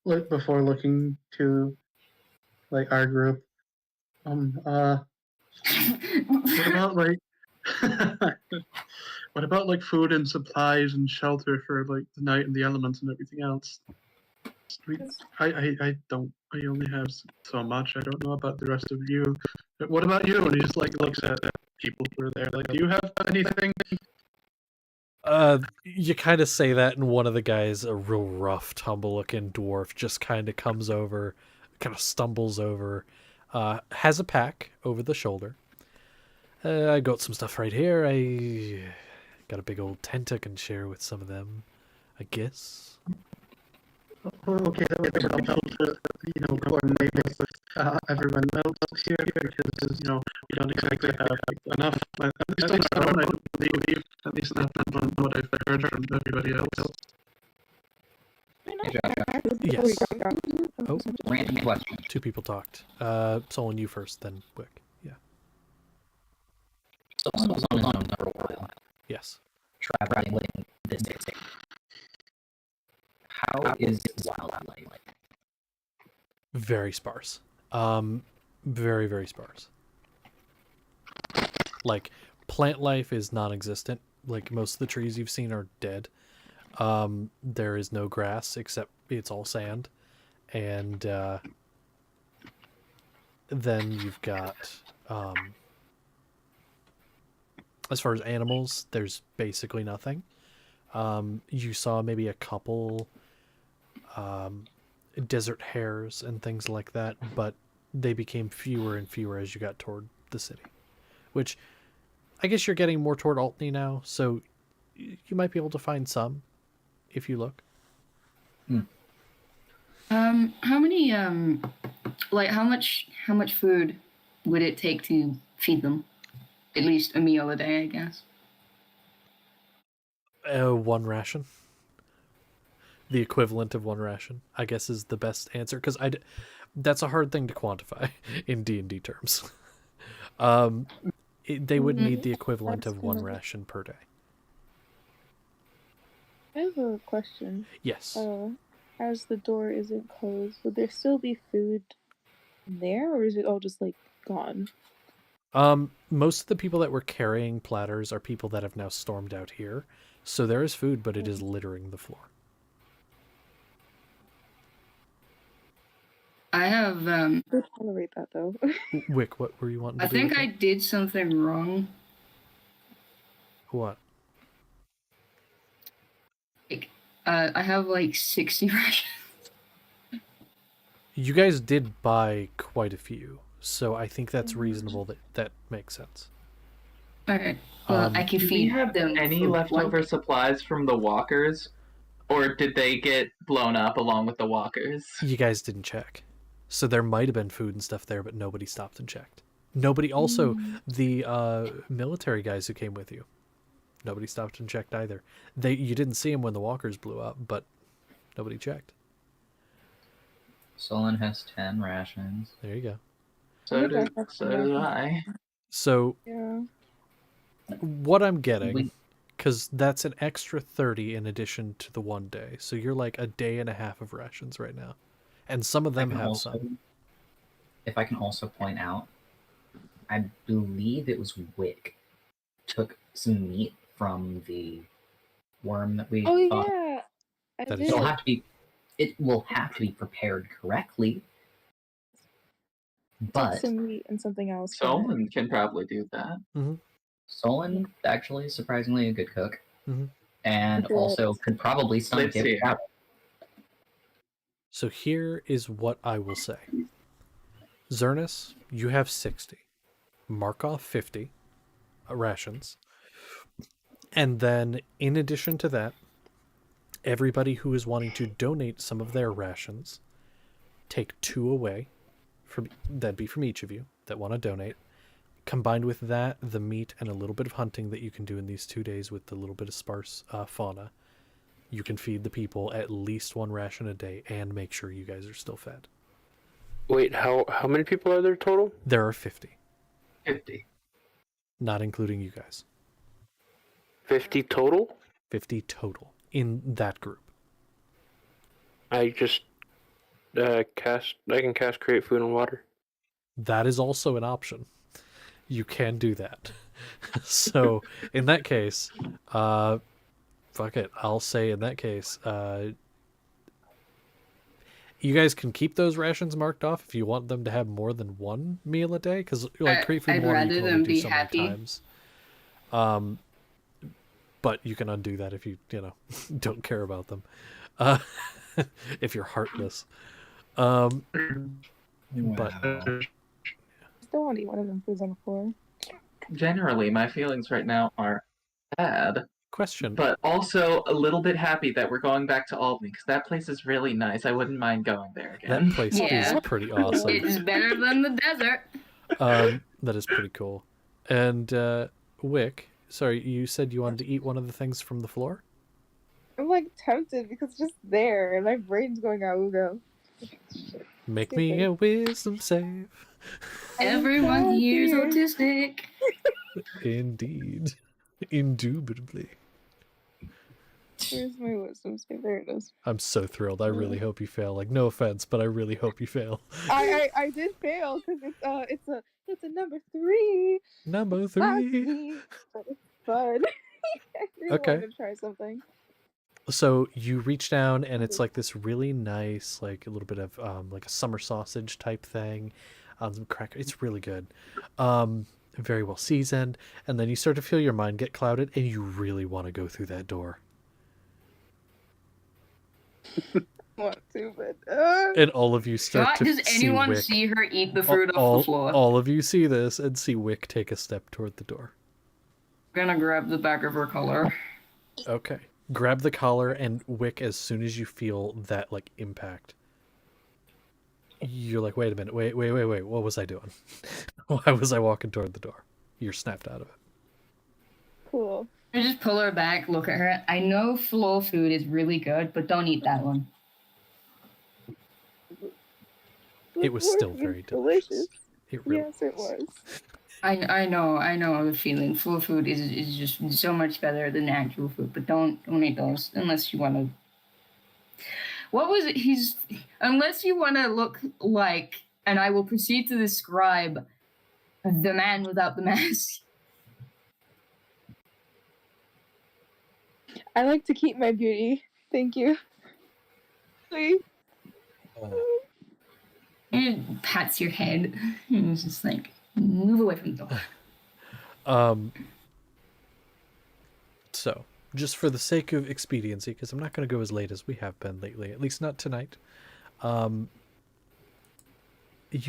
Speaker 5: before looking to, our group. What about what about food and supplies and shelter for the night and the elements and everything else? I only have so much. I don't know about the rest of you. But what about you? And he just looks at people who are there. Do you have anything?
Speaker 1: You kind of say that, and one of the guys, a real rough, tumble-looking dwarf, just kind of comes over, kind of stumbles over, has a pack over the shoulder. I got some stuff right here. I got a big old tent I can share with some of them, I guess.
Speaker 5: Okay, that would help to, coordinate with everyone else here, because, we don't exactly have enough. At least on our own, I don't believe, at least not from what I've heard from everybody else.
Speaker 1: Yes. Oh,
Speaker 3: Random question.
Speaker 1: 2 people talked. Solon, you first, then Wick. Yeah.
Speaker 3: Solon was on his own for a while,
Speaker 1: Yes.
Speaker 3: traveling this day. How is wildlife?
Speaker 1: Very sparse. Very, very sparse. Plant life is non-existent. Most of the trees you've seen are dead. There is no grass except it's all sand. And then you've got As far as animals, there's basically nothing. You saw maybe a couple desert hares and things like that, but they became fewer and fewer as you got toward the city. Which, I guess you're getting more toward Altney now, so you might be able to find some if you look.
Speaker 6: How many like how much food would it take to feed them? At least a meal a day, I guess.
Speaker 1: 1 ration. The equivalent of 1 ration, I guess, is the best answer, because that's a hard thing to quantify in D&D terms. They would need the equivalent of 1 ration per day.
Speaker 9: I have a question.
Speaker 1: Yes.
Speaker 9: As the door isn't closed, would there still be food there, or is it all just like gone?
Speaker 1: Most of the people that were carrying platters are people that have now stormed out here. So there is food, but it is littering the floor.
Speaker 6: I have
Speaker 9: I tolerate that though.
Speaker 1: Wick, what were you wanting to
Speaker 6: I
Speaker 1: do?
Speaker 6: think I did something wrong.
Speaker 1: What?
Speaker 6: Like, I have like 60 rations.
Speaker 1: You guys did buy quite a few, so I think that's reasonable. That makes sense.
Speaker 6: Alright. Well, I can
Speaker 2: Do we
Speaker 6: feed
Speaker 2: have
Speaker 6: them.
Speaker 2: any
Speaker 6: for
Speaker 2: leftover
Speaker 6: one-
Speaker 2: supplies from the walkers? Or did they get blown up along with the walkers?
Speaker 1: You guys didn't check. So there might have been food and stuff there, but nobody stopped and checked. Nobody also, the military guys who came with you, nobody stopped and checked either. You didn't see them when the walkers blew up, but nobody checked.
Speaker 3: Solon has 10 rations.
Speaker 1: There you go.
Speaker 2: So did I.
Speaker 1: So
Speaker 9: Yeah.
Speaker 1: what I'm getting, because that's an extra 30 in addition to the 1 day. So you're like a day and a half of rations right now. And some of them have some.
Speaker 3: If I can also point out, I believe it was Wick took some meat from the worm that we fought.
Speaker 9: Yeah.
Speaker 1: That
Speaker 3: It will have to be prepared correctly. But
Speaker 9: some meat and something else.
Speaker 2: Solon can probably do that.
Speaker 3: Solon actually is surprisingly a good cook.
Speaker 1: Mhm.
Speaker 3: And also could probably stomach
Speaker 2: Let's see.
Speaker 3: it without.
Speaker 1: So here is what I will say. Zernus, you have 60. Markov, 50 rations. And then, in addition to that, everybody who is wanting to donate some of their rations, take 2 away. That'd be from each of you that want to donate. Combined with that, the meat and a little bit of hunting that you can do in these 2 days with the little bit of sparse fauna, you can feed the people at least 1 ration a day and make sure you guys are still fed.
Speaker 7: Wait, how many people are there total?
Speaker 1: There are 50.
Speaker 2: 50.
Speaker 1: Not including you guys.
Speaker 7: 50 total?
Speaker 1: 50 total in that group.
Speaker 7: I just I can cast create food and water.
Speaker 1: That is also an option. You can do that. So in that case, fuck it. I'll say in that case, you guys can keep those rations marked off if you want them to have more than 1 meal a day, because like create food
Speaker 6: I'd
Speaker 1: and water you
Speaker 6: rather
Speaker 1: can
Speaker 6: them
Speaker 1: only do
Speaker 6: be
Speaker 1: so many
Speaker 6: happy.
Speaker 1: times. But you can undo that if you don't care about them. If you're heartless. But
Speaker 9: Still want to eat one of them foods on the floor.
Speaker 2: Generally, my feelings right now are bad,
Speaker 1: question.
Speaker 2: but also a little bit happy that we're going back to Albany, because that place is really nice. I wouldn't mind going there again.
Speaker 1: That place
Speaker 6: Yeah.
Speaker 1: is pretty awesome.
Speaker 6: It's better than the desert.
Speaker 1: That is pretty cool. And Wick, sorry, you said you wanted to eat one of the things from the floor?
Speaker 9: I'm like tempted because it's just there and my brain's going auga.
Speaker 1: Make me a wisdom save.
Speaker 6: Everyone here's autistic.
Speaker 1: Indeed. Indubitably.
Speaker 9: Where's my wisdom save? There it is.
Speaker 1: I'm so thrilled. I really hope you fail. Like, no offense, but I really hope you fail.
Speaker 9: I did fail because it's a number 3.
Speaker 1: Number 3.
Speaker 9: But it's fun. I really
Speaker 1: Okay.
Speaker 9: wanted to try something.
Speaker 1: So you reach down and it's like this really nice, like a little bit of like a summer sausage type thing, some cracker. It's really good. very well seasoned, and then you start to feel your mind get clouded, and you really want to go through that door.
Speaker 9: Want to, but
Speaker 1: And all of you start to
Speaker 6: Does
Speaker 1: see
Speaker 6: anyone
Speaker 1: Wick.
Speaker 6: see her eat the fruit off the floor?
Speaker 1: All of you see this and see Wick take a step toward the door.
Speaker 6: I'm gonna grab the back of her collar.
Speaker 1: Okay. Grab the collar, and Wick, as soon as you feel that like impact, you're like, wait a minute, wait, what was I doing? Why was I walking toward the door? You're snapped out of it.
Speaker 9: cool.
Speaker 6: I just pull her back, look at her. I know floor food is really good, but don't eat that one.
Speaker 1: It was still very delicious. It really
Speaker 9: Yes, it was.
Speaker 6: I know the feeling. Floor food is just so much better than actual food, but don't eat those unless you want to. What was it? Unless you want to look like, and I will proceed to describe the man without the mask.
Speaker 9: I like to keep my beauty. Thank you. Please.
Speaker 6: He pats your head. And he's just like, move away from the door.
Speaker 1: So, just for the sake of expediency, because I'm not going to go as late as we have been lately, at least not tonight, you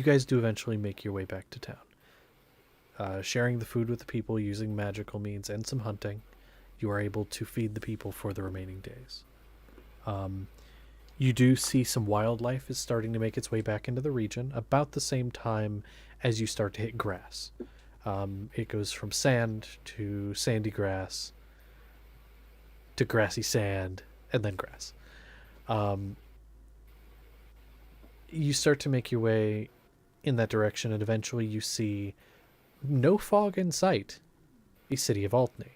Speaker 1: guys do eventually make your way back to town. Sharing the food with the people, using magical means, and some hunting, you are able to feed the people for the remaining days. You do see some wildlife is starting to make its way back into the region about the same time as you start to hit grass. It goes from sand to sandy grass to grassy sand and then grass. You start to make your way in that direction, and eventually you see no fog in sight. The city of Altney,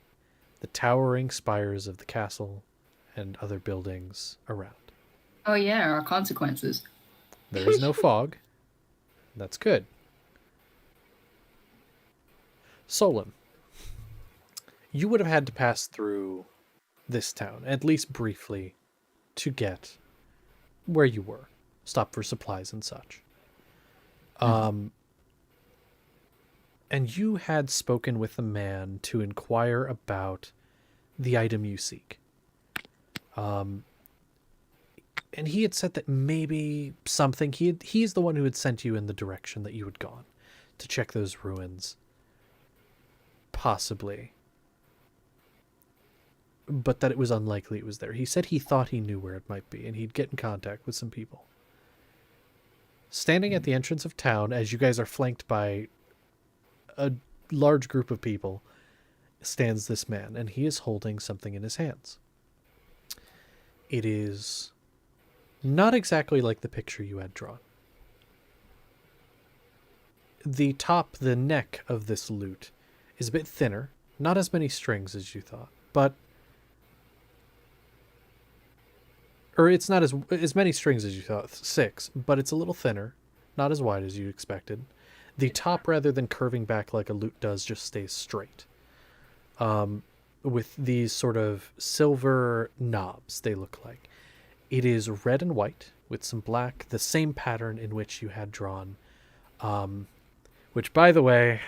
Speaker 1: the towering spires of the castle and other buildings around.
Speaker 6: Oh yeah, our consequences.
Speaker 1: There is no fog. That's good. Solon, you would have had to pass through this town, at least briefly, to get where you were. Stop for supplies and such. And you had spoken with a man to inquire about the item you seek. And he had said that maybe something, he's the one who had sent you in the direction that you had gone to check those ruins. Possibly. But that it was unlikely it was there. He said he thought he knew where it might be, and he'd get in contact with some people. Standing at the entrance of town, as you guys are flanked by a large group of people, stands this man, and he is holding something in his hands. It is not exactly like the picture you had drawn. The neck of this lute is a bit thinner, not as many strings as you thought, but or it's not as many strings as you thought, 6, but it's a little thinner, not as wide as you expected. The top, rather than curving back like a lute does, just stays straight. With these sort of silver knobs, they look like. It is red and white with some black, the same pattern in which you had drawn. Which, by the way,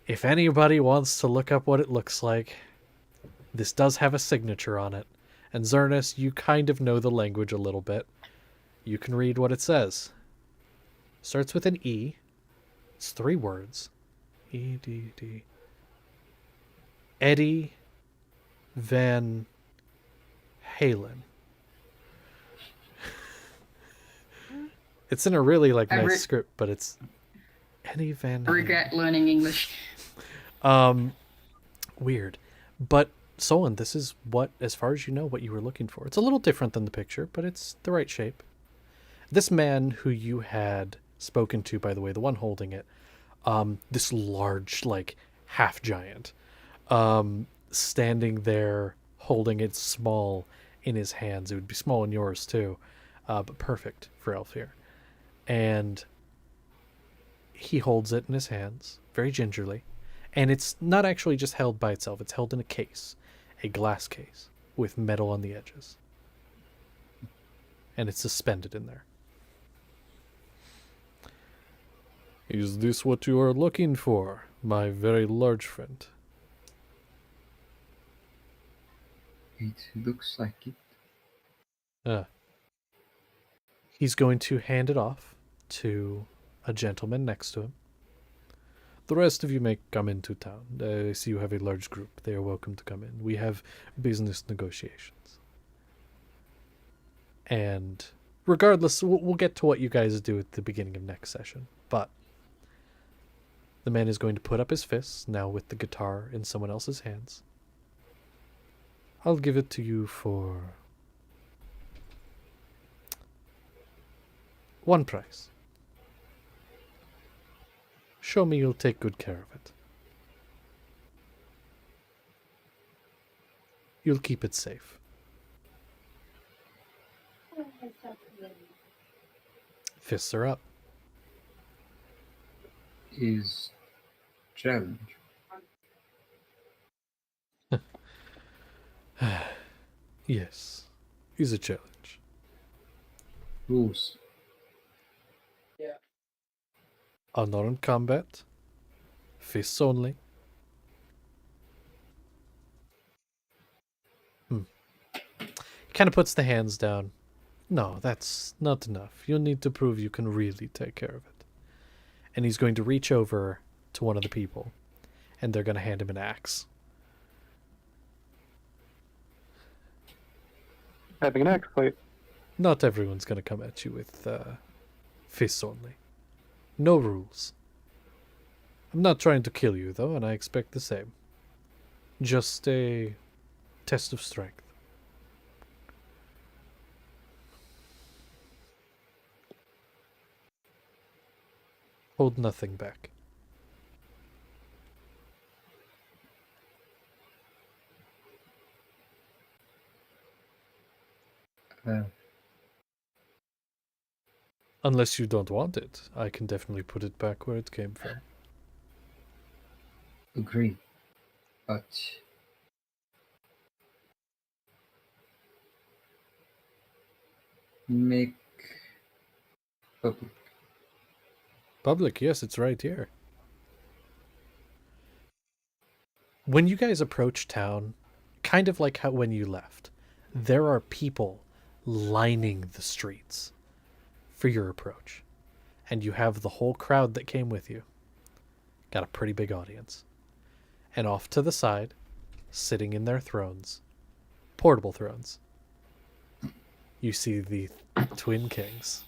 Speaker 1: if anybody wants to look up what it looks like, this does have a signature on it. And Zernus, you kind of know the language a little bit. You can read what it says. Starts with an E. It's 3 words. E-D-D. Eddie Van Halen. It's in a really nice script, but it's Eddie Van Halen.
Speaker 6: I regret learning English.
Speaker 1: Weird. But Solon, this is what, as far as you know, what you were looking for. It's a little different than the picture, but it's the right shape. This man who you had spoken to, by the way, the one holding it, this large, half giant, standing there holding it small in his hands. It would be small in yours too, but perfect for Elfir. And he holds it in his hands, very gingerly. And it's not actually just held by itself. It's held in a case, a glass case, with metal on the edges. And it's suspended in there. Is this what you are looking for, my very large friend?
Speaker 3: It looks like it.
Speaker 1: He's going to hand it off to a gentleman next to him. The rest of you may come into town. I see you have a large group. They are welcome to come in. We have business negotiations. And regardless, we'll get to what you guys do at the beginning of next session. But the man is going to put up his fists, now with the guitar in someone else's hands. I'll give it to you for one price. Show me you'll take good care of it. You'll keep it safe. Fists are up.
Speaker 3: Is challenge.
Speaker 1: Yes, is a challenge.
Speaker 3: Rules.
Speaker 1: Unarmed combat. Fists only. He kind of puts the hands down. No, that's not enough. You'll need to prove you can really take care of it. And he's going to reach over to one of the people, and they're going to hand him an axe.
Speaker 5: Having an axe fight.
Speaker 1: Not everyone's going to come at you with fists only. No rules. I'm not trying to kill you, though, and I expect the same. Just a test of strength. Hold nothing back. Unless you don't want it, I can definitely put it back where it came from.
Speaker 3: Agree. But make public.
Speaker 1: Public, yes, it's right here. When you guys approach town, kind of like how when you left, there are people lining the streets for your approach. And you have the whole crowd that came with you. Got a pretty big audience. And off to the side, sitting in their thrones, portable thrones, you see the Twin Kings.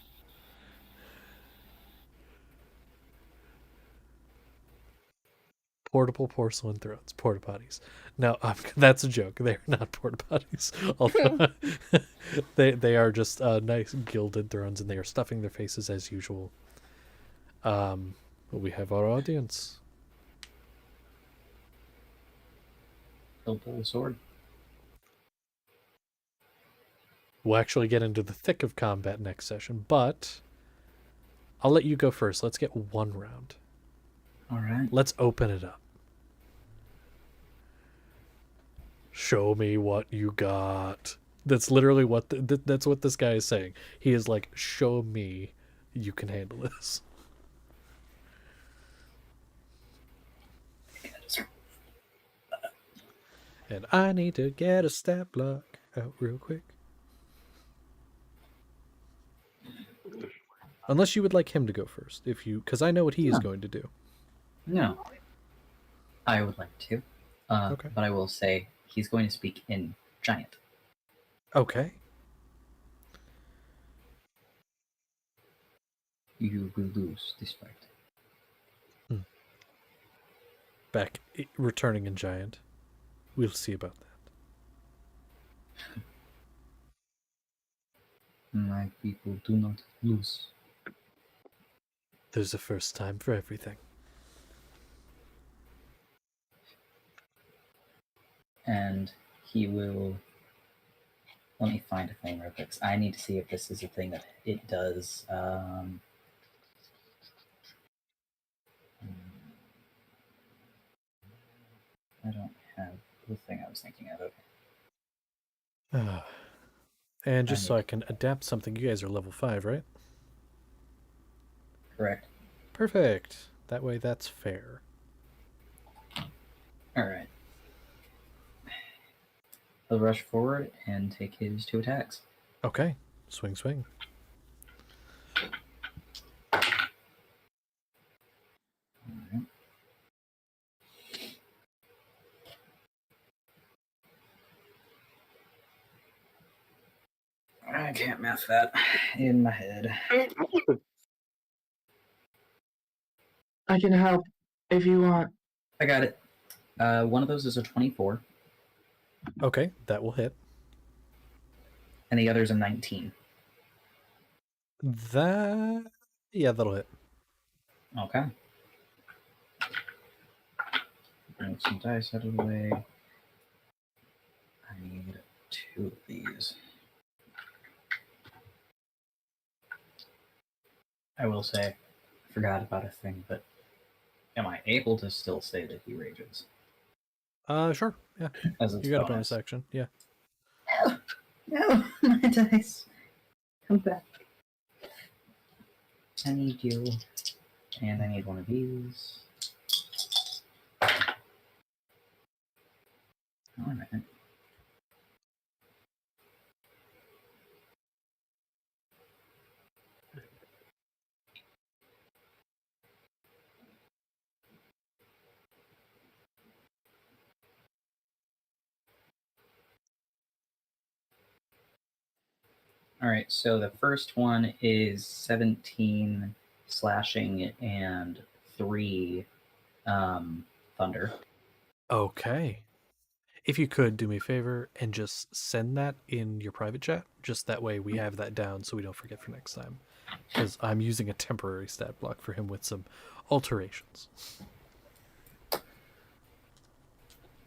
Speaker 1: Portable porcelain thrones, porta potties. Now, that's a joke. They're not porta potties. Although they are just nice gilded thrones, and they are stuffing their faces as usual. We have our audience.
Speaker 3: He'll pull the sword.
Speaker 1: We'll actually get into the thick of combat next session, but I'll let you go first. Let's get one round.
Speaker 3: All right.
Speaker 1: Let's open it up. Show me what you got. That's literally what that's what this guy is saying. He is like, show me you can handle this. And I need to get a stat block out real quick. Unless you would like him to go first, if you, because I know what he is going to do.
Speaker 3: No. I would like to.
Speaker 1: Okay.
Speaker 3: But I will say he's going to speak in giant.
Speaker 1: Okay.
Speaker 3: You will lose this fight.
Speaker 1: Back, returning in giant. We'll see about that.
Speaker 3: My people do not lose.
Speaker 1: There's a first time for everything.
Speaker 3: And he will... Let me find a thing real quick. I need to see if this is a thing that it does. I don't have the thing I was thinking of. Okay.
Speaker 1: And just so I can adapt something, you guys are level 5, right?
Speaker 3: Correct.
Speaker 1: Perfect. That way that's fair.
Speaker 3: Alright. He'll rush forward and take his 2 attacks.
Speaker 1: Okay. Swing, swing.
Speaker 3: Alright. I can't math that in my head.
Speaker 2: I can help if you want.
Speaker 3: I got it. One of those is a 24,
Speaker 1: Okay, that will hit.
Speaker 3: and the other is a 19.
Speaker 1: Yeah, that'll hit.
Speaker 3: Okay. Bring some dice out of the way. I need 2 of these. I will say, I forgot about a thing, but am I able to still say that he rages?
Speaker 1: Sure. Yeah.
Speaker 3: As its
Speaker 1: You got a bonus action. Yeah.
Speaker 3: No, my dice. Come back. I need you. And I need one of these. Alright. Alright, so the first one is 17 slashing and 3 thunder.
Speaker 1: Okay. If you could do me a favor and just send that in your private chat, just that way we have that down so we don't forget for next time. Because I'm using a temporary stat block for him with some alterations.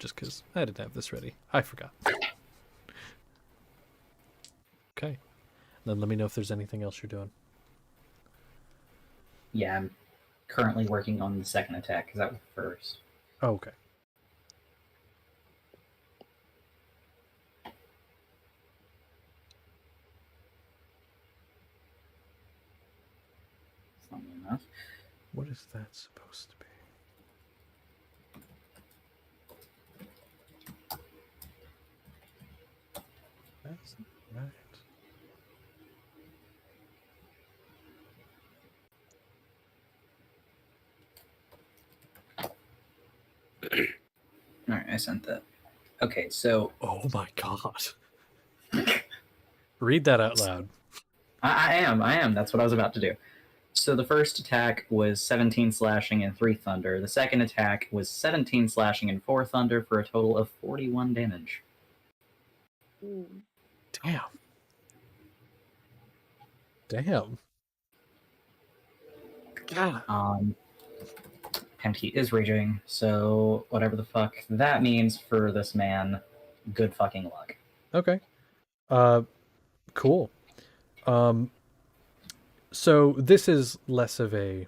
Speaker 1: Just because I didn't have this ready. I forgot. Okay. Then let me know if there's anything else you're doing.
Speaker 3: Yeah, I'm currently working on the second attack because that was the first.
Speaker 1: Oh, okay.
Speaker 3: Funny enough.
Speaker 1: What is that supposed to be? That's not right.
Speaker 3: Alright, I sent that. Okay, so
Speaker 1: Oh my god. Read that out loud.
Speaker 3: I am. That's what I was about to do. So the first attack was 17 slashing and 3 thunder. The second attack was 17 slashing and 4 thunder for a total of 41 damage.
Speaker 1: Damn. Damn. God.
Speaker 3: And he is raging, so whatever the fuck that means for this man, good fucking luck.
Speaker 1: Okay. Cool. So this is less of a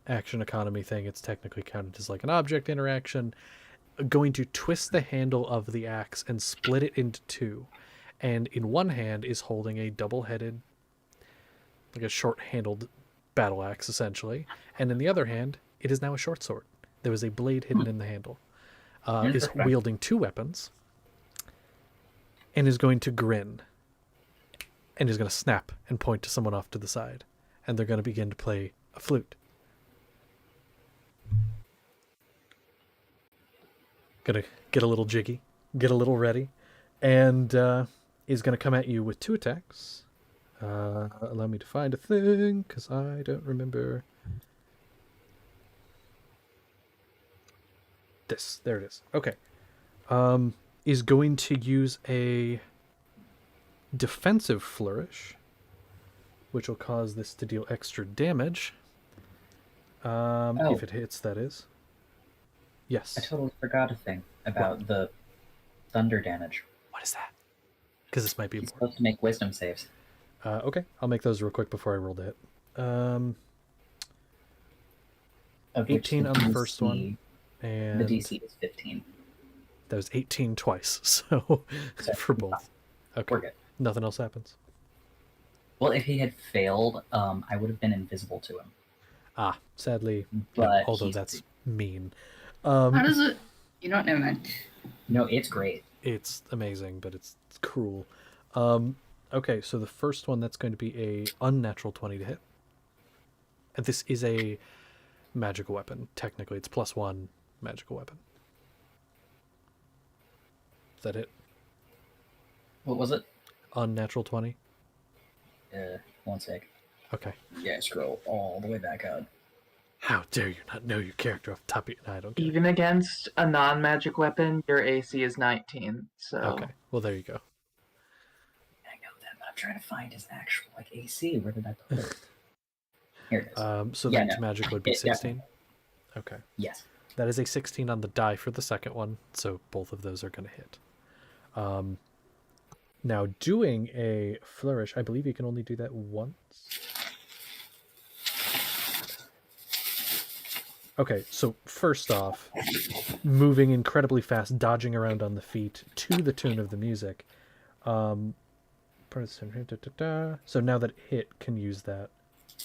Speaker 1: action economy thing. It's technically counted as like an object interaction. Going to twist the handle of the axe and split it into 2. And in one hand is holding a double-headed, like a short-handled battle axe, essentially. And in the other hand, it is now a short sword. There was a blade hidden in the handle. Is wielding 2 weapons. And is going to grin. And is going to snap and point to someone off to the side. And they're going to begin to play a flute. Gonna get a little jiggy, get a little ready, and is gonna come at you with 2 attacks. Allow me to find a thing, because I don't remember. This, there it is. Okay. Is going to use a defensive flourish, which will cause this to deal extra damage. If it hits, that is. Yes.
Speaker 3: I totally forgot a thing about the thunder damage.
Speaker 1: What is that? Because this might be
Speaker 3: He's
Speaker 1: important.
Speaker 3: supposed to make wisdom saves.
Speaker 1: Okay, I'll make those real quick before I roll to hit.
Speaker 3: Of which
Speaker 1: 18 on the first one, and
Speaker 3: the DC is 15.
Speaker 1: that was 18 twice, so for both. Okay,
Speaker 3: We're good.
Speaker 1: nothing else happens.
Speaker 3: Well, if he had failed, I would have been invisible to him.
Speaker 1: Sadly,
Speaker 3: But
Speaker 1: no, although
Speaker 3: he's
Speaker 1: that's mean.
Speaker 6: How does it? You don't know, man.
Speaker 3: No, it's great.
Speaker 1: It's amazing, but it's cruel. Okay, so the first one, that's going to be a unnatural 20 to hit. And this is a magical weapon. Technically, it's +1 magical weapon. Is that it?
Speaker 3: What was it?
Speaker 1: Unnatural 20?
Speaker 3: 1 sec.
Speaker 1: Okay.
Speaker 3: Yeah, scroll all the way back out.
Speaker 1: How dare you not know your character off the top of your... No, I don't care.
Speaker 2: Even against a non-magic weapon, your AC is 19. So
Speaker 1: Okay, well, there you go.
Speaker 3: Hang on, then. I'm trying to find his actual AC. Where did I put it? Here it is.
Speaker 1: So
Speaker 3: Yeah,
Speaker 1: that
Speaker 3: no.
Speaker 1: magic would be
Speaker 3: It
Speaker 1: 16?
Speaker 3: definitely.
Speaker 1: Okay.
Speaker 3: Yes.
Speaker 1: That is a 16 on the die for the second one, so both of those are going to hit. Now, doing a flourish, I believe you can only do that once. Okay, so first off, moving incredibly fast, dodging around on the feet to the tune of the music. So now that hit can use that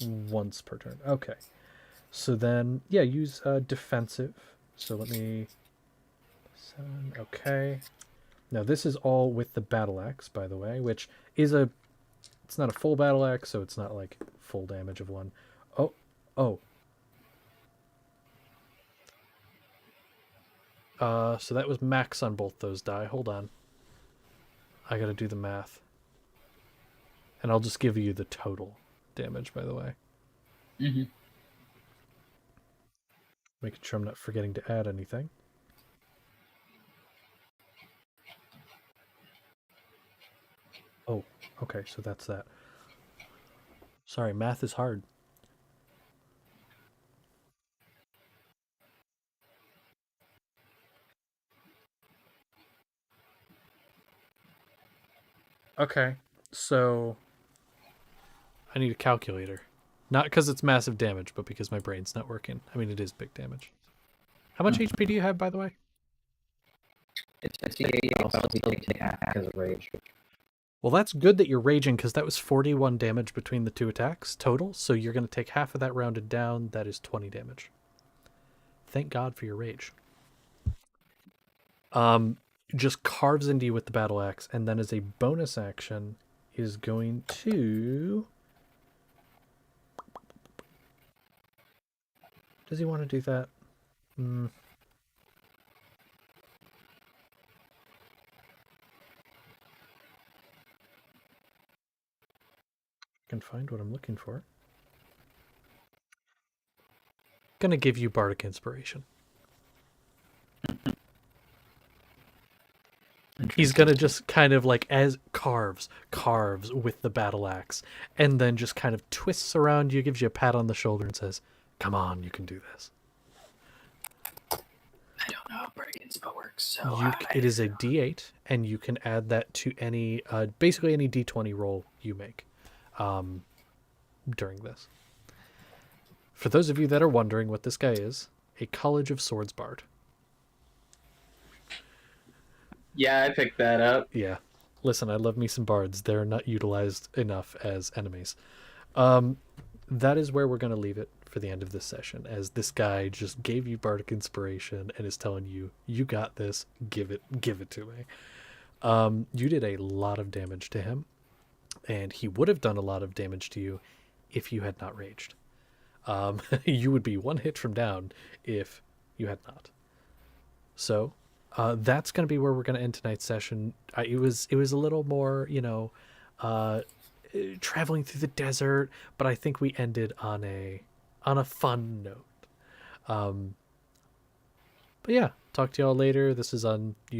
Speaker 1: once per turn. Okay. So then, yeah, use defensive. So let me... 7, okay. Now this is all with the battle axe, by the way, which is a... It's not a full battle axe, so it's not like full damage of 1. Oh. So that was max on both those die. Hold on. I gotta do the math. And I'll just give you the total damage, by the way.
Speaker 3: Mm-hmm.
Speaker 1: Making sure I'm not forgetting to add anything. Oh, okay, so that's that. Sorry, math is hard. Okay, so I need a calculator. Not because it's massive damage, but because my brain's not working. I mean, it is big damage. How much HP do you have, by the way?
Speaker 3: It's 58. I'll still take half because of rage.
Speaker 1: Well, that's good that you're raging, because that was 41 damage between the 2 attacks total, so you're going to take half of that rounded down. That is 20 damage. Thank God for your rage. Just carves into you with the battle axe, and then as a bonus action is going to... Does he want to do that? Can find what I'm looking for. Gonna give you bardic inspiration. He's gonna just kind of like as carves with the battle axe, and then just kind of twists around you, gives you a pat on the shoulder, and says, "Come on, you can do this."
Speaker 3: I don't know how bardic inspo works, so
Speaker 1: It is a D8, and you can add that to any basically any D20 roll you make during this. For those of you that are wondering what this guy is, a College of Swords bard.
Speaker 2: yeah, I picked that up.
Speaker 1: Yeah. Listen, I love me some bards. They're not utilized enough as enemies. That is where we're going to leave it for the end of this session, as this guy just gave you bardic inspiration and is telling you, you got this, give it to me. You did a lot of damage to him, and he would have done a lot of damage to you if you had not raged. You would be 1 hit from down if you had not. So that's going to be where we're going to end tonight's session. It was a little more, traveling through the desert, but I think we ended on a fun note. But yeah, talk to y'all later. This is on YouTube.